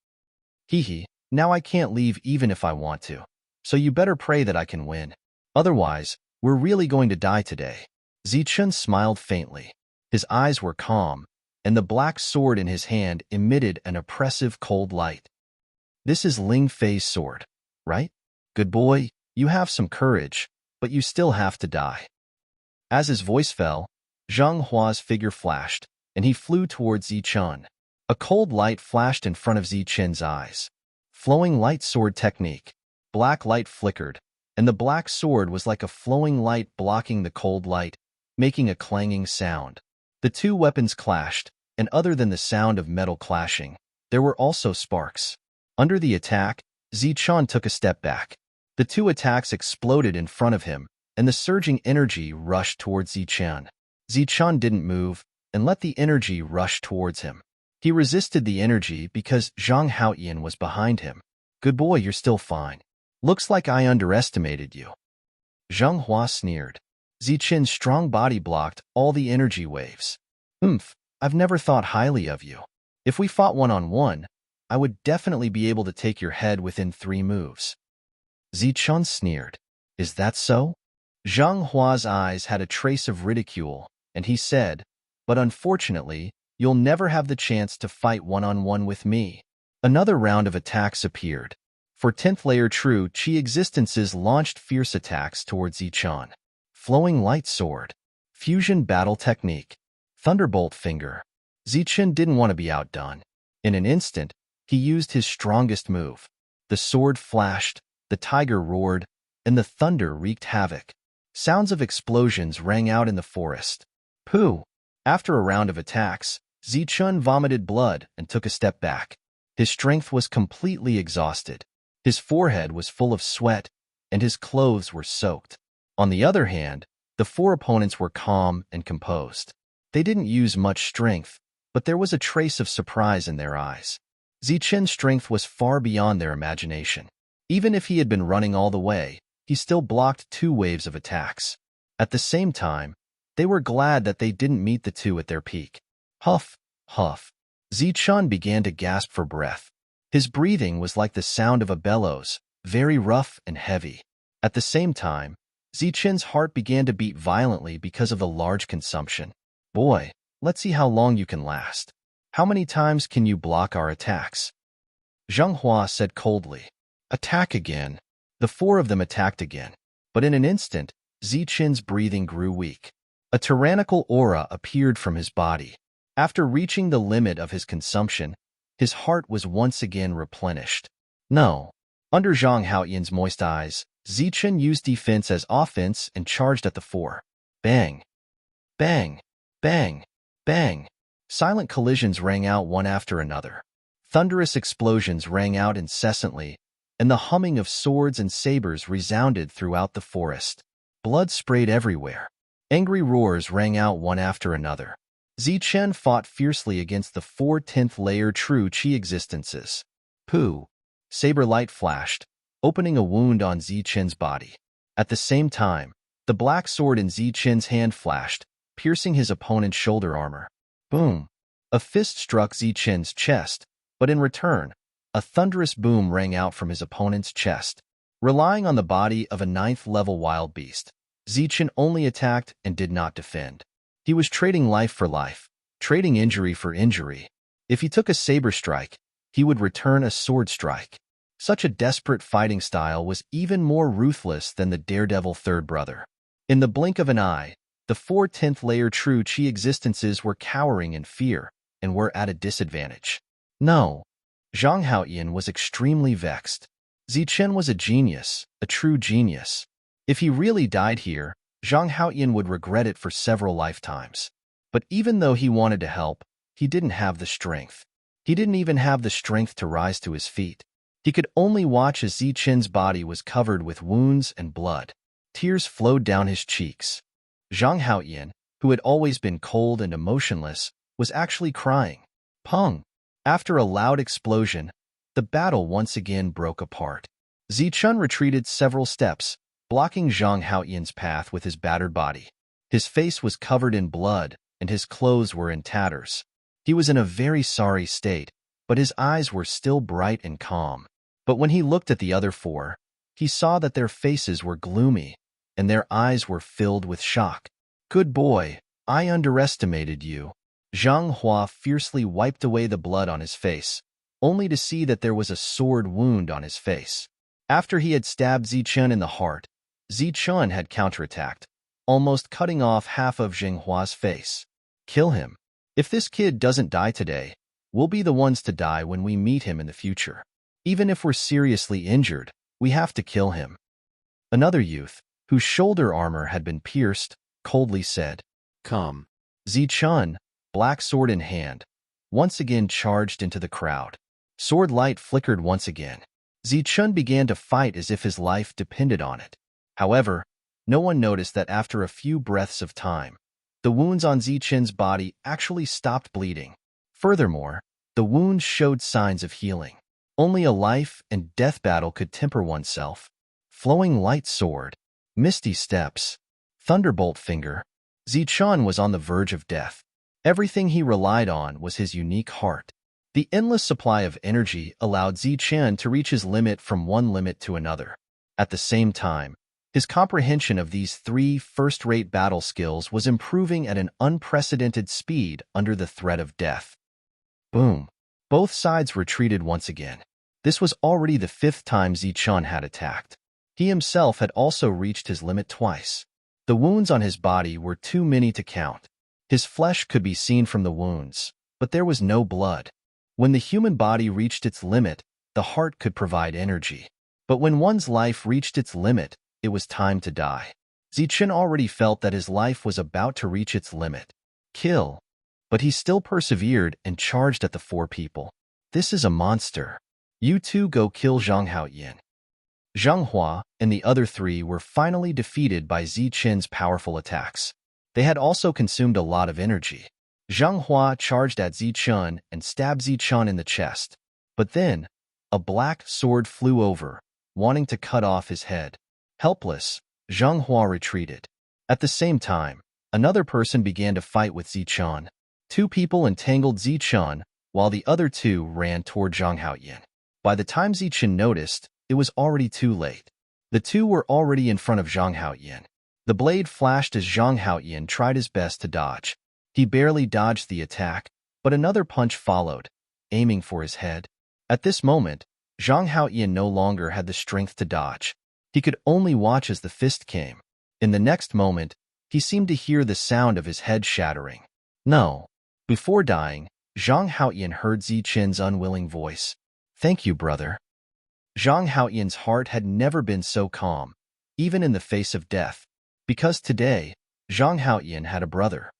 Hee, now I can't leave even if I want to. So you better pray that I can win. Otherwise, we're really going to die today. Zichun smiled faintly. His eyes were calm, and the black sword in his hand emitted an oppressive cold light. This is Ling Fei's sword, right? Good boy, you have some courage, but you still have to die. As his voice fell, Zhang Hua's figure flashed, and he flew towards Zichun. A cold light flashed in front of Zichun's eyes. Flowing light sword technique. Black light flickered, and the black sword was like a flowing light blocking the cold light, making a clanging sound. The 2 weapons clashed, and other than the sound of metal clashing, there were also sparks. Under the attack, Zichun took a step back. The 2 attacks exploded in front of him, and the surging energy rushed towards Zichun. Zichun didn't move and let the energy rush towards him. He resisted the energy because Zhang Haoyan was behind him. Good boy, you're still fine. Looks like I underestimated you. Zhang Hua sneered. Zichun's strong body blocked all the energy waves. I've never thought highly of you. If we fought one-on-one, I would definitely be able to take your head within 3 moves. Zichun sneered. Is that so? Zhang Hua's eyes had a trace of ridicule, and he said, but unfortunately, you'll never have the chance to fight one-on-one with me. Another round of attacks appeared. For 10th layer true qi existences launched fierce attacks towards Zichun. Flowing light sword. Fusion battle technique. Thunderbolt finger. Zichun didn't want to be outdone. In an instant, he used his strongest move. The sword flashed, the tiger roared, and the thunder wreaked havoc. Sounds of explosions rang out in the forest. Pooh! After a round of attacks, Zichun vomited blood and took a step back. His strength was completely exhausted. His forehead was full of sweat, and his clothes were soaked. On the other hand, the 4 opponents were calm and composed. They didn't use much strength, but there was a trace of surprise in their eyes. Zichun's strength was far beyond their imagination. Even if he had been running all the way, he still blocked 2 waves of attacks. At the same time, they were glad that they didn't meet the 2 at their peak. Huff, huff. Zichun began to gasp for breath. His breathing was like the sound of a bellows, very rough and heavy. At the same time, Zichun's heart began to beat violently because of the large consumption. Boy, let's see how long you can last. How many times can you block our attacks? Zheng Hua said coldly. Attack again. The four of them attacked again. But in an instant, Zichun's breathing grew weak. A tyrannical aura appeared from his body. After reaching the limit of his consumption, his heart was once again replenished. No. Under Zhang Haoyan's moist eyes, Zichun used defense as offense and charged at the four. Bang. Bang. Bang. Bang. Silent collisions rang out one after another. Thunderous explosions rang out incessantly, and the humming of swords and sabers resounded throughout the forest. Blood sprayed everywhere. Angry roars rang out one after another. Zichun fought fiercely against the 4 10th-layer true Qi existences. Pooh! Saber light flashed, opening a wound on Zichun's body. At the same time, the black sword in Zichun's hand flashed, piercing his opponent's shoulder armor. Boom! A fist struck Zichun's chest, but in return, a thunderous boom rang out from his opponent's chest. Relying on the body of a 9th-level wild beast, Zichun only attacked and did not defend. He was trading life for life, trading injury for injury. If he took a saber strike, he would return a sword strike. Such a desperate fighting style was even more ruthless than the daredevil third brother. In the blink of an eye, the 4 10th-layer true Qi existences were cowering in fear and were at a disadvantage. No. Zhang Haoyan was extremely vexed. Zichun was a genius, a true genius. If he really died here, Zhang Haoyan would regret it for several lifetimes. But even though he wanted to help, he didn't have the strength. He didn't even have the strength to rise to his feet. He could only watch as Zichun's body was covered with wounds and blood. Tears flowed down his cheeks. Zhang Haoyan, who had always been cold and emotionless, was actually crying. Pung! After a loud explosion, the battle once again broke apart. Zichun retreated several steps, blocking Zhang Haoyan's path with his battered body. His face was covered in blood, and his clothes were in tatters. He was in a very sorry state, but his eyes were still bright and calm. But when he looked at the other four, he saw that their faces were gloomy, and their eyes were filled with shock. Good boy, I underestimated you. Zhang Hua fiercely wiped away the blood on his face, only to see that there was a sword wound on his face. After he had stabbed Zichun in the heart, Zichun had counterattacked, almost cutting off half of Zheng Hua's face. Kill him. If this kid doesn't die today, we'll be the ones to die when we meet him in the future. Even if we're seriously injured, we have to kill him. Another youth, whose shoulder armor had been pierced, coldly said, Come. Zichun, black sword in hand, once again charged into the crowd. Sword light flickered once again. Zichun began to fight as if his life depended on it. However, no one noticed that after a few breaths of time, the wounds on Zichun's body actually stopped bleeding. Furthermore, the wounds showed signs of healing. Only a life and death battle could temper oneself. Flowing light sword, misty steps, thunderbolt finger. Zichun was on the verge of death. Everything he relied on was his unique heart. The endless supply of energy allowed Zichun to reach his limit from one limit to another. At the same time, his comprehension of these 3 first-rate battle skills was improving at an unprecedented speed under the threat of death. Boom! Both sides retreated once again. This was already the 5th time Zichun had attacked. He himself had also reached his limit twice. The wounds on his body were too many to count. His flesh could be seen from the wounds, but there was no blood. When the human body reached its limit, the heart could provide energy. But when one's life reached its limit, it was time to die. Zichun already felt that his life was about to reach its limit. Kill. But he still persevered and charged at the 4 people. This is a monster. You two go kill Zhang Haoyan. Zheng Hua and the other 3 were finally defeated by Zichun's powerful attacks. They had also consumed a lot of energy. Zheng Hua charged at Zichun and stabbed Zichun in the chest. But then, a black sword flew over, wanting to cut off his head. Helpless, Zheng Hua retreated. At the same time, another person began to fight with Zichun. Two people entangled Zichun, while the other two ran toward Zhang Haoyin. By the time Zichun noticed, it was already too late. The two were already in front of Zhang Haoyin. The blade flashed as Zhang Haoyin tried his best to dodge. He barely dodged the attack, but another punch followed, aiming for his head. At this moment, Zhang Haoyin no longer had the strength to dodge. He could only watch as the fist came. In the next moment, he seemed to hear the sound of his head shattering. No. Before dying, Zhang Haoyin heard Zichun's unwilling voice. "Thank you, brother." Zhang Haoyin's heart had never been so calm, even in the face of death, because today, Zhang Haoyin had a brother.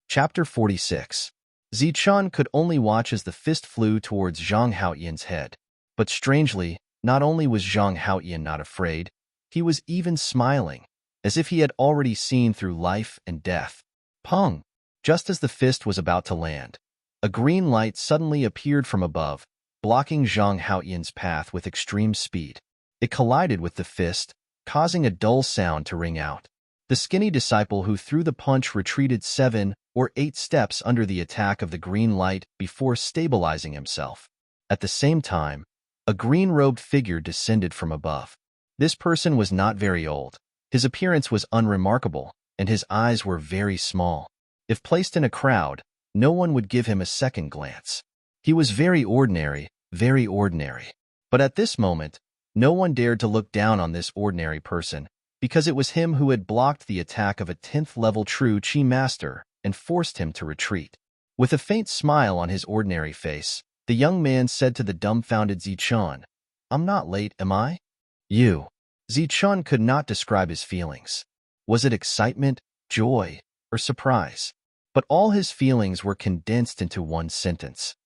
Chapter 46. Zichun could only watch as the fist flew towards Zhang Haoyin's head. But strangely, not only was Zhang Haoyin not afraid, he was even smiling, as if he had already seen through life and death. Pung! Just as the fist was about to land, a green light suddenly appeared from above, blocking Zhang Haoyin's path with extreme speed. It collided with the fist, causing a dull sound to ring out. The skinny disciple who threw the punch retreated 7 or 8 steps under the attack of the green light before stabilizing himself. At the same time, a green-robed figure descended from above. This person was not very old. His appearance was unremarkable, and his eyes were very small. If placed in a crowd, no one would give him a second glance. He was very ordinary, very ordinary. But at this moment, no one dared to look down on this ordinary person, because it was him who had blocked the attack of a 10th-level true Qi master and forced him to retreat. With a faint smile on his ordinary face, the young man said to the dumbfounded Zichun, "I'm not late, am I?" "You." Zichun could not describe his feelings. Was it excitement, joy, or surprise? But all his feelings were condensed into one sentence.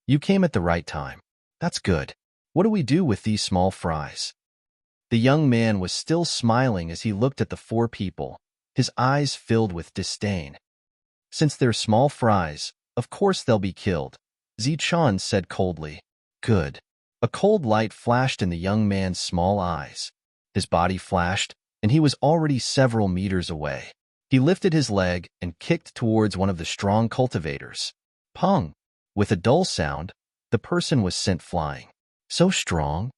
"You came at the right time. That's good. What do we do with these small fries?" The young man was still smiling as he looked at the 4 people, his eyes filled with disdain. "Since they're small fries, of course they'll be killed," Zichun said coldly. "Good." A cold light flashed in the young man's small eyes. His body flashed, and he was already several meters away. He lifted his leg and kicked towards one of the strong cultivators. Pung! With a dull sound, the person was sent flying. So strong?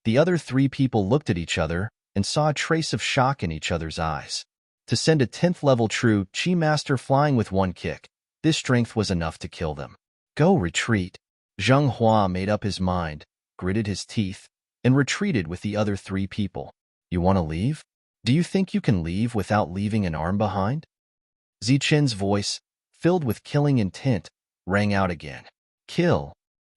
The other 3 people looked at each other and saw a trace of shock in each other's eyes. To send a 10th-level true Qi master flying with one kick, this strength was enough to kill them. "Go retreat." Zheng Hua made up his mind, gritted his teeth, and retreated with the other 3 people. "You want to leave? Do you think you can leave without leaving an arm behind?" Zichun's voice, filled with killing intent, rang out again. "Kill."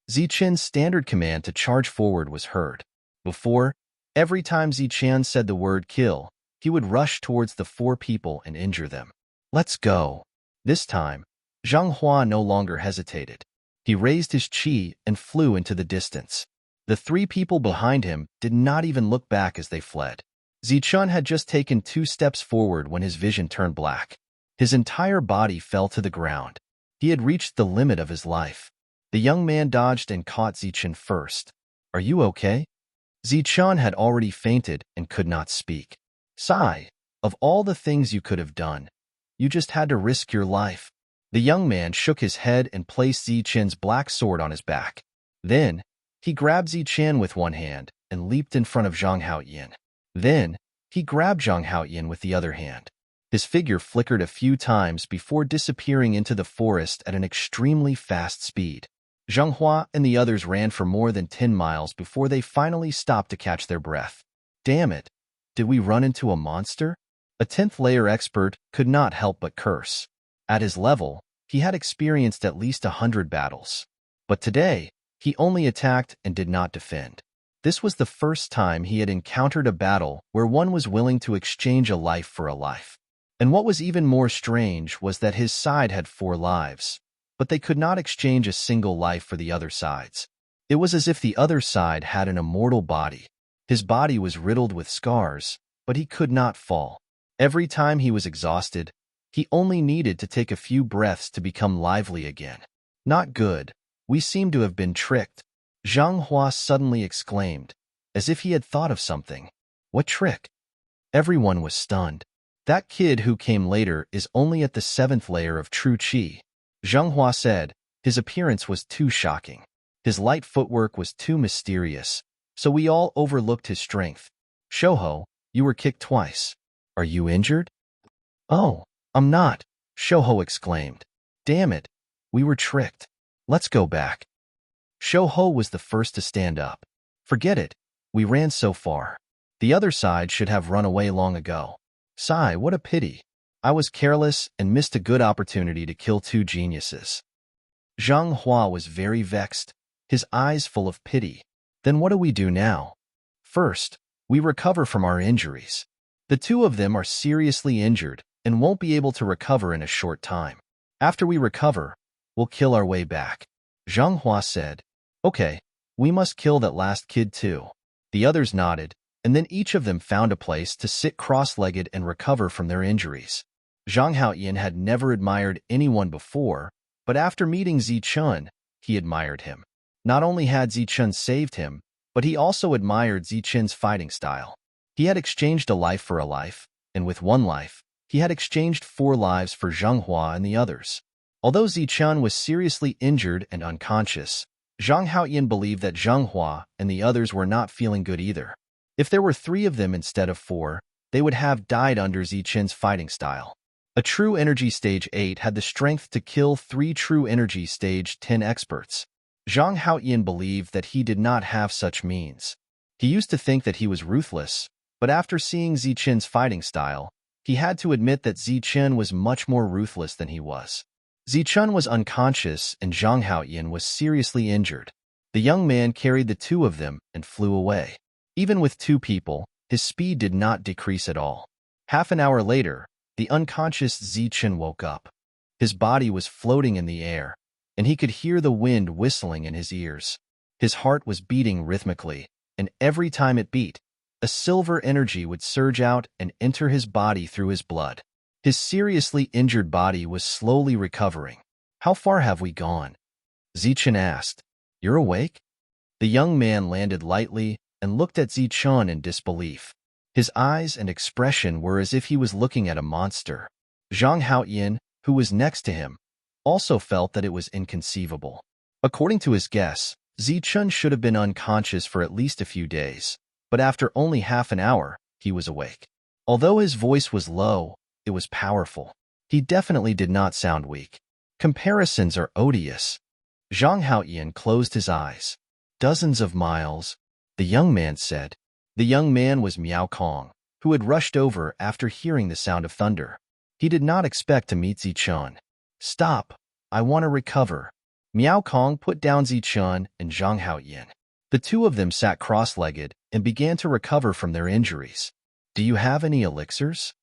Zichun's standard command to charge forward was heard. Before, every time Zichun said the word kill, he would rush towards the 4 people and injure them. "Let's go." This time, Zheng Hua no longer hesitated. He raised his qi and flew into the distance. The 3 people behind him did not even look back as they fled. Zichun had just taken 2 steps forward when his vision turned black. His entire body fell to the ground. He had reached the limit of his life. The young man dodged and caught Zichun first. "Are you okay?" Zichun had already fainted and could not speak. "Sigh, of all the things you could have done, you just had to risk your life." The young man shook his head and placed Zichun's black sword on his back. Then, he grabbed Zichun with one hand and leaped in front of Zhang Haoyin. Then, he grabbed Zhang Haoyin with the other hand. His figure flickered a few times before disappearing into the forest at an extremely fast speed. Zheng Hua and the others ran for more than 10 miles before they finally stopped to catch their breath. "Damn it! Did we run into a monster?" A 10th-layer expert could not help but curse. At his level, he had experienced at least 100 battles. But today, he only attacked and did not defend. This was the first time he had encountered a battle where one was willing to exchange a life for a life. And what was even more strange was that his side had 4 lives, but they could not exchange a single life for the other side's. It was as if the other side had an immortal body. His body was riddled with scars, but he could not fall. Every time he was exhausted, he only needed to take a few breaths to become lively again. "Not good. We seem to have been tricked," Zhang Hua suddenly exclaimed, as if he had thought of something. "What trick?" Everyone was stunned. That kid who came later is only at the 7th layer of true qi, Zheng Hua said. His appearance was too shocking. His light footwork was too mysterious, so we all overlooked his strength. Shouho, you were kicked twice. Are you injured? Oh, I'm not, Shouho exclaimed. Damn it, we were tricked. Let's go back. Shouho was the first to stand up. Forget it, we ran so far. The other side should have run away long ago. Sigh, what a pity. I was careless and missed a good opportunity to kill two geniuses. Zheng Hua was very vexed, his eyes full of pity. Then what do we do now? First, we recover from our injuries. The two of them are seriously injured and won't be able to recover in a short time. After we recover, we'll kill our way back. Zheng Hua said. Okay, we must kill that last kid too. The others nodded, and then each of them found a place to sit cross-legged and recover from their injuries. Zhang Haoyan had never admired anyone before, but after meeting Zichun, he admired him. Not only had Zichun saved him, but he also admired Zichun's fighting style. He had exchanged a life for a life, and with one life, he had exchanged 4 lives for Zheng Hua and the others. Although Zichun was seriously injured and unconscious, Zhang Haoyan believed that Zheng Hua and the others were not feeling good either. If there were 3 of them instead of 4, they would have died under Zichun's fighting style. A true energy stage 8 had the strength to kill 3 true energy stage 10 experts. Zhang Haoyan believed that he did not have such means. He used to think that he was ruthless, but after seeing Zichun's fighting style, he had to admit that Zichun was much more ruthless than he was. Zichun was unconscious and Zhang Haoyan was seriously injured. The young man carried the 2 of them and flew away. Even with 2 people, his speed did not decrease at all. Half an hour later, the unconscious Zichun woke up. His body was floating in the air, and he could hear the wind whistling in his ears. His heart was beating rhythmically, and every time it beat, a silver energy would surge out and enter his body through his blood. His seriously injured body was slowly recovering. How far have we gone? Zichun asked. You're awake? The young man landed lightly and looked at Zichun in disbelief. His eyes and expression were as if he was looking at a monster. Zhang Haoyan, who was next to him, also felt that it was inconceivable. According to his guess, Zichun should have been unconscious for at least a few days, but after only half an hour, he was awake. Although his voice was low, it was powerful. He definitely did not sound weak. Comparisons are odious. Zhang Haoyan closed his eyes. Dozens of miles, the young man said. The young man was Miao Kong, who had rushed over after hearing the sound of thunder. He did not expect to meet Zichun. Stop, I want to recover. Miao Kong put down Zichun and Zhang Haoyan. The 2 of them sat cross-legged and began to recover from their injuries. Do you have any elixirs?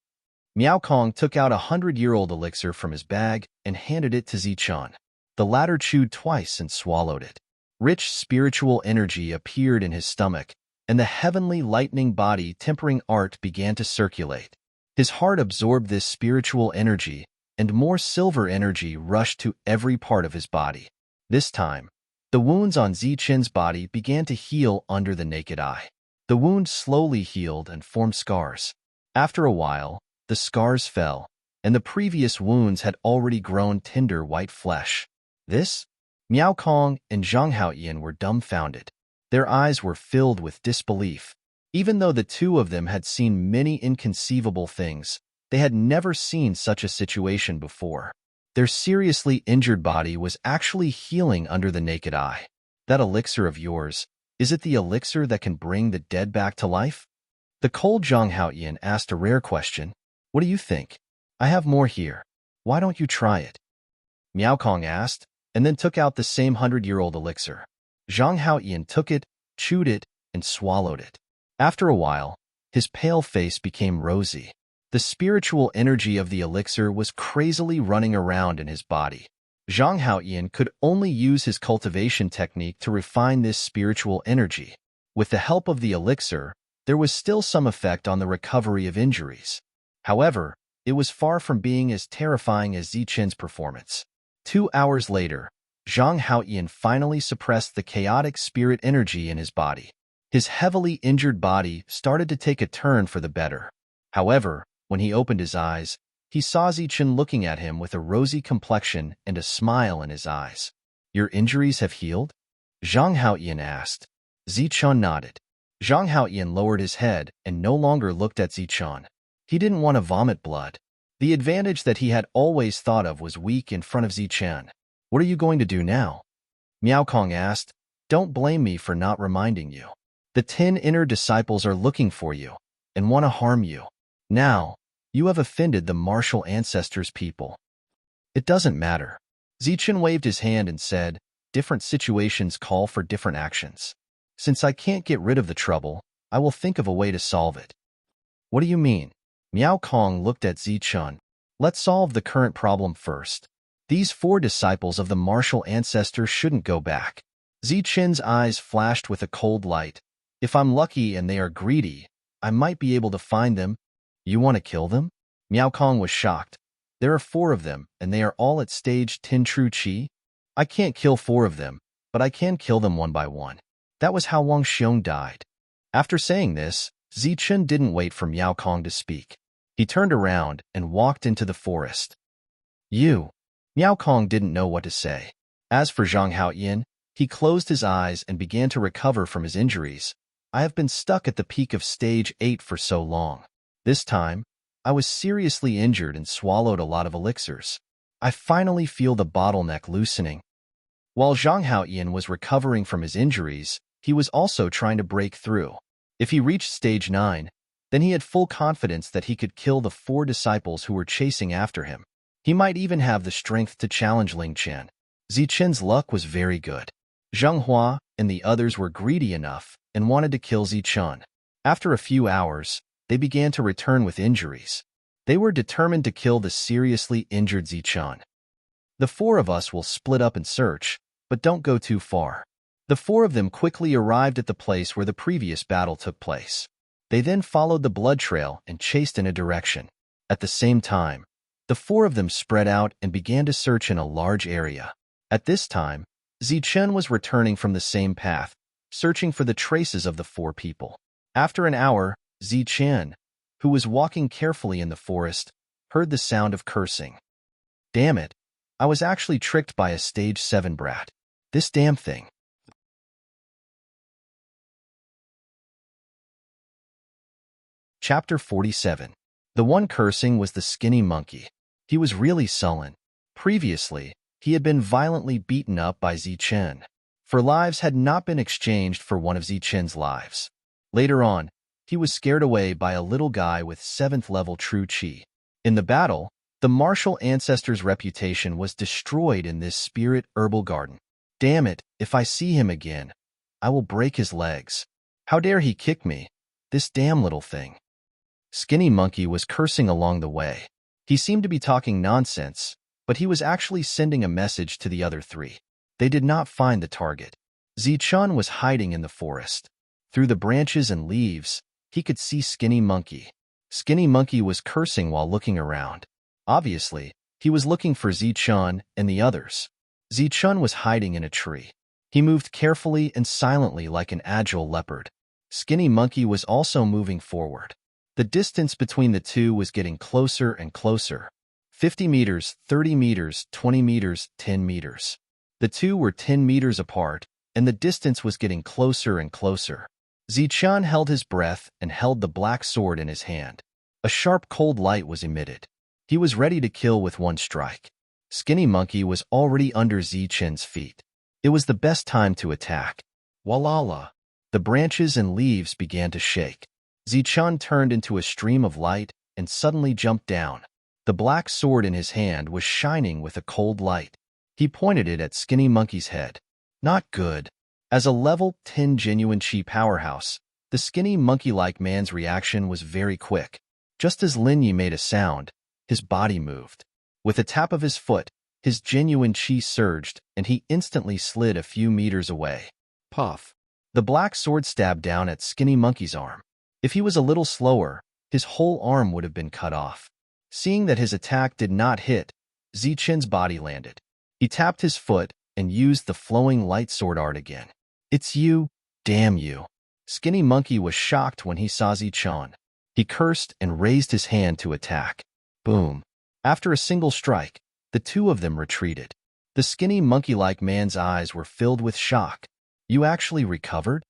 Miao Kong took out a 100-year-old elixir from his bag and handed it to Zichun. The latter chewed twice and swallowed it. Rich spiritual energy appeared in his stomach, and the heavenly lightning body tempering art began to circulate. His heart absorbed this spiritual energy, and more silver energy rushed to every part of his body. This time, the wounds on Zichun's body began to heal under the naked eye. The wounds slowly healed and formed scars. After a while, the scars fell, and the previous wounds had already grown tender white flesh. This? Miao Kong and Zhang Haoyan were dumbfounded. Their eyes were filled with disbelief. Even though the 2 of them had seen many inconceivable things, they had never seen such a situation before. Their seriously injured body was actually healing under the naked eye. That elixir of yours, is it the elixir that can bring the dead back to life? The cold Zhang Haoyan asked a rare question. What do you think? I have more here. Why don't you try it? Miao Kong asked, and then took out the same 100-year-old elixir. Zhang Haoyan took it, chewed it, and swallowed it. After a while, his pale face became rosy. The spiritual energy of the elixir was crazily running around in his body. Zhang Haoyan could only use his cultivation technique to refine this spiritual energy. With the help of the elixir, there was still some effect on the recovery of injuries. However, it was far from being as terrifying as Zichun's performance. 2 hours later, Zhang Haoyan finally suppressed the chaotic spirit energy in his body. His heavily injured body started to take a turn for the better. However, when he opened his eyes, he saw Zichen looking at him with a rosy complexion and a smile in his eyes. "Your injuries have healed?" Zhang Haoyan asked. Zichen nodded. Zhang Haoyan lowered his head and no longer looked at Zichen. He didn't want to vomit blood. The advantage that he had always thought of was weak in front of Zichen. "What are you going to do now?" Miao Kong asked. "Don't blame me for not reminding you. The 10 inner disciples are looking for you and want to harm you. Now, you have offended the martial ancestors' people. It doesn't matter." Zichen waved his hand and said, "Different situations call for different actions. Since I can't get rid of the trouble, I will think of a way to solve it." "What do you mean?" Miao Kong looked at Zichen. "Let's solve the current problem first. These 4 disciples of the martial ancestors shouldn't go back." Zichen's eyes flashed with a cold light. "If I'm lucky and they are greedy, I might be able to find them." "You want to kill them?" Miao Kong was shocked. "There are 4 of them, and they are all at stage 10 true qi. I can't kill 4 of them, but I can kill them one by one. That was how Wang Xiong died." After saying this, Zichen didn't wait for Miao Kong to speak. He turned around and walked into the forest. "You." Miao Kong didn't know what to say. As for Zhang Haoyan, he closed his eyes and began to recover from his injuries. "I have been stuck at the peak of stage 8 for so long. This time, I was seriously injured and swallowed a lot of elixirs. I finally feel the bottleneck loosening." While Zhang Haoyan was recovering from his injuries, he was also trying to break through. If he reached stage 9, then he had full confidence that he could kill the 4 disciples who were chasing after him. He might even have the strength to challenge Ling Chen. Zichen's luck was very good. Zheng Hua and the others were greedy enough and wanted to kill Zichen. After a few hours, they began to return with injuries. They were determined to kill the seriously injured Zichen. "The 4 of us will split up and search, but don't go too far." The 4 of them quickly arrived at the place where the previous battle took place. They then followed the blood trail and chased in a direction. At the same time, the 4 of them spread out and began to search in a large area. At this time, Zichen was returning from the same path, searching for the traces of the 4 people. After an hour, Zichen, who was walking carefully in the forest, heard the sound of cursing. "Damn it, I was actually tricked by a stage 7 brat. This damn thing." Chapter 47. The one cursing was the skinny monkey. He was really sullen. Previously, he had been violently beaten up by Zichen. For lives had not been exchanged for one of Zichen's lives. Later on, he was scared away by a little guy with 7th level true qi. In the battle, the martial ancestor's reputation was destroyed in this spirit herbal garden. "Damn it, if I see him again, I will break his legs. How dare he kick me, this damn little thing." Skinny Monkey was cursing along the way. He seemed to be talking nonsense, but he was actually sending a message to the other 3. They did not find the target. Zichen was hiding in the forest. Through the branches and leaves, he could see Skinny Monkey. Skinny Monkey was cursing while looking around. Obviously, he was looking for Zichen and the others. Zichen was hiding in a tree. He moved carefully and silently like an agile leopard. Skinny Monkey was also moving forward. The distance between the 2 was getting closer and closer. 50 meters, 30 meters, 20 meters, 10 meters. The 2 were 10 meters apart, and the distance was getting closer and closer. Zichen held his breath and held the black sword in his hand. A sharp cold light was emitted. He was ready to kill with one strike. Skinny Monkey was already under Zichen's feet. It was the best time to attack. Walala! The branches and leaves began to shake. Zichen turned into a stream of light and suddenly jumped down. The black sword in his hand was shining with a cold light. He pointed it at Skinny Monkey's head. Not good. As a level 10 genuine chi powerhouse, the skinny monkey-like man's reaction was very quick. Just as Lin Yi made a sound, his body moved. With a tap of his foot, his genuine chi surged, and he instantly slid a few meters away. Puff. The black sword stabbed down at Skinny Monkey's arm. If he was a little slower, his whole arm would have been cut off. Seeing that his attack did not hit, Zichen's body landed. He tapped his foot and used the flowing light sword art again. "It's you, damn you." Skinny Monkey was shocked when he saw Zichen. He cursed and raised his hand to attack. Boom. After a single strike, the two of them retreated. The skinny monkey-like man's eyes were filled with shock. You actually recovered?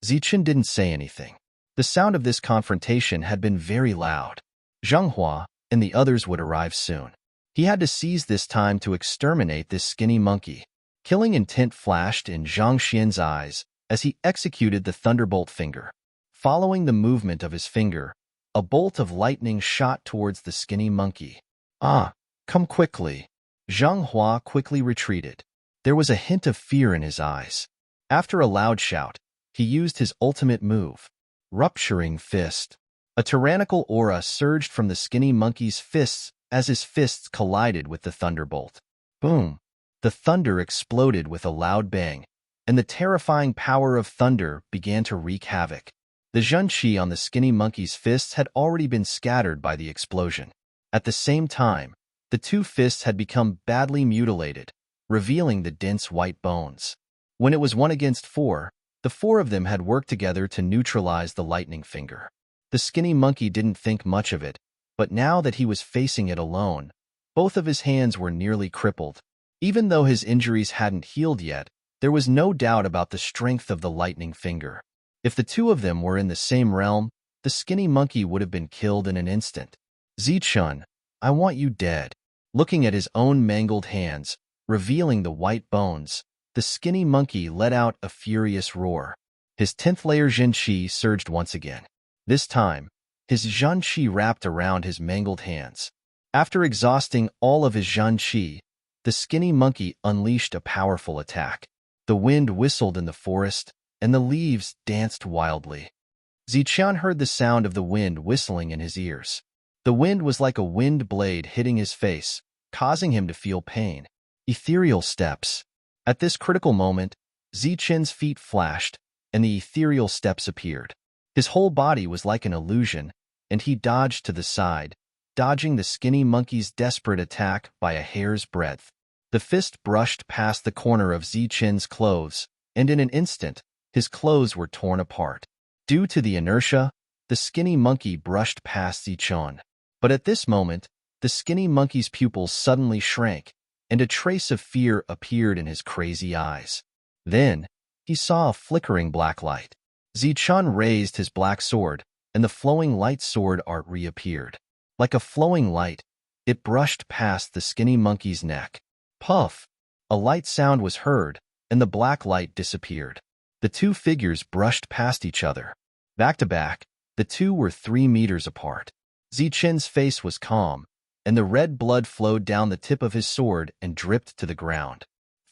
Zichen didn't say anything. The sound of this confrontation had been very loud. Zhang Hua and the others would arrive soon. He had to seize this time to exterminate this skinny monkey. Killing intent flashed in Zhang Xian's eyes as he executed the thunderbolt finger. Following the movement of his finger, a bolt of lightning shot towards the skinny monkey. Ah, come quickly. Zhang Hua quickly retreated. There was a hint of fear in his eyes. After a loud shout, he used his ultimate move, Rupturing Fist. A tyrannical aura surged from the skinny monkey's fists as his fists collided with the thunderbolt. Boom! The thunder exploded with a loud bang, and the terrifying power of thunder began to wreak havoc. The zhunqi on the skinny monkey's fists had already been scattered by the explosion. At the same time, the two fists had become badly mutilated, revealing the dense white bones. When it was 1 against 4, the four of them had worked together to neutralize the lightning finger. The skinny monkey didn't think much of it, but now that he was facing it alone, both of his hands were nearly crippled. Even though his injuries hadn't healed yet, there was no doubt about the strength of the lightning finger. If the two of them were in the same realm, the skinny monkey would have been killed in an instant. Zichun, I want you dead. Looking at his own mangled hands, revealing the white bones, the skinny monkey let out a furious roar. His 10th layer zhenqi surged once again. This time, his zhenqi wrapped around his mangled hands. After exhausting all of his zhenqi, the skinny monkey unleashed a powerful attack. The wind whistled in the forest, and the leaves danced wildly. Ziqian heard the sound of the wind whistling in his ears. The wind was like a wind blade hitting his face, causing him to feel pain. Ethereal steps. At this critical moment, Zichen's feet flashed, and the ethereal steps appeared. His whole body was like an illusion, and he dodged to the side, dodging the skinny monkey's desperate attack by a hair's breadth. The fist brushed past the corner of Zichen's clothes, and in an instant, his clothes were torn apart. Due to the inertia, the skinny monkey brushed past Zichen. But at this moment, the skinny monkey's pupils suddenly shrank, and a trace of fear appeared in his crazy eyes. Then, he saw a flickering black light. Zichen raised his black sword, and the flowing light sword art reappeared. Like a flowing light, it brushed past the skinny monkey's neck. Puff! A light sound was heard, and the black light disappeared. The two figures brushed past each other. Back to back, the two were 3 meters apart. Zichen's face was calm, and the red blood flowed down the tip of his sword and dripped to the ground.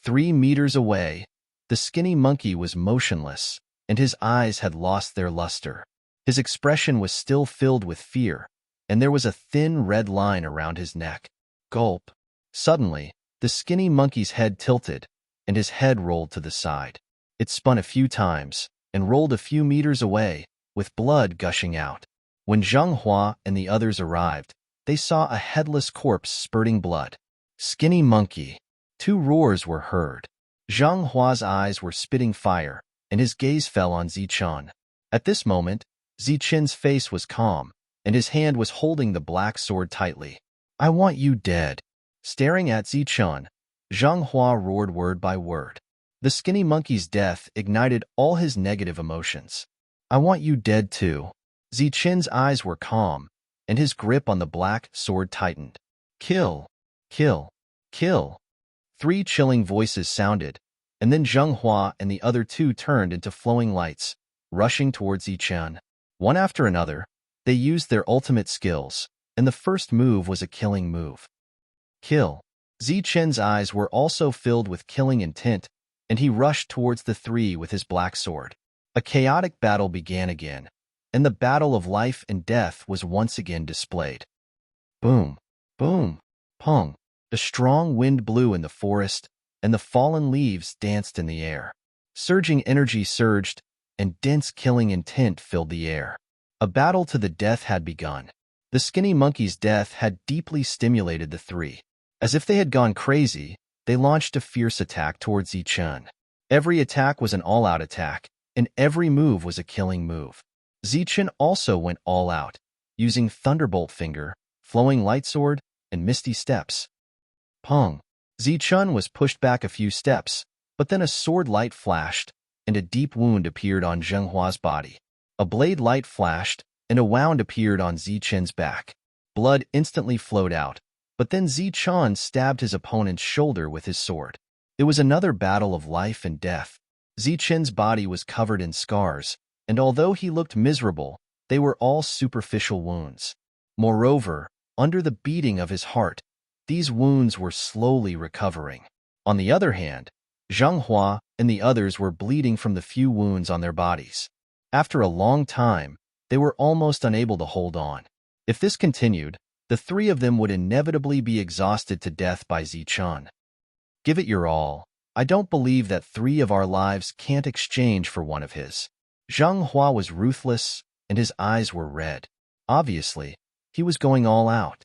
3 meters away, the skinny monkey was motionless, and his eyes had lost their luster. His expression was still filled with fear, and there was a thin red line around his neck. Gulp. Suddenly, the skinny monkey's head tilted, and his head rolled to the side. It spun a few times, and rolled a few meters away, with blood gushing out. When Zhang Hua and the others arrived, they saw a headless corpse spurting blood. Skinny monkey. 2 roars were heard. Zhang Hua's eyes were spitting fire, and his gaze fell on Zichen. At this moment, Zichen's face was calm, and his hand was holding the black sword tightly. I want you dead. Staring at Zichen, Zhang Hua roared word by word. The skinny monkey's death ignited all his negative emotions. I want you dead too. Zichen's eyes were calm, and his grip on the black sword tightened. Kill! Kill! Kill! 3 chilling voices sounded, and then Zhang Hua and the other 2 turned into flowing lights, rushing towards Zichen. One after another, they used their ultimate skills, and the first move was a killing move. Kill! Zichen's eyes were also filled with killing intent, and he rushed towards the 3 with his black sword. A chaotic battle began again, and the battle of life and death was once again displayed. Boom! Boom! Pong! A strong wind blew in the forest, and the fallen leaves danced in the air. Surging energy surged, and dense killing intent filled the air. A battle to the death had begun. The skinny monkey's death had deeply stimulated the 3. As if they had gone crazy, they launched a fierce attack towards Zichen. Every attack was an all-out attack, and every move was a killing move. Zichen also went all out, using thunderbolt finger, flowing light sword, and misty steps. Pong! Zichun was pushed back a few steps, but then a sword light flashed, and a deep wound appeared on Zhenghua's body. A blade light flashed, and a wound appeared on Zichun's back. Blood instantly flowed out, but then Zichun stabbed his opponent's shoulder with his sword. It was another battle of life and death. Zichun's body was covered in scars, and although he looked miserable, they were all superficial wounds. Moreover, under the beating of his heart, these wounds were slowly recovering. On the other hand, Zhenghua and the others were bleeding from the few wounds on their bodies. After a long time, they were almost unable to hold on. If this continued, the three of them would inevitably be exhausted to death by Zichun. Give it your all. I don't believe that 3 of our lives can't exchange for one of his. Zhenghua was ruthless, and his eyes were red. Obviously, he was going all out.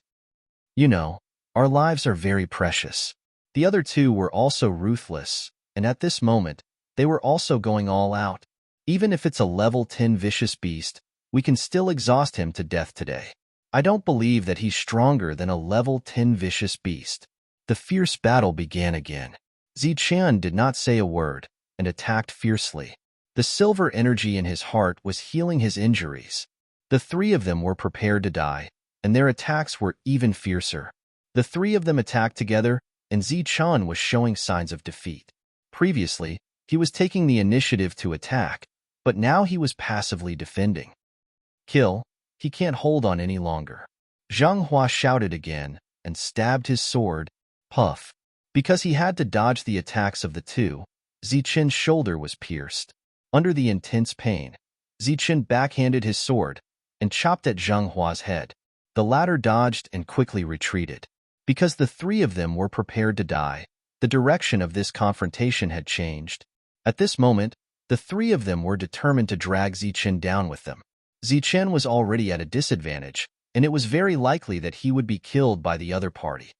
You know, our lives are very precious. The other 2 were also ruthless, and at this moment, they were also going all out. Even if it's a level 10 vicious beast, we can still exhaust him to death today. I don't believe that he's stronger than a level 10 vicious beast. The fierce battle began again. Zichun did not say a word, and attacked fiercely. The silver energy in his heart was healing his injuries. The 3 of them were prepared to die, and their attacks were even fiercer. The 3 of them attacked together, and Zichun was showing signs of defeat. Previously, he was taking the initiative to attack, but now he was passively defending. Kill, he can't hold on any longer. Zhenghua shouted again, and stabbed his sword, puff. Because he had to dodge the attacks of the 2, Zichun's shoulder was pierced. Under the intense pain, Zichun backhanded his sword, and chopped at Zhenghua's head. The latter dodged and quickly retreated. Because the 3 of them were prepared to die, the direction of this confrontation had changed. At this moment, the 3 of them were determined to drag Zichun down with them. Zichun was already at a disadvantage, and it was very likely that he would be killed by the other party.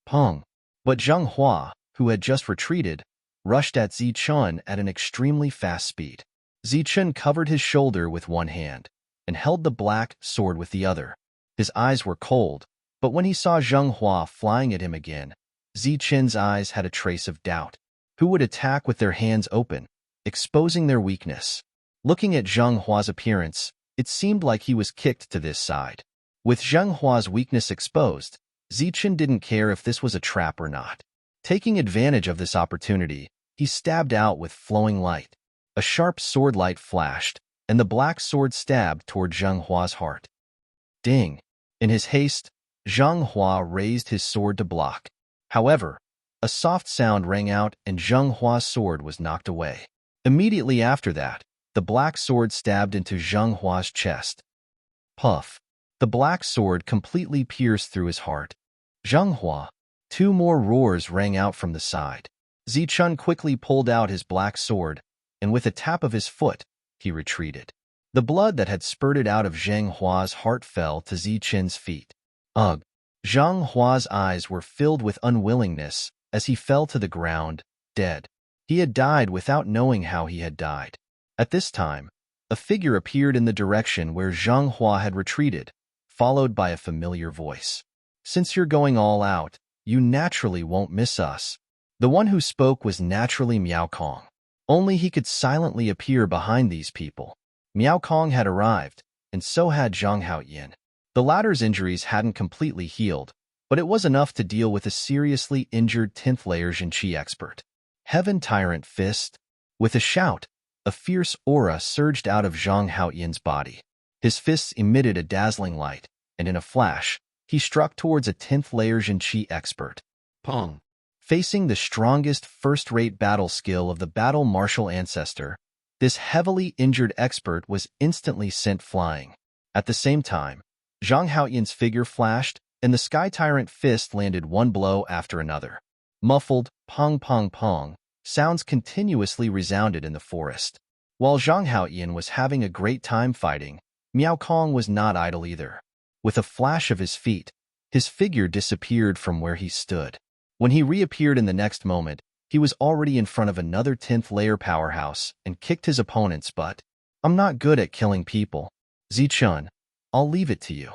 Pong! But Zhenghua, who had just retreated, rushed at Zichun at an extremely fast speed. Zichun covered his shoulder with one hand, and held the black sword with the other. His eyes were cold, but when he saw Zhenghua flying at him again, Zichun's eyes had a trace of doubt. Who would attack with their hands open, exposing their weakness? Looking at Zhenghua's appearance, it seemed like he was kicked to this side. With Zhenghua's weakness exposed, Zichun didn't care if this was a trap or not. Taking advantage of this opportunity, he stabbed out with flowing light. A sharp sword light flashed, and the black sword stabbed toward Zhenghua's heart. Ding! In his haste, Zhenghua raised his sword to block. However, a soft sound rang out and Zhenghua's sword was knocked away. Immediately after that, the black sword stabbed into Zhenghua's chest. Puff! The black sword completely pierced through his heart. Zhenghua! 2 more roars rang out from the side. Zichun quickly pulled out his black sword, and with a tap of his foot, he retreated. The blood that had spurted out of Zhenghua's heart fell to Zichun's feet. Ugh! Zhenghua's eyes were filled with unwillingness as he fell to the ground, dead. He had died without knowing how he had died. At this time, a figure appeared in the direction where Zhenghua had retreated, followed by a familiar voice. Since you're going all out, you naturally won't miss us. The one who spoke was naturally Miao Kong. Only he could silently appear behind these people. Miao Kong had arrived, and so had Zhang Haoyin. The latter's injuries hadn't completely healed, but it was enough to deal with a seriously injured 10th layer Jinqi expert. Heaven Tyrant Fist! With a shout, a fierce aura surged out of Zhang Haoyin's body. His fists emitted a dazzling light, and in a flash, he struck towards a 10th layer Jinqi expert. Pong! Facing the strongest first-rate battle skill of the battle martial ancestor, this heavily injured expert was instantly sent flying. At the same time, Zhang Haoyin's figure flashed, and the Sky Tyrant fist landed one blow after another. Muffled, pong pong pong, sounds continuously resounded in the forest. While Zhang Haoyin was having a great time fighting, Miao Kong was not idle either. With a flash of his feet, his figure disappeared from where he stood. When he reappeared in the next moment, he was already in front of another 10th layer powerhouse and kicked his opponent's butt. I'm not good at killing people. Zichun, I'll leave it to you."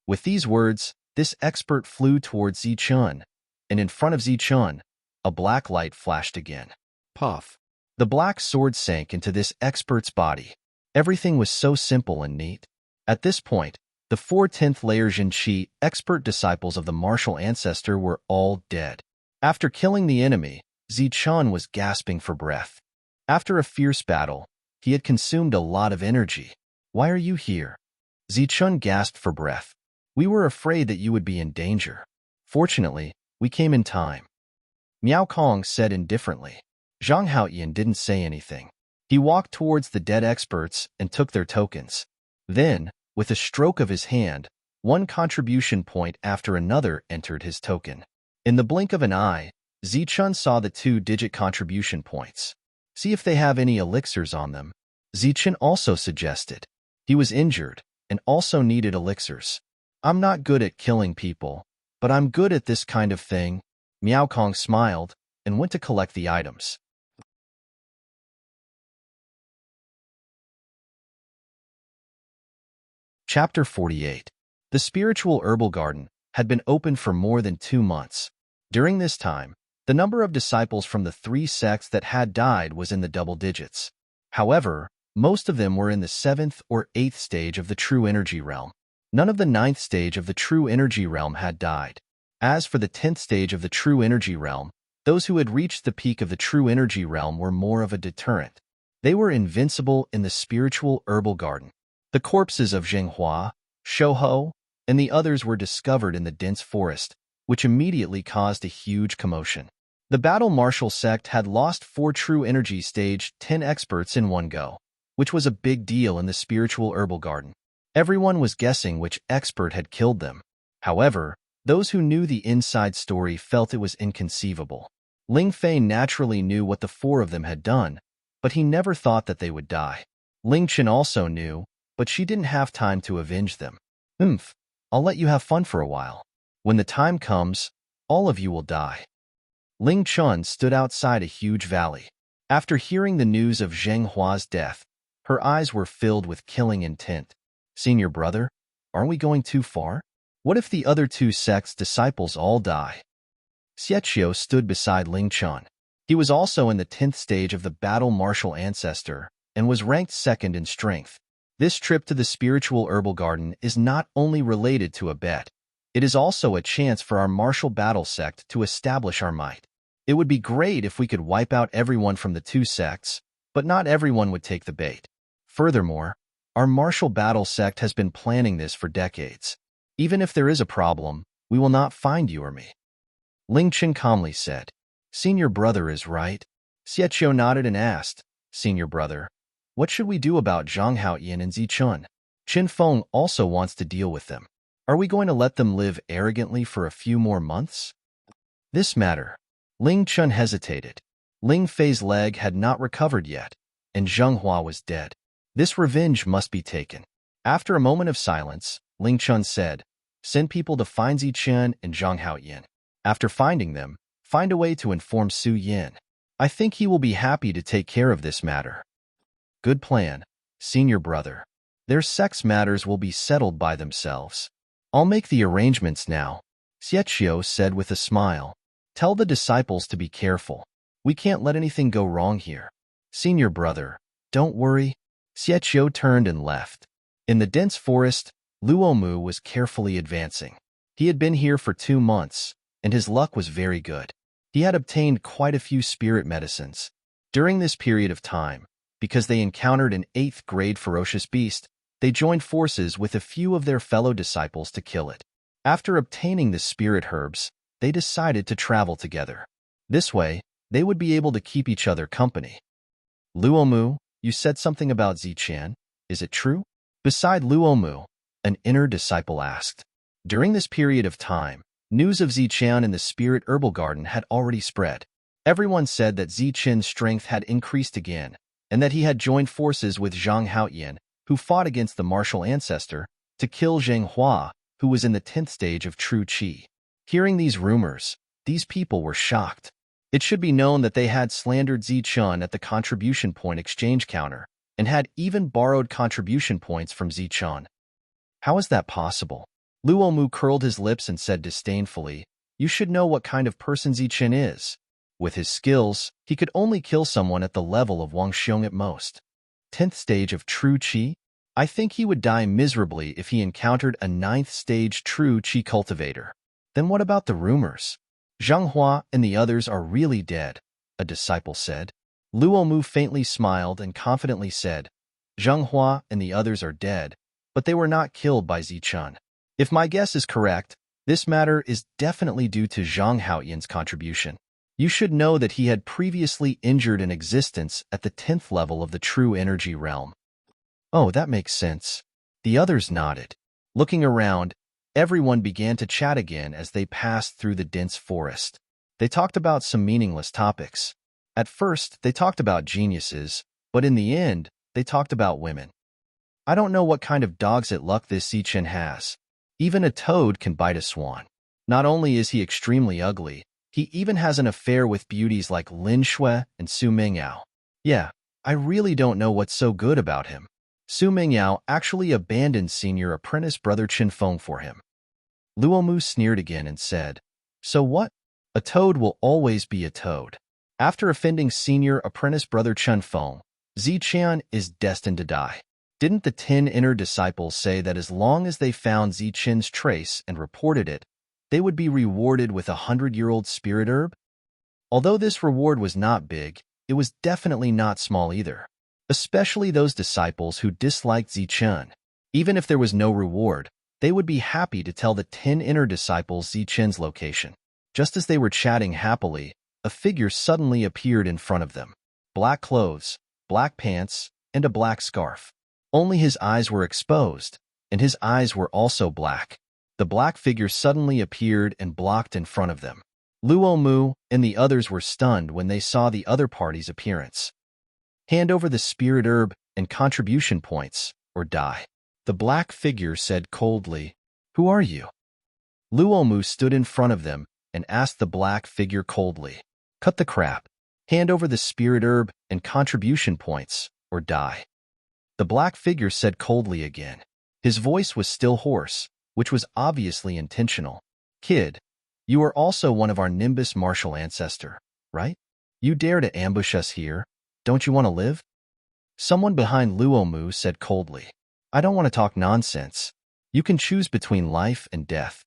With these words, this expert flew towards Zichun, and in front of Zichun, a black light flashed again. Puff. The black sword sank into this expert's body. Everything was so simple and neat. At this point, the 4 10th layer Jinqi expert disciples of the martial ancestor were all dead. After killing the enemy, Zichun was gasping for breath. After a fierce battle, he had consumed a lot of energy. "Why are you here?" Zichun gasped for breath. "We were afraid that you would be in danger. Fortunately, we came in time," Miao Kong said indifferently. Zhang Haoyan didn't say anything. He walked towards the dead experts and took their tokens. Then, with a stroke of his hand, one contribution point after another entered his token. In the blink of an eye, Zichun saw the 2-digit contribution points. "See if they have any elixirs on them," Zichun also suggested. He was injured and also needed elixirs. "I'm not good at killing people, but I'm good at this kind of thing." Miao Kong smiled and went to collect the items. Chapter 48. The spiritual herbal garden had been open for more than 2 months. During this time, the number of disciples from the 3 sects that had died was in the double digits. However, most of them were in the 7th or 8th stage of the true energy realm. None of the 9th stage of the true energy realm had died. As for the 10th stage of the true energy realm, those who had reached the peak of the true energy realm were more of a deterrent. They were invincible in the spiritual herbal garden. The corpses of Zhenghua, Shouhou, and the others were discovered in the dense forest, which immediately caused a huge commotion. The battle martial sect had lost 4 true energy stage 10 experts in one go, which was a big deal in the spiritual herbal garden. Everyone was guessing which expert had killed them. However, those who knew the inside story felt it was inconceivable. Ling Fei naturally knew what the 4 of them had done, but he never thought that they would die. Ling Chen also knew, but she didn't have time to avenge them. I'll let you have fun for a while. When the time comes, all of you will die." Ling Chun stood outside a huge valley. After hearing the news of Zheng Hua's death, her eyes were filled with killing intent. "Senior brother, aren't we going too far? What if the other 2 sects' disciples all die?" Xiechio stood beside Ling Chun. He was also in the 10th stage of the battle martial ancestor and was ranked 2nd in strength. This trip to the spiritual herbal garden is not only related to a bet, it is also a chance for our martial battle sect to establish our might. It would be great if we could wipe out everyone from the 2 sects, but not everyone would take the bait. Furthermore, our martial battle sect has been planning this for decades. Even if there is a problem, we will not find you or me." Ling Chen calmly said. "Senior brother is right." Xiechio nodded and asked, "Senior brother, what should we do about Zhang Haoyan and Zichun? Qin Feng also wants to deal with them. Are we going to let them live arrogantly for a few more months?" This matter. Ling Chun hesitated. Ling Fei's leg had not recovered yet, and Zheng Hua was dead. This revenge must be taken. After a moment of silence, Ling Chun said, "Send people to find Zichun and Zhang Haoyan. After finding them, find a way to inform Su Yin. I think he will be happy to take care of this matter." "Good plan, senior brother. Their sex matters will be settled by themselves. I'll make the arrangements now," Xiechio said with a smile. "Tell the disciples to be careful. We can't let anything go wrong here." "Senior brother, don't worry." Xiechio turned and left. In the dense forest, Luomu was carefully advancing. He had been here for 2 months, and his luck was very good. He had obtained quite a few spirit medicines. During this period of time, because they encountered an 8th grade ferocious beast, they joined forces with a few of their fellow disciples to kill it. After obtaining the spirit herbs, they decided to travel together. This way, they would be able to keep each other company. "Luomu, you said something about Zichun. Is it true?" Beside Luomu, an inner disciple asked. During this period of time, news of Zichun in the spirit herbal garden had already spread. Everyone said that Zichun's strength had increased again, and that he had joined forces with Zhang Haoyan, who fought against the martial ancestor, to kill Zheng Hua, who was in the 10th stage of true qi. Hearing these rumors, these people were shocked. It should be known that they had slandered Zichun at the contribution point exchange counter, and had even borrowed contribution points from Zichun. How is that possible? Luomu curled his lips and said disdainfully, you should know what kind of person Zichen is. With his skills, he could only kill someone at the level of Wang Xiong at most. 10th stage of true qi? I think he would die miserably if he encountered a 9th stage true qi cultivator. Then what about the rumors? Zhang Hua and the others are really dead, a disciple said. Luomu faintly smiled and confidently said, Zhang Hua and the others are dead, but they were not killed by Zichen. If my guess is correct, this matter is definitely due to Zhang Haoyan's contribution. You should know that he had previously injured an existence at the 10th level of the true energy realm. Oh, that makes sense. The others nodded. Looking around, everyone began to chat again as they passed through the dense forest. They talked about some meaningless topics. At first, they talked about geniuses, but in the end, they talked about women. I don't know what kind of dog's it luck this Zichen has. Even a toad can bite a swan. Not only is he extremely ugly, he even has an affair with beauties like Lin Shui and Su Mingyao. Yeah, I really don't know what's so good about him. Su Mingyao actually abandoned senior apprentice brother Chen Feng for him. Luomu sneered again and said, so what? A toad will always be a toad. After offending senior apprentice brother Chen Feng, Zichen is destined to die. Didn't the 10 inner disciples say that as long as they found Zichen's trace and reported it, they would be rewarded with 100-year-old spirit herb? Although this reward was not big, it was definitely not small either. Especially those disciples who disliked Zichen. Even if there was no reward, they would be happy to tell the 10 inner disciples Zichen's location. Just as they were chatting happily, a figure suddenly appeared in front of them. Black clothes, black pants, and a black scarf. Only his eyes were exposed, and his eyes were also black. The black figure suddenly appeared and blocked in front of them. Luomu and the others were stunned when they saw the other party's appearance. Hand over the spirit herb and contribution points, or die. The black figure said coldly, who are you? Luomu stood in front of them and asked the black figure coldly, cut the crap. Hand over the spirit herb and contribution points, or die. The black figure said coldly again. His voice was still hoarse, which was obviously intentional. Kid, you are also one of our Nimbus martial ancestor, right? You dare to ambush us here? Don't you want to live? Someone behind Luomu said coldly. I don't want to talk nonsense. You can choose between life and death.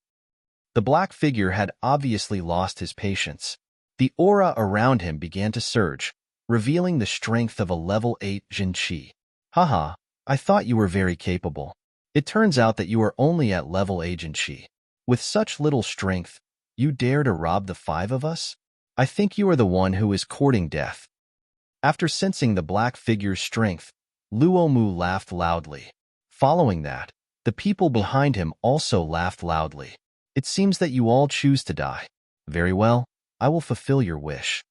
The black figure had obviously lost his patience. The aura around him began to surge, revealing the strength of a level 8 Jin Qi. Haha, I thought you were very capable. It turns out that you are only at level 8 Jin Qi. With such little strength, you dare to rob the 5 of us? I think you are the one who is courting death. After sensing the black figure's strength, Luomu laughed loudly. Following that, the people behind him also laughed loudly. It seems that you all choose to die. Very well, I will fulfill your wish.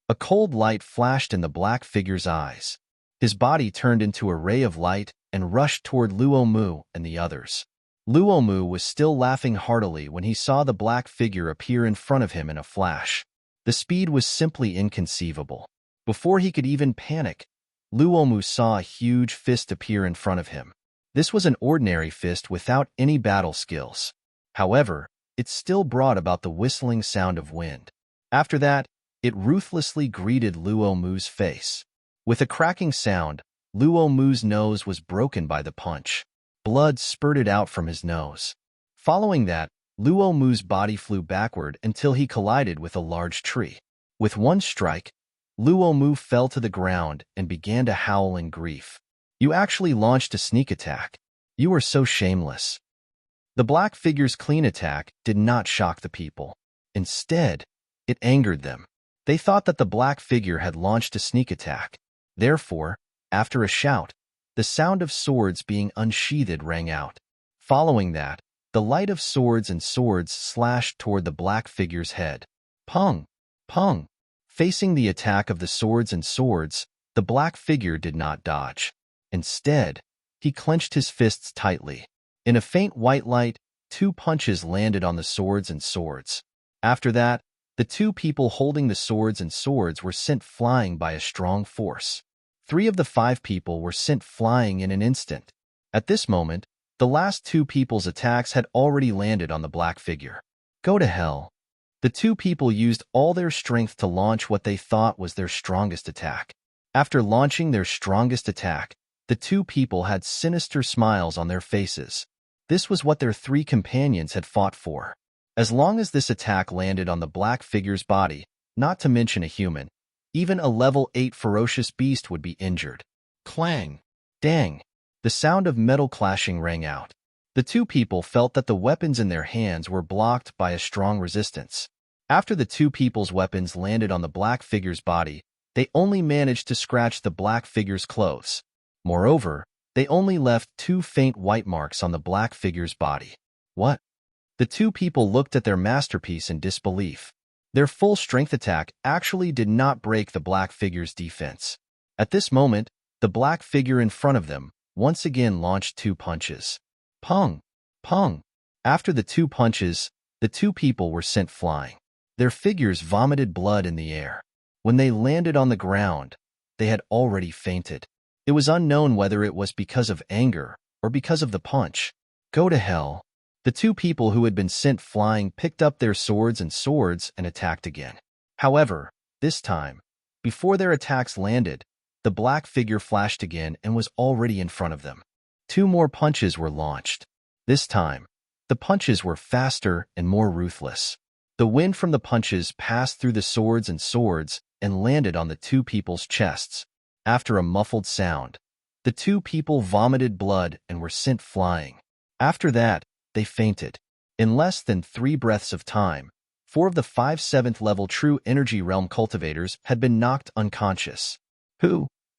A cold light flashed in the black figure's eyes. His body turned into a ray of light and rushed toward Luomu and the others. Luomu was still laughing heartily when he saw the black figure appear in front of him in a flash. The speed was simply inconceivable. Before he could even panic, Luomu saw a huge fist appear in front of him. This was an ordinary fist without any battle skills. However, it still brought about the whistling sound of wind. After that, it ruthlessly greeted Luomu's face. With a cracking sound, Luomu's nose was broken by the punch. Blood spurted out from his nose. Following that, Luomu's body flew backward until he collided with a large tree. With one strike, Luomu fell to the ground and began to howl in grief. You actually launched a sneak attack. You are so shameless. The black figure's clean attack did not shock the people. Instead, it angered them. They thought that the black figure had launched a sneak attack. Therefore, after a shout, the sound of swords being unsheathed rang out. Following that, the light of swords and swords slashed toward the black figure's head. Pung! Pung! Facing the attack of the swords and swords, the black figure did not dodge. Instead, he clenched his fists tightly. In a faint white light, 2 punches landed on the swords and swords. After that, the 2 people holding the swords and swords were sent flying by a strong force. 3 of the 5 people were sent flying in an instant. At this moment, The last two people's attacks had already landed on the black figure. Go to hell. The two people used all their strength to launch what they thought was their strongest attack. After launching their strongest attack, the two people had sinister smiles on their faces. This was what their three companions had fought for. As long as this attack landed on the black figure's body, not to mention a human, even a level 8 ferocious beast would be injured. Clang! Dang! The sound of metal clashing rang out. The two people felt that the weapons in their hands were blocked by a strong resistance. After the two people's weapons landed on the black figure's body, they only managed to scratch the black figure's clothes. Moreover, they only left 2 faint white marks on the black figure's body. What? The two people looked at their masterpiece in disbelief. Their full strength attack actually did not break the black figure's defense. At this moment, the black figure in front of them once again launched 2 punches. Pung! Pung! After the 2 punches, the two people were sent flying. Their figures vomited blood in the air. When they landed on the ground, they had already fainted. It was unknown whether it was because of anger or because of the punch. Go to hell. The two people who had been sent flying picked up their swords and attacked again. However, this time, before their attacks landed, the black figure flashed again and was already in front of them. 2 more punches were launched. This time, the punches were faster and more ruthless. The wind from the punches passed through the swords and landed on the two people's chests. After a muffled sound, the two people vomited blood and were sent flying. After that, they fainted. In less than 3 breaths of time, 4 of the 5 7th level True Energy Realm cultivators had been knocked unconscious.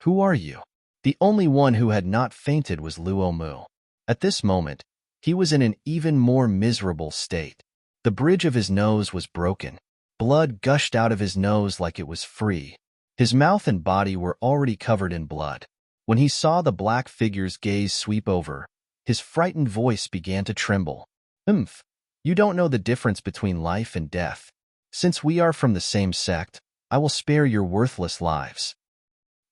Who are you? The only one who had not fainted was Luo Mu. At this moment, he was in an even more miserable state. The bridge of his nose was broken. Blood gushed out of his nose like it was free. His mouth and body were already covered in blood. When he saw the black figure's gaze sweep over, his frightened voice began to tremble. You don't know the difference between life and death. Since we are from the same sect, I will spare your worthless lives.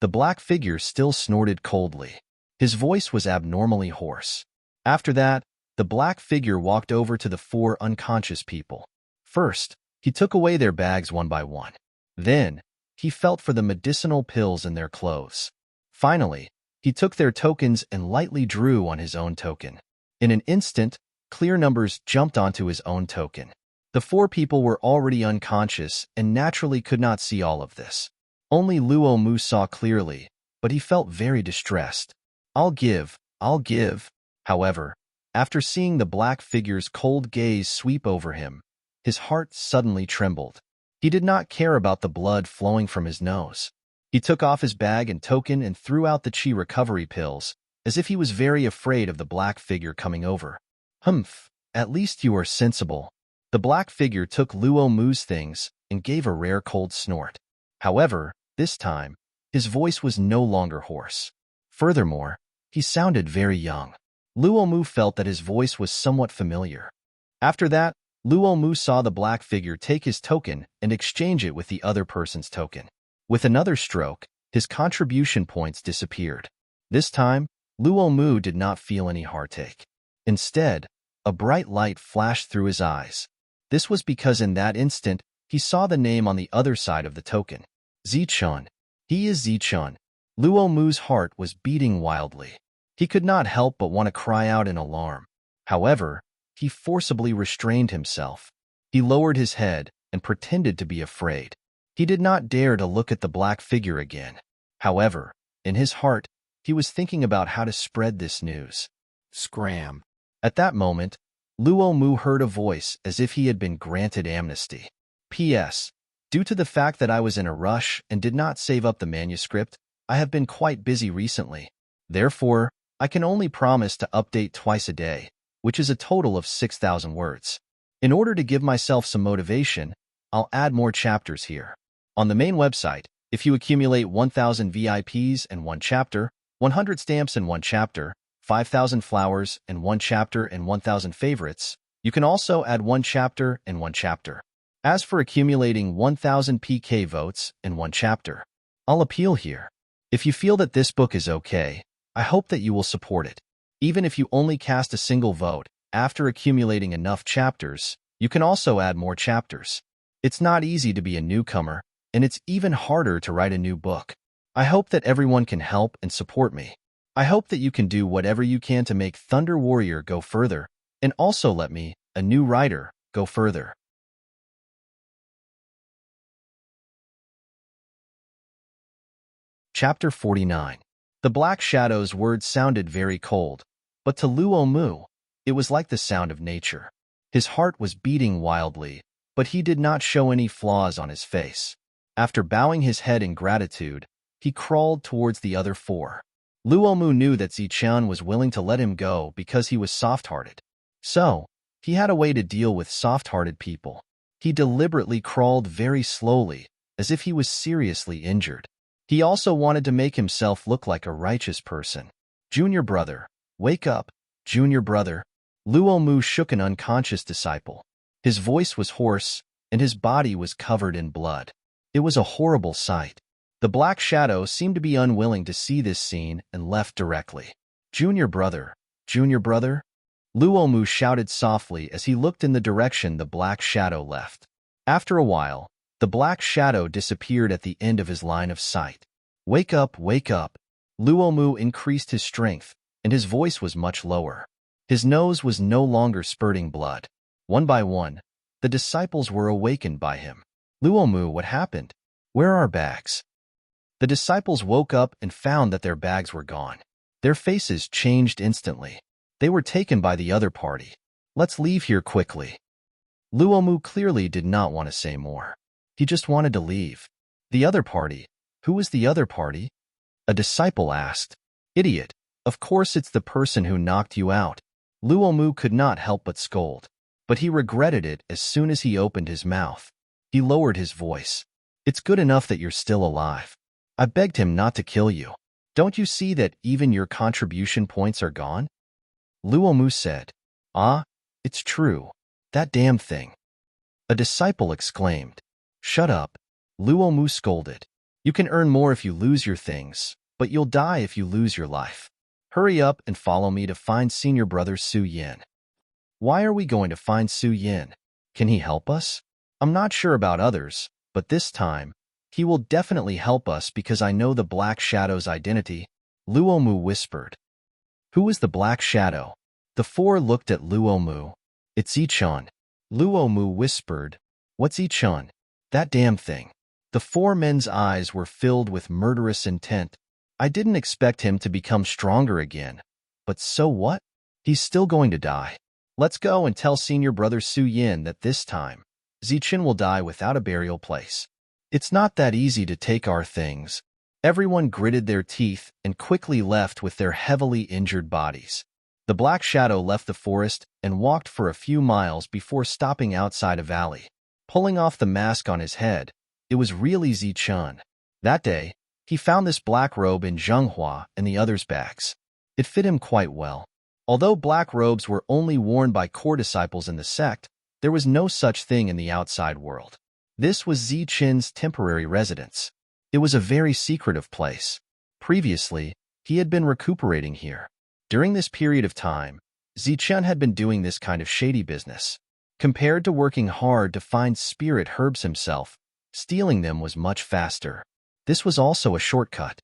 The black figure still snorted coldly. His voice was abnormally hoarse. After that, the black figure walked over to the 4 unconscious people. First, he took away their bags one by one. Then, he felt for the medicinal pills in their clothes. Finally, he took their tokens and lightly drew on his own token. In an instant, clear numbers jumped onto his own token. The 4 people were already unconscious and naturally could not see all of this. Only Luo Mu saw clearly, but he felt very distressed. I'll give. However, after seeing the black figure's cold gaze sweep over him, his heart suddenly trembled. He did not care about the blood flowing from his nose. He took off his bag and token and threw out the chi recovery pills, as if he was very afraid of the black figure coming over. At least you are sensible. The black figure took Luo Mu's things and gave a rare cold snort. However, this time, his voice was no longer hoarse. Furthermore, he sounded very young. Luo Mu felt that his voice was somewhat familiar. After that, Luo Mu saw the black figure take his token and exchange it with the other person's token. With another stroke, his contribution points disappeared. This time, Luo Mu did not feel any heartache. Instead, a bright light flashed through his eyes. This was because in that instant, he saw the name on the other side of the token. Zichun. He is Zichun. Luo Mu's heart was beating wildly. He could not help but want to cry out in alarm. However, he forcibly restrained himself. He lowered his head and pretended to be afraid. He did not dare to look at the black figure again. However, in his heart, he was thinking about how to spread this news. Scram. At that moment, Luo Mu heard a voice as if he had been granted amnesty. P.S. Due to the fact that I was in a rush and did not save up the manuscript, I have been quite busy recently. Therefore, I can only promise to update twice a day, which is a total of 6,000 words. In order to give myself some motivation, I'll add more chapters here. On the main website, if you accumulate 1,000 VIPs in 1 chapter, 100 stamps in 1 chapter, 5,000 flowers in 1 chapter and 1,000 favorites, you can also add 1 chapter in 1 chapter. As for accumulating 1,000 PK votes in 1 chapter, I'll appeal here. If you feel that this book is okay, I hope that you will support it. Even if you only cast a single vote, after accumulating enough chapters, you can also add more chapters. It's not easy to be a newcomer, and it's even harder to write a new book. I hope that everyone can help and support me. I hope that you can do whatever you can to make Thunder Warrior go further, and also let me, a new writer, go further. Chapter 49. The Black Shadow's words sounded very cold, but to Luo Mu, it was like the sound of nature. His heart was beating wildly, but he did not show any flaws on his face. After bowing his head in gratitude, he crawled towards the other four. Luo Mu knew that Ziqian was willing to let him go because he was soft-hearted. So, he had a way to deal with soft-hearted people. He deliberately crawled very slowly, as if he was seriously injured. He also wanted to make himself look like a righteous person. Junior brother, wake up, junior brother. Luo Mu shook an unconscious disciple. His voice was hoarse, and his body was covered in blood. It was a horrible sight. The Black Shadow seemed to be unwilling to see this scene and left directly. Junior brother, junior brother. Luo Mu shouted softly as he looked in the direction the Black Shadow left. After a while, the Black Shadow disappeared at the end of his line of sight. Wake up, wake up. Luo Mu increased his strength, and his voice was much lower. His nose was no longer spurting blood. One by one, the disciples were awakened by him. Luo Mu, what happened? Where are our bags? The disciples woke up and found that their bags were gone. Their faces changed instantly. They were taken by the other party. Let's leave here quickly. Luo Mu clearly did not want to say more. He just wanted to leave. The other party? Who was the other party? A disciple asked. Idiot. Of course it's the person who knocked you out. Luo Mu could not help but scold. But he regretted it as soon as he opened his mouth. He lowered his voice. It's good enough that you're still alive. I begged him not to kill you. Don't you see that even your contribution points are gone? Luo Mu said. Ah, it's true. That damn thing. A disciple exclaimed. Shut up. Luo Mu scolded. You can earn more if you lose your things, but you'll die if you lose your life. Hurry up and follow me to find senior brother Su Yin. Why are we going to find Su Yin? Can he help us? I'm not sure about others, but this time, he will definitely help us because I know the Black Shadow's identity, Luo Mu whispered. Who is the Black Shadow? The four looked at Luo Mu. It's Ziqian. Luo Mu whispered. What's Ziqian? That damn thing. The four men's eyes were filled with murderous intent. I didn't expect him to become stronger again. But so what? He's still going to die. Let's go and tell senior brother Su Yin that this time, Ziqian will die without a burial place. It's not that easy to take our things. Everyone gritted their teeth and quickly left with their heavily injured bodies. The Black Shadow left the forest and walked for a few miles before stopping outside a valley. Pulling off the mask on his head, it was really Ziqian. That day, he found this black robe in Zhenghua and the others' bags. It fit him quite well. Although black robes were only worn by core disciples in the sect, there was no such thing in the outside world. This was Ziqian's temporary residence. It was a very secretive place. Previously, he had been recuperating here. During this period of time, Ziqian had been doing this kind of shady business. Compared to working hard to find spirit herbs himself, stealing them was much faster. This was also a shortcut.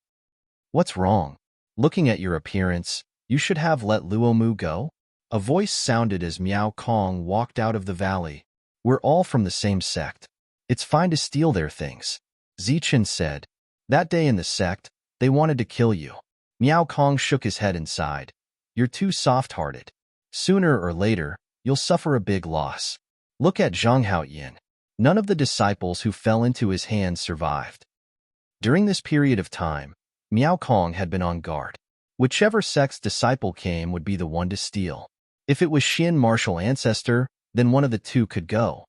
What's wrong? Looking at your appearance, you should have let Luo Mu go? A voice sounded as Miao Kong walked out of the valley. We're all from the same sect. It's fine to steal their things. Ziqian said. That day in the sect, they wanted to kill you. Miao Kong shook his head and sighed. You're too soft-hearted. Sooner or later, you'll suffer a big loss. Look at Zhang Haoyin. None of the disciples who fell into his hands survived. During this period of time, Miao Kong had been on guard. Whichever sect's disciple came would be the one to steal. If it was Xin martial ancestor, then one of the two could go.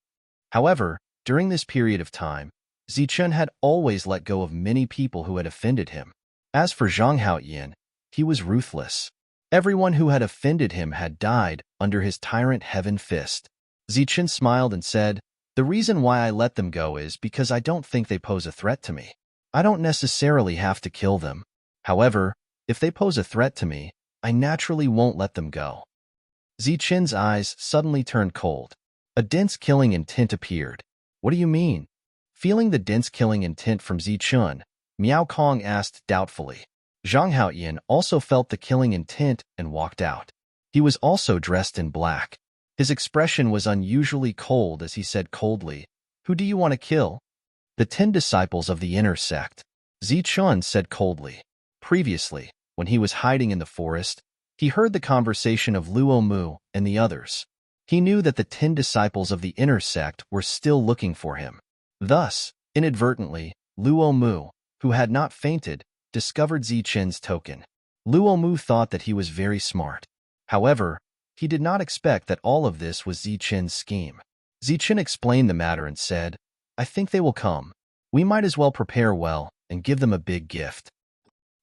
However, during this period of time, Ziqian had always let go of many people who had offended him. As for Zhang Haoyin, he was ruthless. Everyone who had offended him had died under his tyrant heaven fist. Ziqian smiled and said, The reason why I let them go is because I don't think they pose a threat to me. I don't necessarily have to kill them. However, if they pose a threat to me, I naturally won't let them go. Zichen's eyes suddenly turned cold. A dense killing intent appeared. What do you mean? Feeling the dense killing intent from Zichen, Miao Kong asked doubtfully. Zhang Haoyan also felt the killing intent and walked out. He was also dressed in black. His expression was unusually cold as he said coldly, "Who do you want to kill?" "The 10 disciples of the inner sect," Zichen said coldly. Previously, when he was hiding in the forest, he heard the conversation of Luo Mu and the others. He knew that the 10 disciples of the inner sect were still looking for him. Thus, inadvertently, Luo Mu, who had not fainted, discovered Zichen's token. Luo Mu thought that he was very smart. However, he did not expect that all of this was Zichen's scheme. Zichen explained the matter and said, "I think they will come. We might as well prepare well and give them a big gift."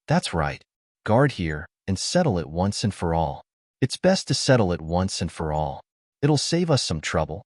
"That's right. Guard here and settle it once and for all. It's best to settle it once and for all. It'll save us some trouble."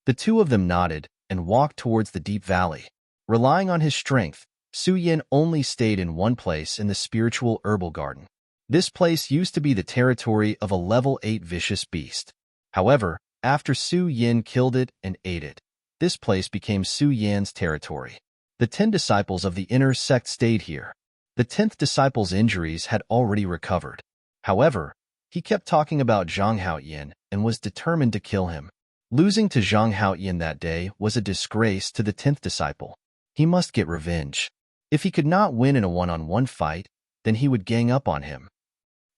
The two of them nodded and walked towards the deep valley. Relying on his strength, Su Yin only stayed in one place in the spiritual herbal garden. This place used to be the territory of a level 8 vicious beast. However, after Su Yin killed it and ate it, this place became Su Yan's territory. The 10 disciples of the inner sect stayed here. The 10th disciple's injuries had already recovered. However, he kept talking about Zhang Haoyan and was determined to kill him. Losing to Zhang Haoyan that day was a disgrace to the 10th disciple. He must get revenge. If he could not win in a one-on-one fight, then he would gang up on him.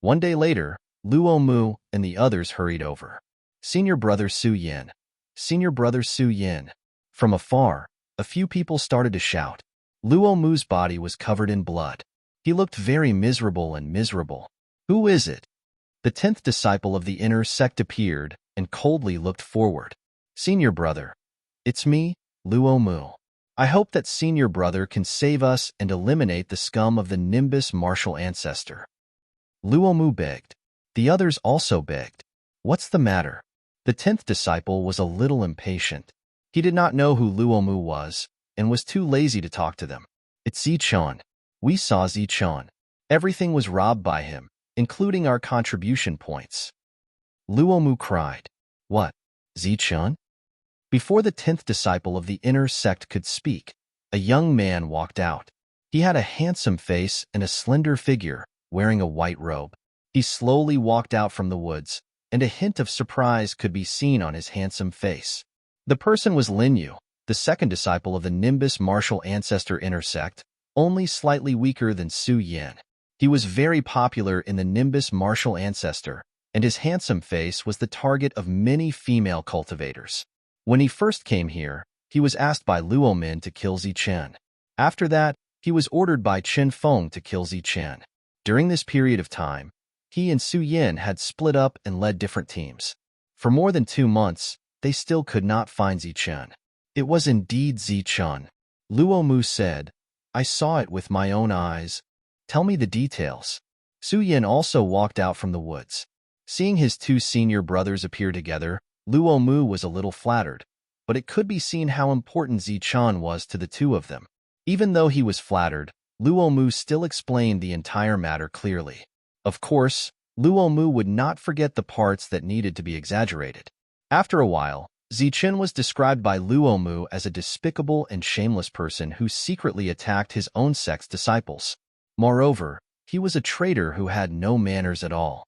One day later, Luo Mu and the others hurried over. "Senior brother Su Yin. Senior brother Su Yin." From afar, a few people started to shout. Luo Mu's body was covered in blood. He looked very miserable and miserable. "Who is it?" The 10th disciple of the inner sect appeared and coldly looked forward. "Senior brother. It's me, Luo Mu. I hope that senior brother can save us and eliminate the scum of the Nimbus martial ancestor." Luo Mu begged. The others also begged. "What's the matter?" The 10th disciple was a little impatient. He did not know who Luo Mu was and was too lazy to talk to them. "It's Zichen. We saw Zichen. Everything was robbed by him, including our contribution points." Luo Mu cried. "What? Zichen?" Before the 10th disciple of the inner sect could speak, a young man walked out. He had a handsome face and a slender figure, wearing a white robe. He slowly walked out from the woods, and a hint of surprise could be seen on his handsome face. The person was Lin Yu, the second disciple of the Nimbus martial ancestor inner sect, only slightly weaker than Su Yin. He was very popular in the Nimbus martial ancestor, and his handsome face was the target of many female cultivators. When he first came here, he was asked by Luo Min to kill Zichen. After that, he was ordered by Chen Feng to kill Zichen. During this period of time, he and Su Yin had split up and led different teams. For more than 2 months, they still could not find Zichen. "It was indeed Zichen," Luo Mu said. "I saw it with my own eyes. Tell me the details." Su Yin also walked out from the woods. Seeing his 2 senior brothers appear together, Luo Mu was a little flattered, but it could be seen how important Zichen was to the 2 of them. Even though he was flattered, Luo Mu still explained the entire matter clearly. Of course, Luo Mu would not forget the parts that needed to be exaggerated. After a while, Zichen was described by Luo Mu as a despicable and shameless person who secretly attacked his own sect's disciples. Moreover, he was a traitor who had no manners at all.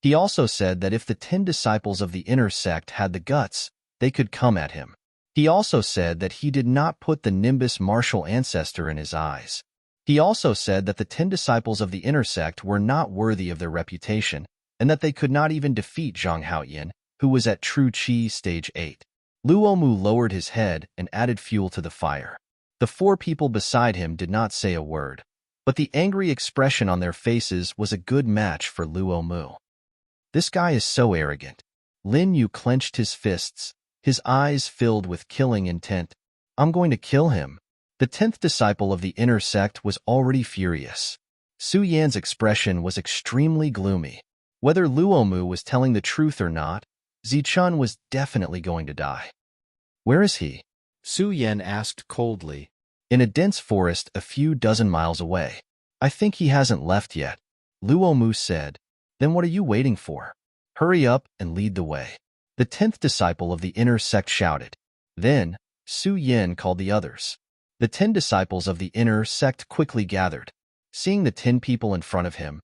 He also said that if the 10 disciples of the inner sect had the guts, they could come at him. He also said that he did not put the Nimbus martial ancestor in his eyes. He also said that the 10 disciples of the inner sect were not worthy of their reputation, and that they could not even defeat Zhang Haoyan, who was at True Qi Stage 8. Luo Mu lowered his head and added fuel to the fire. The 4 people beside him did not say a word, but the angry expression on their faces was a good match for Luo Mu. "This guy is so arrogant." Lin Yu clenched his fists, his eyes filled with killing intent. "I'm going to kill him." The 10th disciple of the inner sect was already furious. Su Yan's expression was extremely gloomy. Whether Luo Mu was telling the truth or not, Zichen was definitely going to die. "Where is he?" Su Yan asked coldly. "In a dense forest a few dozen miles away. I think he hasn't left yet," Luo Mu said. Then what are you waiting for? Hurry up and lead the way. The 10th disciple of the inner sect shouted. Then, Su Yin called the others. The 10 disciples of the inner sect quickly gathered. Seeing the 10 people in front of him,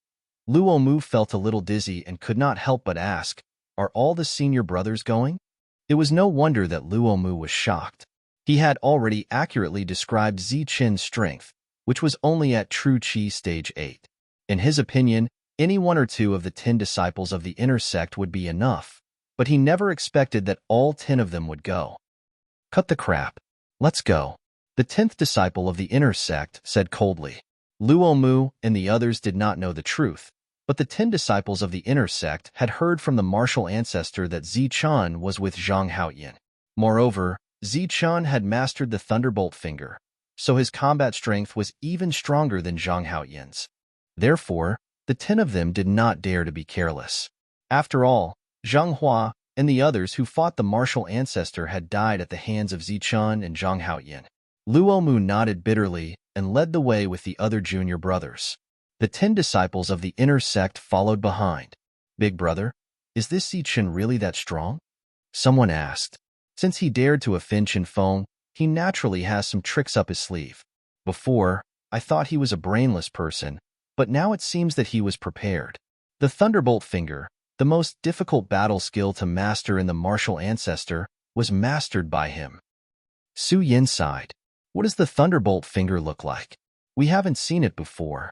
Luo Mu felt a little dizzy and could not help but ask, "Are all the senior brothers going?" It was no wonder that Luo Mu was shocked. He had already accurately described Zi Qin's strength, which was only at True Qi Stage 8. In his opinion, any one or two of the 10 disciples of the inner sect would be enough, but he never expected that all 10 of them would go. Cut the crap. Let's go. The 10th disciple of the inner sect said coldly. Luo Mu and the others did not know the truth, but the 10 disciples of the inner sect had heard from the martial ancestor that Zi Qian was with Zhang Haoyin. Moreover, Zi Qian had mastered the Thunderbolt finger, so his combat strength was even stronger than Zhang Haoyin's. Therefore, the 10 of them did not dare to be careless. After all, Zhang Hua and the others who fought the martial ancestor had died at the hands of Zi Qian and Zhang Haoyin. Luo Mu nodded bitterly and led the way with the other junior brothers. The 10 disciples of the inner sect followed behind. Big brother, is this Zi Qian really that strong? Someone asked. Since he dared to offend Qin Feng, he naturally has some tricks up his sleeve. Before, I thought he was a brainless person, but now it seems that he was prepared. The Thunderbolt finger, the most difficult battle skill to master in the martial ancestor, was mastered by him. Su Yin sighed. What does the Thunderbolt finger look like? We haven't seen it before.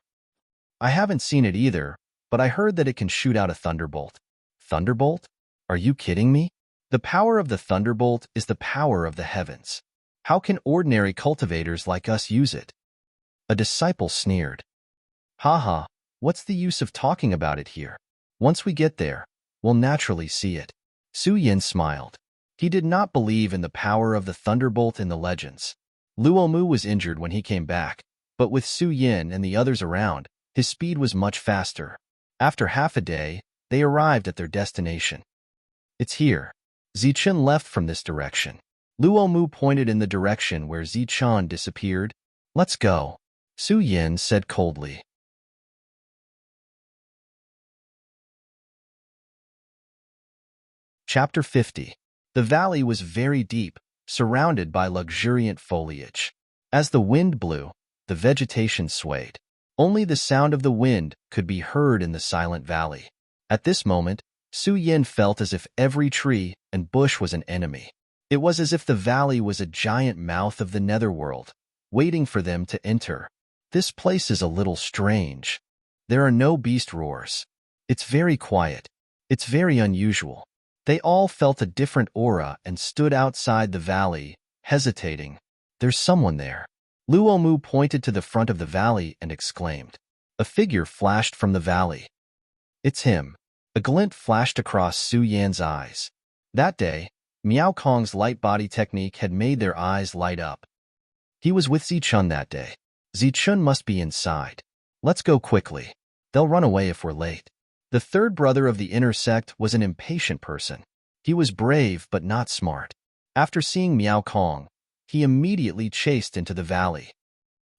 I haven't seen it either, but I heard that it can shoot out a thunderbolt. Thunderbolt? Are you kidding me? The power of the Thunderbolt is the power of the heavens. How can ordinary cultivators like us use it? A disciple sneered. Haha, what's the use of talking about it here? Once we get there, we'll naturally see it. Su Yin smiled. He did not believe in the power of the Thunderbolt in the legends. Luo Mu was injured when he came back, but with Su Yin and the others around, his speed was much faster. After half a day, they arrived at their destination. It's here. Zi Qian left from this direction. Luo Mu pointed in the direction where Zi Qian disappeared. Let's go, Su Yin said coldly. Chapter 50. The valley was very deep, surrounded by luxuriant foliage. As the wind blew, the vegetation swayed. Only the sound of the wind could be heard in the silent valley. At this moment, Su Yin felt as if every tree and bush was an enemy. It was as if the valley was a giant mouth of the netherworld, waiting for them to enter. This place is a little strange. There are no beast roars. It's very quiet. It's very unusual. They all felt a different aura and stood outside the valley, hesitating. There's someone there. Luo Mu pointed to the front of the valley and exclaimed. A figure flashed from the valley. It's him. A glint flashed across Su Yan's eyes. That day, Miao Kong's light body technique had made their eyes light up. He was with Zi Qian that day. Zi Qian must be inside. Let's go quickly. They'll run away if we're late. The third brother of the inner sect was an impatient person. He was brave but not smart. After seeing Miao Kong, he immediately chased into the valley.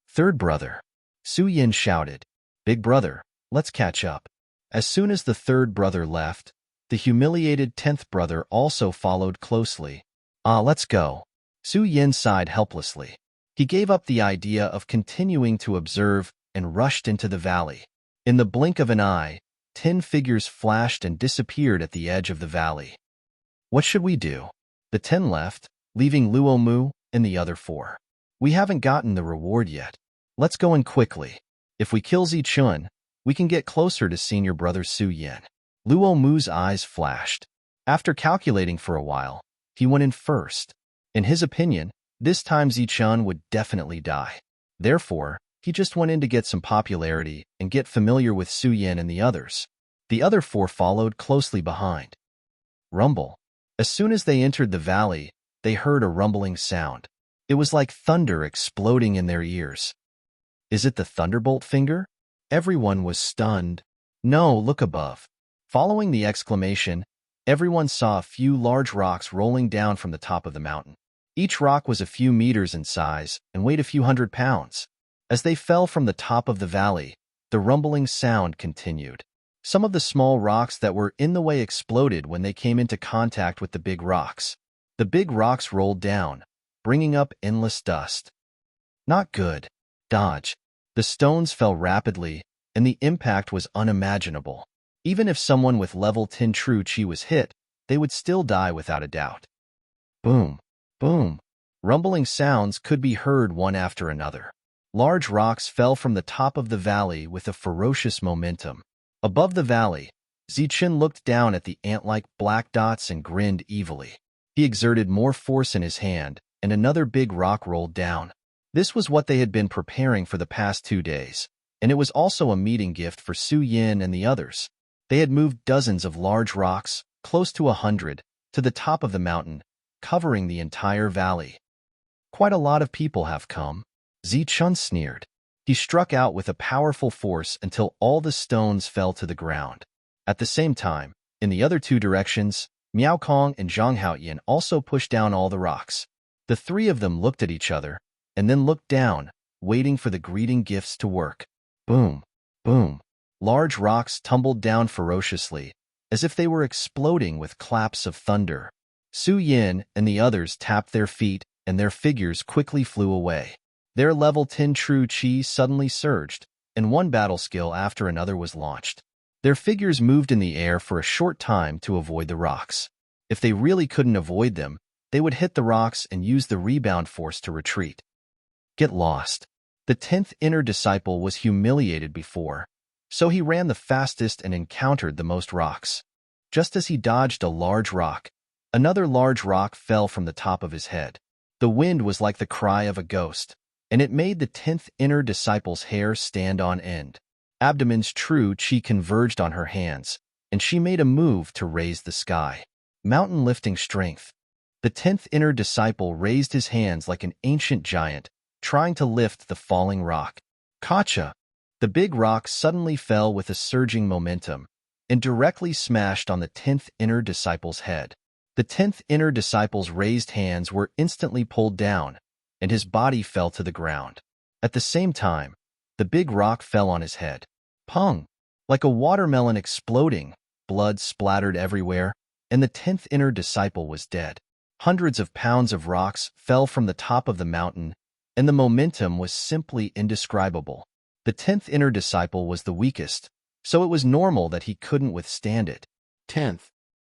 Third brother. Su Yin shouted. Big brother, let's catch up. As soon as the third brother left, the humiliated 10th brother also followed closely. Let's go. Su Yin sighed helplessly. He gave up the idea of continuing to observe and rushed into the valley. In the blink of an eye, 10 figures flashed and disappeared at the edge of the valley. What should we do? The 10 left, leaving Luo Mu and the other 4. We haven't gotten the reward yet. Let's go in quickly. If we kill Zi Qian, we can get closer to senior brother Su Yin. Luo Mu's eyes flashed. After calculating for a while, he went in first. In his opinion, this time Zi Qian would definitely die. Therefore, he just went in to get some popularity and get familiar with Su Yin and the others. The other 4 followed closely behind. Rumble. As soon as they entered the valley, they heard a rumbling sound. It was like thunder exploding in their ears. Is it the Thunderbolt finger? Everyone was stunned. No, look above. Following the exclamation, everyone saw a few large rocks rolling down from the top of the mountain. Each rock was a few meters in size and weighed a few hundred pounds. As they fell from the top of the valley, the rumbling sound continued. Some of the small rocks that were in the way exploded when they came into contact with the big rocks. The big rocks rolled down, bringing up endless dust. Not good. Dodge. The stones fell rapidly, and the impact was unimaginable. Even if someone with level 10 true chi was hit, they would still die without a doubt. Boom, boom. Rumbling sounds could be heard one after another. Large rocks fell from the top of the valley with a ferocious momentum. Above the valley, Zichen looked down at the ant-like black dots and grinned evilly. He exerted more force in his hand, and another big rock rolled down. This was what they had been preparing for the past 2 days, and it was also a meeting gift for Su Yin and the others. They had moved dozens of large rocks, close to 100, to the top of the mountain, covering the entire valley. Quite a lot of people have come, Zichun sneered. He struck out with a powerful force until all the stones fell to the ground. At the same time, in the other 2 directions, Miao Kong and Zhang Haoyan also pushed down all the rocks. The 3 of them looked at each other, and then looked down, waiting for the greeting gifts to work. Boom, boom. Large rocks tumbled down ferociously, as if they were exploding with claps of thunder. Su Yin and the others tapped their feet, and their figures quickly flew away. Their level 10 true chi suddenly surged, and one battle skill after another was launched. Their figures moved in the air for a short time to avoid the rocks. If they really couldn't avoid them, they would hit the rocks and use the rebound force to retreat. Get lost. The 10th inner disciple was humiliated before, so he ran the fastest and encountered the most rocks. Just as he dodged a large rock, another large rock fell from the top of his head. The wind was like the cry of a ghost, and it made the 10th inner disciple's hair stand on end. Abdomen's true chi converged on her hands, and she made a move to raise the sky. Mountain lifting strength. The 10th inner disciple raised his hands like an ancient giant, trying to lift the falling rock. Kacha! The big rock suddenly fell with a surging momentum, and directly smashed on the 10th inner disciple's head. The 10th inner disciple's raised hands were instantly pulled down, and his body fell to the ground. At the same time, the big rock fell on his head. Pung! Like a watermelon exploding, blood splattered everywhere, and the 10th inner disciple was dead. Hundreds of pounds of rocks fell from the top of the mountain, and the momentum was simply indescribable. The 10th inner disciple was the weakest, so it was normal that he couldn't withstand it. 10th.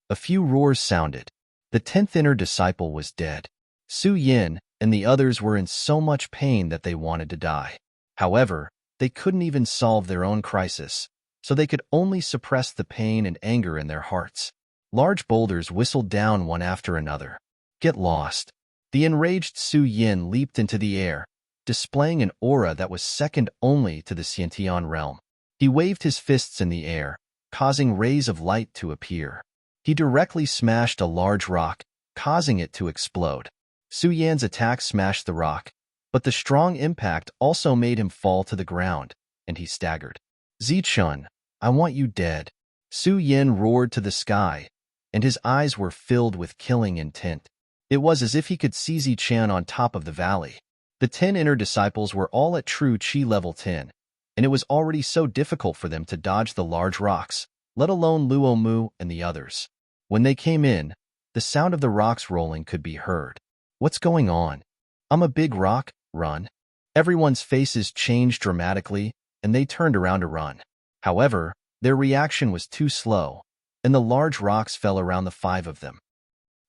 A few roars sounded. The 10th inner disciple was dead. Su Yin and the others were in so much pain that they wanted to die. However, they couldn't even solve their own crisis, so they could only suppress the pain and anger in their hearts. Large boulders whistled down one after another. Get lost. The enraged Su Yin leaped into the air, displaying an aura that was second only to the Xiantian realm. He waved his fists in the air, causing rays of light to appear. He directly smashed a large rock, causing it to explode. Su Yan's attack smashed the rock, but the strong impact also made him fall to the ground, and he staggered. Zichun, I want you dead. Su Yin roared to the sky, and his eyes were filled with killing intent. It was as if he could see Zichen on top of the valley. The 10 inner disciples were all at true chi level 10, and it was already so difficult for them to dodge the large rocks, let alone Luo Mu and the others. When they came in, the sound of the rocks rolling could be heard. What's going on? I'm a big rock, run. Everyone's faces changed dramatically, and they turned around to run. However, their reaction was too slow, and the large rocks fell around the 5 of them.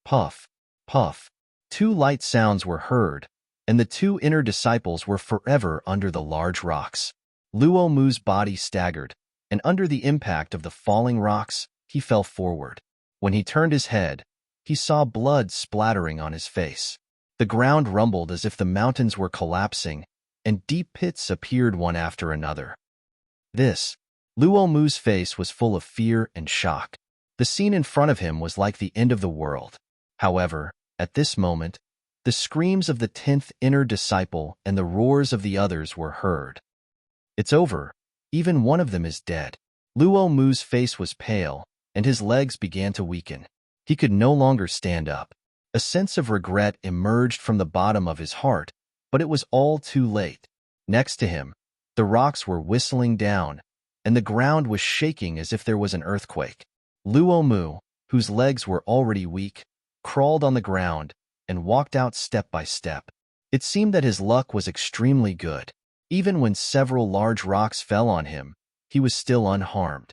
Puff, puff. 2 light sounds were heard, and the 2 inner disciples were forever under the large rocks. Luo Mu's body staggered, and under the impact of the falling rocks, he fell forward. When he turned his head, he saw blood splattering on his face. The ground rumbled as if the mountains were collapsing, and deep pits appeared one after another. Luo Mu's face was full of fear and shock. The scene in front of him was like the end of the world. However, at this moment, the screams of the 10th inner disciple and the roars of the others were heard. It's over. Even one of them is dead. Luo Mu's face was pale, and his legs began to weaken. He could no longer stand up. A sense of regret emerged from the bottom of his heart, but it was all too late. Next to him, the rocks were whistling down, and the ground was shaking as if there was an earthquake. Luo Mu, whose legs were already weak, crawled on the ground and walked out step by step. It seemed that his luck was extremely good. Even when several large rocks fell on him, he was still unharmed.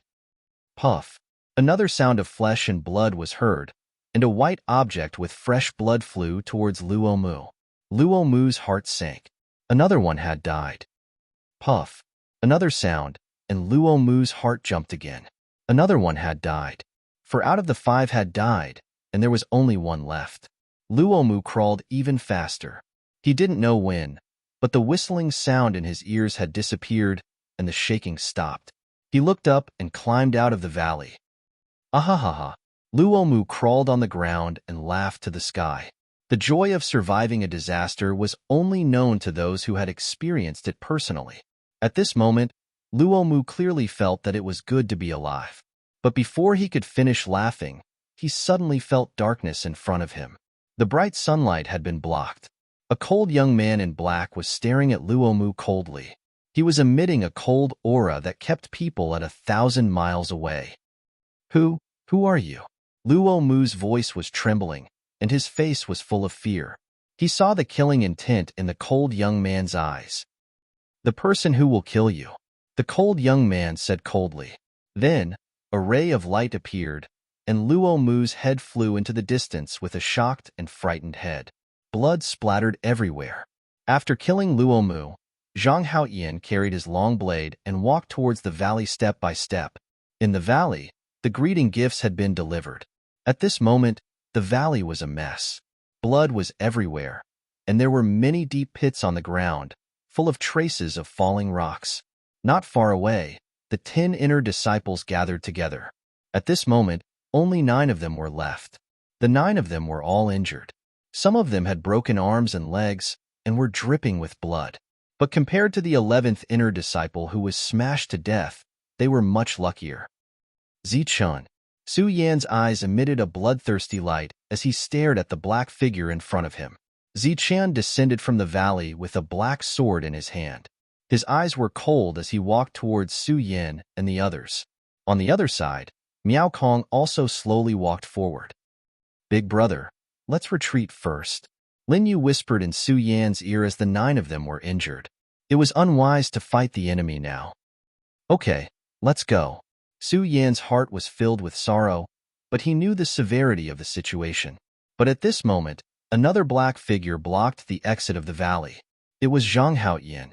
Puff. Another sound of flesh and blood was heard, and a white object with fresh blood flew towards Luo Mu. Luo Mu's heart sank. Another one had died. Puff. Another sound, and Luo Mu's heart jumped again. Another one had died. For out of the 5 had died, and there was only one left. Luo Mu crawled even faster. He didn't know when, but the whistling sound in his ears had disappeared, and the shaking stopped. He looked up and climbed out of the valley. Ahahaha. Luo Mu crawled on the ground and laughed to the sky. The joy of surviving a disaster was only known to those who had experienced it personally. At this moment, Luo Mu clearly felt that it was good to be alive. But before he could finish laughing, he suddenly felt darkness in front of him. The bright sunlight had been blocked. A cold young man in black was staring at Luo Mu coldly. He was emitting a cold aura that kept people at 1,000 miles away. Who are you? Luo Mu's voice was trembling, and his face was full of fear. He saw the killing intent in the cold young man's eyes. The person who will kill you, the cold young man said coldly. Then, a ray of light appeared, and Luo Mu's head flew into the distance with a shocked and frightened head. Blood splattered everywhere. After killing Luo Mu, Zhang Haoyan carried his long blade and walked towards the valley step by step. In the valley, the greeting gifts had been delivered. At this moment, the valley was a mess. Blood was everywhere, and there were many deep pits on the ground, full of traces of falling rocks. Not far away, the 10 inner disciples gathered together. At this moment, only 9 of them were left. The 9 of them were all injured. Some of them had broken arms and legs and were dripping with blood. But compared to the 11th inner disciple who was smashed to death, they were much luckier. Zichun. Su Yan's eyes emitted a bloodthirsty light as he stared at the black figure in front of him. Zichun descended from the valley with a black sword in his hand. His eyes were cold as he walked towards Su Yan and the others. On the other side, Miao Kong also slowly walked forward. Big brother, let's retreat first. Lin Yu whispered in Su Yan's ear as the 9 of them were injured. It was unwise to fight the enemy now. Okay, let's go. Su Yan's heart was filled with sorrow, but he knew the severity of the situation. But at this moment, another black figure blocked the exit of the valley. It was Zhang Haoyan.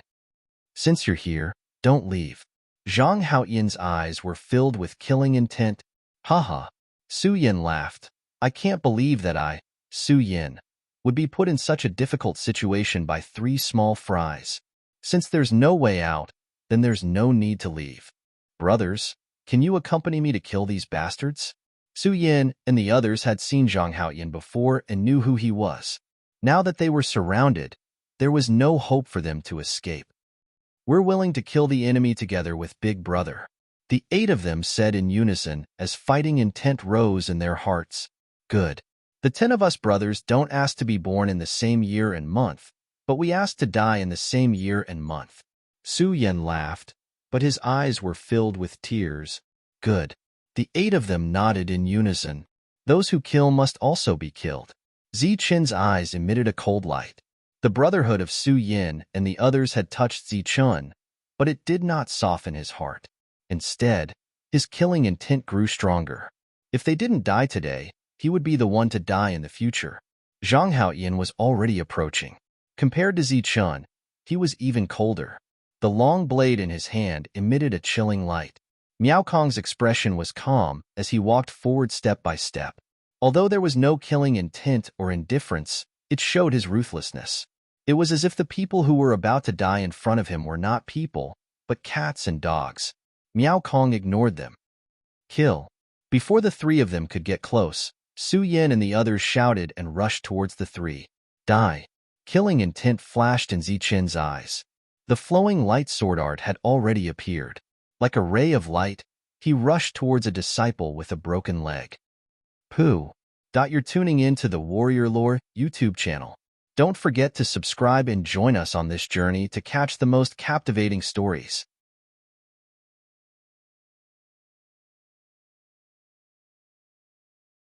Since you're here, don't leave. Zhang Haoyan's eyes were filled with killing intent. Haha. Su Yan laughed. I can't believe that I, Su Yan, would be put in such a difficult situation by 3 small fries. Since there's no way out, then there's no need to leave. Brothers, can you accompany me to kill these bastards? Su Yan and the others had seen Zhang Haoyan before and knew who he was. Now that they were surrounded, there was no hope for them to escape. We're willing to kill the enemy together with Big Brother. The 8 of them said in unison as fighting intent rose in their hearts. Good. The 10 of us brothers don't ask to be born in the same year and month, but we ask to die in the same year and month. Su Yan laughed, but his eyes were filled with tears. Good. The 8 of them nodded in unison. Those who kill must also be killed. Zichen's eyes emitted a cold light. The brotherhood of Su Yan and the others had touched Zichun, but it did not soften his heart. Instead, his killing intent grew stronger. If they didn't die today, he would be the one to die in the future. Zhang Haoyan was already approaching. Compared to Zichun, he was even colder. The long blade in his hand emitted a chilling light. Miao Kong's expression was calm as he walked forward step by step. Although there was no killing intent or indifference, it showed his ruthlessness. It was as if the people who were about to die in front of him were not people, but cats and dogs. Miao Kong ignored them. Kill. Before the 3 of them could get close, Su Yan and the others shouted and rushed towards the 3. Die. Killing intent flashed in Zichen's eyes. The flowing light sword art had already appeared. Like a ray of light, he rushed towards a disciple with a broken leg. Pooh. You're tuning in to the Warrior Lore YouTube channel. Don't forget to subscribe and join us on this journey to catch the most captivating stories.